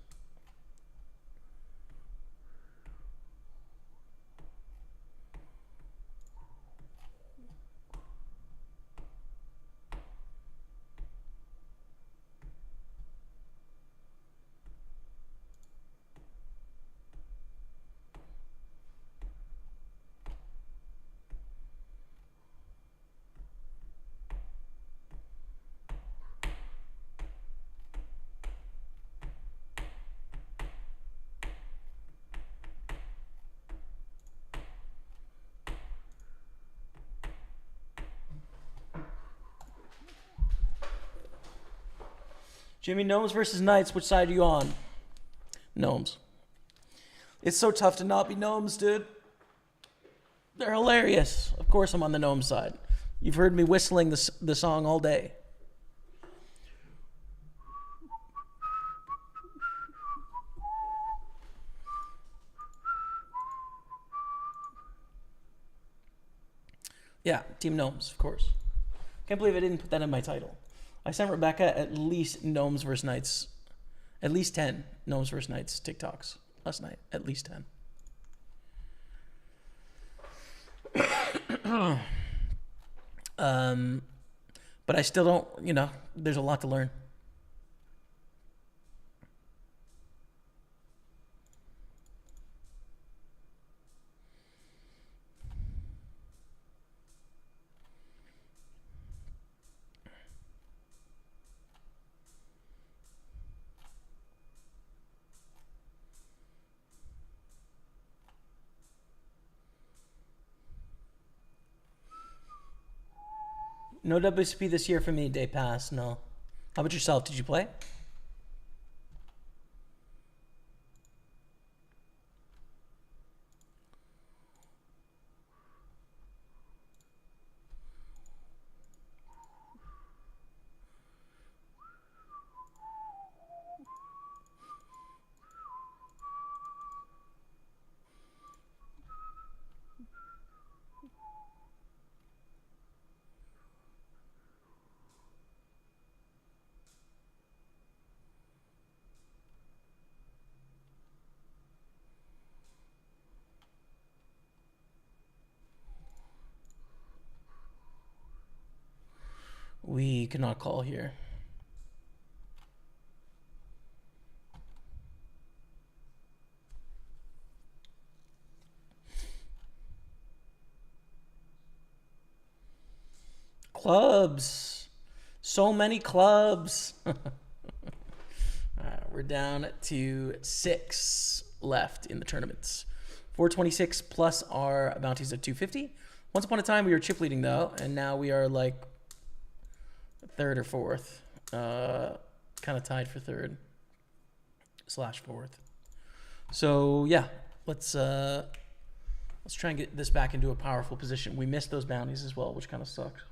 Jimmy, Gnomes versus Knights. Which side are you on? Gnomes. It's so tough to not be Gnomes, dude. They're hilarious. Of course I'm on the Gnome side. You've heard me whistling the song all day. Yeah, Team Gnomes, of course. Can't believe I didn't put that in my title. I sent Rebecca at least Gnomes versus Knights. At least 10 Gnomes versus Knights TikToks last night. At least 10. But I still don't, you know, there's a lot to learn. No WSP this year for me, day pass, no. How about yourself? Did you play? We cannot call here. Clubs. So many clubs. All right, we're down to 6 left in the tournaments. 426 plus our bounties of 250. Once upon a time, we were chip leading, though, and now we are like third or fourth. Kind of tied for third / fourth. So, yeah, let's try and get this back into a powerful position. We missed those bounties as well, which kind of sucks.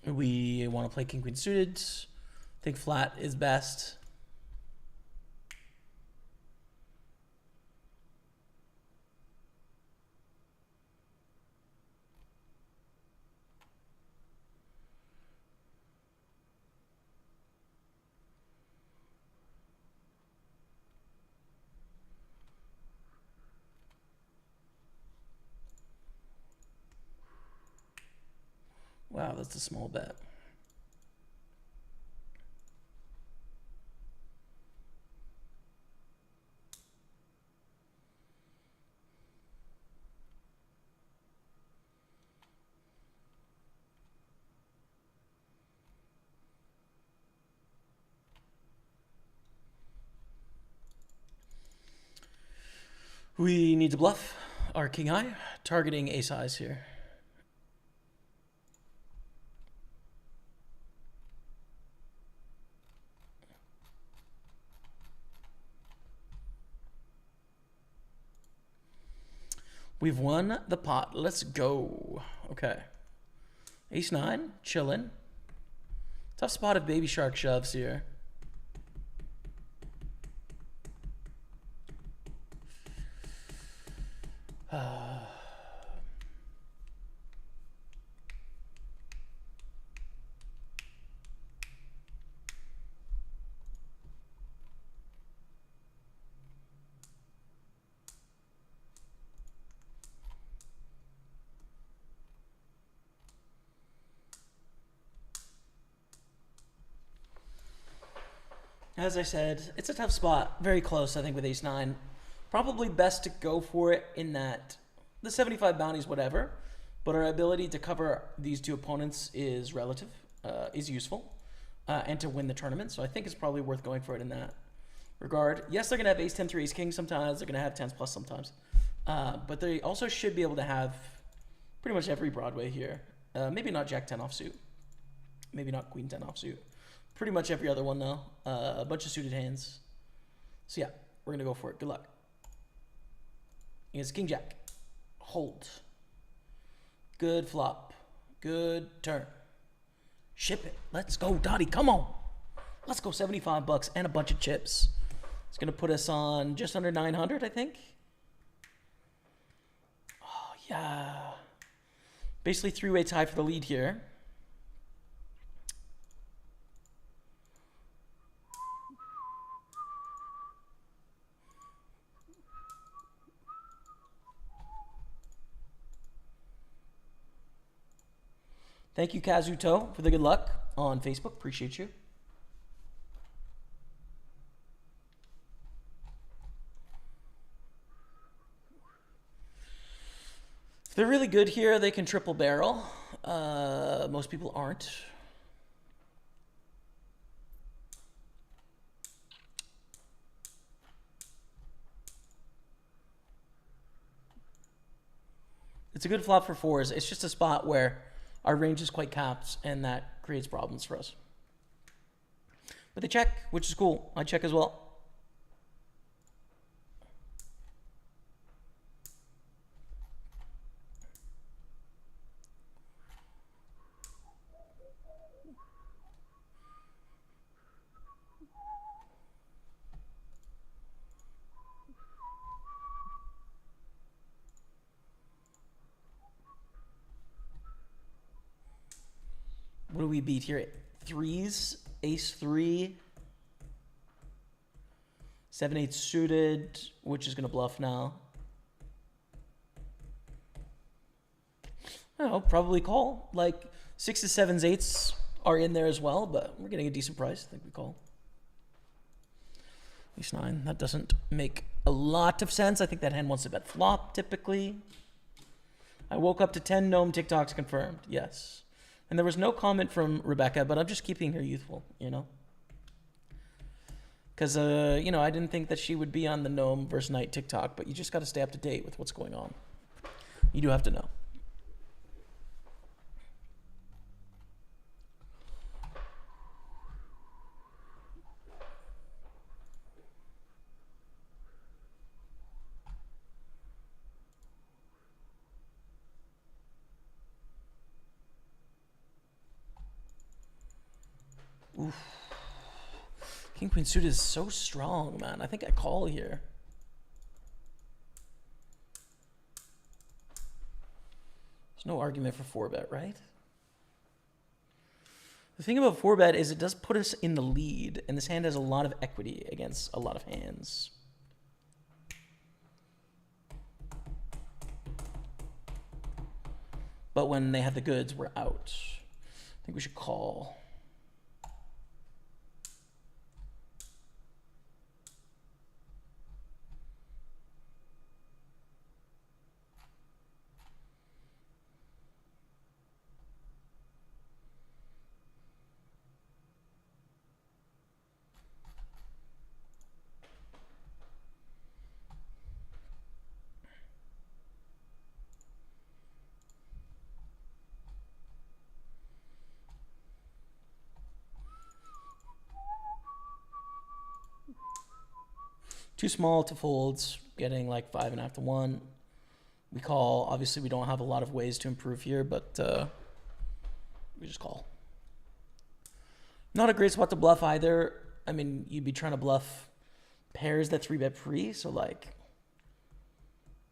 We want to play king queen suited. I think flat is best. Wow, that's a small bet. We need to bluff our king high, targeting ace highs here. We've won the pot. Let's go. Okay. Ace 9, chillin'. Tough spot if Baby Shark shoves here. As I said, it's a tough spot. Very close, I think, with ace 9. Probably best to go for it in that the 75 bounties, whatever. But our ability to cover these two opponents is relative, is useful, and to win the tournament. So I think it's probably worth going for it in that regard. Yes, they're going to have ace 10 through ace king sometimes. They're going to have 10s plus sometimes. But they also should be able to have pretty much every Broadway here. Maybe not jack 10 offsuit. Maybe not queen 10 offsuit. Pretty much every other one, though. A bunch of suited hands. So, yeah, we're going to go for it. Good luck. It's king jack. Hold. Good flop. Good turn. Ship it. Let's go, Dottie. Come on. Let's go. $75 and a bunch of chips. It's going to put us on just under 900, I think. Oh, yeah. Basically, three-way tie for the lead here. Thank you, Kazuto, for the good luck on Facebook. Appreciate you. If they're really good here, they can triple barrel. Most people aren't. It's a good flop for fours. It's just a spot where our range is quite capped, and that creates problems for us. But they check, which is cool. I check as well. we beat here? Threes, ace 3, 7-8 suited, which is going to bluff now. I don't know, probably call. Like 6s, 7s, 8s are in there as well, but we're getting a decent price. I think we call. Ace 9, that doesn't make a lot of sense. I think that hand wants to bet flop typically. I woke up to 10 gnome TikToks confirmed. Yes. And there was no comment from Rebecca, but I'm just keeping her youthful, you know? Because, you know, I didn't think that she would be on the gnome versus knight TikTok, but you just got to stay up to date with what's going on. You do have to know. Oof. King Queen suited is so strong, man. I think I call here. There's no argument for 4-bet, right? The thing about 4-bet is it does put us in the lead, and this hand has a lot of equity against a lot of hands. But when they have the goods, we're out. I think we should call. Too small to folds, getting like 5.5 to 1. We call. Obviously, we don't have a lot of ways to improve here, but we just call. Not a great spot to bluff either. I mean, you'd be trying to bluff pairs that 3-bet free, so like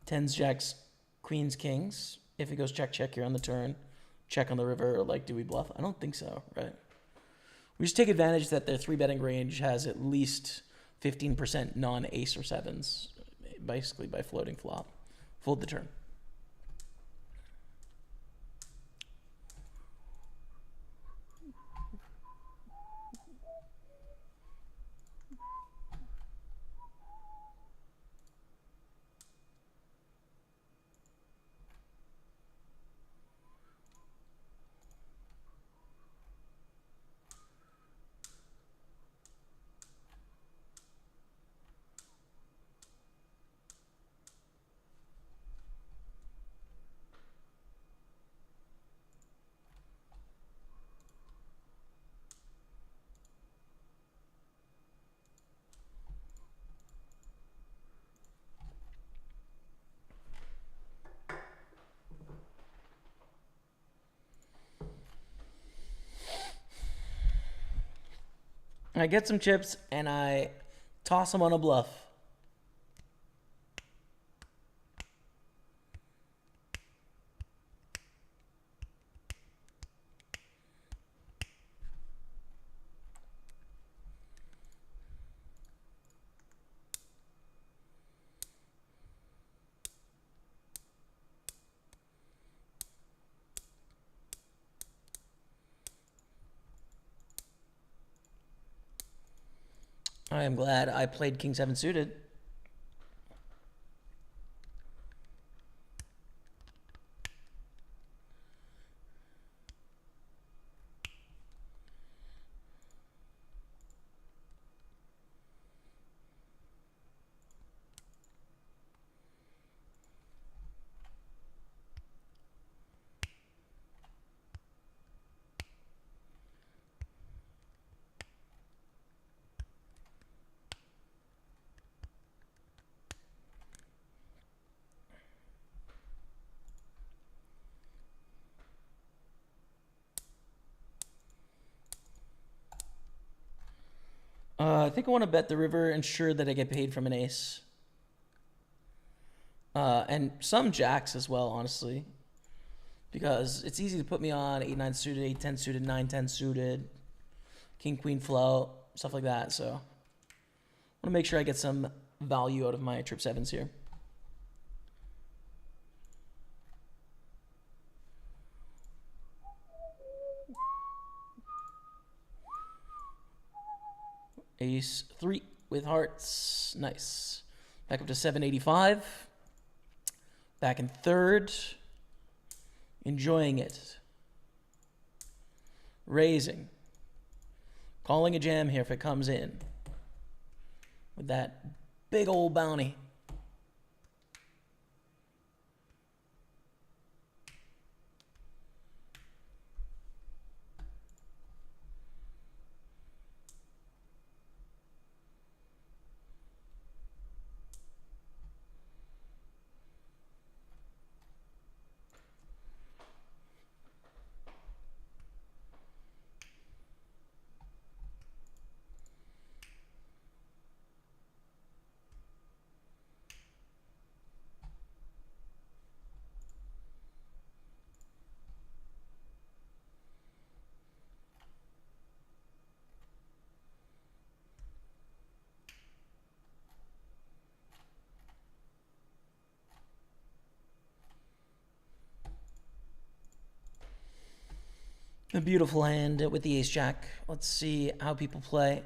10s, jacks, queens, kings. If it goes check, check here on the turn, check on the river, like do we bluff? I don't think so, right? We just take advantage that their 3-betting range has at least 15% non-ace or 7s, basically by floating flop. Fold the turn. I get some chips and I toss them on a bluff. I am glad I played King 7 suited. I think I want to bet the river, ensure that I get paid from an ace. And some jacks as well, honestly. because it's easy to put me on 8-9 suited, 8-10 suited, 9-10 suited, king queen float, stuff like that. So I want to make sure I get some value out of my trip sevens here. Ace 3 with hearts. Nice. Back up to 785. Back in third. Enjoying it. Raising. Calling a jam here if it comes in. With that big old bounty. A beautiful hand with the ace jack. Let's see how people play.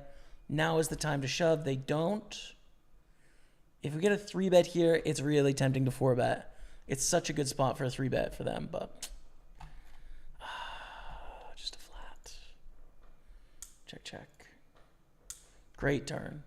Now is the time to shove. They don't. If we get a 3-bet here, it's really tempting to 4-bet. It's such a good spot for a 3-bet for them, but just a flat. Check, check. Great turn.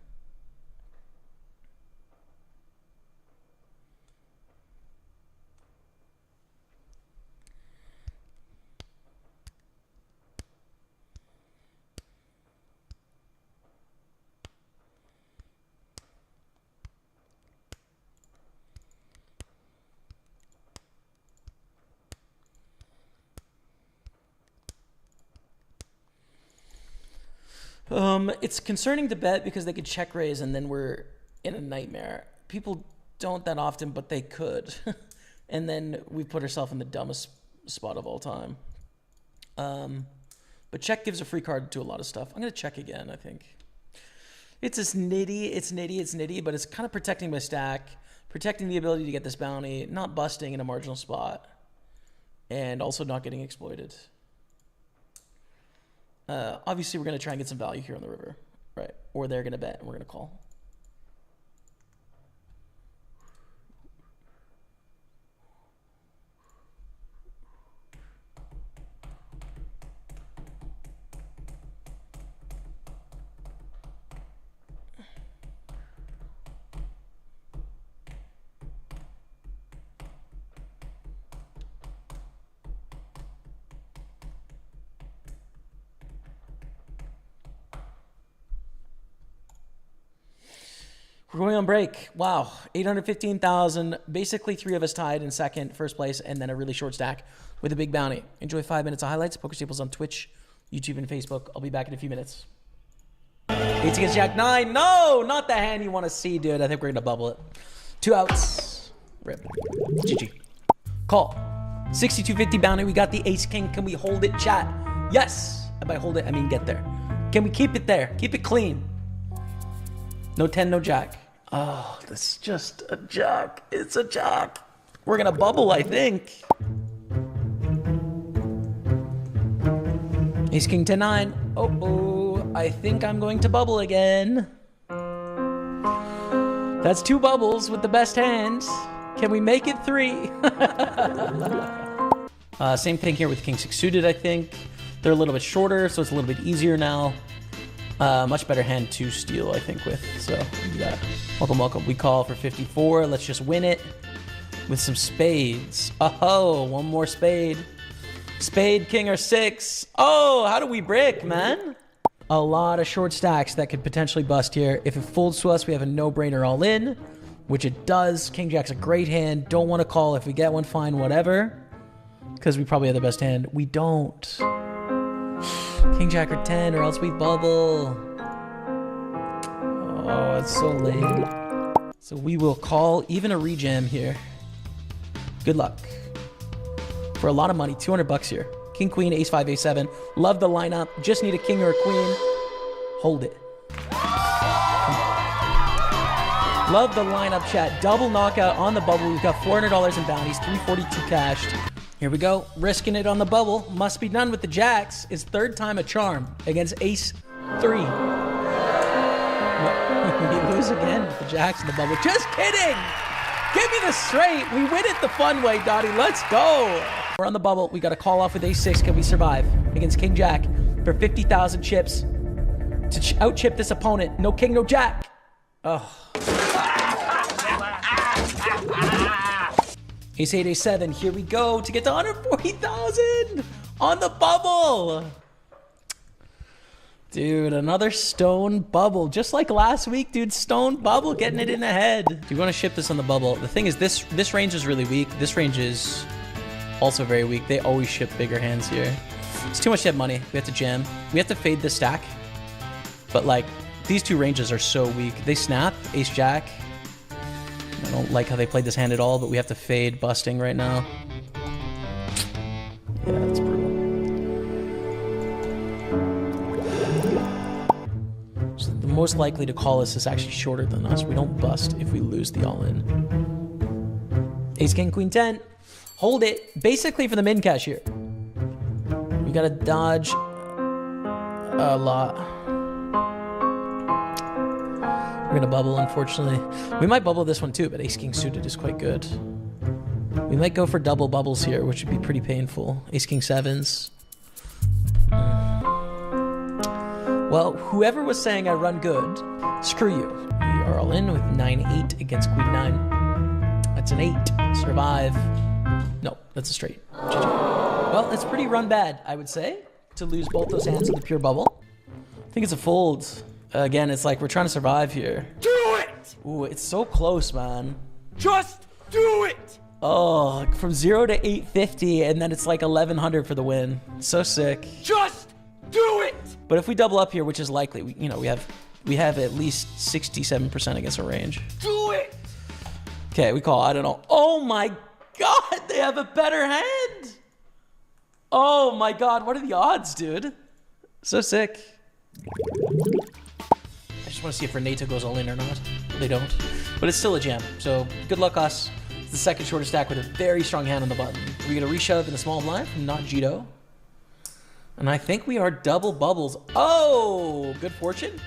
It's concerning to bet because they could check raise and then we're in a nightmare. People don't that often, but they could. And then we put ourselves in the dumbest spot of all time. But check gives a free card to a lot of stuff. I'm going to check again, I think. It's just nitty. It's nitty, but it's kind of protecting my stack, protecting the ability to get this bounty, not busting in a marginal spot, and also not getting exploited. Obviously, we're going to try and get some value here on the river, right? Or they're going to bet, and we're going to call. We're going on break. Wow, 815,000. Basically, 3 of us tied in second, first place, and then a really short stack with a big bounty. Enjoy 5 minutes of highlights. Pokerstaples on Twitch, YouTube, and Facebook. I'll be back in a few minutes. 8 against Jack 9. No, not the hand you want to see, dude. I think we're going to bubble it. 2 outs. Rip. GG. Call. 6250 bounty. We got the ace king. Can we hold it, chat? Yes. And by hold it, I mean get there. Can we keep it there? Keep it clean. No 10, no jack. Oh, that's just a jack. It's a jack. We're going to bubble, I think. Ace, king, 10, 9. Oh, I think I'm going to bubble again. That's 2 bubbles with the best hand. Can we make it 3? Same thing here with king 6 suited, I think. They're a little bit shorter, so it's a little bit easier now. Much better hand to steal, I think, with. So, yeah. Welcome, welcome. We call for 54. Let's just win it with some spades. Oh, one more spade. Spade, king, or 6. Oh, how do we brick, man? A lot of short stacks that could potentially bust here. If it folds to us, we have a no-brainer all in, which it does. King jack's a great hand. Don't want to call. If we get one, fine, whatever. Because we probably have the best hand. We don't. King jack or 10, or else we bubble. Oh, it's so late. So we will call even a rejam here. Good luck. for a lot of money. 200 bucks here. King, queen, ace 5, ace 7. Love the lineup. Just need a king or a queen. Hold it. Love the lineup, chat. Double knockout on the bubble. We've got $400 in bounties, 342 cashed. Here we go. Risking it on the bubble. Must be done with the jacks. It's third time a charm against ace 3. We lose again with the jacks in the bubble. Just kidding. Give me the straight. We win it the fun way, Dottie. Let's go. We're on the bubble. We got to call off with ace 6. Can we survive against king jack for 50,000 chips to out chip this opponent? No king, no jack. Oh. Ace 8, ace 7. Here we go to get to 140,000 on the bubble. Dude, another stone bubble. Just like last week, dude. Stone bubble getting it in the head. Do you want to ship this on the bubble? The thing is, this range is really weak. This range is also very weak. They always ship bigger hands here. It's too much to have money. We have to jam. We have to fade the stack. But like, these two ranges are so weak. They snap. Ace jack. I don't like how they played this hand at all, but we have to fade busting right now. Yeah, that's brutal. So the most likely to call us is actually shorter than us. We don't bust if we lose the all-in. Ace, king, queen, 10. Hold it. Basically for the min cash here. We gotta dodge a lot. We're gonna bubble, unfortunately. We might bubble this one too, but ace king suited is quite good. We might go for double bubbles here, which would be pretty painful. Ace king 7s. Well, whoever was saying I run good, screw you. We are all in with 9-8 against queen 9. That's an 8. Survive. No, that's a straight. GG. Well, it's pretty run bad, I would say, to lose both those hands in the pure bubble. I think it's a fold. Again, it's like we're trying to survive here. Do it! Ooh, it's so close, man. Just do it! Oh, from 0 to 850, and then it's like 1,100 for the win. So sick. Just do it! But if we double up here, which is likely, we have at least 67% against a range. Do it! Okay, we call. I don't know. Oh my God, they have a better hand. Oh my God, what are the odds, dude? So sick. I just want to see if Renato goes all in or not. They don't. But it's still a jam. So good luck us. It's the second shortest stack with a very strong hand on the button. We're going to reshove in a small blind from not Jito. And I think we are double bubbles. Oh, good fortune.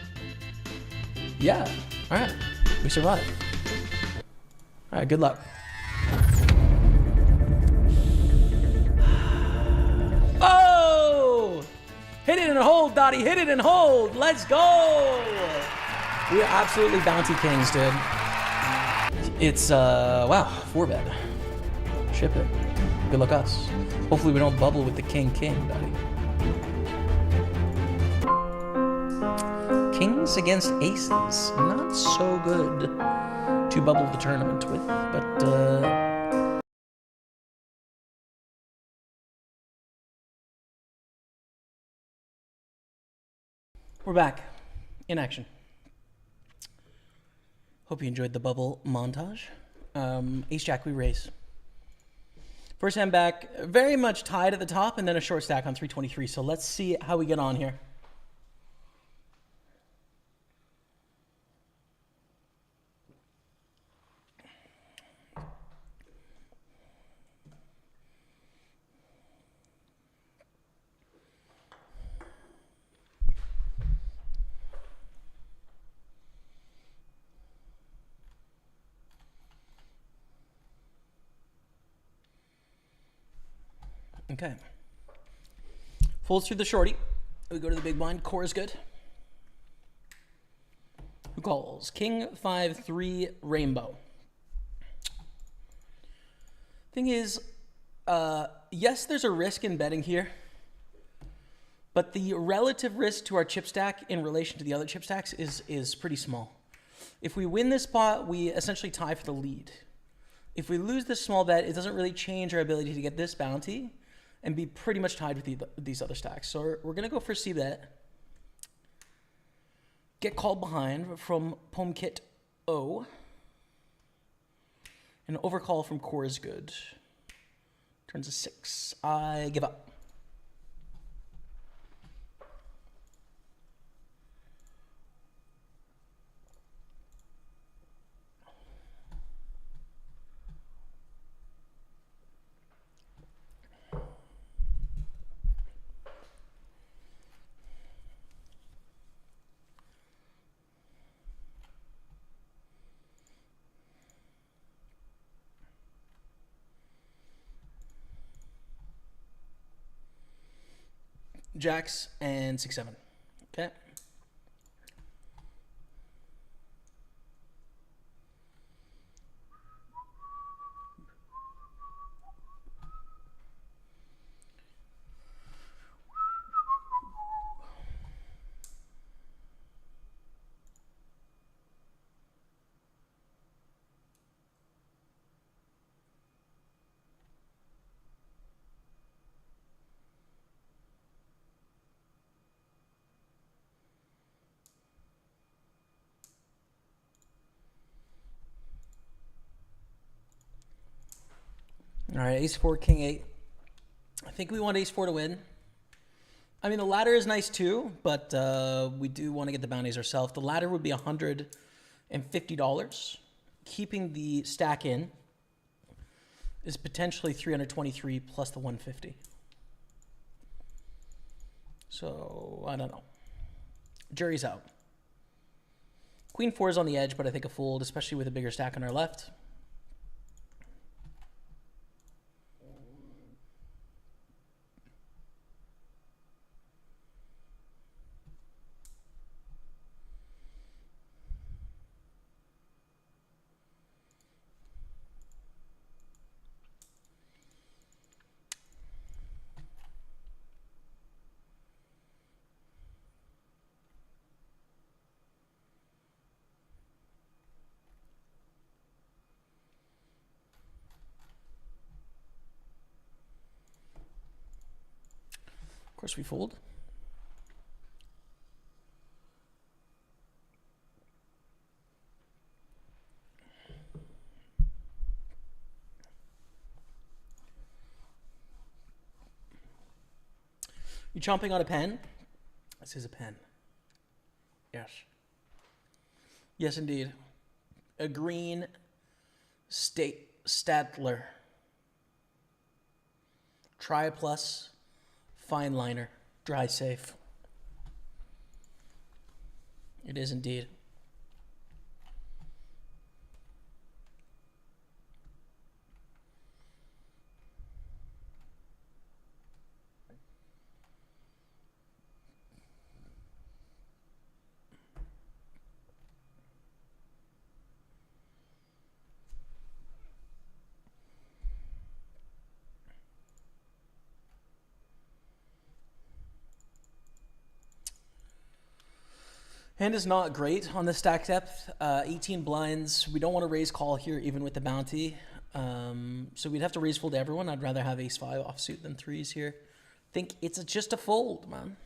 Yeah. All right. We survived. All right. Good luck. Oh! Hit it and hold, Dottie. Hit it and hold. Let's go. We are absolutely bounty kings, dude. It's, wow, 4-bet. Ship it. Good luck us. Hopefully we don't bubble with the king, Dottie. Kings against aces. Not so good to bubble the tournament with, but, we're back in action. Hope you enjoyed the bubble montage. Ace jack, we raise. First hand back, very much tied at the top, and then a short stack on 323. So let's see how we get on here. Okay. Folds through the shorty. We go to the big blind. Core is good. Who calls? King 5-3 rainbow. Thing is, yes, there's a risk in betting here, but the relative risk to our chip stack in relation to the other chip stacks is pretty small. If we win this pot, we essentially tie for the lead. If we lose this small bet, it doesn't really change our ability to get this bounty and be pretty much tied with these other stacks. So we're going to go for C-bet. Get called behind from Pomkit O. An overcall from Core is good. Turns a 6. I give up. Jacks and 6-7. Okay. All right, ace-4, king-8. I think we want ace-4 to win. I mean, the ladder is nice too, but we do want to get the bounties ourselves. The ladder would be $150. Keeping the stack in is potentially 323 plus the 150. So, I don't know. Jury's out. Queen 4 is on the edge, but I think a fold, especially with a bigger stack on our left. Of course, we fold. You chomping on a pen? This is a pen. Yes. Yes, indeed. A green Statler. Try plus. Fine liner. Dry safe. It is indeed. Hand is not great on the stack depth. 18 blinds. We don't want to raise call here even with the bounty. So we'd have to raise fold everyone. I'd rather have ace-5 offsuit than threes here. Think it's just a fold, man.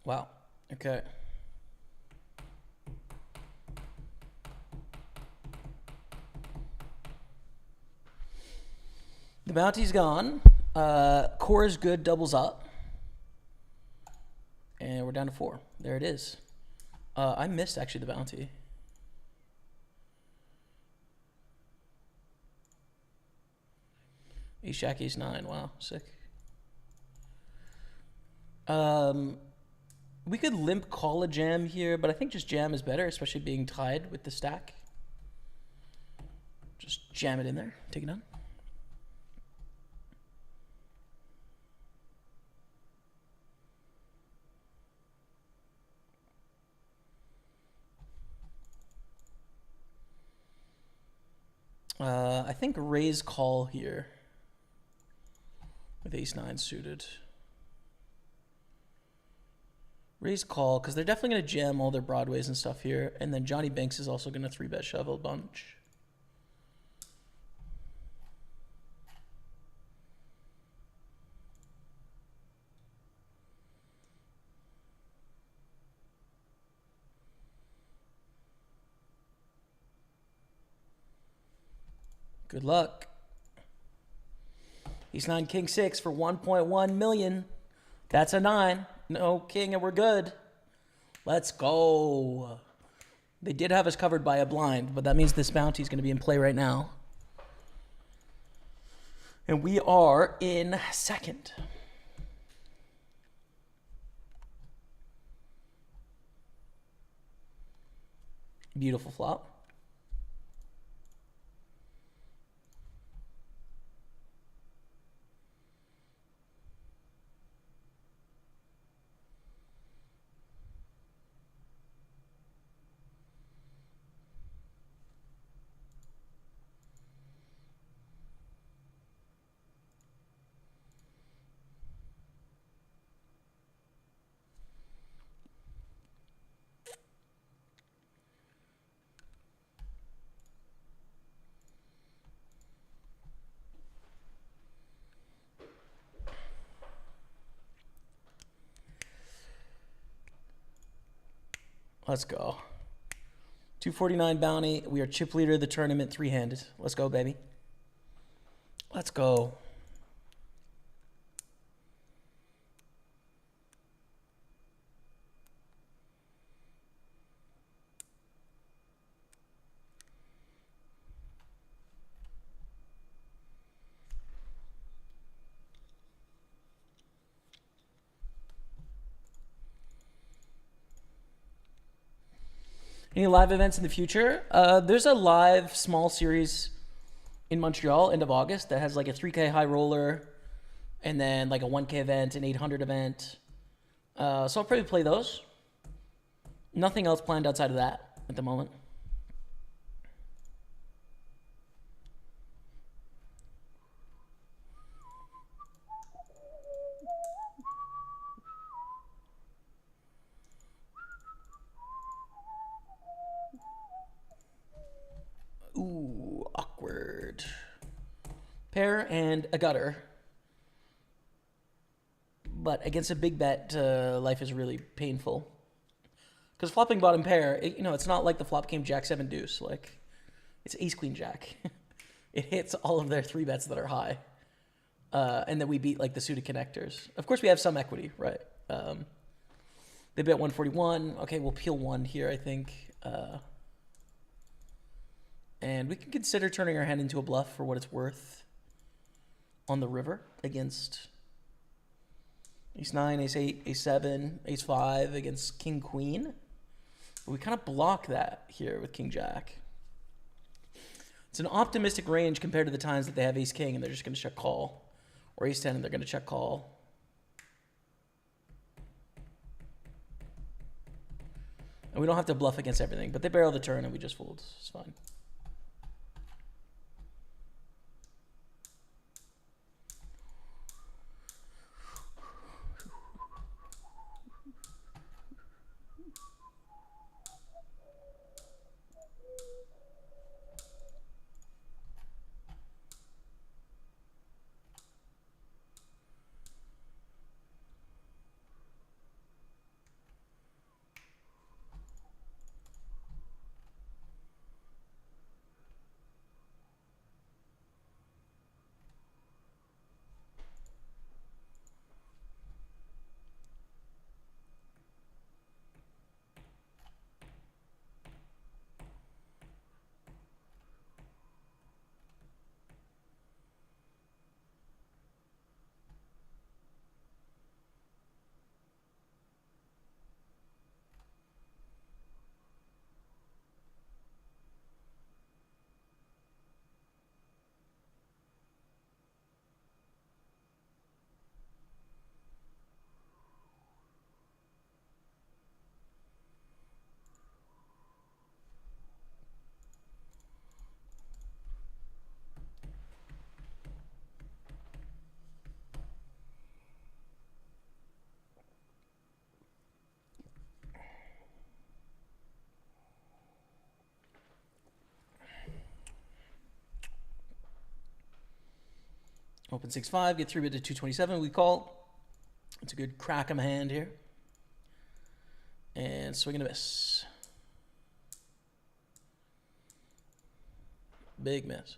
Wow. Okay. The bounty's gone. Core is good, doubles up. And we're down to 4. There it is. I missed actually the bounty. Ace Jack, Ace 9. Wow, sick. We could limp call a jam here, but I think just jam is better, especially being tied with the stack. Just jam it in there. Take it down. I think raise call here with ace-9 suited. Raise call, because they're definitely going to jam all their broadways and stuff here. And then Johnny Banks is also going to 3-bet shove a bunch. Good luck. Ace-9, king-6 for 1.1 million. That's a 9. No king and we're good. Let's go. They did have us covered by a blind, but that means this bounty is going to be in play right now. And we are in second. Beautiful flop. Let's go. 249 bounty. We are chip leader of the tournament, 3-handed. Let's go, baby. Let's go. Any live events in the future? There's a live small series in Montreal, end of August, that has like a 3K high roller and then like a 1K event, an 800 event. So I'll probably play those. Nothing else planned outside of that at the moment. Ooh, awkward. Pair and a gutter. But against a big bet, life is really painful. Because flopping bottom pair, it's not like the flop came jack 7 deuce. Like, it's ace queen jack. It hits all of their 3 bets that are high. And then we beat like the suited connectors. Of course, we have some equity, right? They bet 141. Okay, we'll peel 1 here, I think. And we can consider turning our hand into a bluff for what it's worth on the river against ace-9, ace-8, ace-7, ace-5 against king-queen. But we kind of block that here with king-jack. It's an optimistic range compared to the times that they have ace-king and they're just going to check call. Or ace-10 and they're going to check call. And we don't have to bluff against everything, but they barrel the turn and we just fold. It's fine. Open 6-5, get 3-bet to 227. We call. It's a good crack 'em hand here. And swing and a miss. Big miss.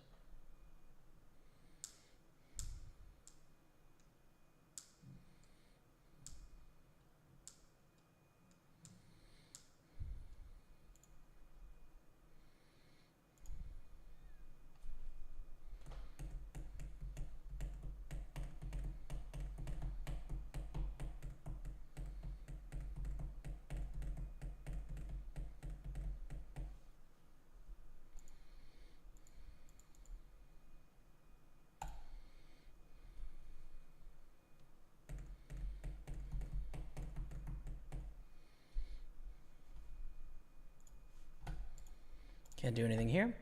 Can't do anything here.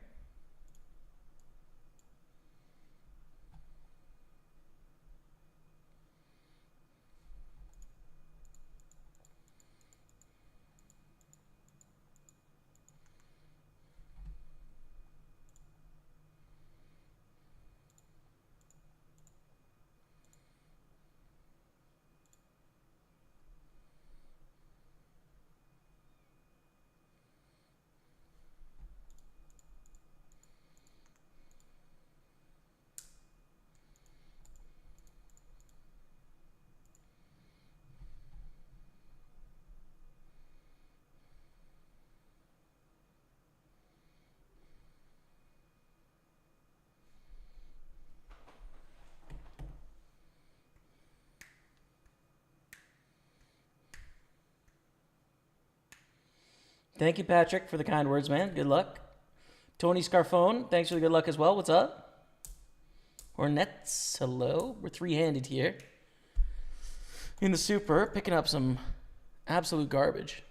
Thank you, Patrick, for the kind words, man. Good luck. Tony Scarfone, thanks for the good luck as well. What's up? Hornets, hello. We're three-handed here. In the super, picking up some absolute garbage.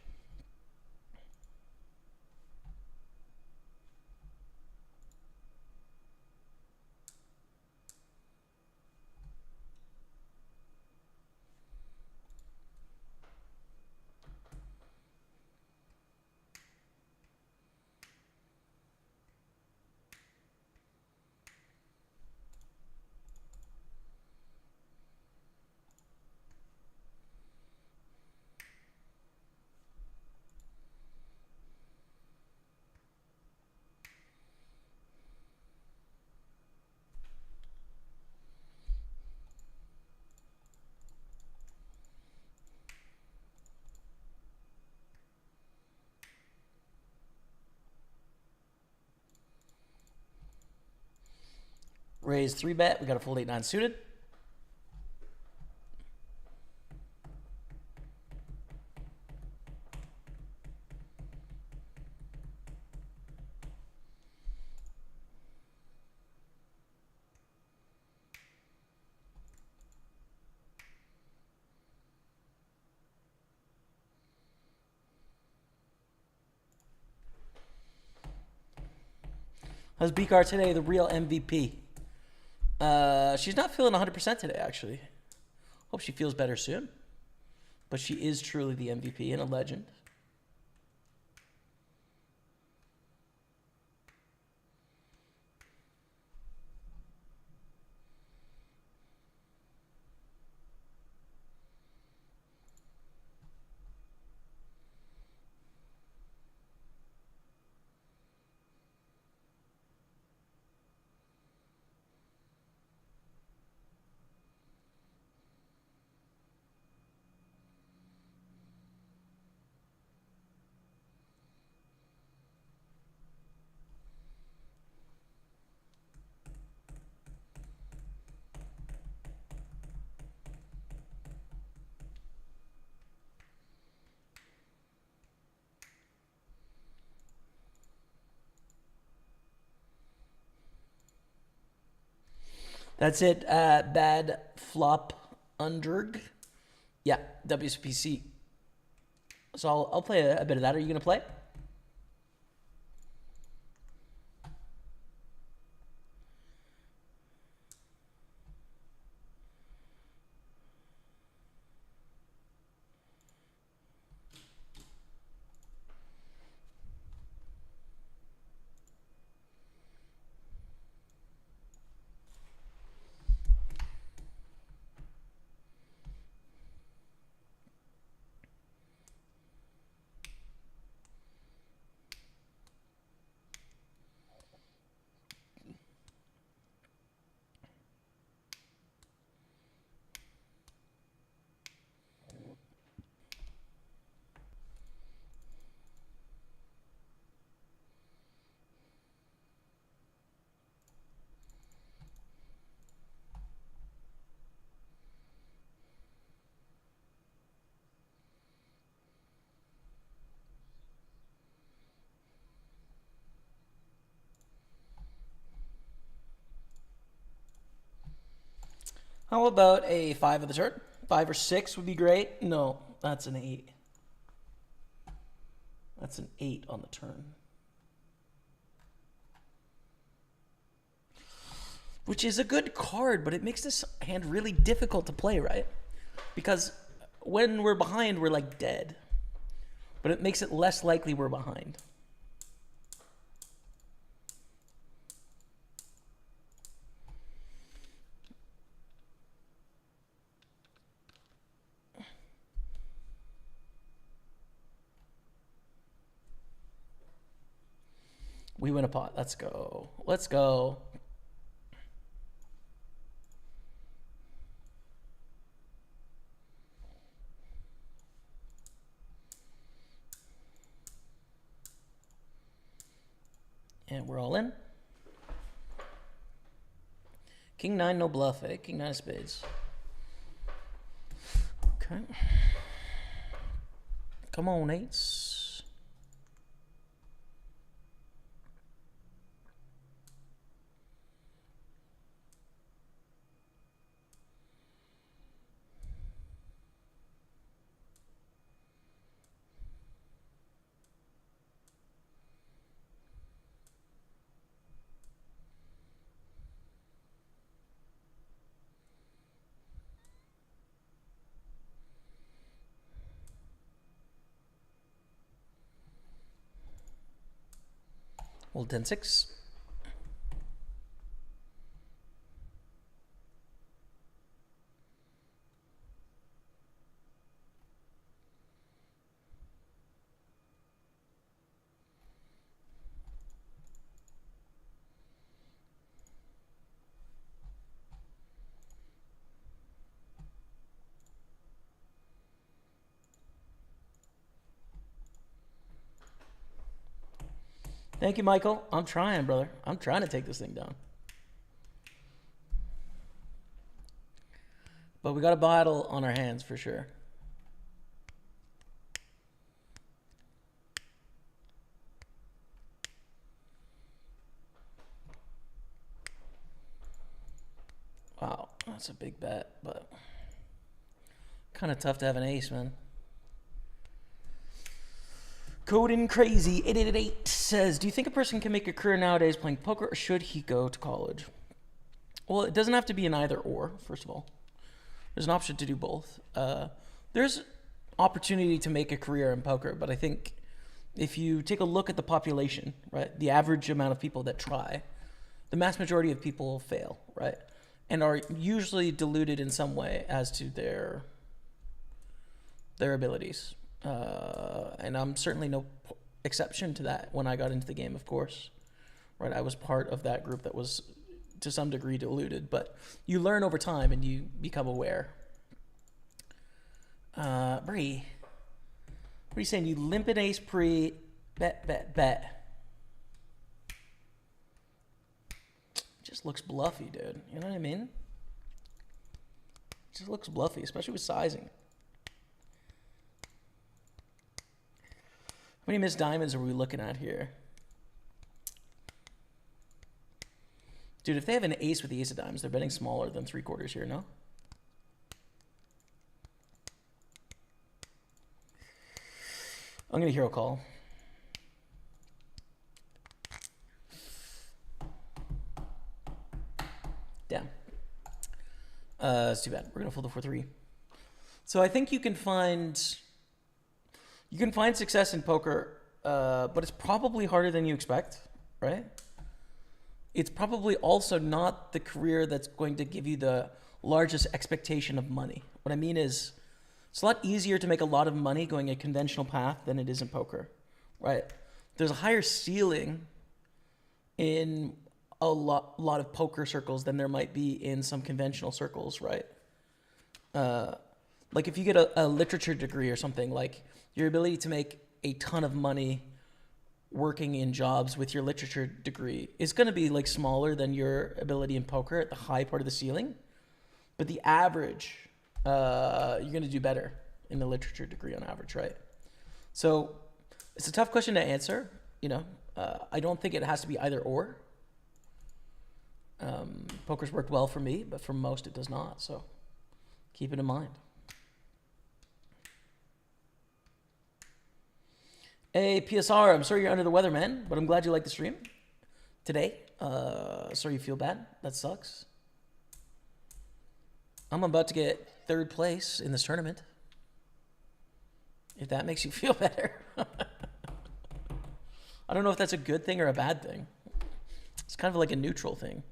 Raise 3-bet. We got a full 8-9 suited. How's Bikar today, the real MVP? She's not feeling 100% today, actually. Hope she feels better soon. But she is truly the MVP and a legend. That's it. Bad flop underg. Yeah, WSPC. So I'll play a bit of that. Are you going to play? How about a 5 of the turn? 5 or 6 would be great. No, that's an 8. That's an 8 on the turn. Which is a good card, but it makes this hand really difficult to play, right? Because when we're behind, we're like dead. But it makes it less likely we're behind. We win a pot. Let's go. Let's go. And we're all in. King 9, no bluff, eh? King 9 of spades. Okay. Come on, eights. Well, 10-6. Thank you, Michael. I'm trying, brother. I'm trying to take this thing down. But we got a battle on our hands for sure. Wow, that's a big bet, but kind of tough to have an ace, man. Coding Crazy 8888 says, do you think a person can make a career nowadays playing poker, or should he go to college? Well, it doesn't have to be an either or, first of all. There's an option to do both. There's opportunity to make a career in poker, but I think if you take a look at the population, right, the average amount of people that try, the mass majority of people fail, right, and are usually deluded in some way as to their abilities. And I'm certainly no exception to that when I got into the game, of course. Right, I was part of that group that was to some degree deluded, but you learn over time and you become aware. Bree, what are you saying? You limp an ace pre, bet. Just looks bluffy, dude. You know what I mean? Just looks bluffy, especially with sizing. How many missed diamonds are we looking at here? Dude, if they have an ace with the ace of diamonds, they're betting smaller than 3/4 here, no? I'm going to hero call. Damn. It's too bad. We're going to fold the 4-3. So I think you can find success in poker, but it's probably harder than you expect, right? It's probably also not the career that's going to give you the largest expectation of money. What I mean is, it's a lot easier to make a lot of money going a conventional path than it is in poker, right? There's a higher ceiling in a lot of poker circles than there might be in some conventional circles, right? Like if you get a literature degree or something, like your ability to make a ton of money working in jobs with your literature degree is going to be like smaller than your ability in poker at the high part of the ceiling. But the average, you're going to do better in the literature degree on average, right? So it's a tough question to answer. You know, I don't think it has to be either or. Poker's worked well for me, but for most it does not. So keep it in mind. Hey, PSR, I'm sorry you're under the weather, man, but I'm glad you like the stream today. Sorry you feel bad. That sucks. I'm about to get 3rd place in this tournament. If that makes you feel better. I don't know if that's a good thing or a bad thing. It's kind of like a neutral thing.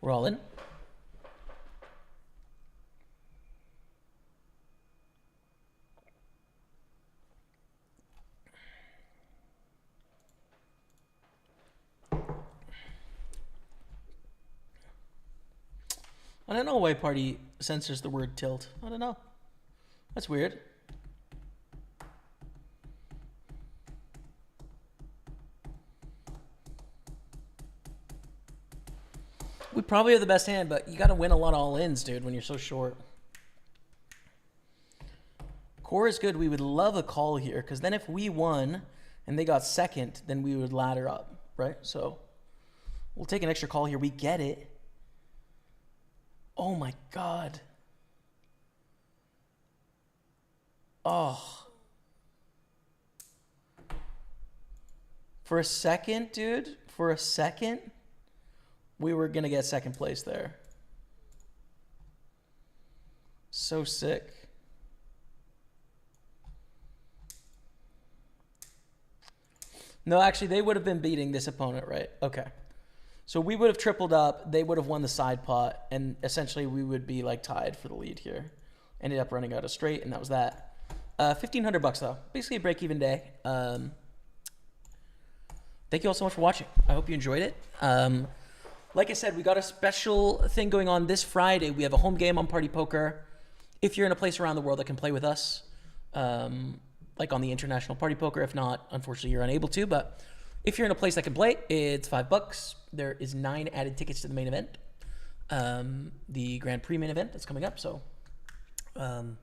We're all in. I don't know why Party censors the word tilt. I don't know. That's weird. We probably have the best hand, but you got to win a lot of all-ins, dude, when you're so short. Core is good. We would love a call here, because then if we won and they got second, then we would ladder up, right? So we'll take an extra call here. We get it. Oh, my God. Oh. For a second, dude, for a second, we were going to get second place there. So sick. No, actually, they would have been beating this opponent, right? Okay. So we would have tripled up. They would have won the side pot. And essentially, we would be like tied for the lead here. Ended up running out a straight, and that was that. $1,500 though. Basically a break-even day. Thank you all so much for watching. I hope you enjoyed it. Like I said, we got a special thing going on this Friday. We have a home game on Party Poker. If you're in a place around the world that can play with us, like on the international Party Poker. If not, unfortunately, you're unable to. But if you're in a place that can play, it's $5. There is 9 added tickets to the main event, the Grand Prix main event that's coming up. So, some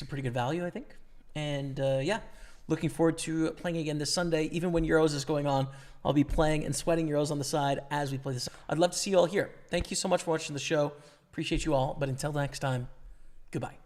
pretty good value, I think. And yeah, looking forward to playing again this Sunday. Even when Euros is going on, I'll be playing and sweating Euros on the side as we play this. I'd love to see you all here. Thank you so much for watching the show. Appreciate you all. But until next time, goodbye.